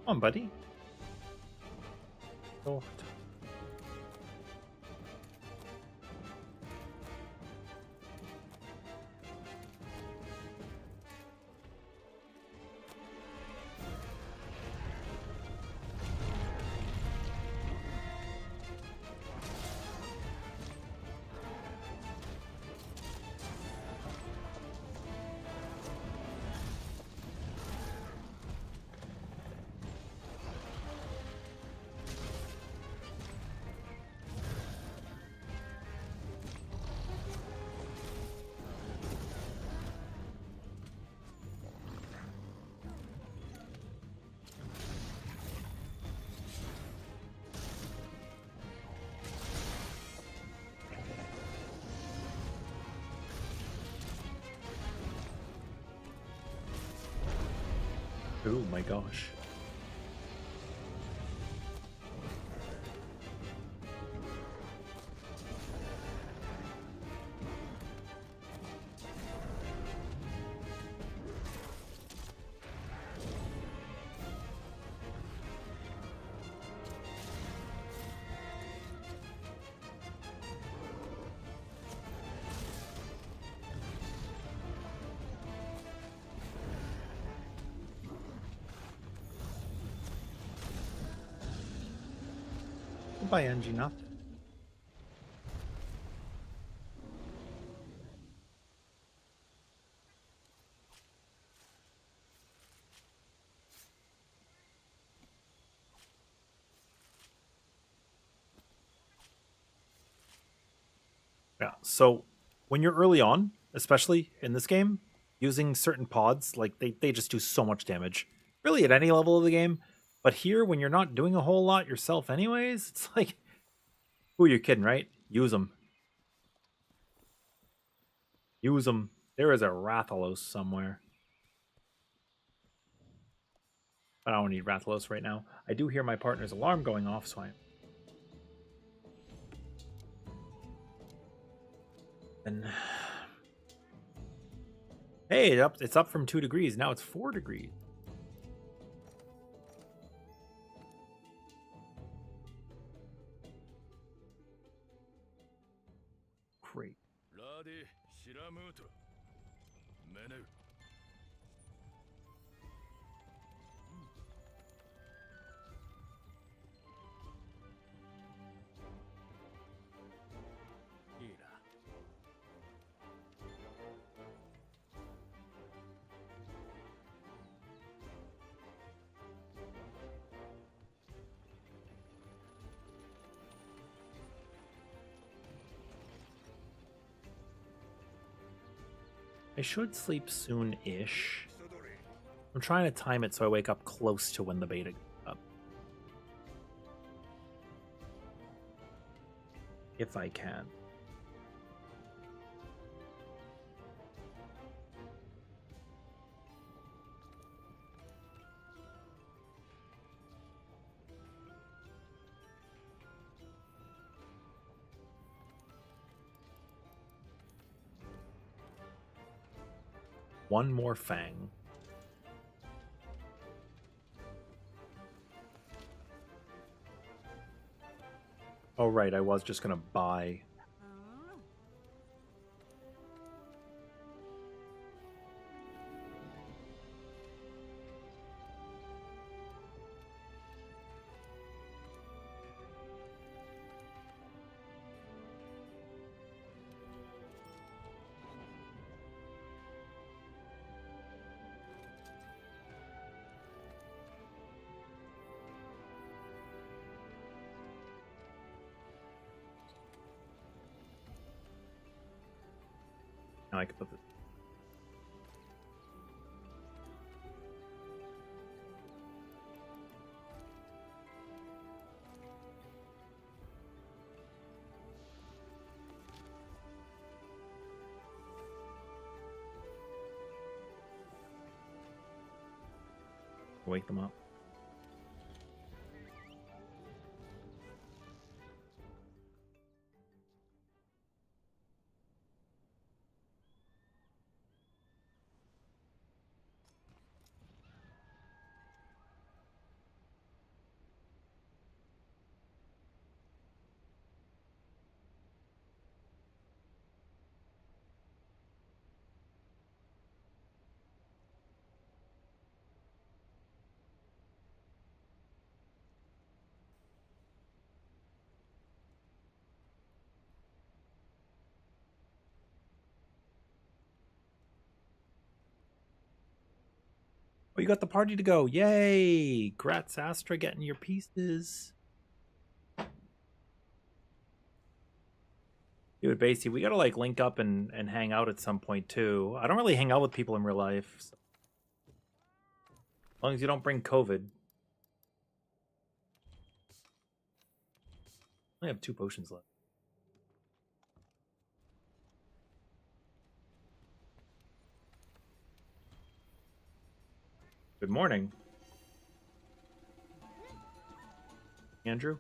Come on, buddy. Oh. Oh my gosh. Goodbye, Angie. Not. Yeah. So when you're early on, especially in this game, using certain pods, like they just do so much damage. Really at any level of the game. But here, when you're not doing a whole lot yourself anyways, it's like, who are you kidding, right? Use them. Use them. There is a Rathalos somewhere. But I don't need Rathalos right now. I do hear my partner's alarm going off, so I... And... Hey, it's up from 2 degrees. Now it's 4 degrees. Great. I should sleep soon-ish. I'm trying to time it so I wake up close to when the beta goes up. If I can. One more fang. Oh, right, I was just gonna buy. Now I can put the... Wake them up. Oh, you got the party to go. Yay! Grats Astra getting your pieces. Dude, Basie, we gotta like link up and hang out at some point too. I don't really hang out with people in real life. So. As long as you don't bring COVID. I only have 2 potions left. Good morning. Andrew?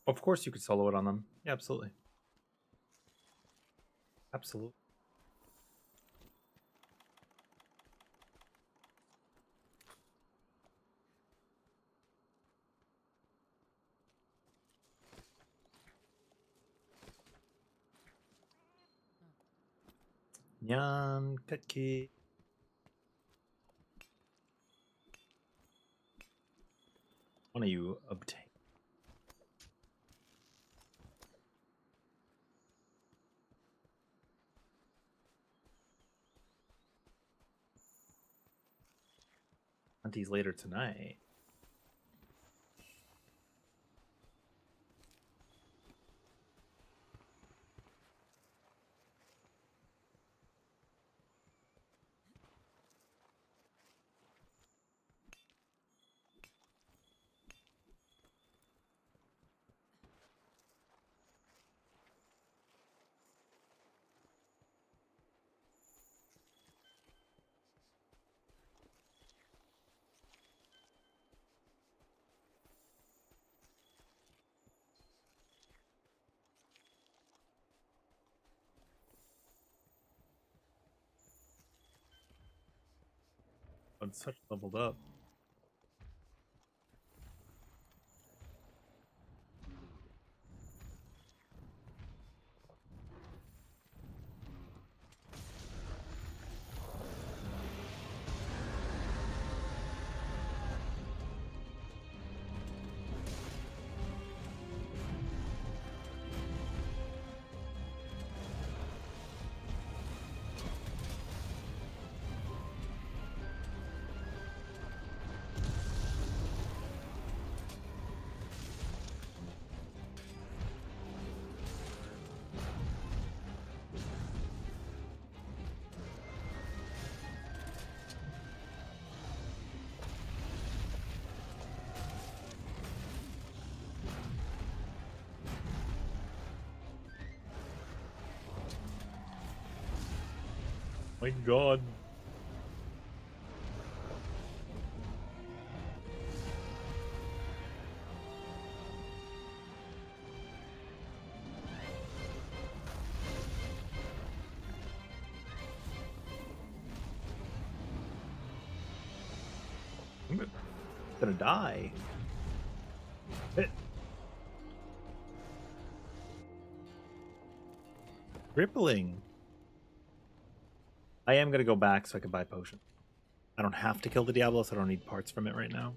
Of course you could solo it on them. Yeah, absolutely. Absolutely. Nyan Ketki. One of you obtain. Auntie's later tonight. But such leveled up. My God. I'm gonna die. Hit. Crippling. I am gonna go back so I can buy potion. I don't have to kill the Diablo, so I don't need parts from it right now.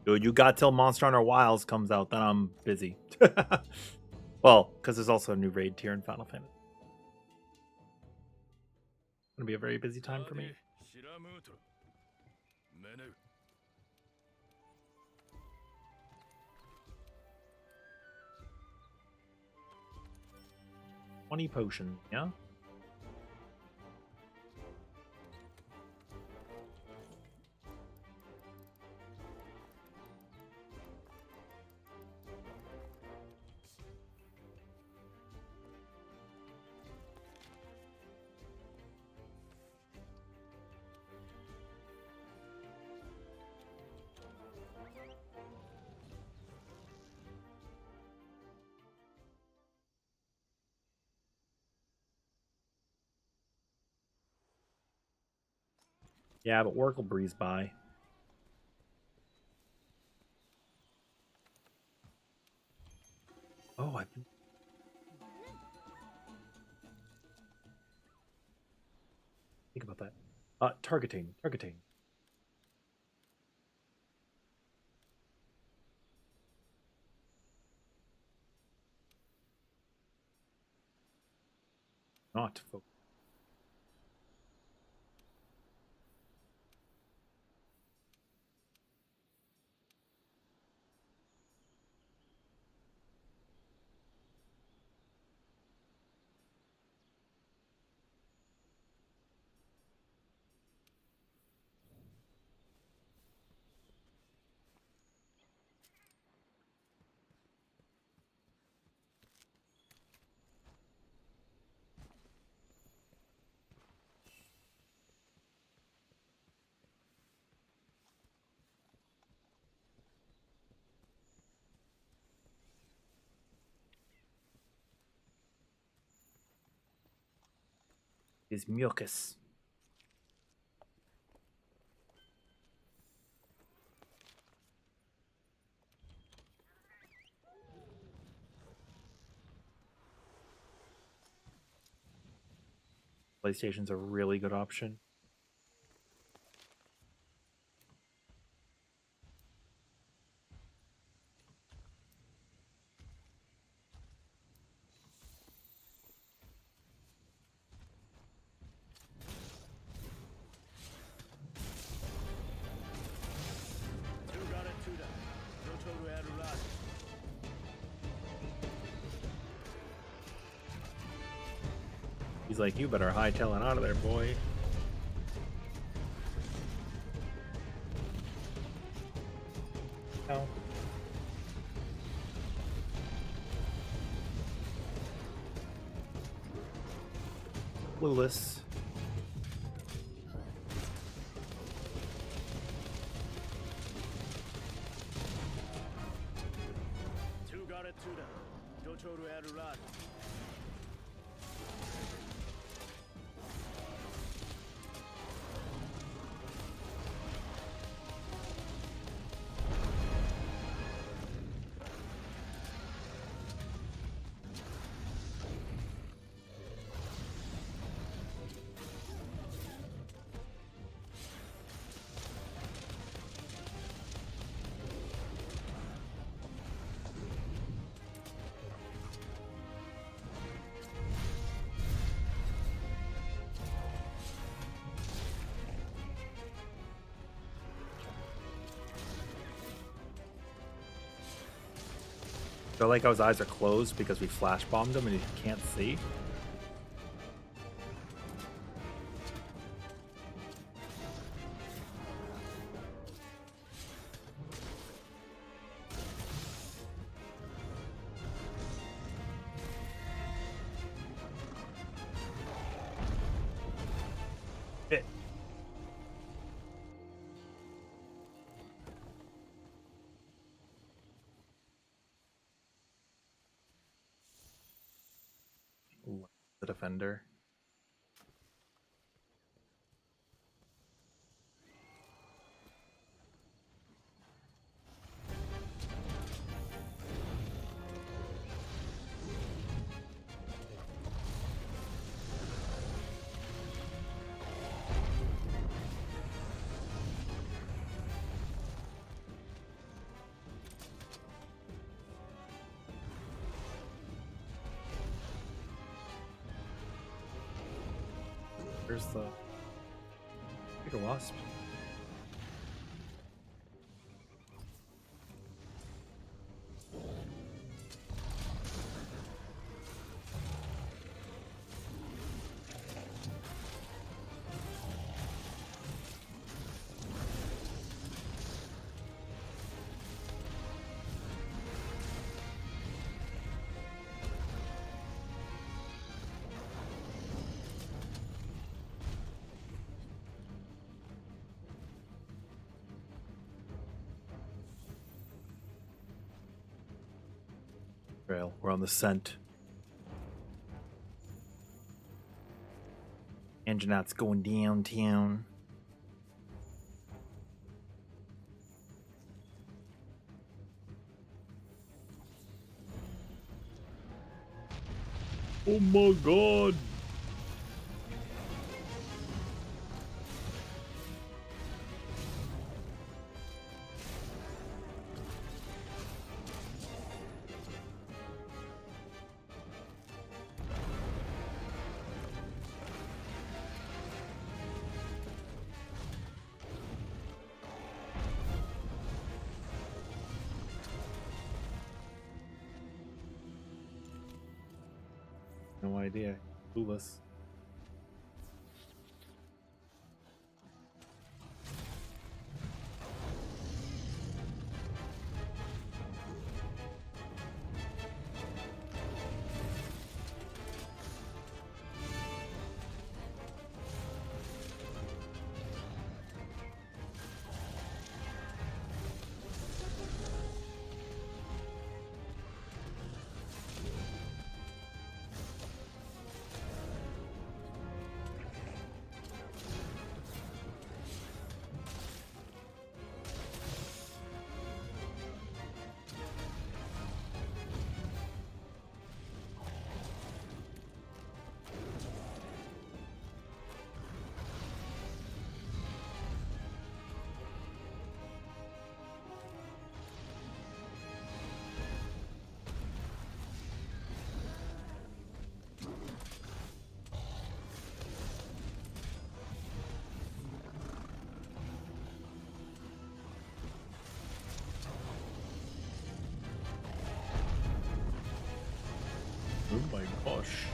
Dude, you got till Monster Hunter Wilds comes out, then I'm busy. Well, because there's also a new raid tier in Final Fantasy. It's gonna be a very busy time for me. Menu. 20 potion, yeah? Yeah, but work will breeze by. Oh, I think about that. Targeting. Not focus. Is mucus. PlayStation's a really good option. He's like, you better hightailing out of there, boy. No. Clueless. So I like how his eyes are closed because we flash bombed him and he can't see. Hit. The defender. There's the bigger wasp. trail. We're on the scent. Anjanat's going downtown. Oh my god! No idea. Clueless. Oh my gosh.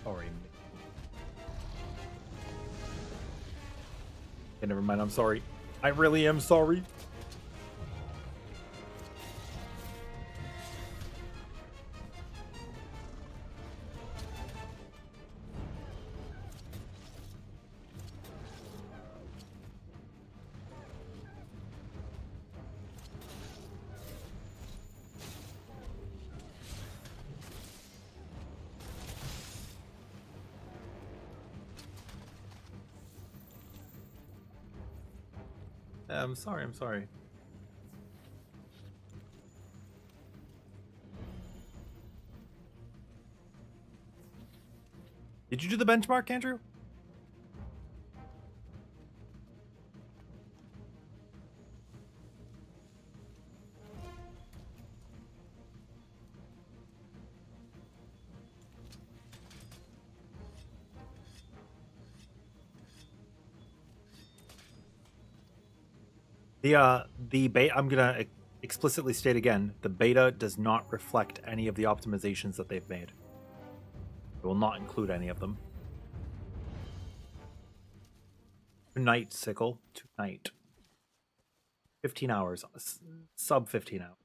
Sorry. Okay, never mind. I'm sorry. I really am sorry. I'm sorry. I'm sorry. Did you do the benchmark, Andrew? The beta, I'm gonna explicitly state again, the beta does not reflect any of the optimizations that they've made. It will not include any of them. Tonight, Sickle. Tonight. 15 hours. Sub 15 hours.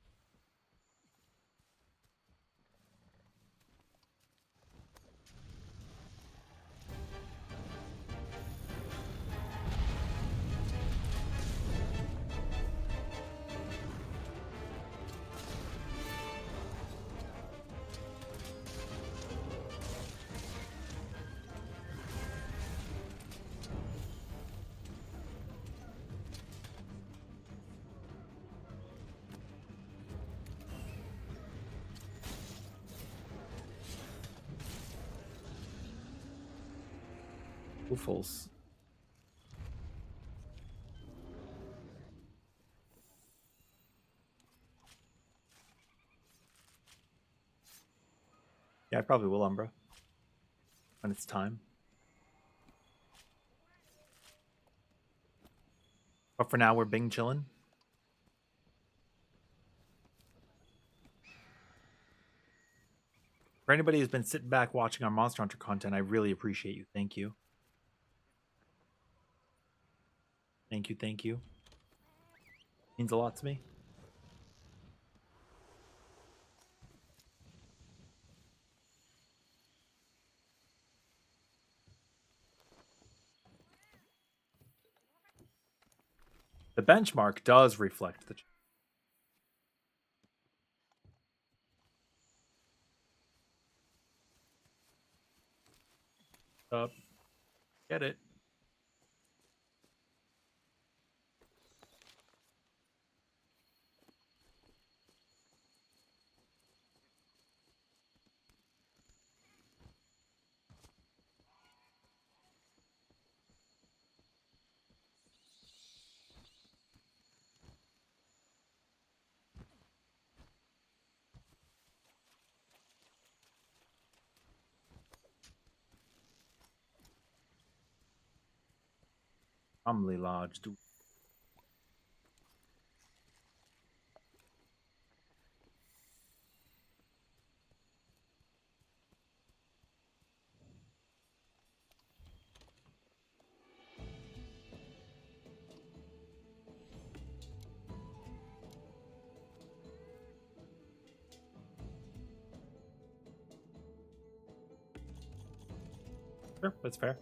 Woofles. Yeah, I probably will, Umbra. When it's time. But for now, we're Bing chillin'. For anybody who's been sitting back watching our Monster Hunter content, I really appreciate you. Thank you. Thank you, thank you. Means a lot to me. The benchmark does reflect the... Up. Get it. Humbly lodged. Sure, that's fair.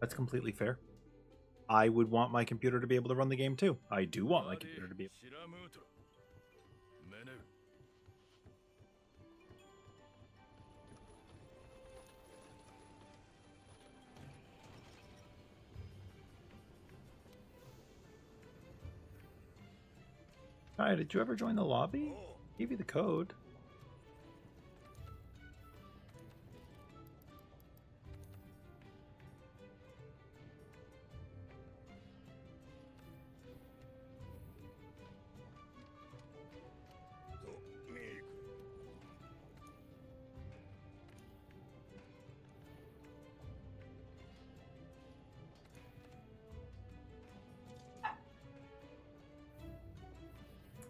That's completely fair. I would want my computer to be able to run the game too. I do want my computer to be able. Hi, did you ever join the lobby? Gave you the code.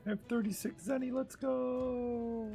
I have 36 Zenny, let's go!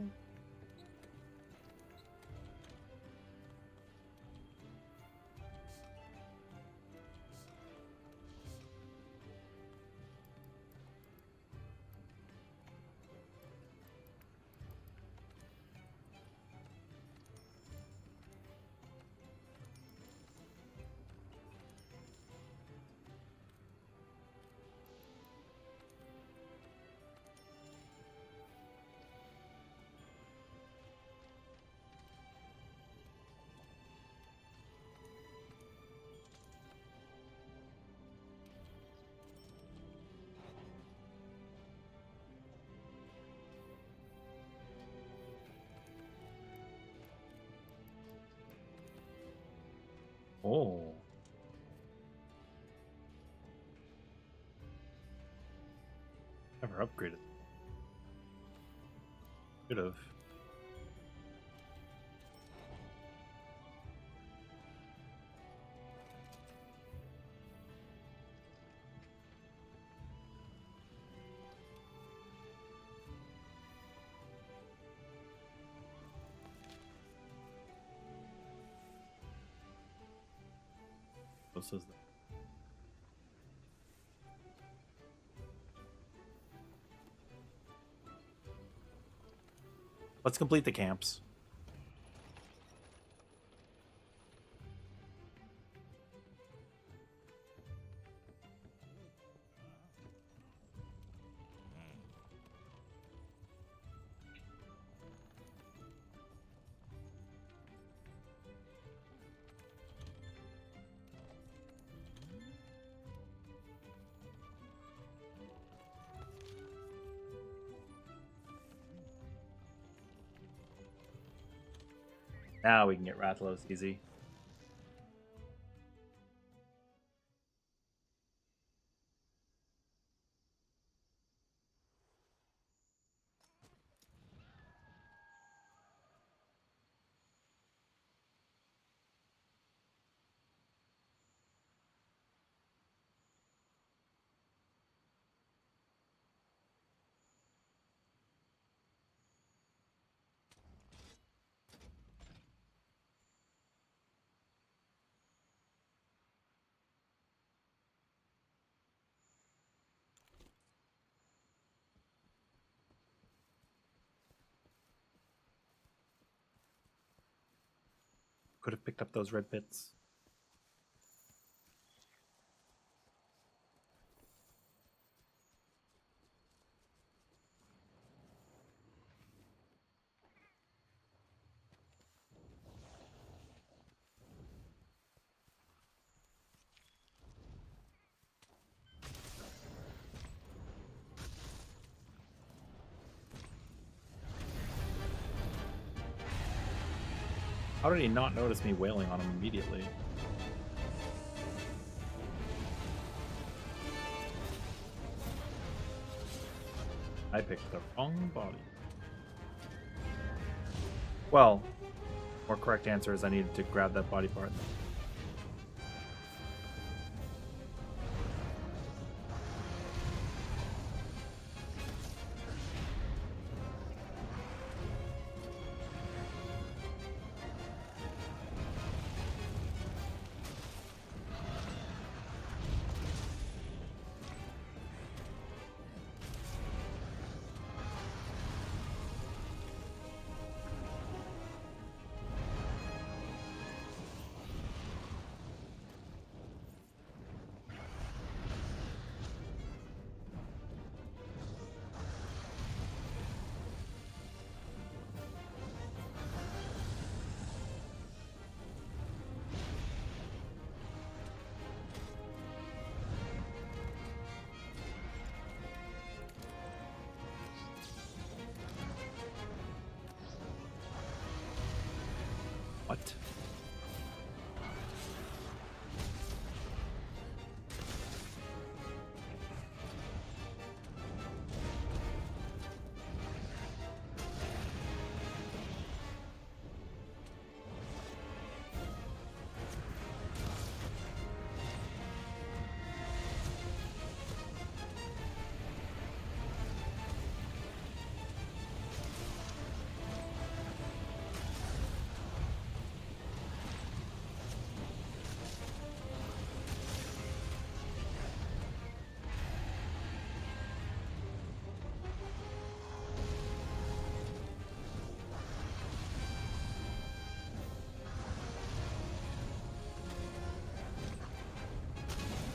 Oh. Never upgraded. Could have. This is Let's complete the camps. Now we can get Rathalos easy. Could have picked up those red bits. How did he not notice me wailing on him immediately? I picked the wrong body. Well, more correct answer is I needed to grab that body part. What?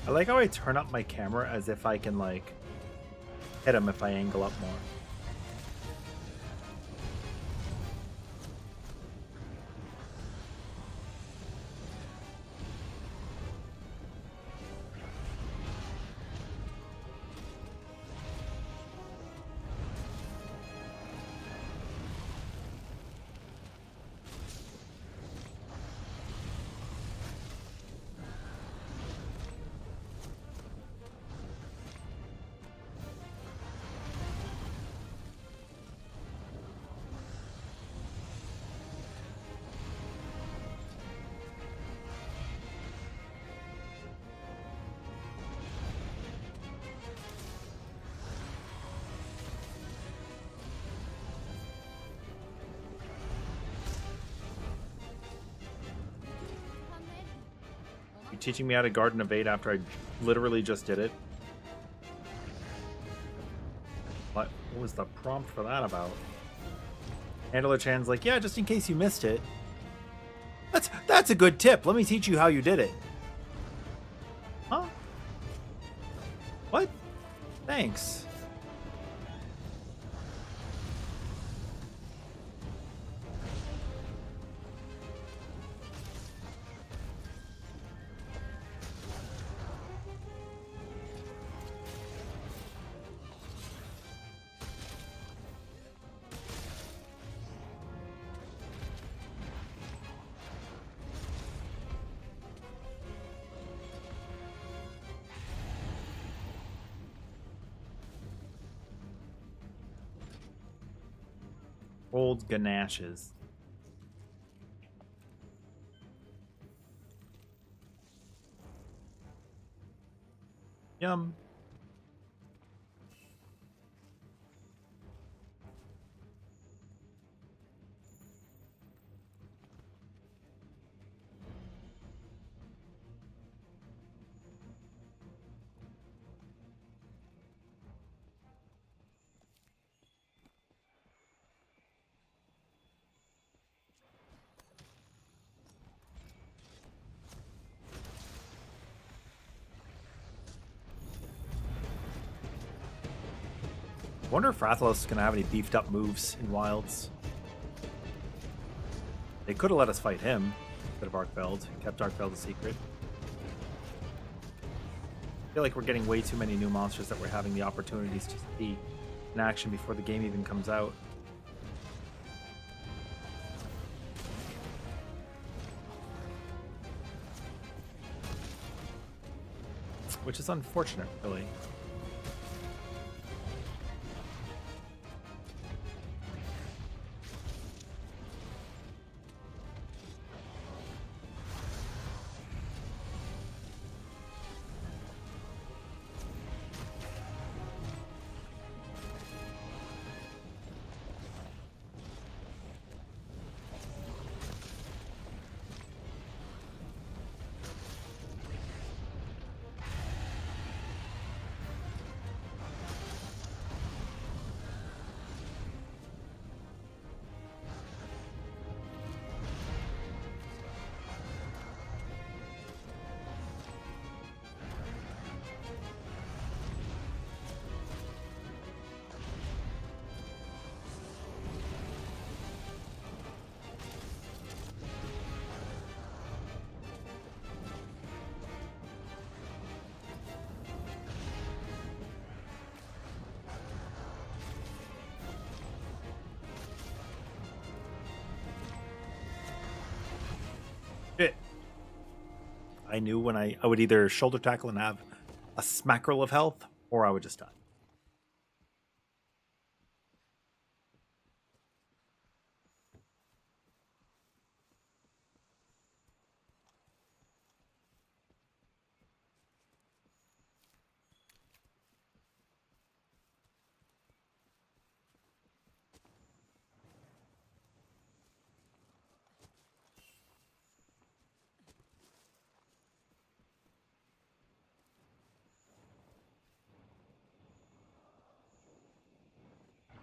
I like how I turn up my camera as if I can, like, hit him if I angle up more. You teaching me how to Garden Evade after I literally just did it? What was the prompt for that about? Handler Chan's like, yeah, just in case you missed it. That's a good tip. Let me teach you how you did it. Huh? What? Thanks. Old ganaches. Yum. I wonder if Rathalos is going to have any beefed up moves in Wilds. They could have let us fight him. Bit of Arkfeld. Kept Arkfeld a secret. I feel like we're getting way too many new monsters that we're having the opportunities to see in action before the game even comes out. Which is unfortunate, really. Shit. I knew when I would either shoulder tackle and have a smackerel of health, or I would just die.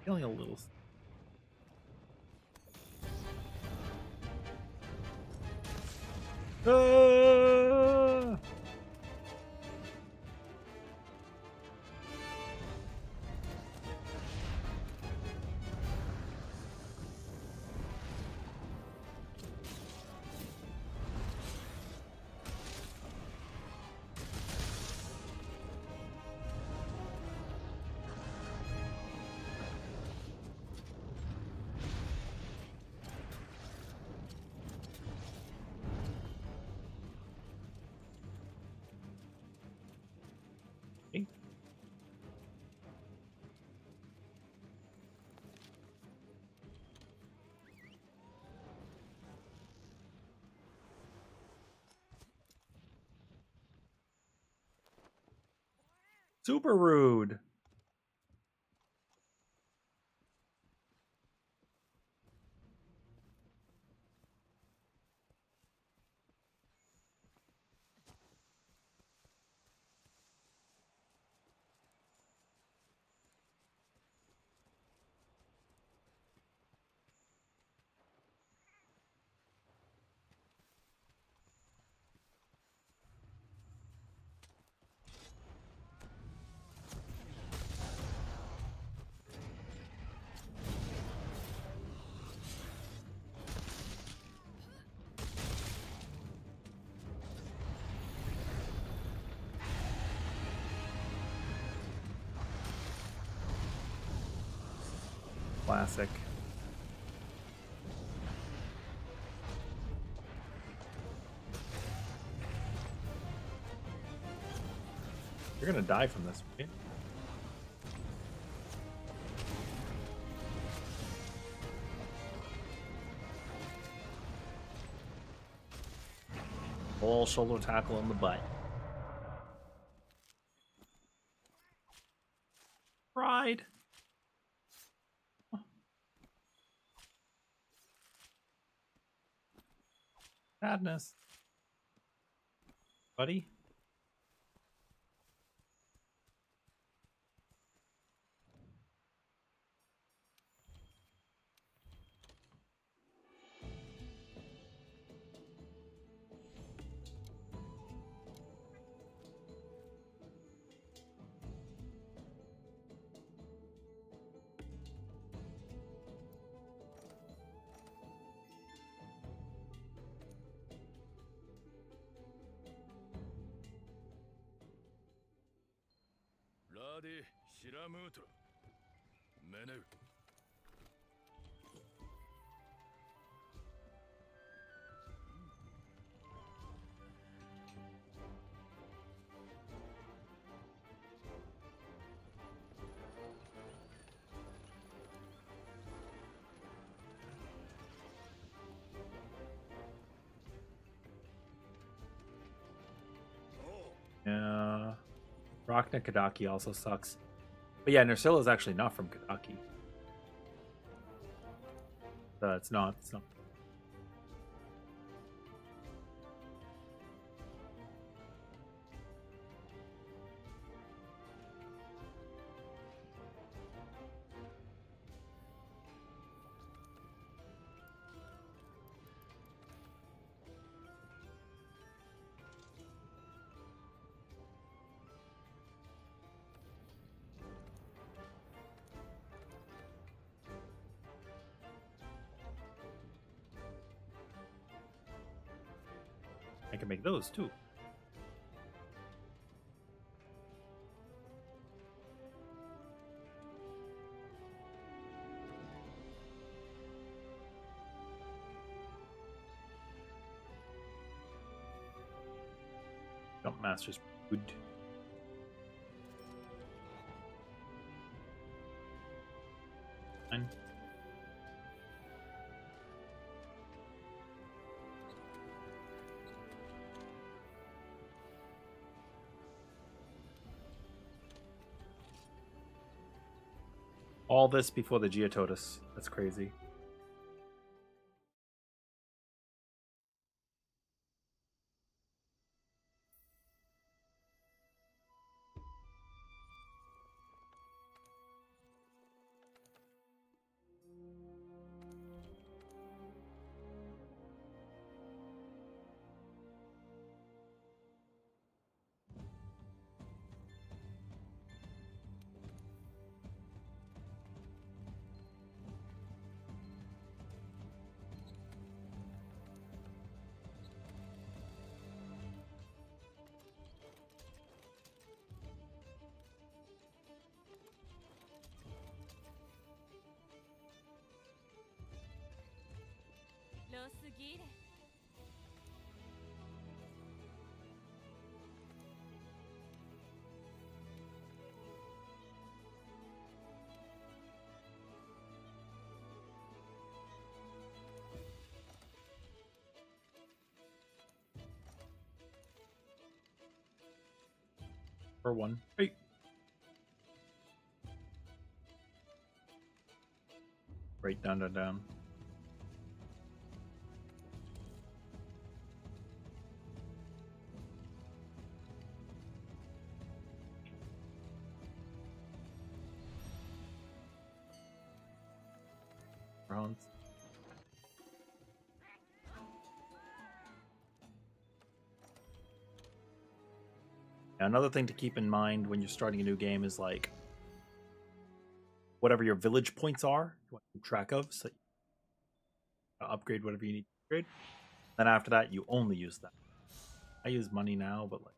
Feeling a little. Ah! Okay. Super rude. Classic. You're gonna die from this, right? All shoulder tackle in the butt. Pride. Sadness. Buddy. Ladi Shiramuto. Menu. Yeah. Rockna Kadaki also sucks. But yeah, Nursilla is actually not from Kadaki. It's not. It's not. I can make those too. Jump Master's good. Fine. All this before the Geototus. That's crazy. For one. Hey. Right, down, down, down. Rounds. Now, another thing to keep in mind when you're starting a new game is like whatever your village points are, you want to keep track of, so you upgrade whatever you need to upgrade. Then after that, you only use that. I use money now, but like.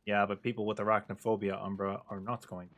Yeah, but people with arachnophobia, Umbra, are not going.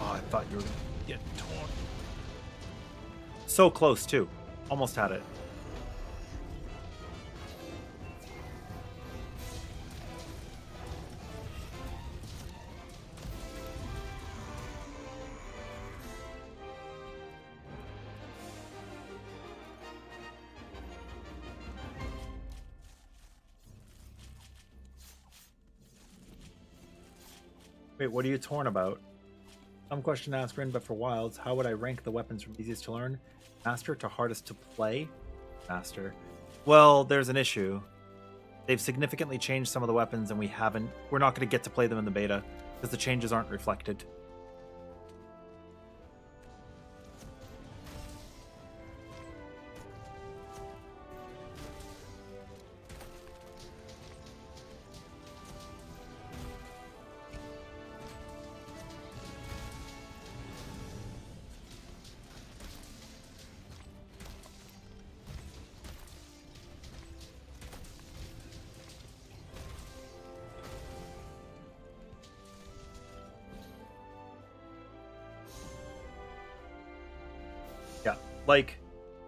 Oh, I thought you were gonna get torn. So close too. Almost had it. Wait, what are you torn about? Some question asked Rin, but for Wilds, how would I rank the weapons from easiest to learn? Master to hardest to play? Master. Well, there's an issue. They've significantly changed some of the weapons, and we're not going to get to play them in the beta because the changes aren't reflected. Yeah, like,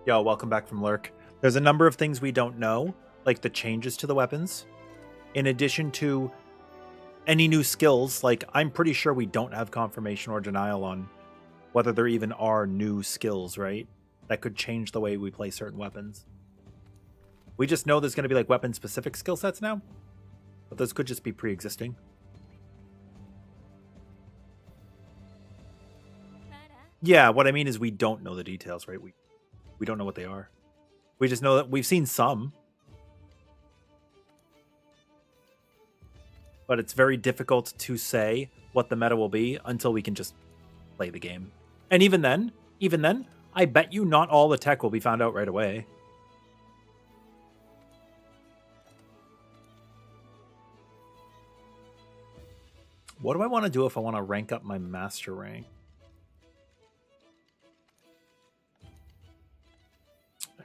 yo, welcome back from Lurk. There's a number of things we don't know, like the changes to the weapons. In addition to any new skills, like, I'm pretty sure we don't have confirmation or denial on whether there even are new skills, right? That could change the way we play certain weapons. We just know there's going to be, like, weapon-specific skill sets now, but those could just be pre-existing. Yeah, what I mean is we don't know the details, right? We don't know what they are. We just know that we've seen some. But it's very difficult to say what the meta will be until we can just play the game. And even then, I bet you not all the tech will be found out right away. What do I want to do if I want to rank up my master rank?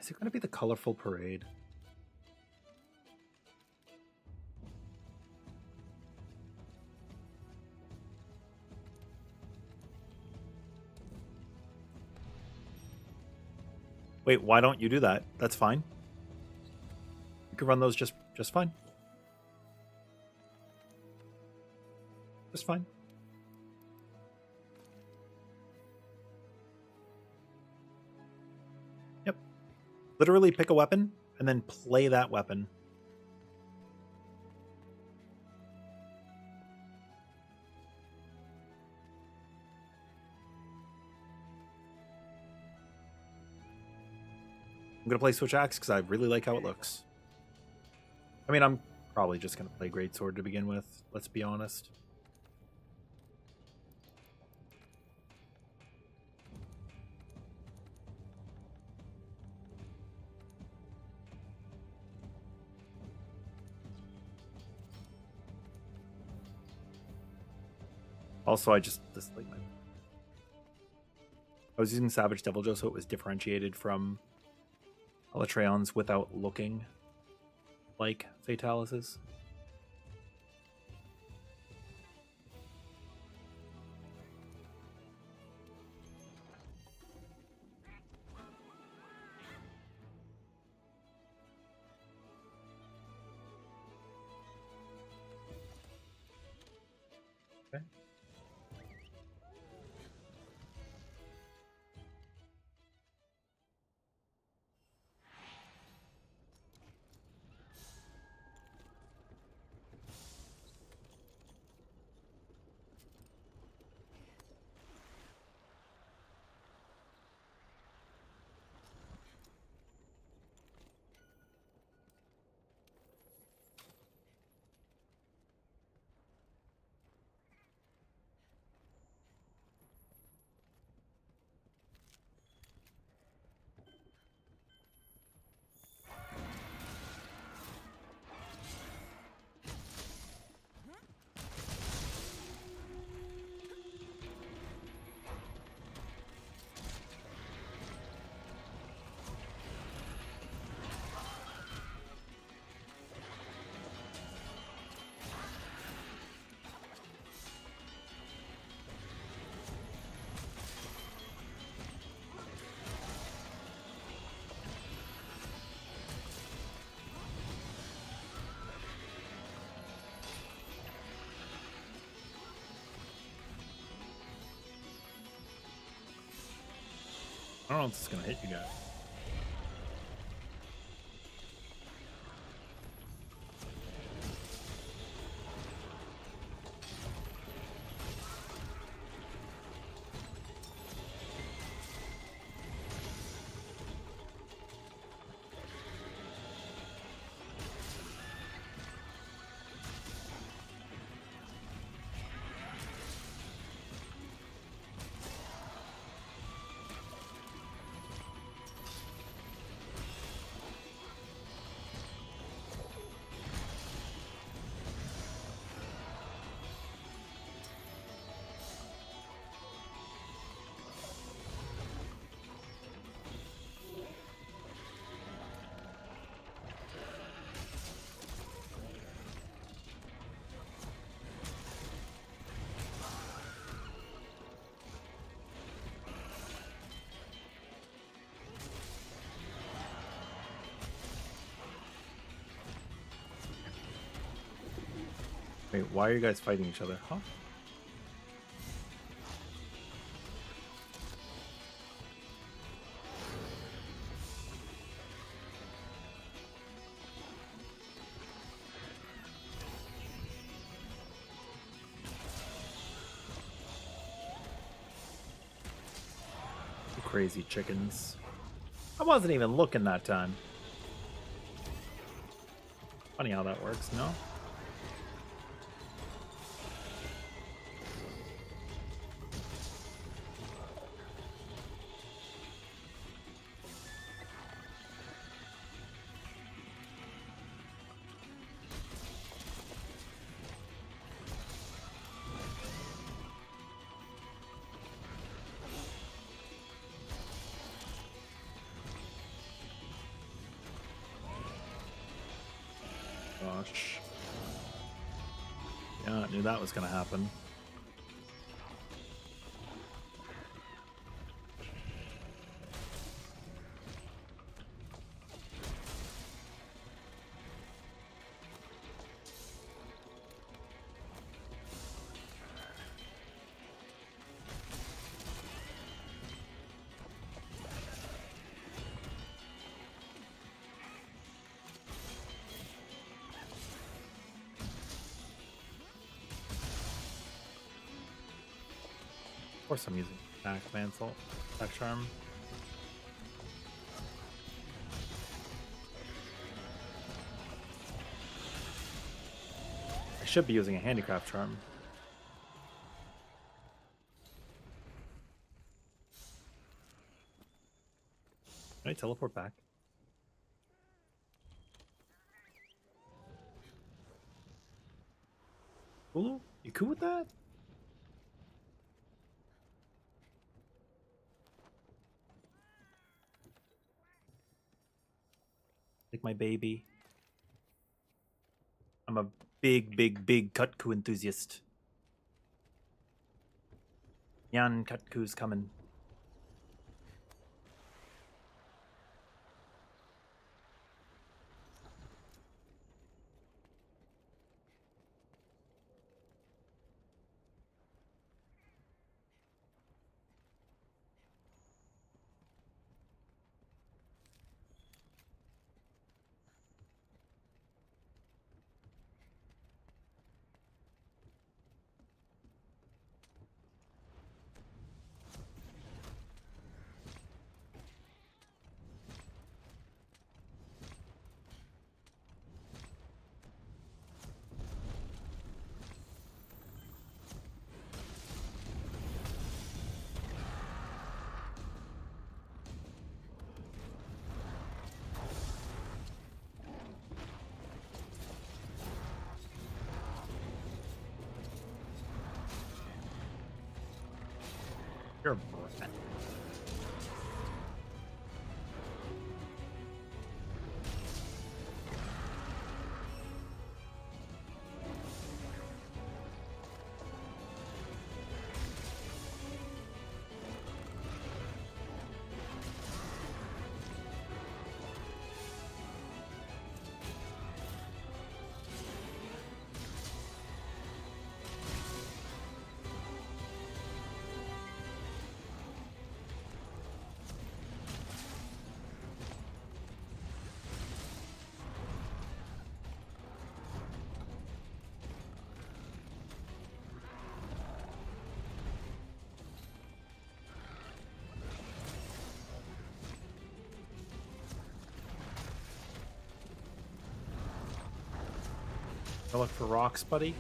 Is it going to be the colorful parade? Wait, why don't you do that? That's fine. You can run those just fine. Just fine. Yep. Literally pick a weapon and then play that weapon. I'm going to play Switch Axe because I really like how it looks. I mean, I'm probably just going to play Greatsword to begin with. Let's be honest. Also, I was using Savage Deviljho, so it was differentiated from Elatreon's without looking like Fatalis'. Okay. I don't know if this is gonna hit you guys. Wait, why are you guys fighting each other? Huh? You crazy chickens. I wasn't even looking that time. Funny how that works, no? Gosh. Yeah, I knew that was gonna happen. Of course I'm using back mantle, back charm. I should be using a handicraft charm. Can I teleport back? Hulu? You cool with that? Like my baby. I'm a big Kutku enthusiast. Yan Kutku's coming. You're a brat. Go look for rocks, buddy.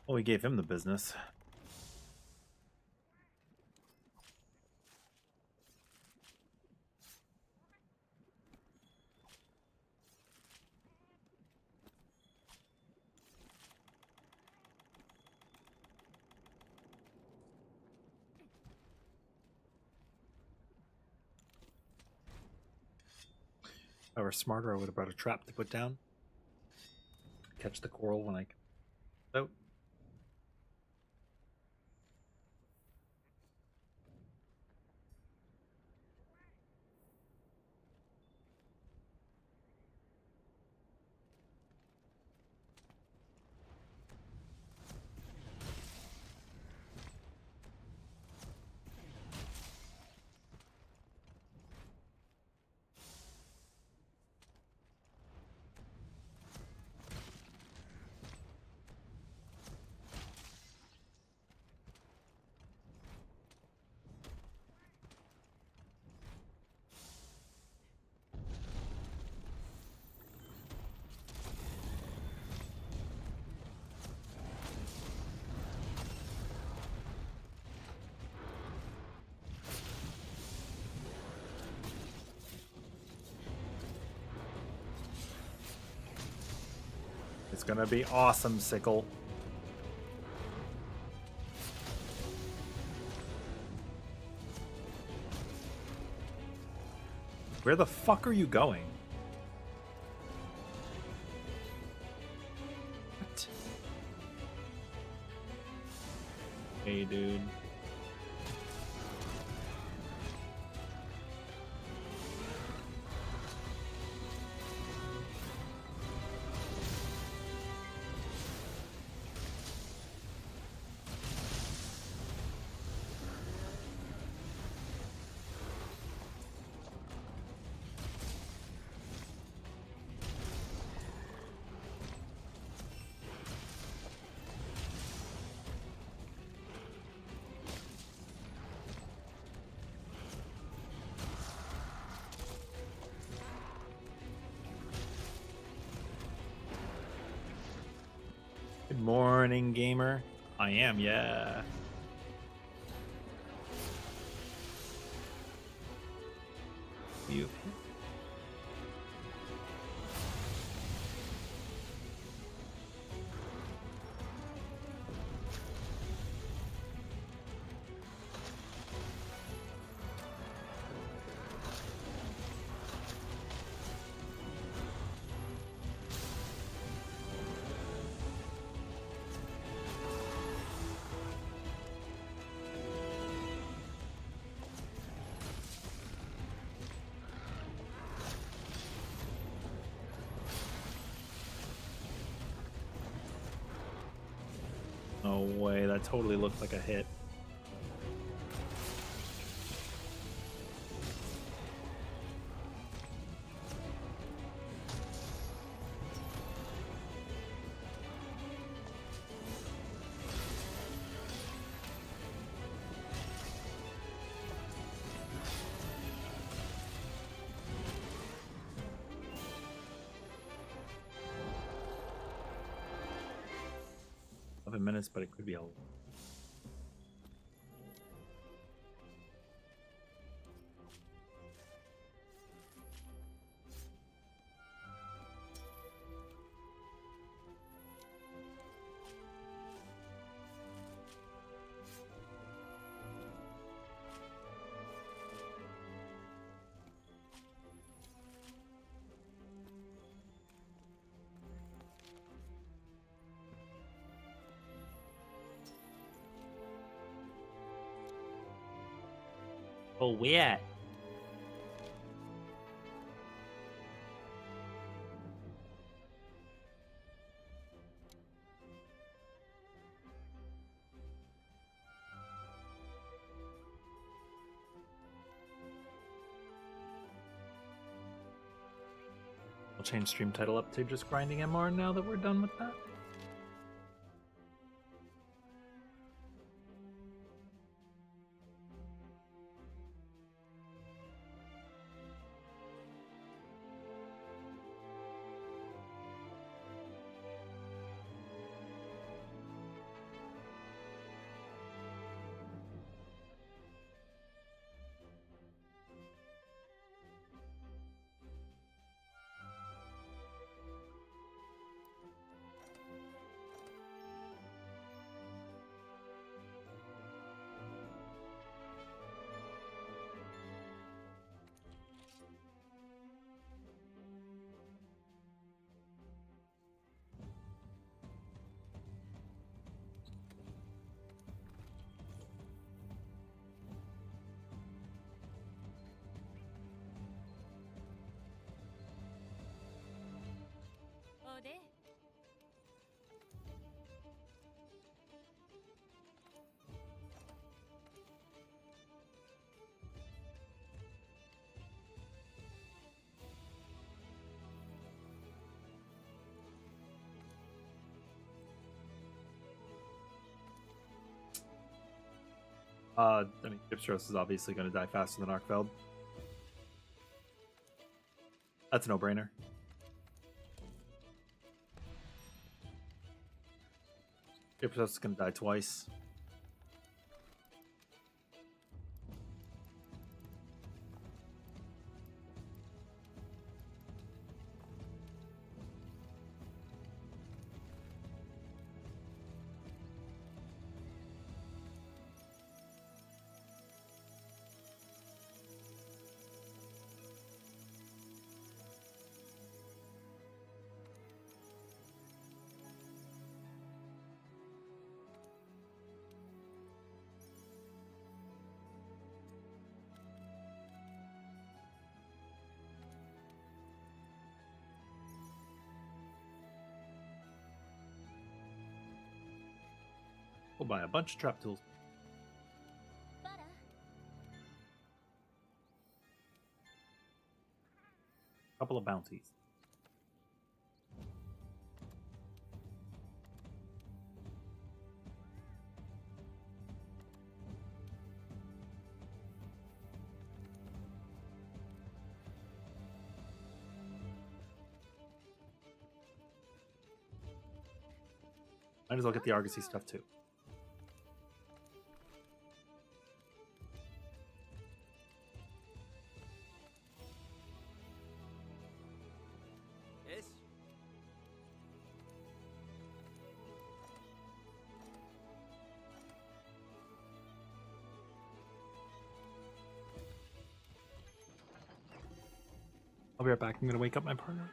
Well, we gave him the business. If I were smarter, I would have brought a trap to put down. Catch the coral when I... Oh. It's gonna be awesome, Sickle. Where the fuck are you going? What? Hey, dude. Good morning, gamer. I am, yeah. You. No way, that totally looked like a hit. Minutes, but it could be a... Oh, where at? We'll change stream title up to just grinding MR now that we're done with that. I mean, Gypstros is obviously going to die faster than Arkfeld. That's a no-brainer. Gypstros is going to die twice. We'll buy a bunch of trap tools. Couple of bounties. Might as well get the Argosy stuff too. I'll be right back. I'm gonna wake up my partner.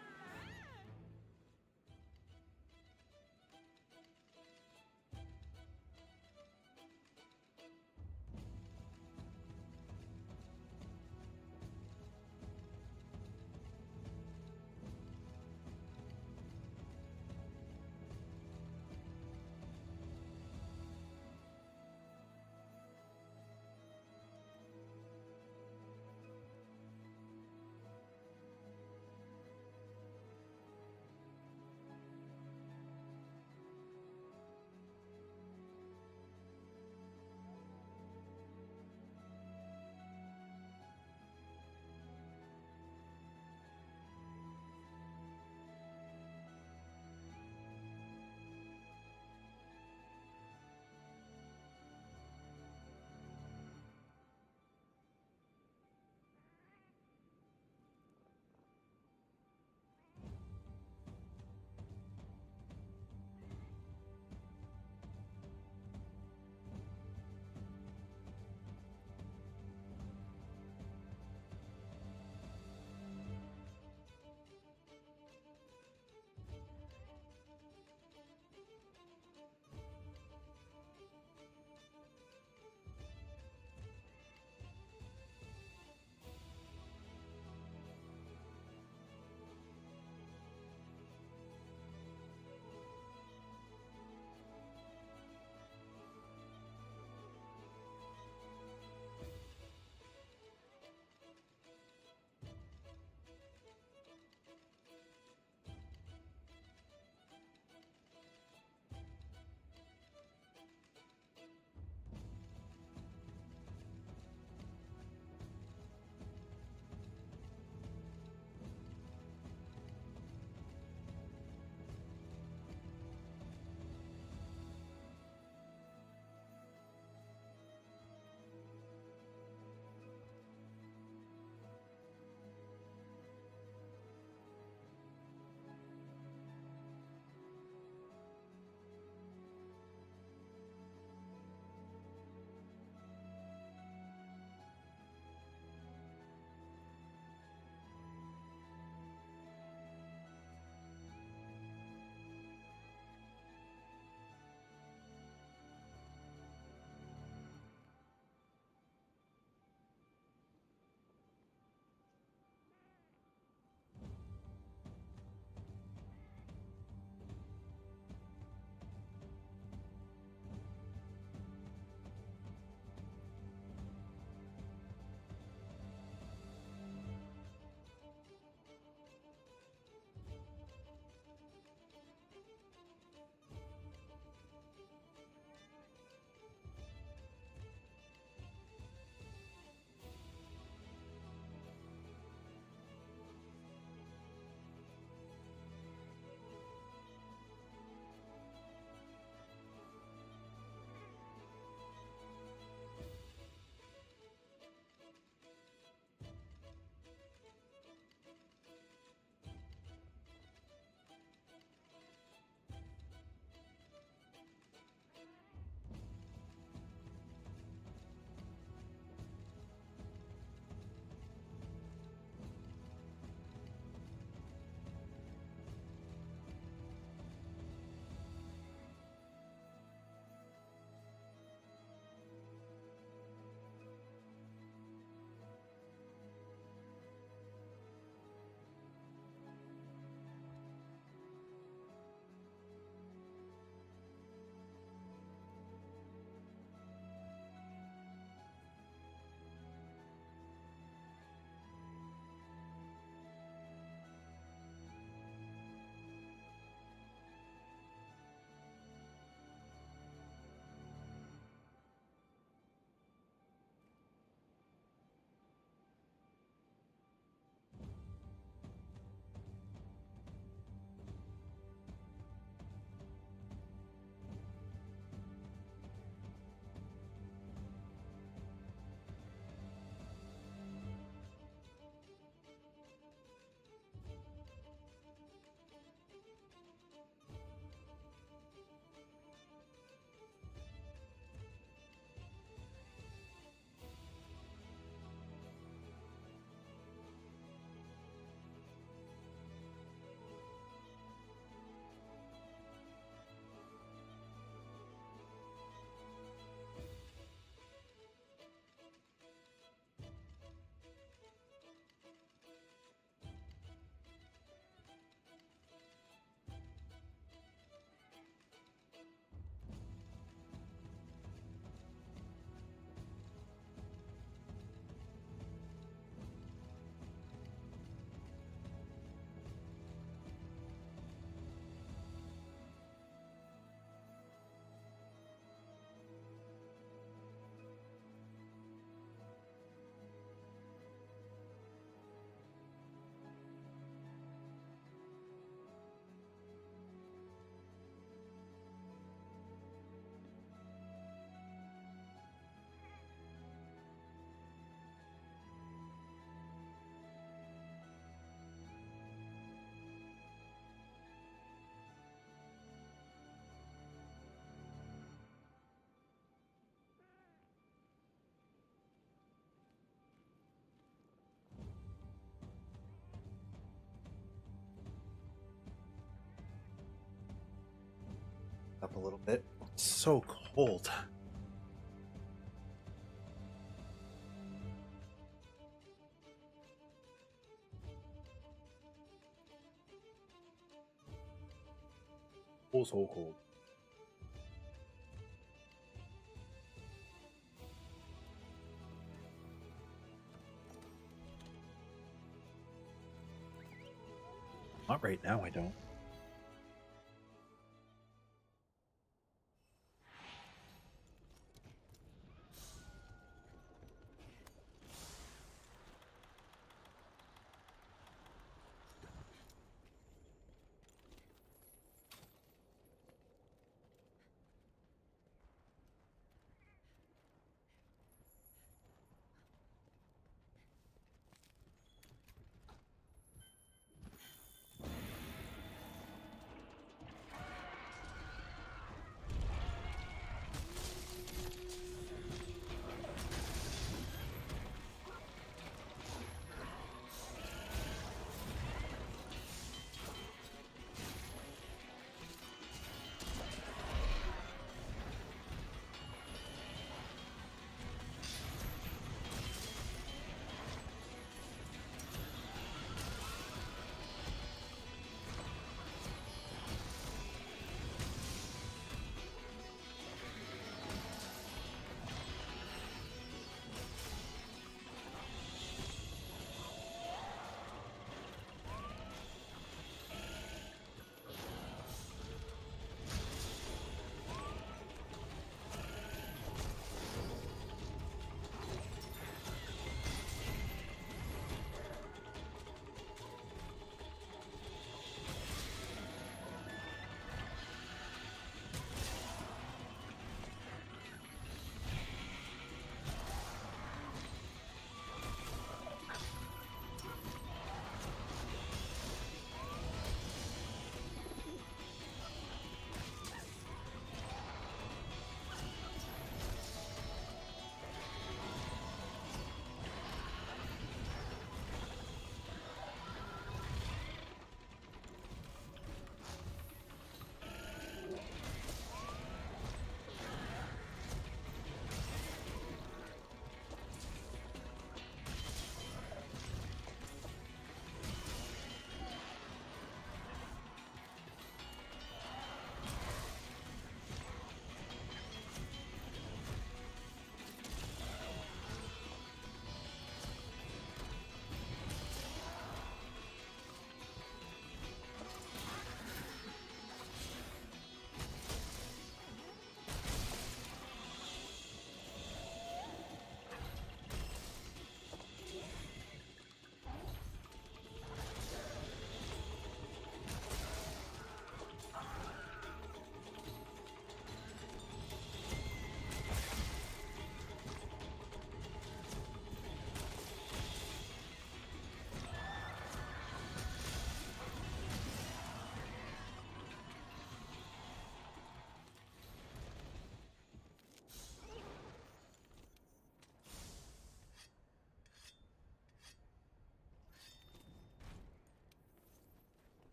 little bit. It's so cold. Oh, so cold. Not right now, I don't.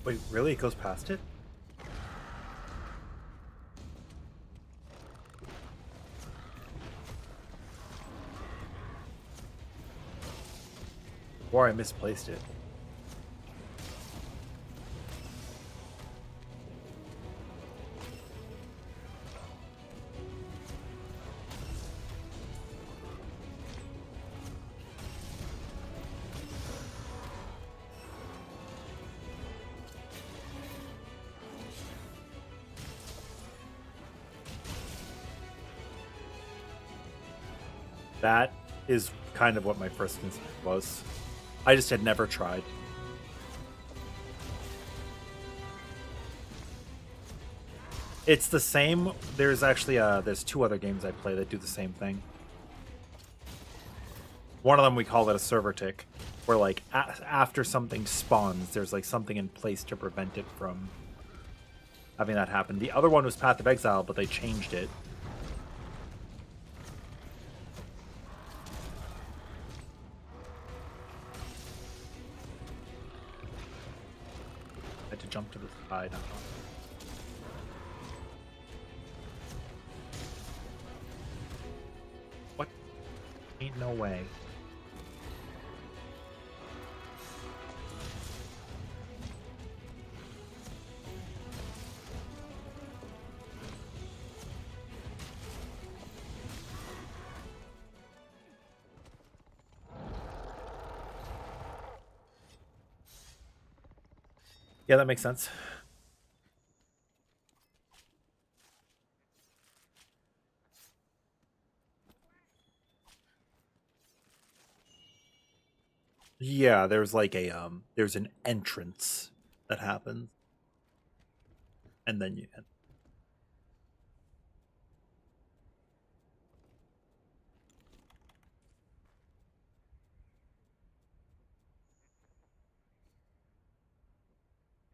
Wait, really? It goes past it? Or I misplaced it. That is kind of what my first instinct was. I just had never tried. It's the same. There's actually there's 2 other games I play that do the same thing. One of them we call it a server tick, where like after something spawns, there's like something in place to prevent it from having that happen. The other one was Path of Exile, but they changed it. I had to jump to the side. What? Ain't no way. Yeah, that makes sense. Yeah, there's like a there's an entrance that happens. And then you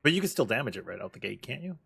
But you can still damage it right out the gate, can't you?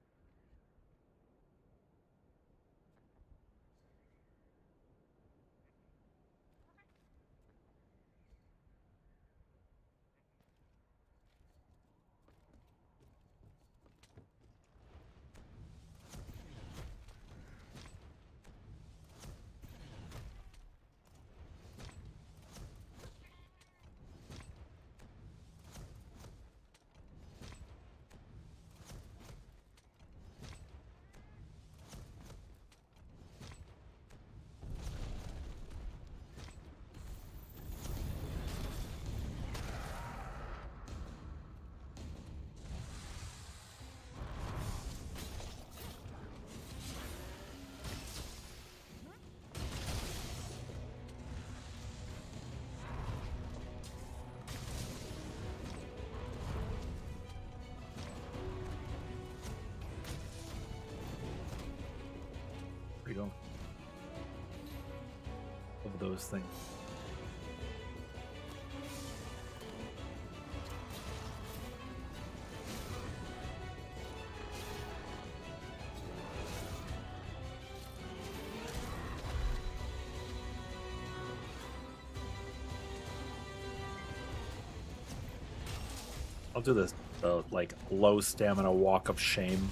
Where you go? Over those things. I'll do this like low stamina walk of shame.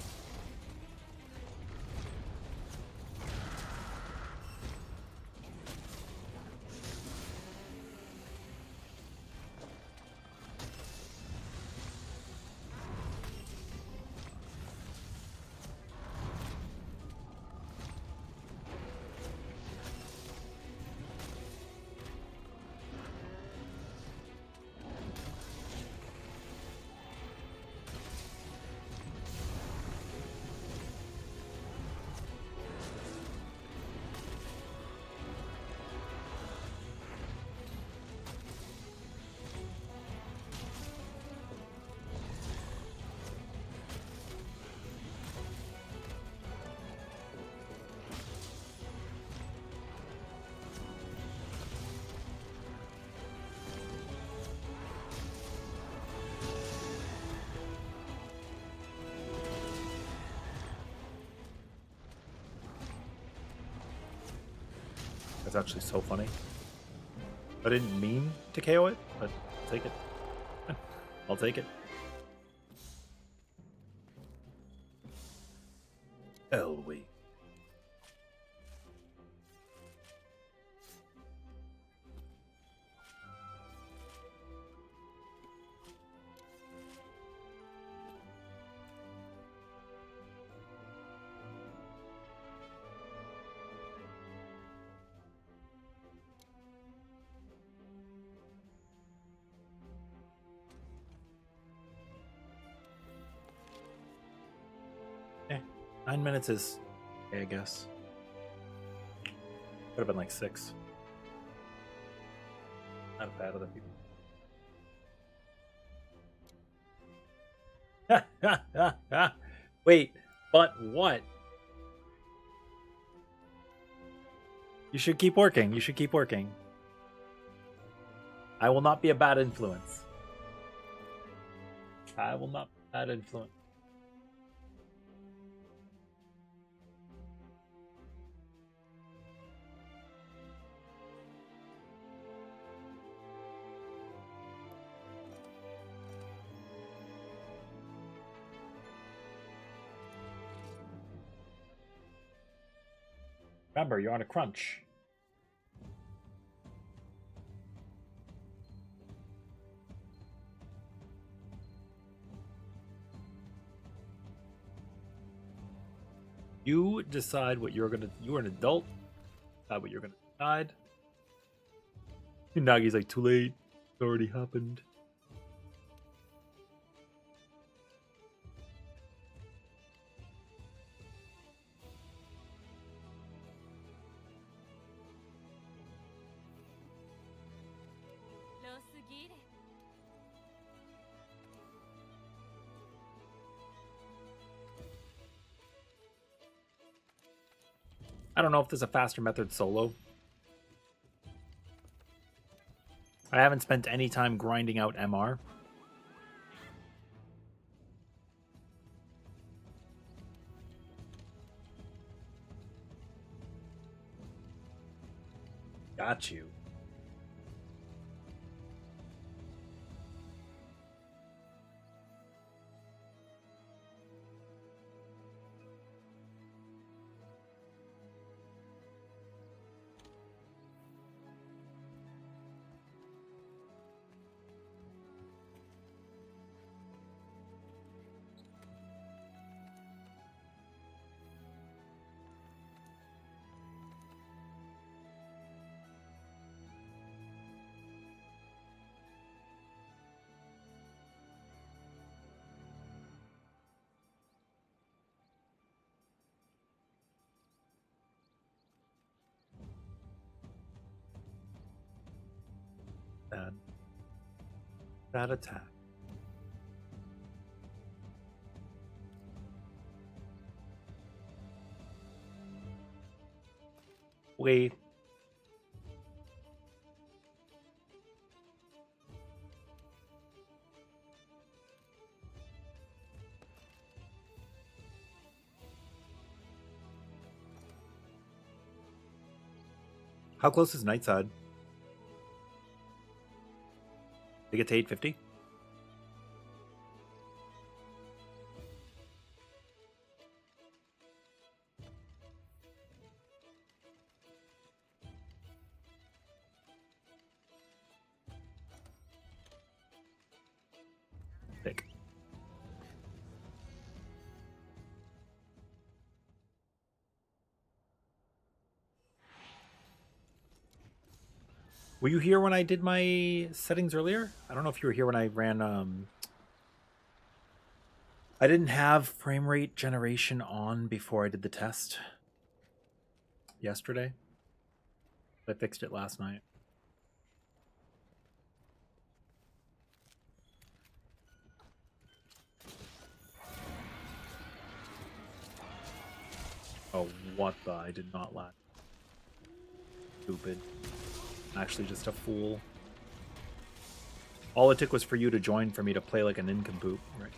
That's actually so funny. I didn't mean to KO it, but I'll take it. I'll take it. Elway. Eh, 9 minutes is okay, I guess. Could have been like 6. Not bad other people. Wait, but what? You should keep working. You should keep working. I will not be a bad influence. I will not be a bad influence. Remember, you're on a crunch. You decide what you're gonna. You are an adult. Decide what you're gonna decide. Nagi's like, too late. It already happened. I don't know if there's a faster method solo. I haven't spent any time grinding out MR. Got you. That attack. Wait. How close is Nightside? They get to 850? Thick. Were you here when I did my settings earlier? I don't know if you were here when I ran, I didn't have frame rate generation on before I did the test yesterday. I fixed it last night. Oh, what the? I did not lag. Stupid. I'm actually just a fool. All it took was for you to join for me to play like a nincompoop. Right.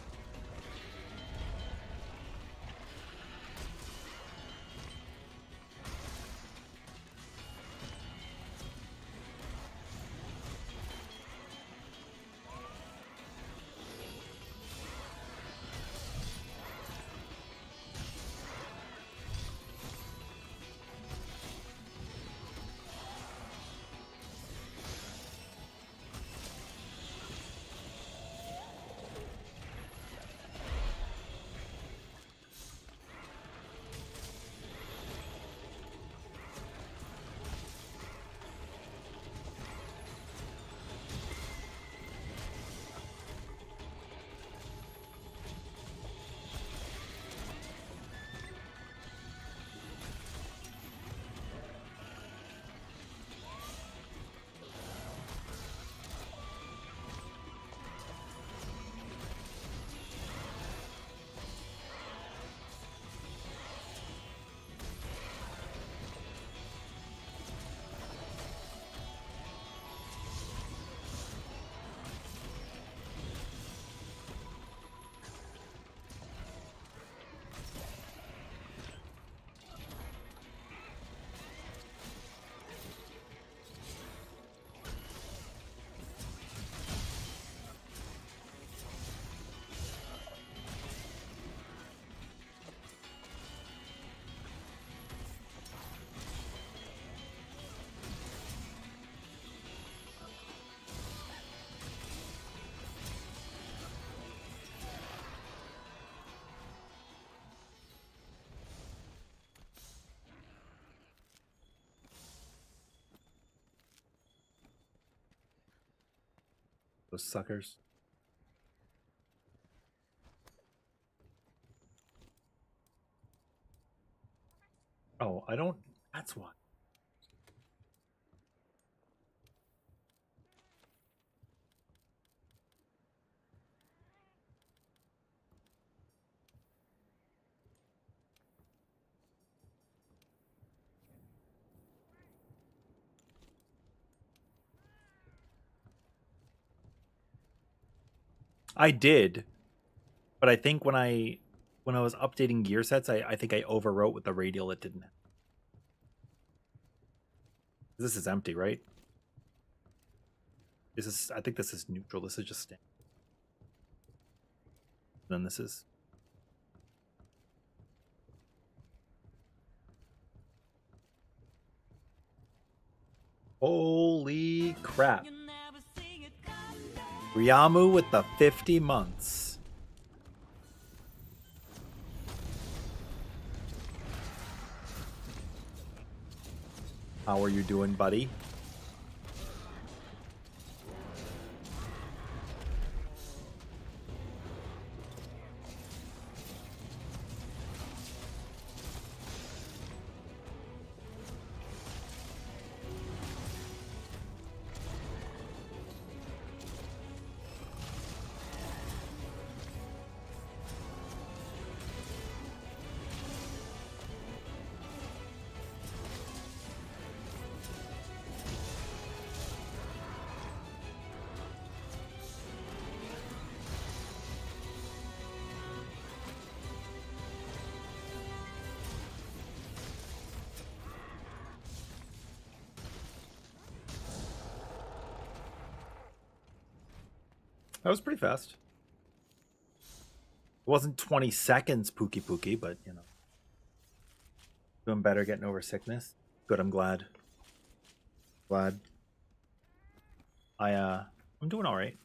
Those suckers. Oh, I don't... That's why. I did, but I think when I was updating gear sets, I think I overwrote with the radial it didn't have. This is empty, right? This is, I think this is neutral. This is just standard. Then this is... Holy crap. Ryamu with the 50 months. How are you doing, buddy? That was pretty fast. It wasn't 20 seconds, Pookie, but, you know. Doing better, getting over sickness. Good, I'm glad. Glad. I'm doing all right.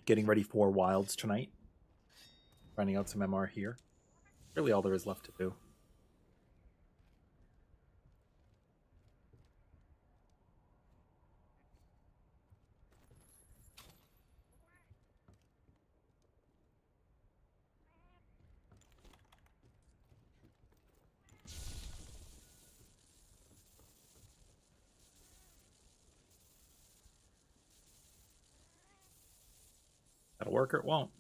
Getting ready for Wilds tonight. Finding out some MR here. Really all there is left to do. That'll work or it won't.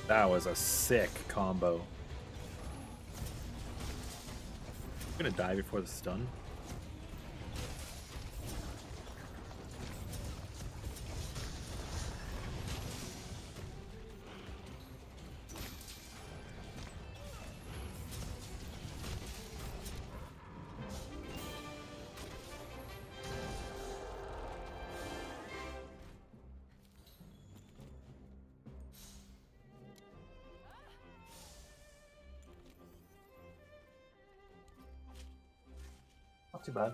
That was a sick combo. I'm gonna die before the stun. Not too bad.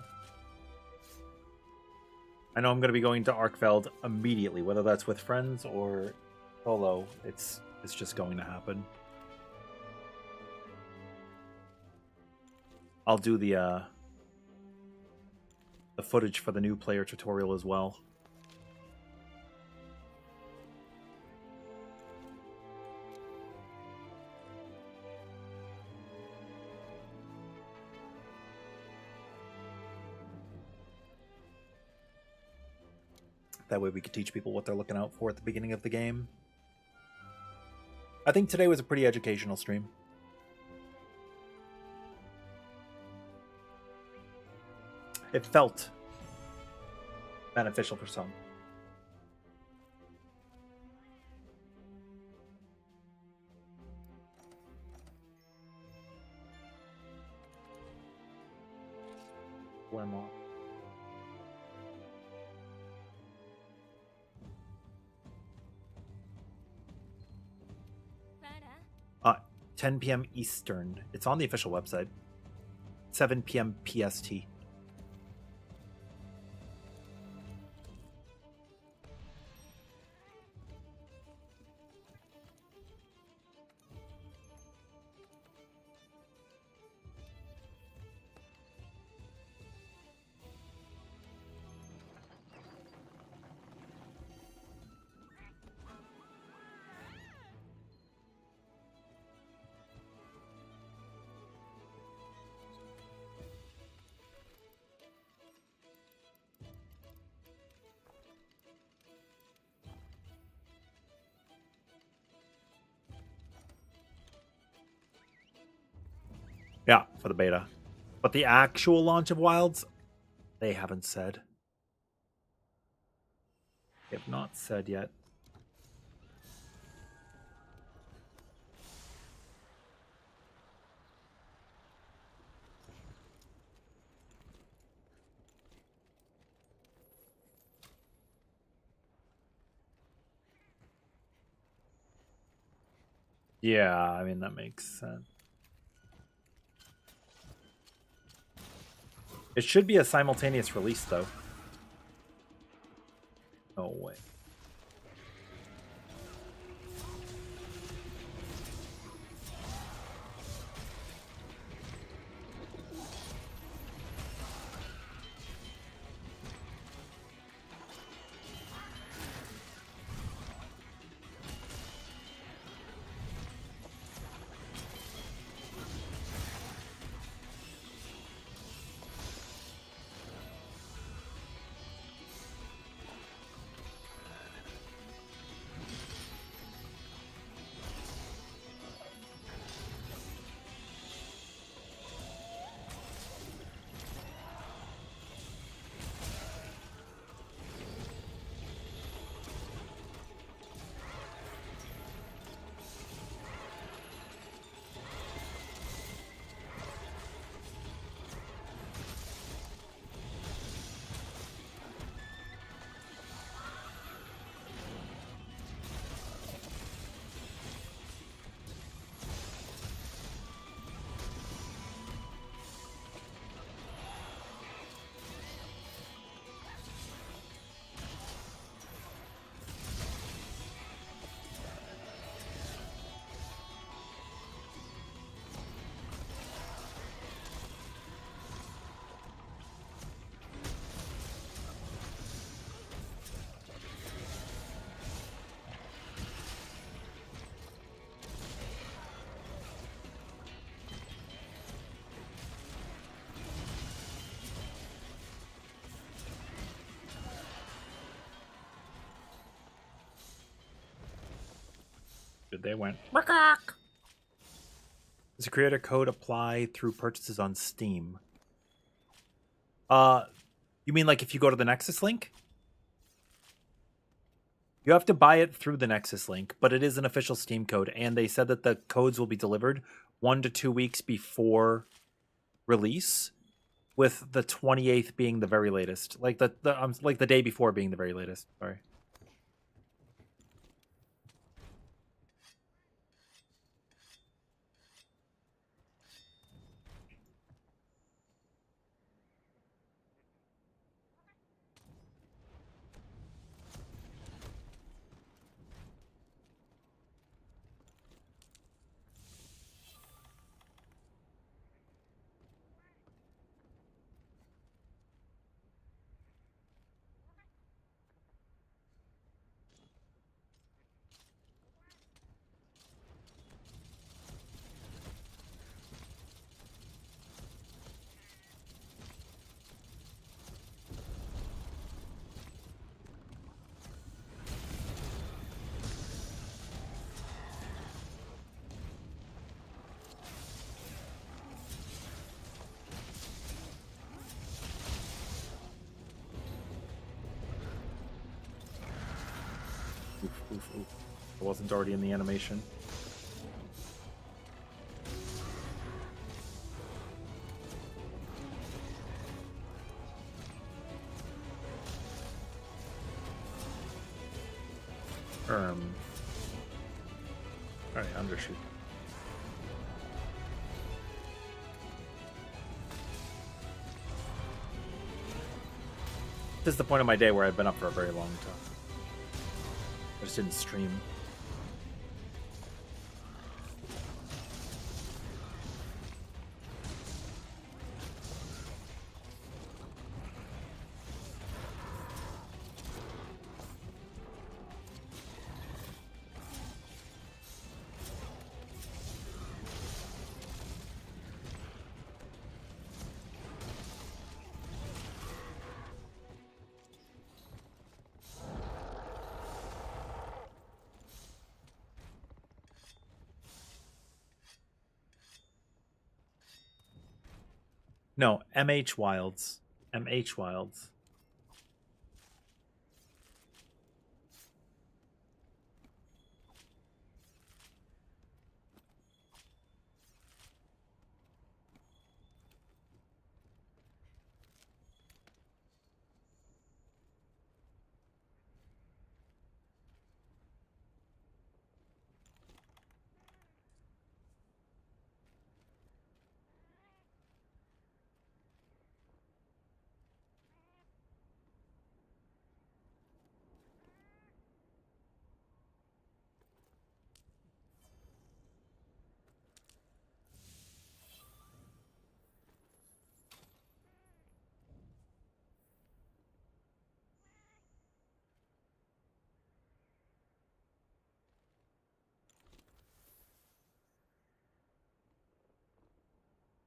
I know I'm going to be going to Arkfeld immediately, whether that's with friends or solo. It's just going to happen. I'll do the footage for the new player tutorial as well. That way we could teach people what they're looking out for at the beginning of the game. I think today was a pretty educational stream. It felt beneficial for some. Lemon. Farah? 10 p.m. Eastern. It's on the official website. 7 p.m. PST. Yeah, for the beta. But the actual launch of Wilds, they haven't said. They have not said yet. Yeah, I mean, that makes sense. It should be a simultaneous release, though. No way. Good, they went. Does the creator code apply through purchases on Steam? You mean like if you go to the Nexus link? You have to buy it through the Nexus link, but it is an official Steam code, and they said that the codes will be delivered 1 to 2 weeks before release, with the 28th being the very latest. Like the day before being the very latest. Sorry. Oof, oof, oof. I wasn't already in the animation. Alright, undershoot. This is the point of my day where I've been up for a very long time. I just didn't stream. No, MH Wilds. MH Wilds.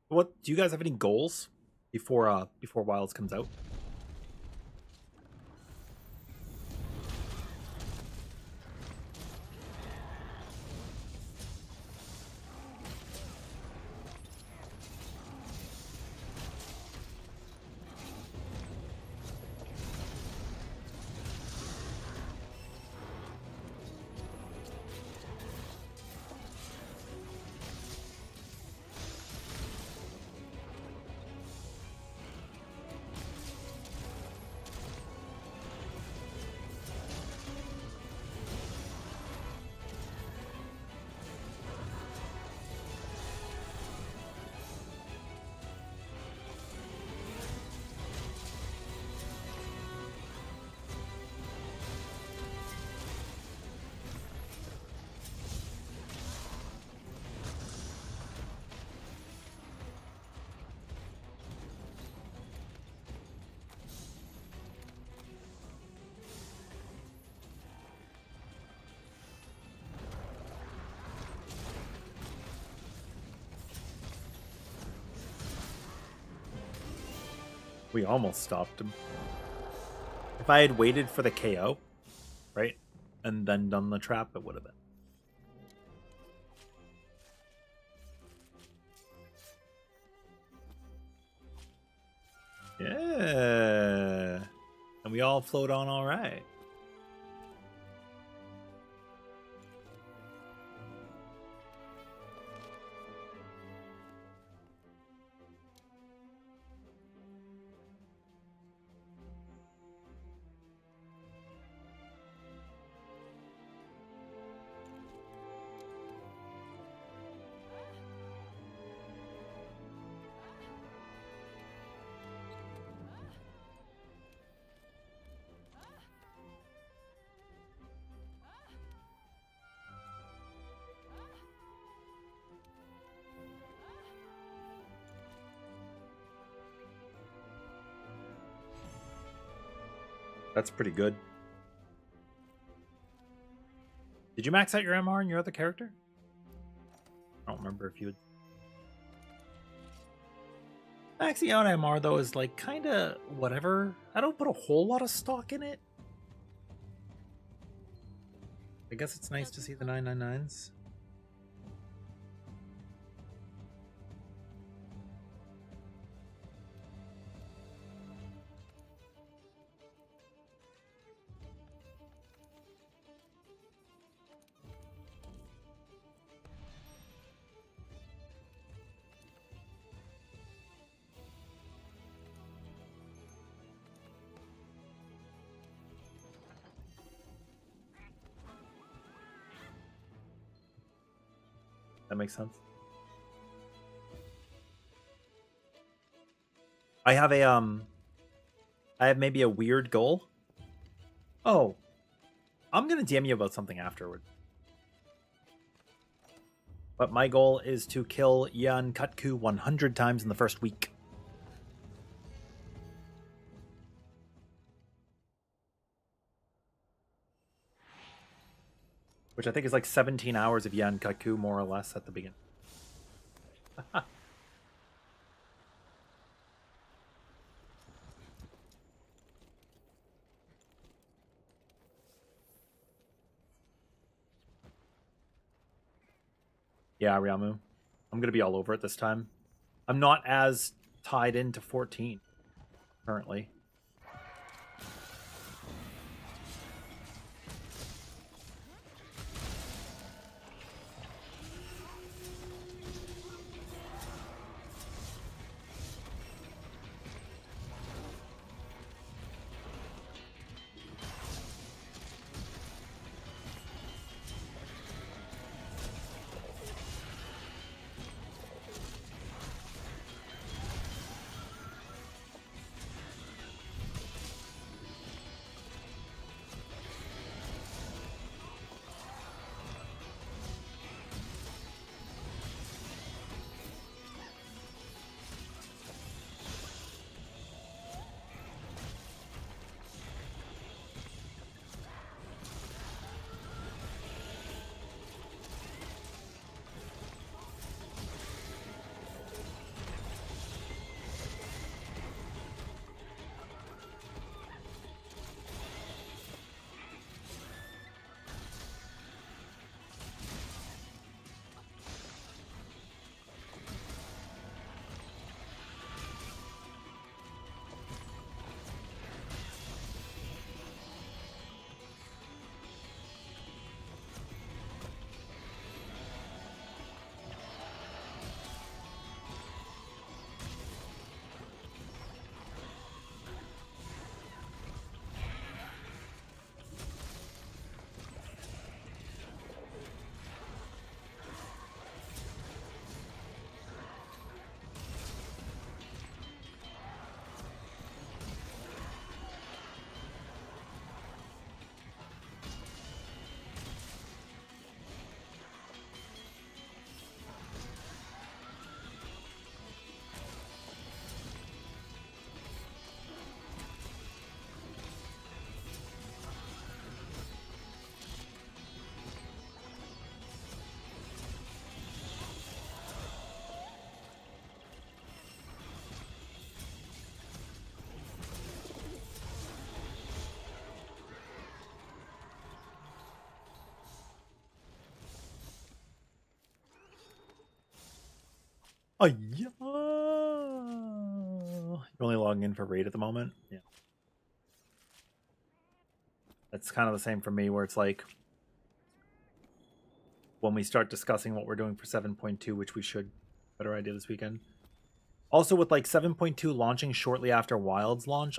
What do you guys have any goals before Wilds comes out? We almost stopped him. If I had waited for the KO, right, and then done the trap, it would have been. Yeah. And we all float on all right. That's pretty good. Did you max out your MR in your other character? I don't remember if you would. Maxing out MR though is like kind of whatever. I don't put a whole lot of stock in it. I guess it's nice to see the 999s. That makes sense. I have maybe a weird goal. Oh, I'm gonna DM you about something afterward. But my goal is to kill Yan Kutku 100 times in the first week. Which I think is like 17 hours of Yan Kutku, more or less, at the beginning. Yeah, Ryamu. I'm going to be all over it this time. I'm not as tied into 14 currently. Oh, yeah. You're only logging in for raid at the moment? Yeah. That's kind of the same for me, where it's like when we start discussing what we're doing for 7.2, which we should, better idea this weekend. Also, with like 7.2 launching shortly after Wilds launch,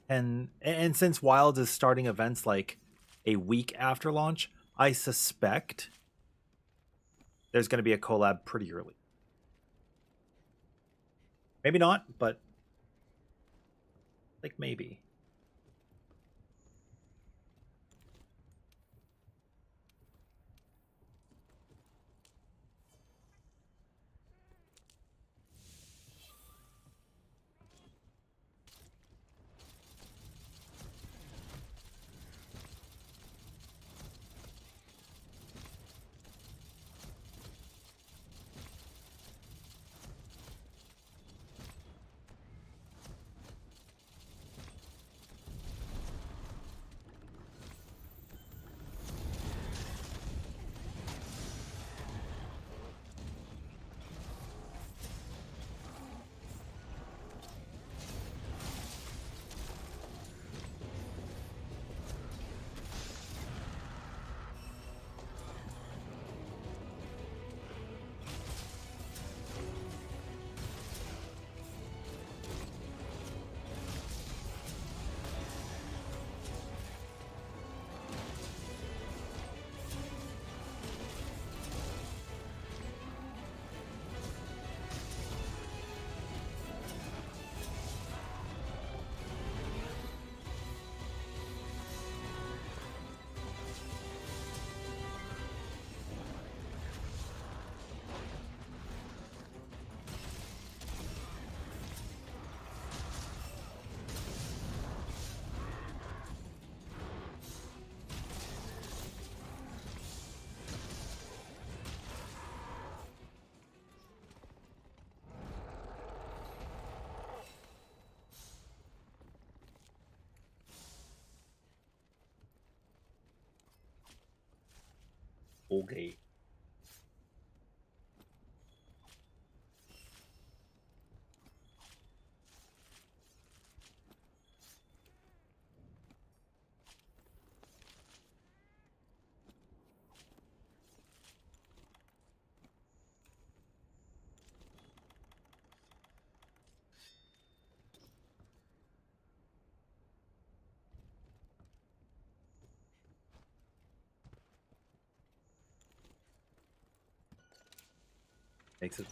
and since Wilds is starting events like a week after launch, I suspect there's going to be a collab pretty early. Maybe not, but like maybe. Okay. Makes it.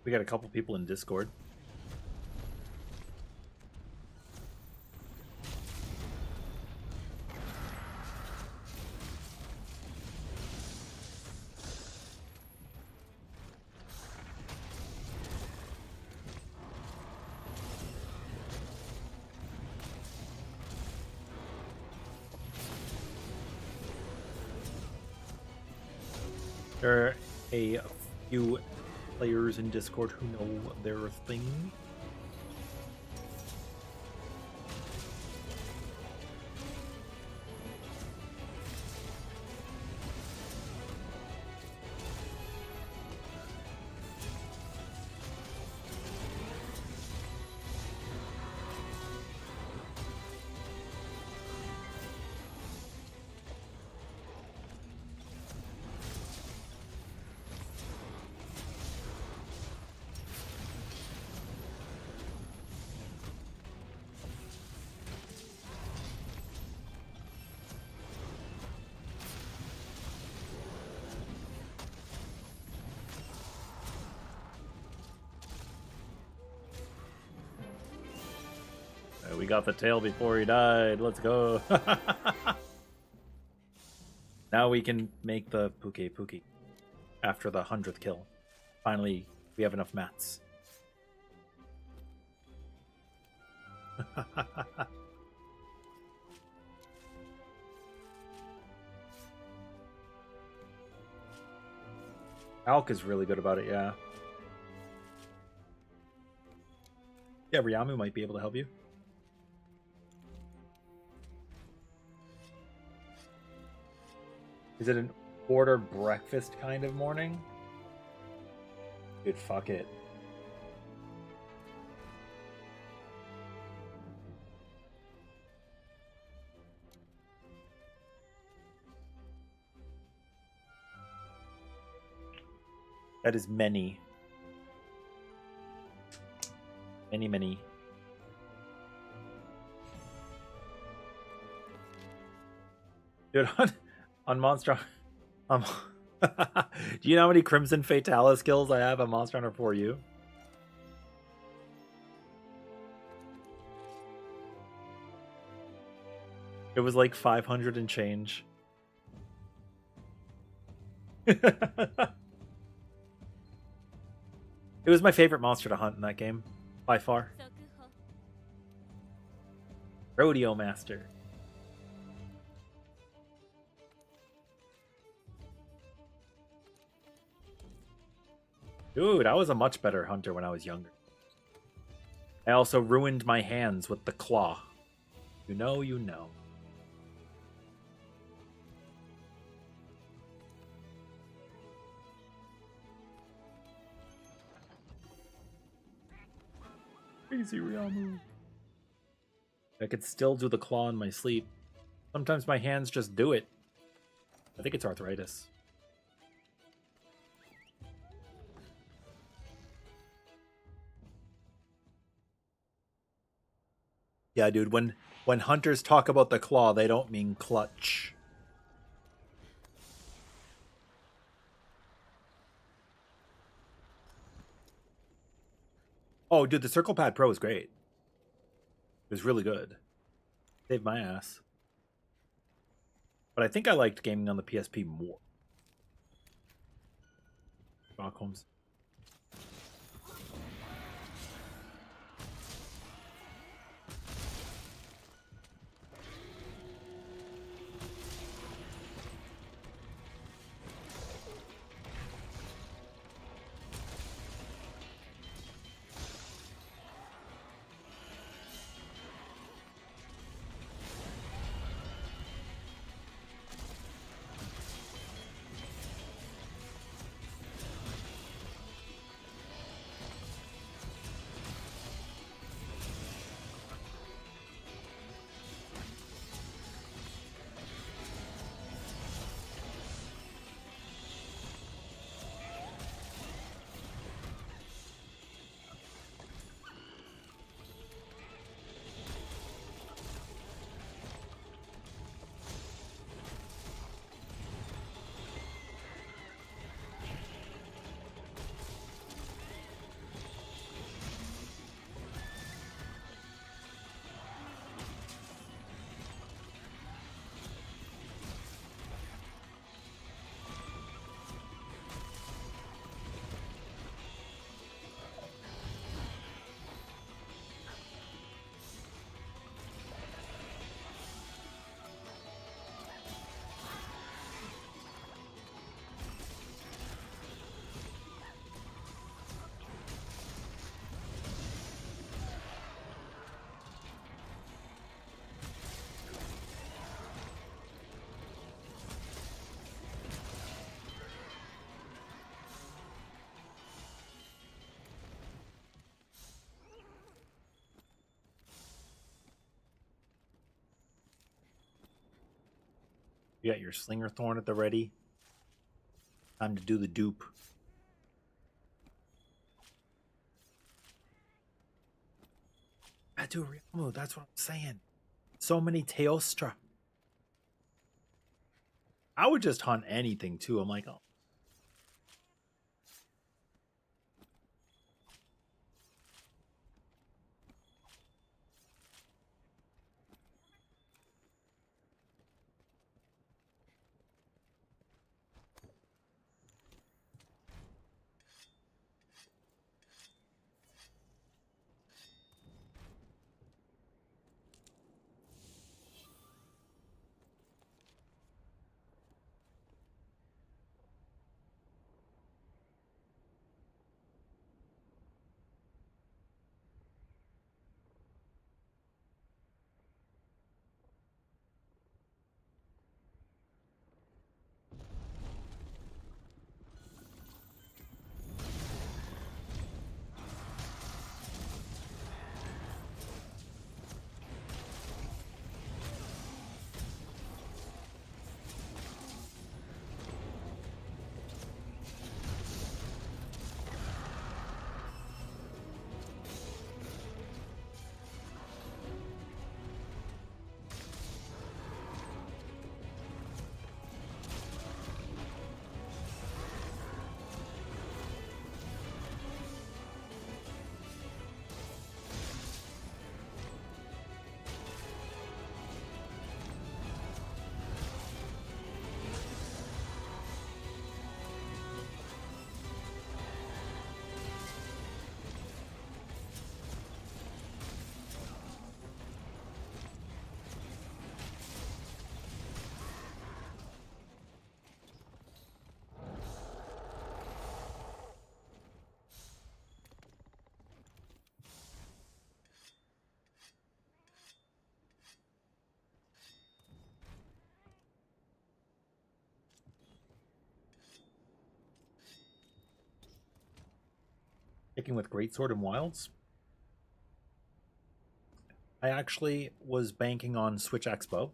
We got a couple people in Discord. There are a few players in Discord who know their thing. We got the tail before he died. Let's go. Now we can make the Puke Puke after the 100th kill. Finally, we have enough mats. Alk is really good about it, yeah. Yeah, Ryamu might be able to help you. Is it an order breakfast kind of morning? Dude, fuck it. That is many. Many. Dude, on Monster... do you know how many Crimson Fatalis kills I have on Monster Hunter 4U? It was like 500 and change. It was my favorite monster to hunt in that game, by far. Rodeo Master. Dude, I was a much better hunter when I was younger. I also ruined my hands with the claw. You know, you know. Crazy Ryamu. I could still do the claw in my sleep. Sometimes my hands just do it. I think it's arthritis. Yeah, dude, when hunters talk about the claw, they don't mean clutch. Oh, dude, the Circle Pad Pro is great. It was really good. Saved my ass. But I think I liked gaming on the PSP more. Stockholm's. You got your Slinger Thorn at the ready. Time to do the dupe. Batu Ryamu, that's what I'm saying. So many Teostra. I would just hunt anything too. I'm like, oh. Sticking with Greatsword and Wilds. I actually was banking on Switch Expo.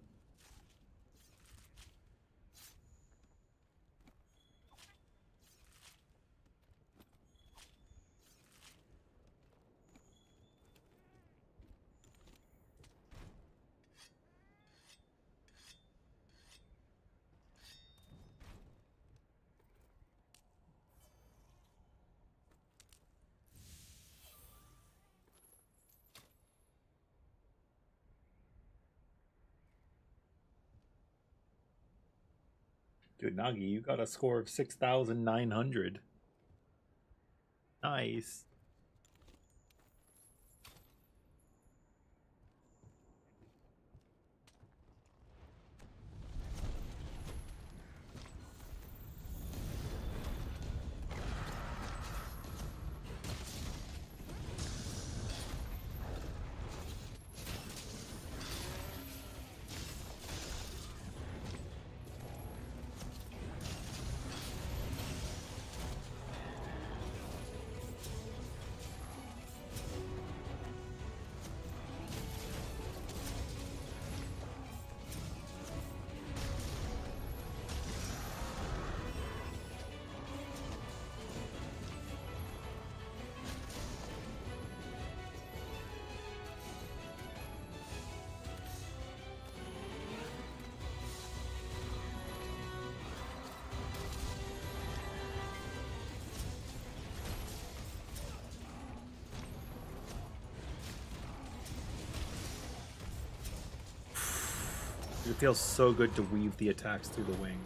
Dude, Nagi, you got a score of 6,900. Nice. It feels so good to weave the attacks through the wing.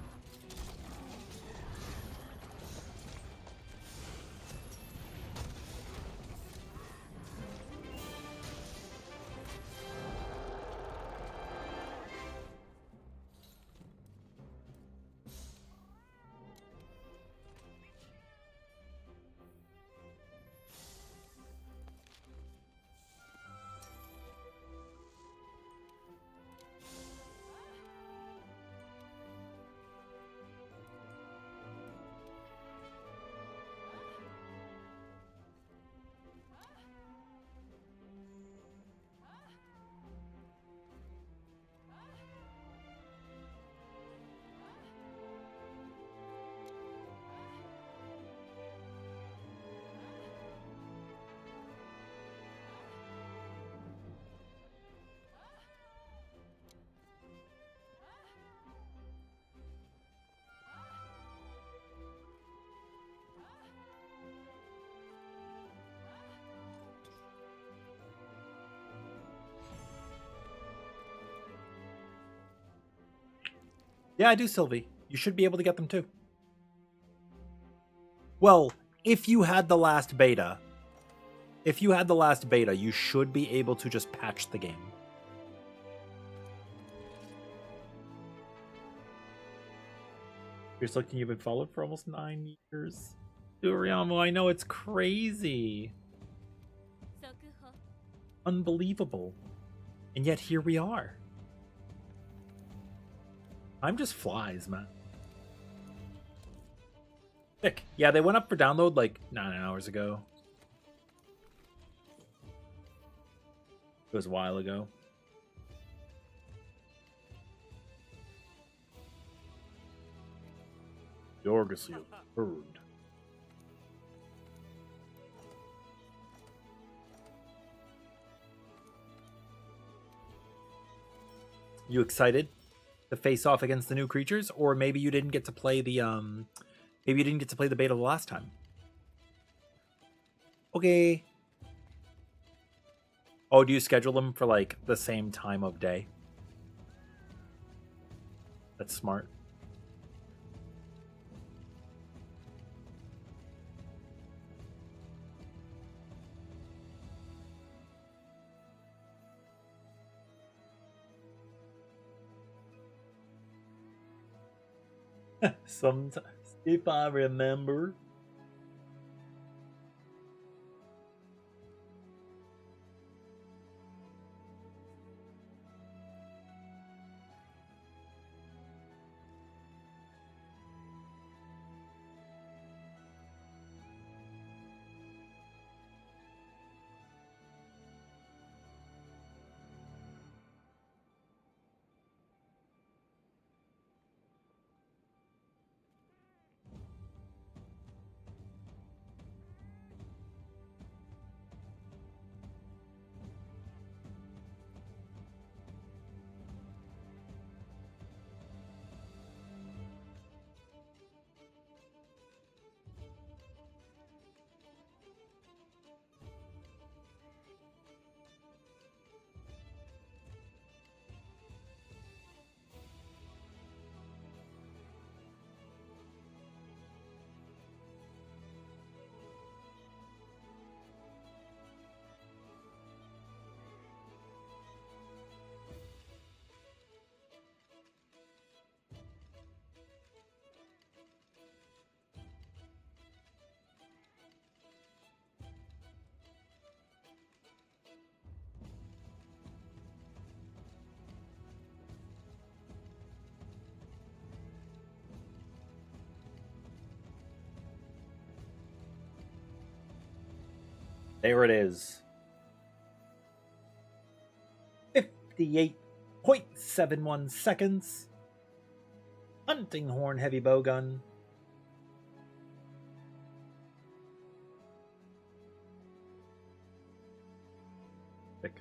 Yeah, I do, Sylvie. You should be able to get them too. Well, if you had the last beta, you should be able to just patch the game. Here's looking, you've been followed for almost 9 years. Duriamo, I know, it's crazy. Unbelievable. And yet here we are. Time just flies, man. Thick. Yeah, they went up for download like 9 hours ago. It was a while ago. Yorgasiel burned. You excited to face off against the new creatures, or maybe you didn't get to play the beta the last time? Okay. Oh, do you schedule them for like the same time of day? That's smart. Sometimes, if I remember. There it is. 58.71 seconds. Hunting Horn Heavy Bowgun. Thick.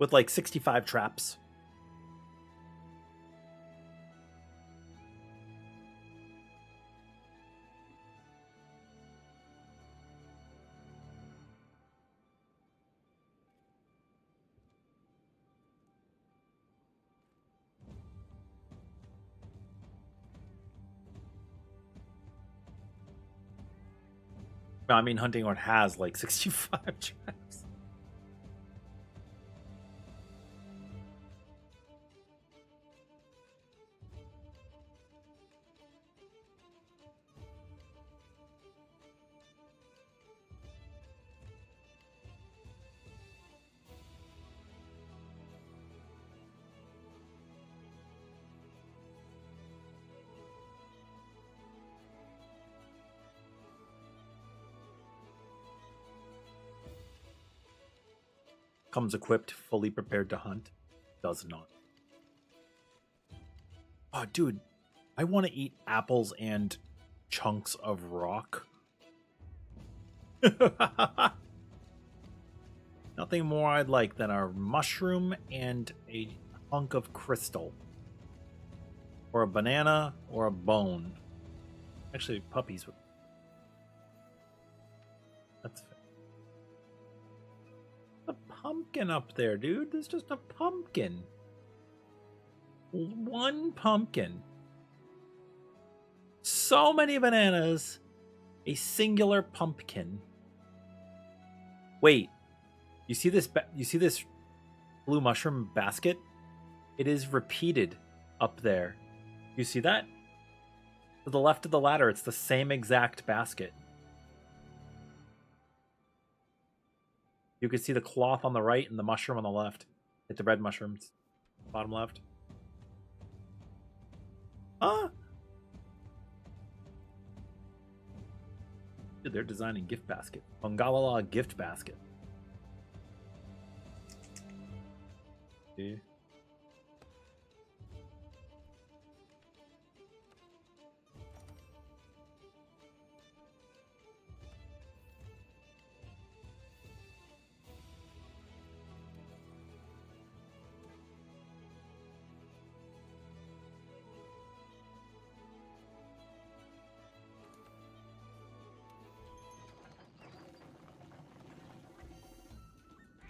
With like 65 traps. No, I mean, Hunting Horn has like 65 traps. Comes equipped, fully prepared to hunt. Does not. Oh, dude. I want to eat apples and chunks of rock. Nothing more I'd like than a mushroom and a hunk of crystal. Or a banana or a bone. Actually, puppies would. That's fair. A pumpkin up there, dude. There's just a pumpkin. One pumpkin. So many bananas. A singular pumpkin. Wait. You see this? You see this blue mushroom basket? It is repeated up there. You see that? To the left of the ladder, it's the same exact basket. You can see the cloth on the right and the mushroom on the left. Like the red mushrooms. Bottom left. Ah! Dude, they're designing gift basket. Bangalala gift basket. See?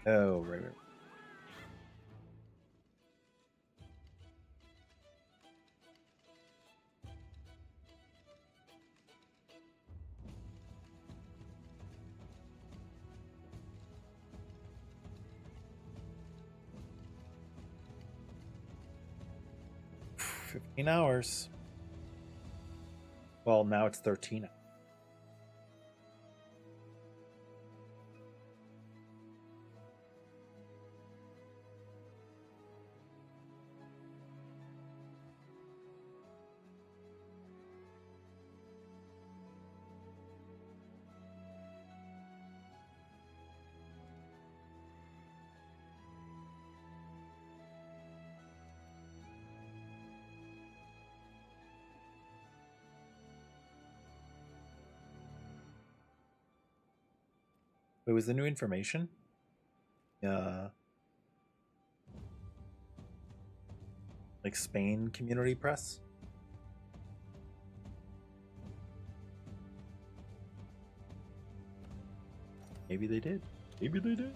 Oh, right. 15 hours. Well, now it's 13. Wait, was the new information? Like Spain Community Press? Maybe they did. Maybe they did.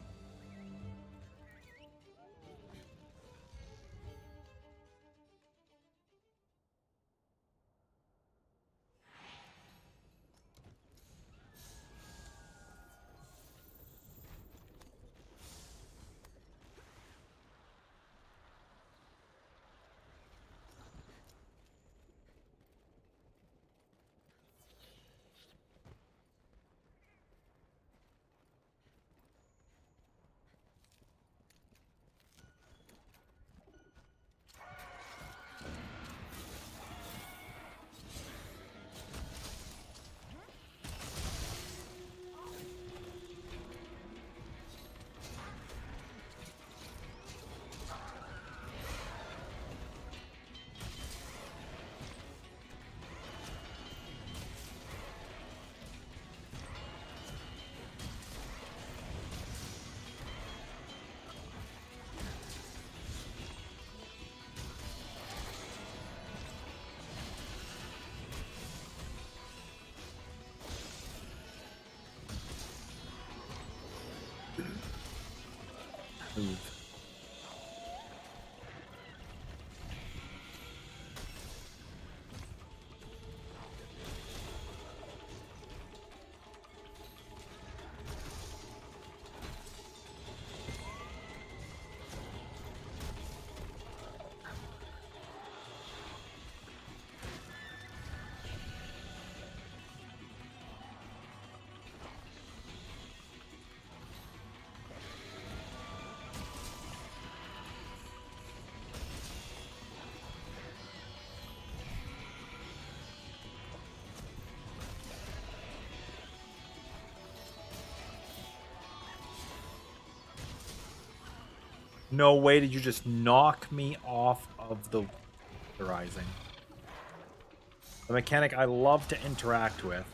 Move. No way did you just knock me off of the rising. The mechanic I love to interact with.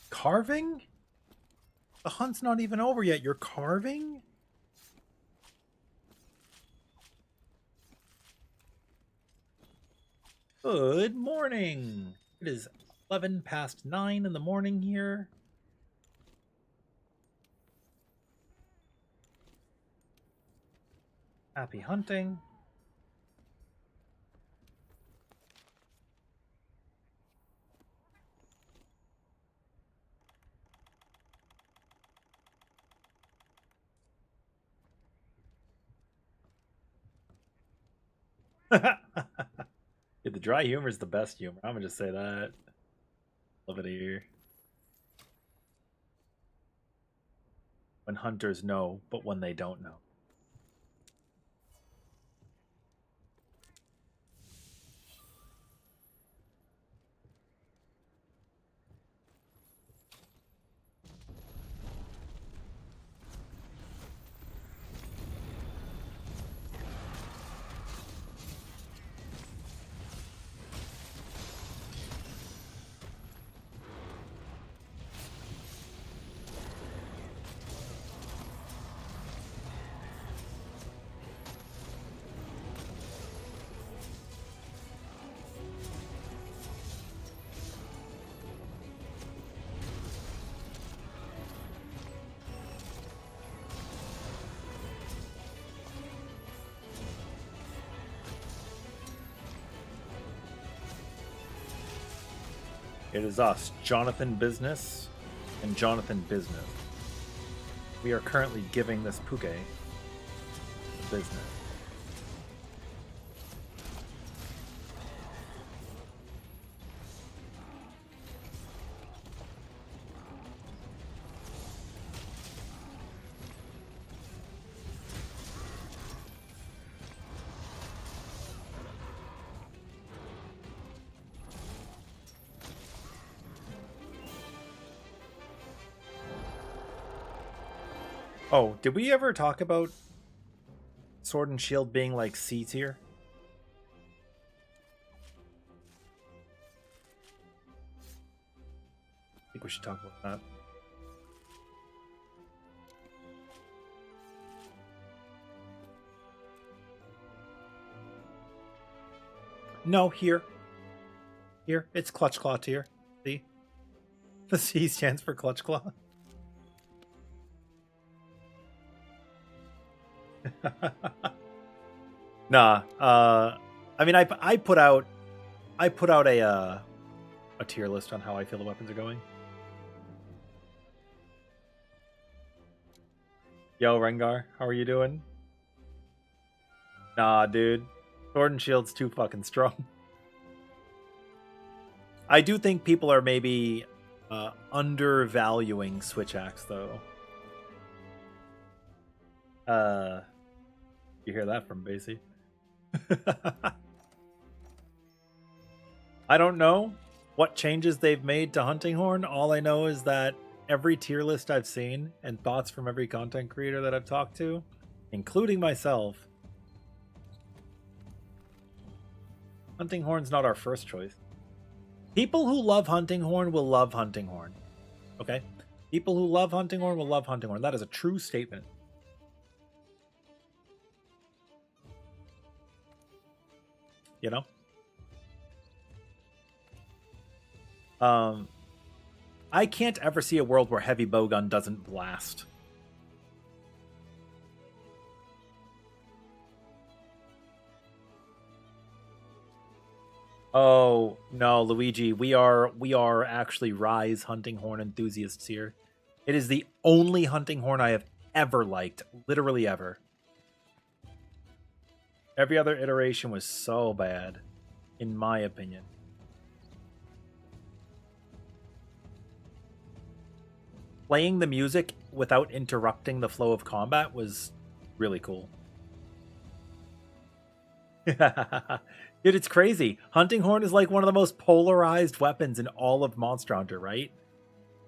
Carving? The hunt's not even over yet. You're carving? Good morning. It is 11 past 9 in the morning here. Happy hunting. Yeah, the dry humor is the best humor. I'm gonna just say that. Love it here. When hunters know, but when they don't know. It is us, Jonathan Business and Jonathan Business. We are currently giving this Puke business. Oh, did we ever talk about Sword and Shield being like C tier? I think we should talk about that. No, here. Here, it's Clutch Claw tier. See? The C stands for Clutch Claw. Nah, I mean, I put out a tier list on how I feel the weapons are going. Yo, Rengar, how are you doing? Nah, dude, Sword and Shield's too fucking strong. I do think people are maybe undervaluing Switch Axe, though. You hear that from Basie? I don't know. what changes they've made to Hunting Horn, all I know is that every tier list I've seen and thoughts from every content creator that I've talked to, including myself, Hunting Horn's not our first choice. People who love Hunting Horn will love Hunting Horn. Okay? People who love Hunting Horn will love Hunting Horn. That is a true statement. You know? I can't ever see a world where heavy bowgun doesn't blast. Oh no, Luigi, we are actually Rise Hunting Horn enthusiasts here. It is the only hunting horn I have ever liked, literally ever. Every other iteration was so bad, in my opinion. Playing the music without interrupting the flow of combat was really cool. Dude, it's crazy. Hunting Horn is like one of the most polarized weapons in all of Monster Hunter, right?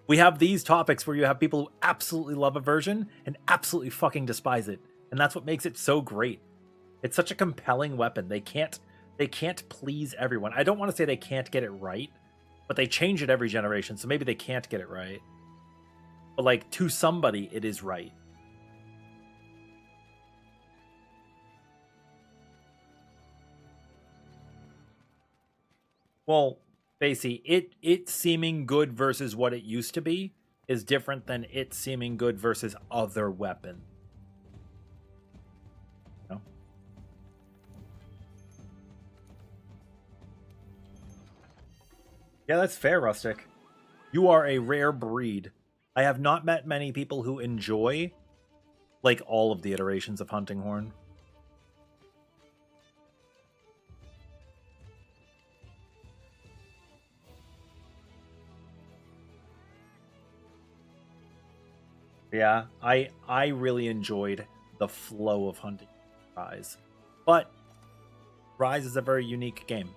We have these topics where you have people who absolutely love a version and absolutely fucking despise it. And that's what makes it so great. It's such a compelling weapon. They can't please everyone. I don't want to say they can't get it right, but they change it every generation, so maybe they can't get it right. But like, to somebody, it is right. Well, Facey, it seeming good versus what it used to be is different than it seeming good versus other weapon. No? Yeah, that's fair, Rustic. You are a rare breed. I have not met many people who enjoy, like, all of the iterations of Hunting Horn. Yeah, I really enjoyed the flow of Hunting Rise. But Rise is a very unique game.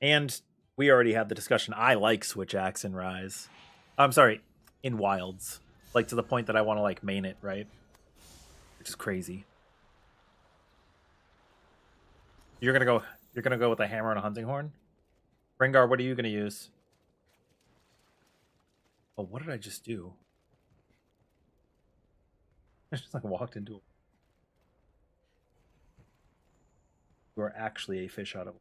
And we already had the discussion. I like Switch Axe in Rise. I'm sorry, in Wilds. Like, to the point that I want to, like, main it, right? Which is crazy. You're gonna go with a hammer and a hunting horn? Rengar, what are you gonna use? Oh, what did I just do? I just like walked into it. You are actually a fish out of.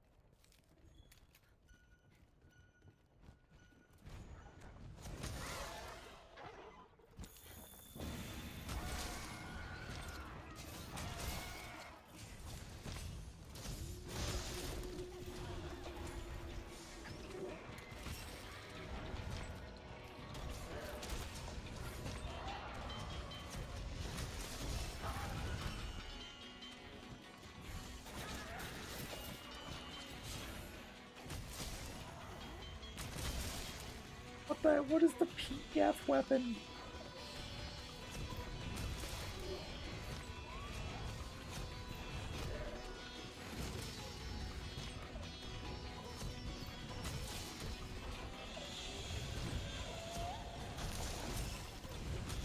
What is the PF weapon?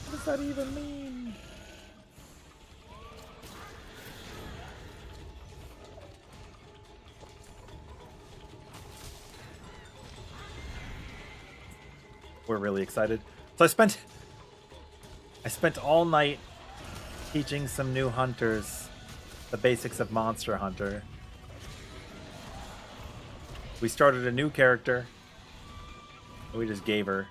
What does that even mean? We're really excited. So I spent all night teaching some new hunters the basics of Monster Hunter. We started a new character that we just gave her.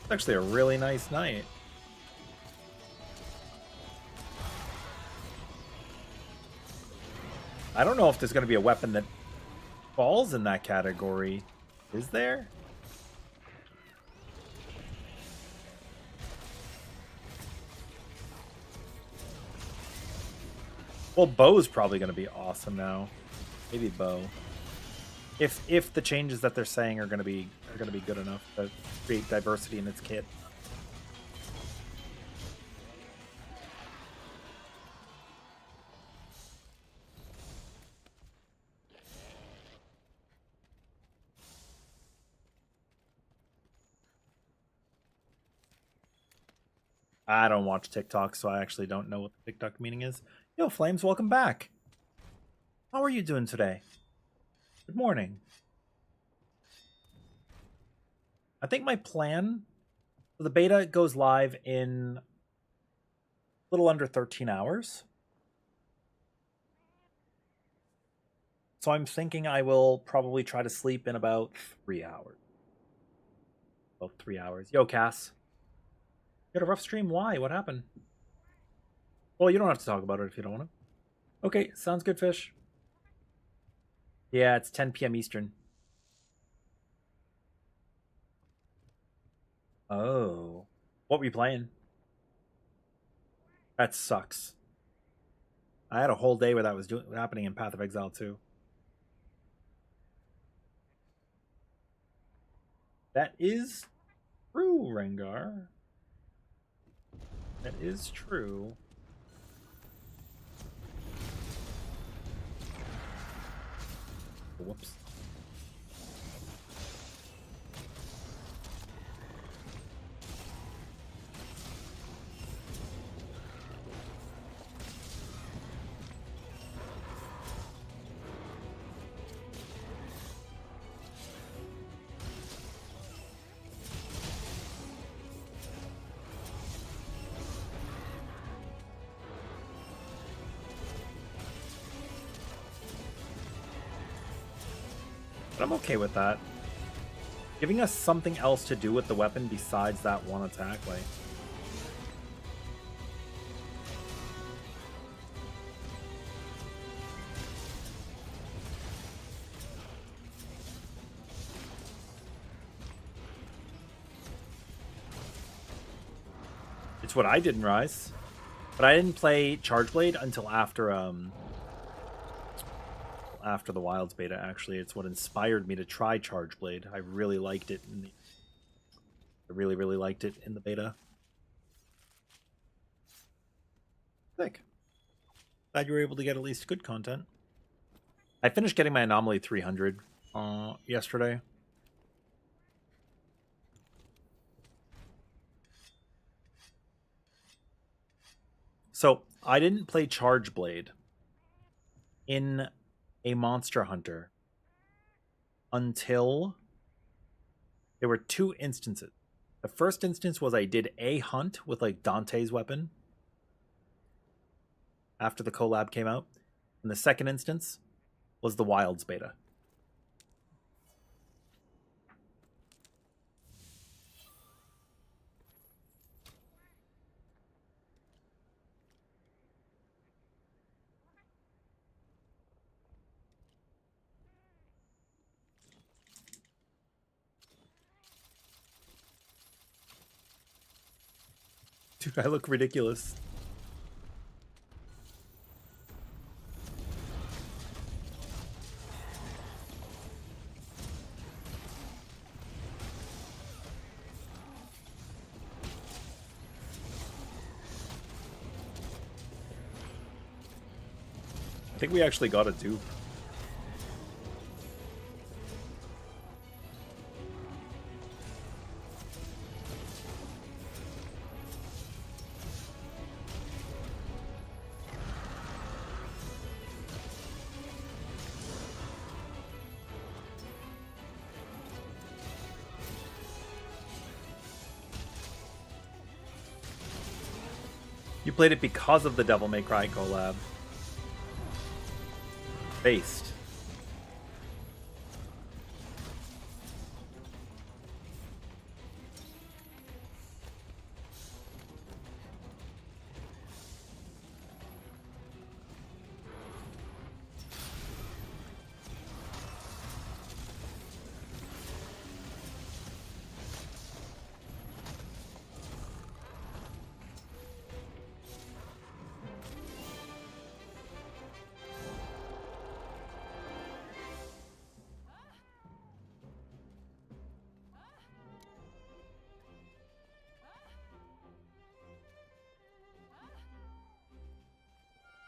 It's actually a really nice night. I don't know if there's going to be a weapon that falls in that category. Is there? Well, bow's probably going to be awesome now. Maybe bow. If the changes that they're saying are going to be good enough to create diversity in its kit. I don't watch TikTok, so I actually don't know what the TikTok meaning is. Yo, Flames, welcome back. How are you doing today? Good morning. I think my plan for the beta goes live in a little under 13 hours. So I'm thinking I will probably try to sleep in about 3 hours. About 3 hours. Yo, Cass. You had a rough stream? Why? What happened? Well, you don't have to talk about it if you don't want to. Okay, sounds good, Fish. Yeah, it's 10 p.m. Eastern. Oh. What were you playing? That sucks. I had a whole day where that was happening in Path of Exile too. That is true, Rengar. That is true. Whoops. But I'm okay with that. Giving us something else to do with the weapon besides that one attack, like... It's what I did in Rise. But I didn't play Charge Blade until after the Wilds beta, actually. It's what inspired me to try Charge Blade. I really liked it I really, really liked it in the beta. Sick. Glad you were able to get at least good content. I finished getting my Anomaly 300 yesterday. So, I didn't play Charge Blade in a Monster Hunter until there were 2 instances. The first instance was I did a hunt with like Dante's weapon after the collab came out. And the second instance was the Wilds beta. Dude, I look ridiculous. I think we actually got a dupe. You played it because of the Devil May Cry collab. Based.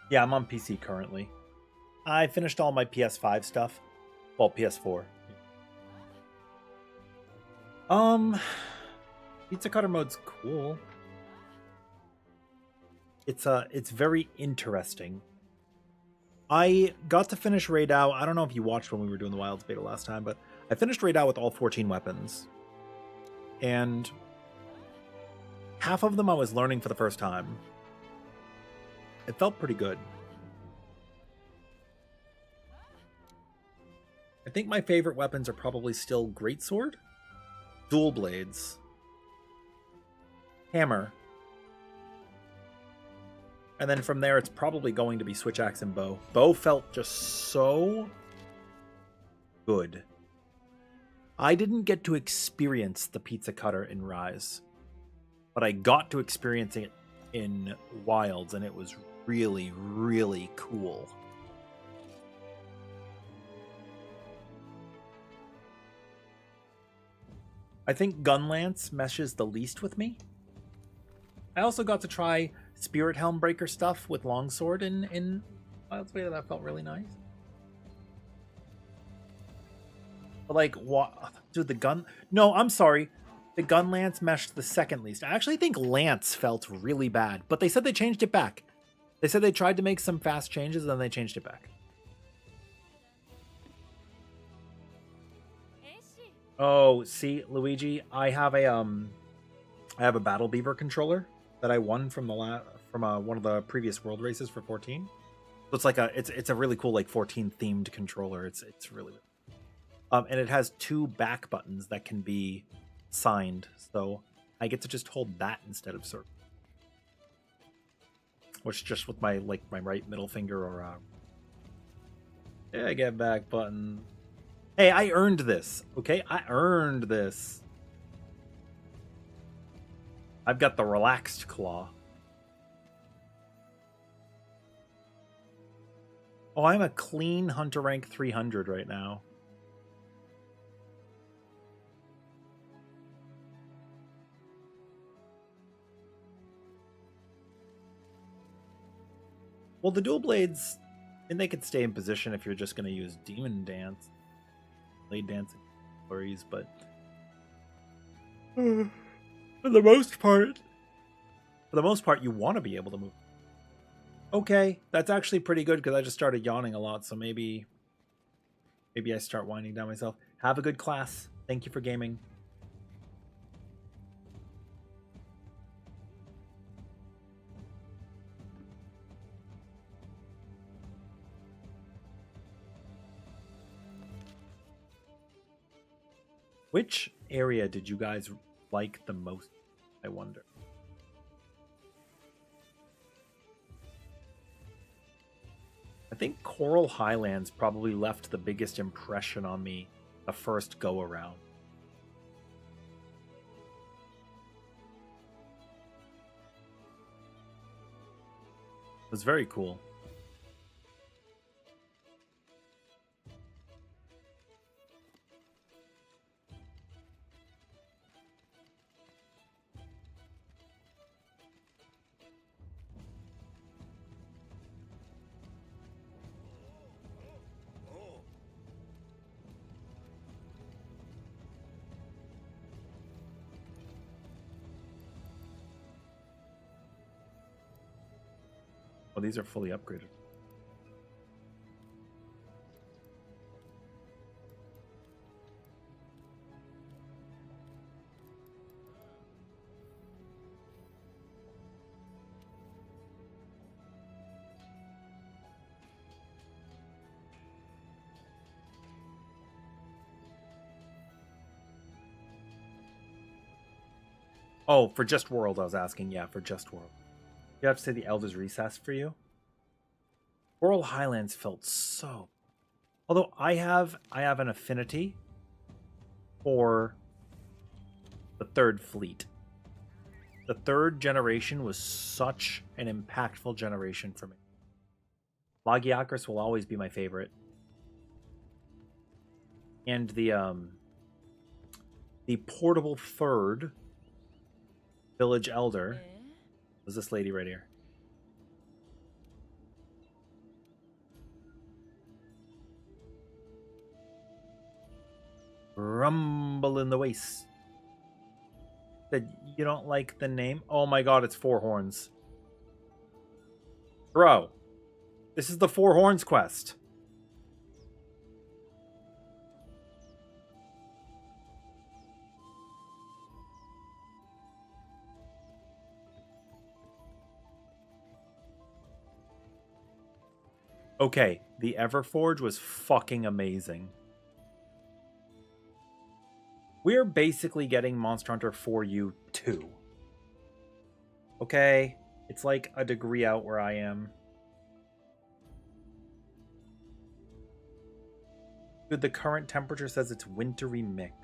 Yeah, I'm on PC currently. I finished all my PS5 stuff. Well, PS4. Pizza Cutter mode's cool. it's very interesting. I got to finish Raidao. I don't know if you watched when we were doing the Wilds beta last time, but I finished Raidao with all 14 weapons. And half of them I was learning for the first time. It felt pretty good. I think my favorite weapons are probably still Greatsword, Dual Blades, Hammer, and then from there it's probably going to be Switch Axe and Bow. Bow felt just so good. I didn't get to experience the pizza cutter in Rise, but I got to experience it in Wilds, and it was really, really cool. I think Gunlance meshes the least with me. I also got to try Spirit Helm Breaker stuff with Longsword in Wilds Beta. That felt really nice. But like, what? Dude, the gun... No, I'm sorry. The Gunlance meshed the second least. I actually think Lance felt really bad, but they said they changed it back. They said they tried to make some fast changes, and then they changed it back. Oh, see, Luigi, I have a Battle Beaver controller that I won from one of the previous world races for 14. So it's like it's a really cool like 14 themed controller. It's really and it has 2 back buttons that can be signed, so I get to just hold that instead of circle, which just with my right middle finger or yeah, I get back button. Hey, I earned this, okay? I earned this. I've got the relaxed claw. Oh, I'm a clean Hunter rank 300 right now. Well, the dual blades, and they could stay in position if you're just going to use Demon Dance. Blade dancing stories, but for the most part, you want to be able to move. Okay, that's actually pretty good because I just started yawning a lot, so maybe I start winding down myself. Have a good class. Thank you for gaming. Which area did you guys like the most, I wonder? I think Coral Highlands probably left the biggest impression on me the first go around. It was very cool. Oh, these are fully upgraded. Oh, for Just World, I was asking. Yeah, for Just World. You have to say the Elder's Recess for you? Coral Highlands felt so... Although I have an affinity for the Third Fleet. The third generation was such an impactful generation for me. Lagiakris will always be my favorite. And the portable third village elder was this lady right here. Rumble in the Waste. That you don't like the name? Oh my god, it's 4 horns. Bro, this is the Four Horns quest. Okay, the Everforge was fucking amazing. We're basically getting Monster Hunter 4U 2. Okay, it's like a degree out where I am. Dude, the current temperature says it's wintry mix.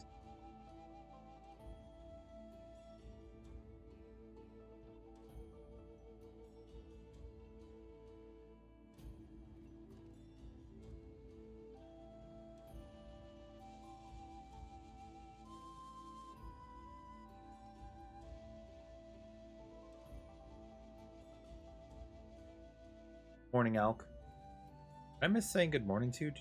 Morning, Alk. Did I miss saying good morning to you?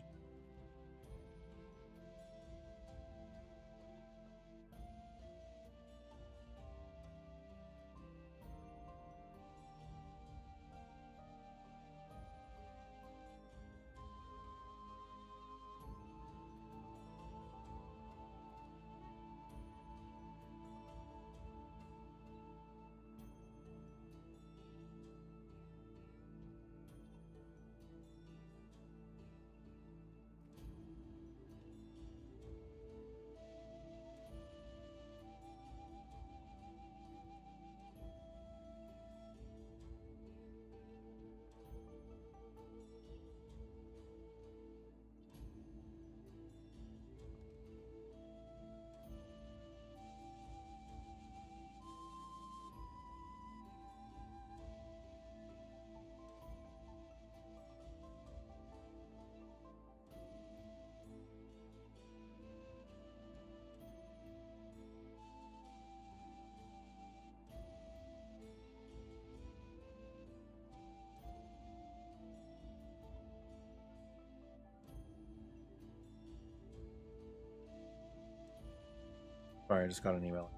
Sorry, I just got an email.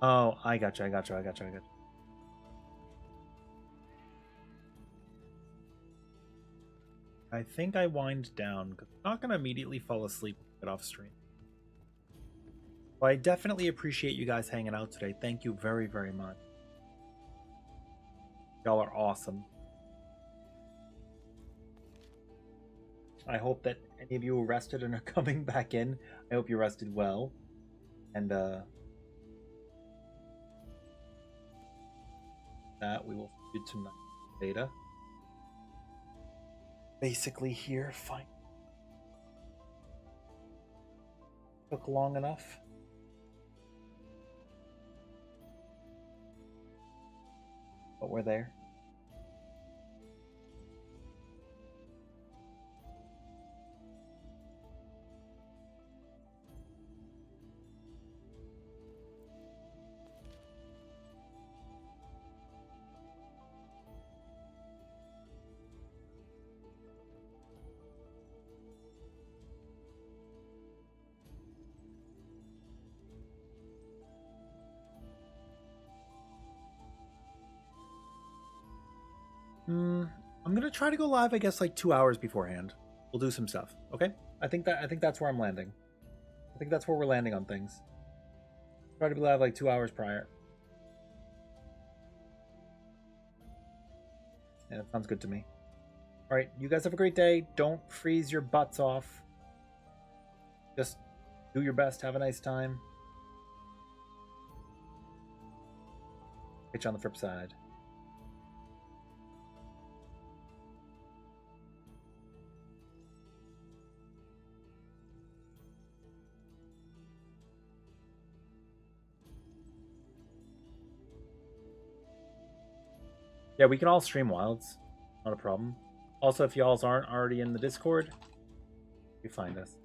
Oh, I got you. I think I wind down because I'm not going to immediately fall asleep and get off stream. But I definitely appreciate you guys hanging out today. Thank you very, very much. Y'all are awesome. I hope that any of you are rested and are coming back in. I hope you rested well. And that we will do tonight. Data. Basically here, fine. Took long enough. But we're there. I'm gonna try to go live, I guess, like 2 hours beforehand. We'll do some stuff, okay? I think that's where I'm landing. I think that's where we're landing on things. Try to be live like 2 hours prior. Yeah, that sounds good to me. All right, you guys have a great day. Don't freeze your butts off. Just do your best. Have a nice time. Catch you on the flip side. Yeah, we can all stream Wilds. Not a problem. Also, if y'all aren't already in the Discord, you find us.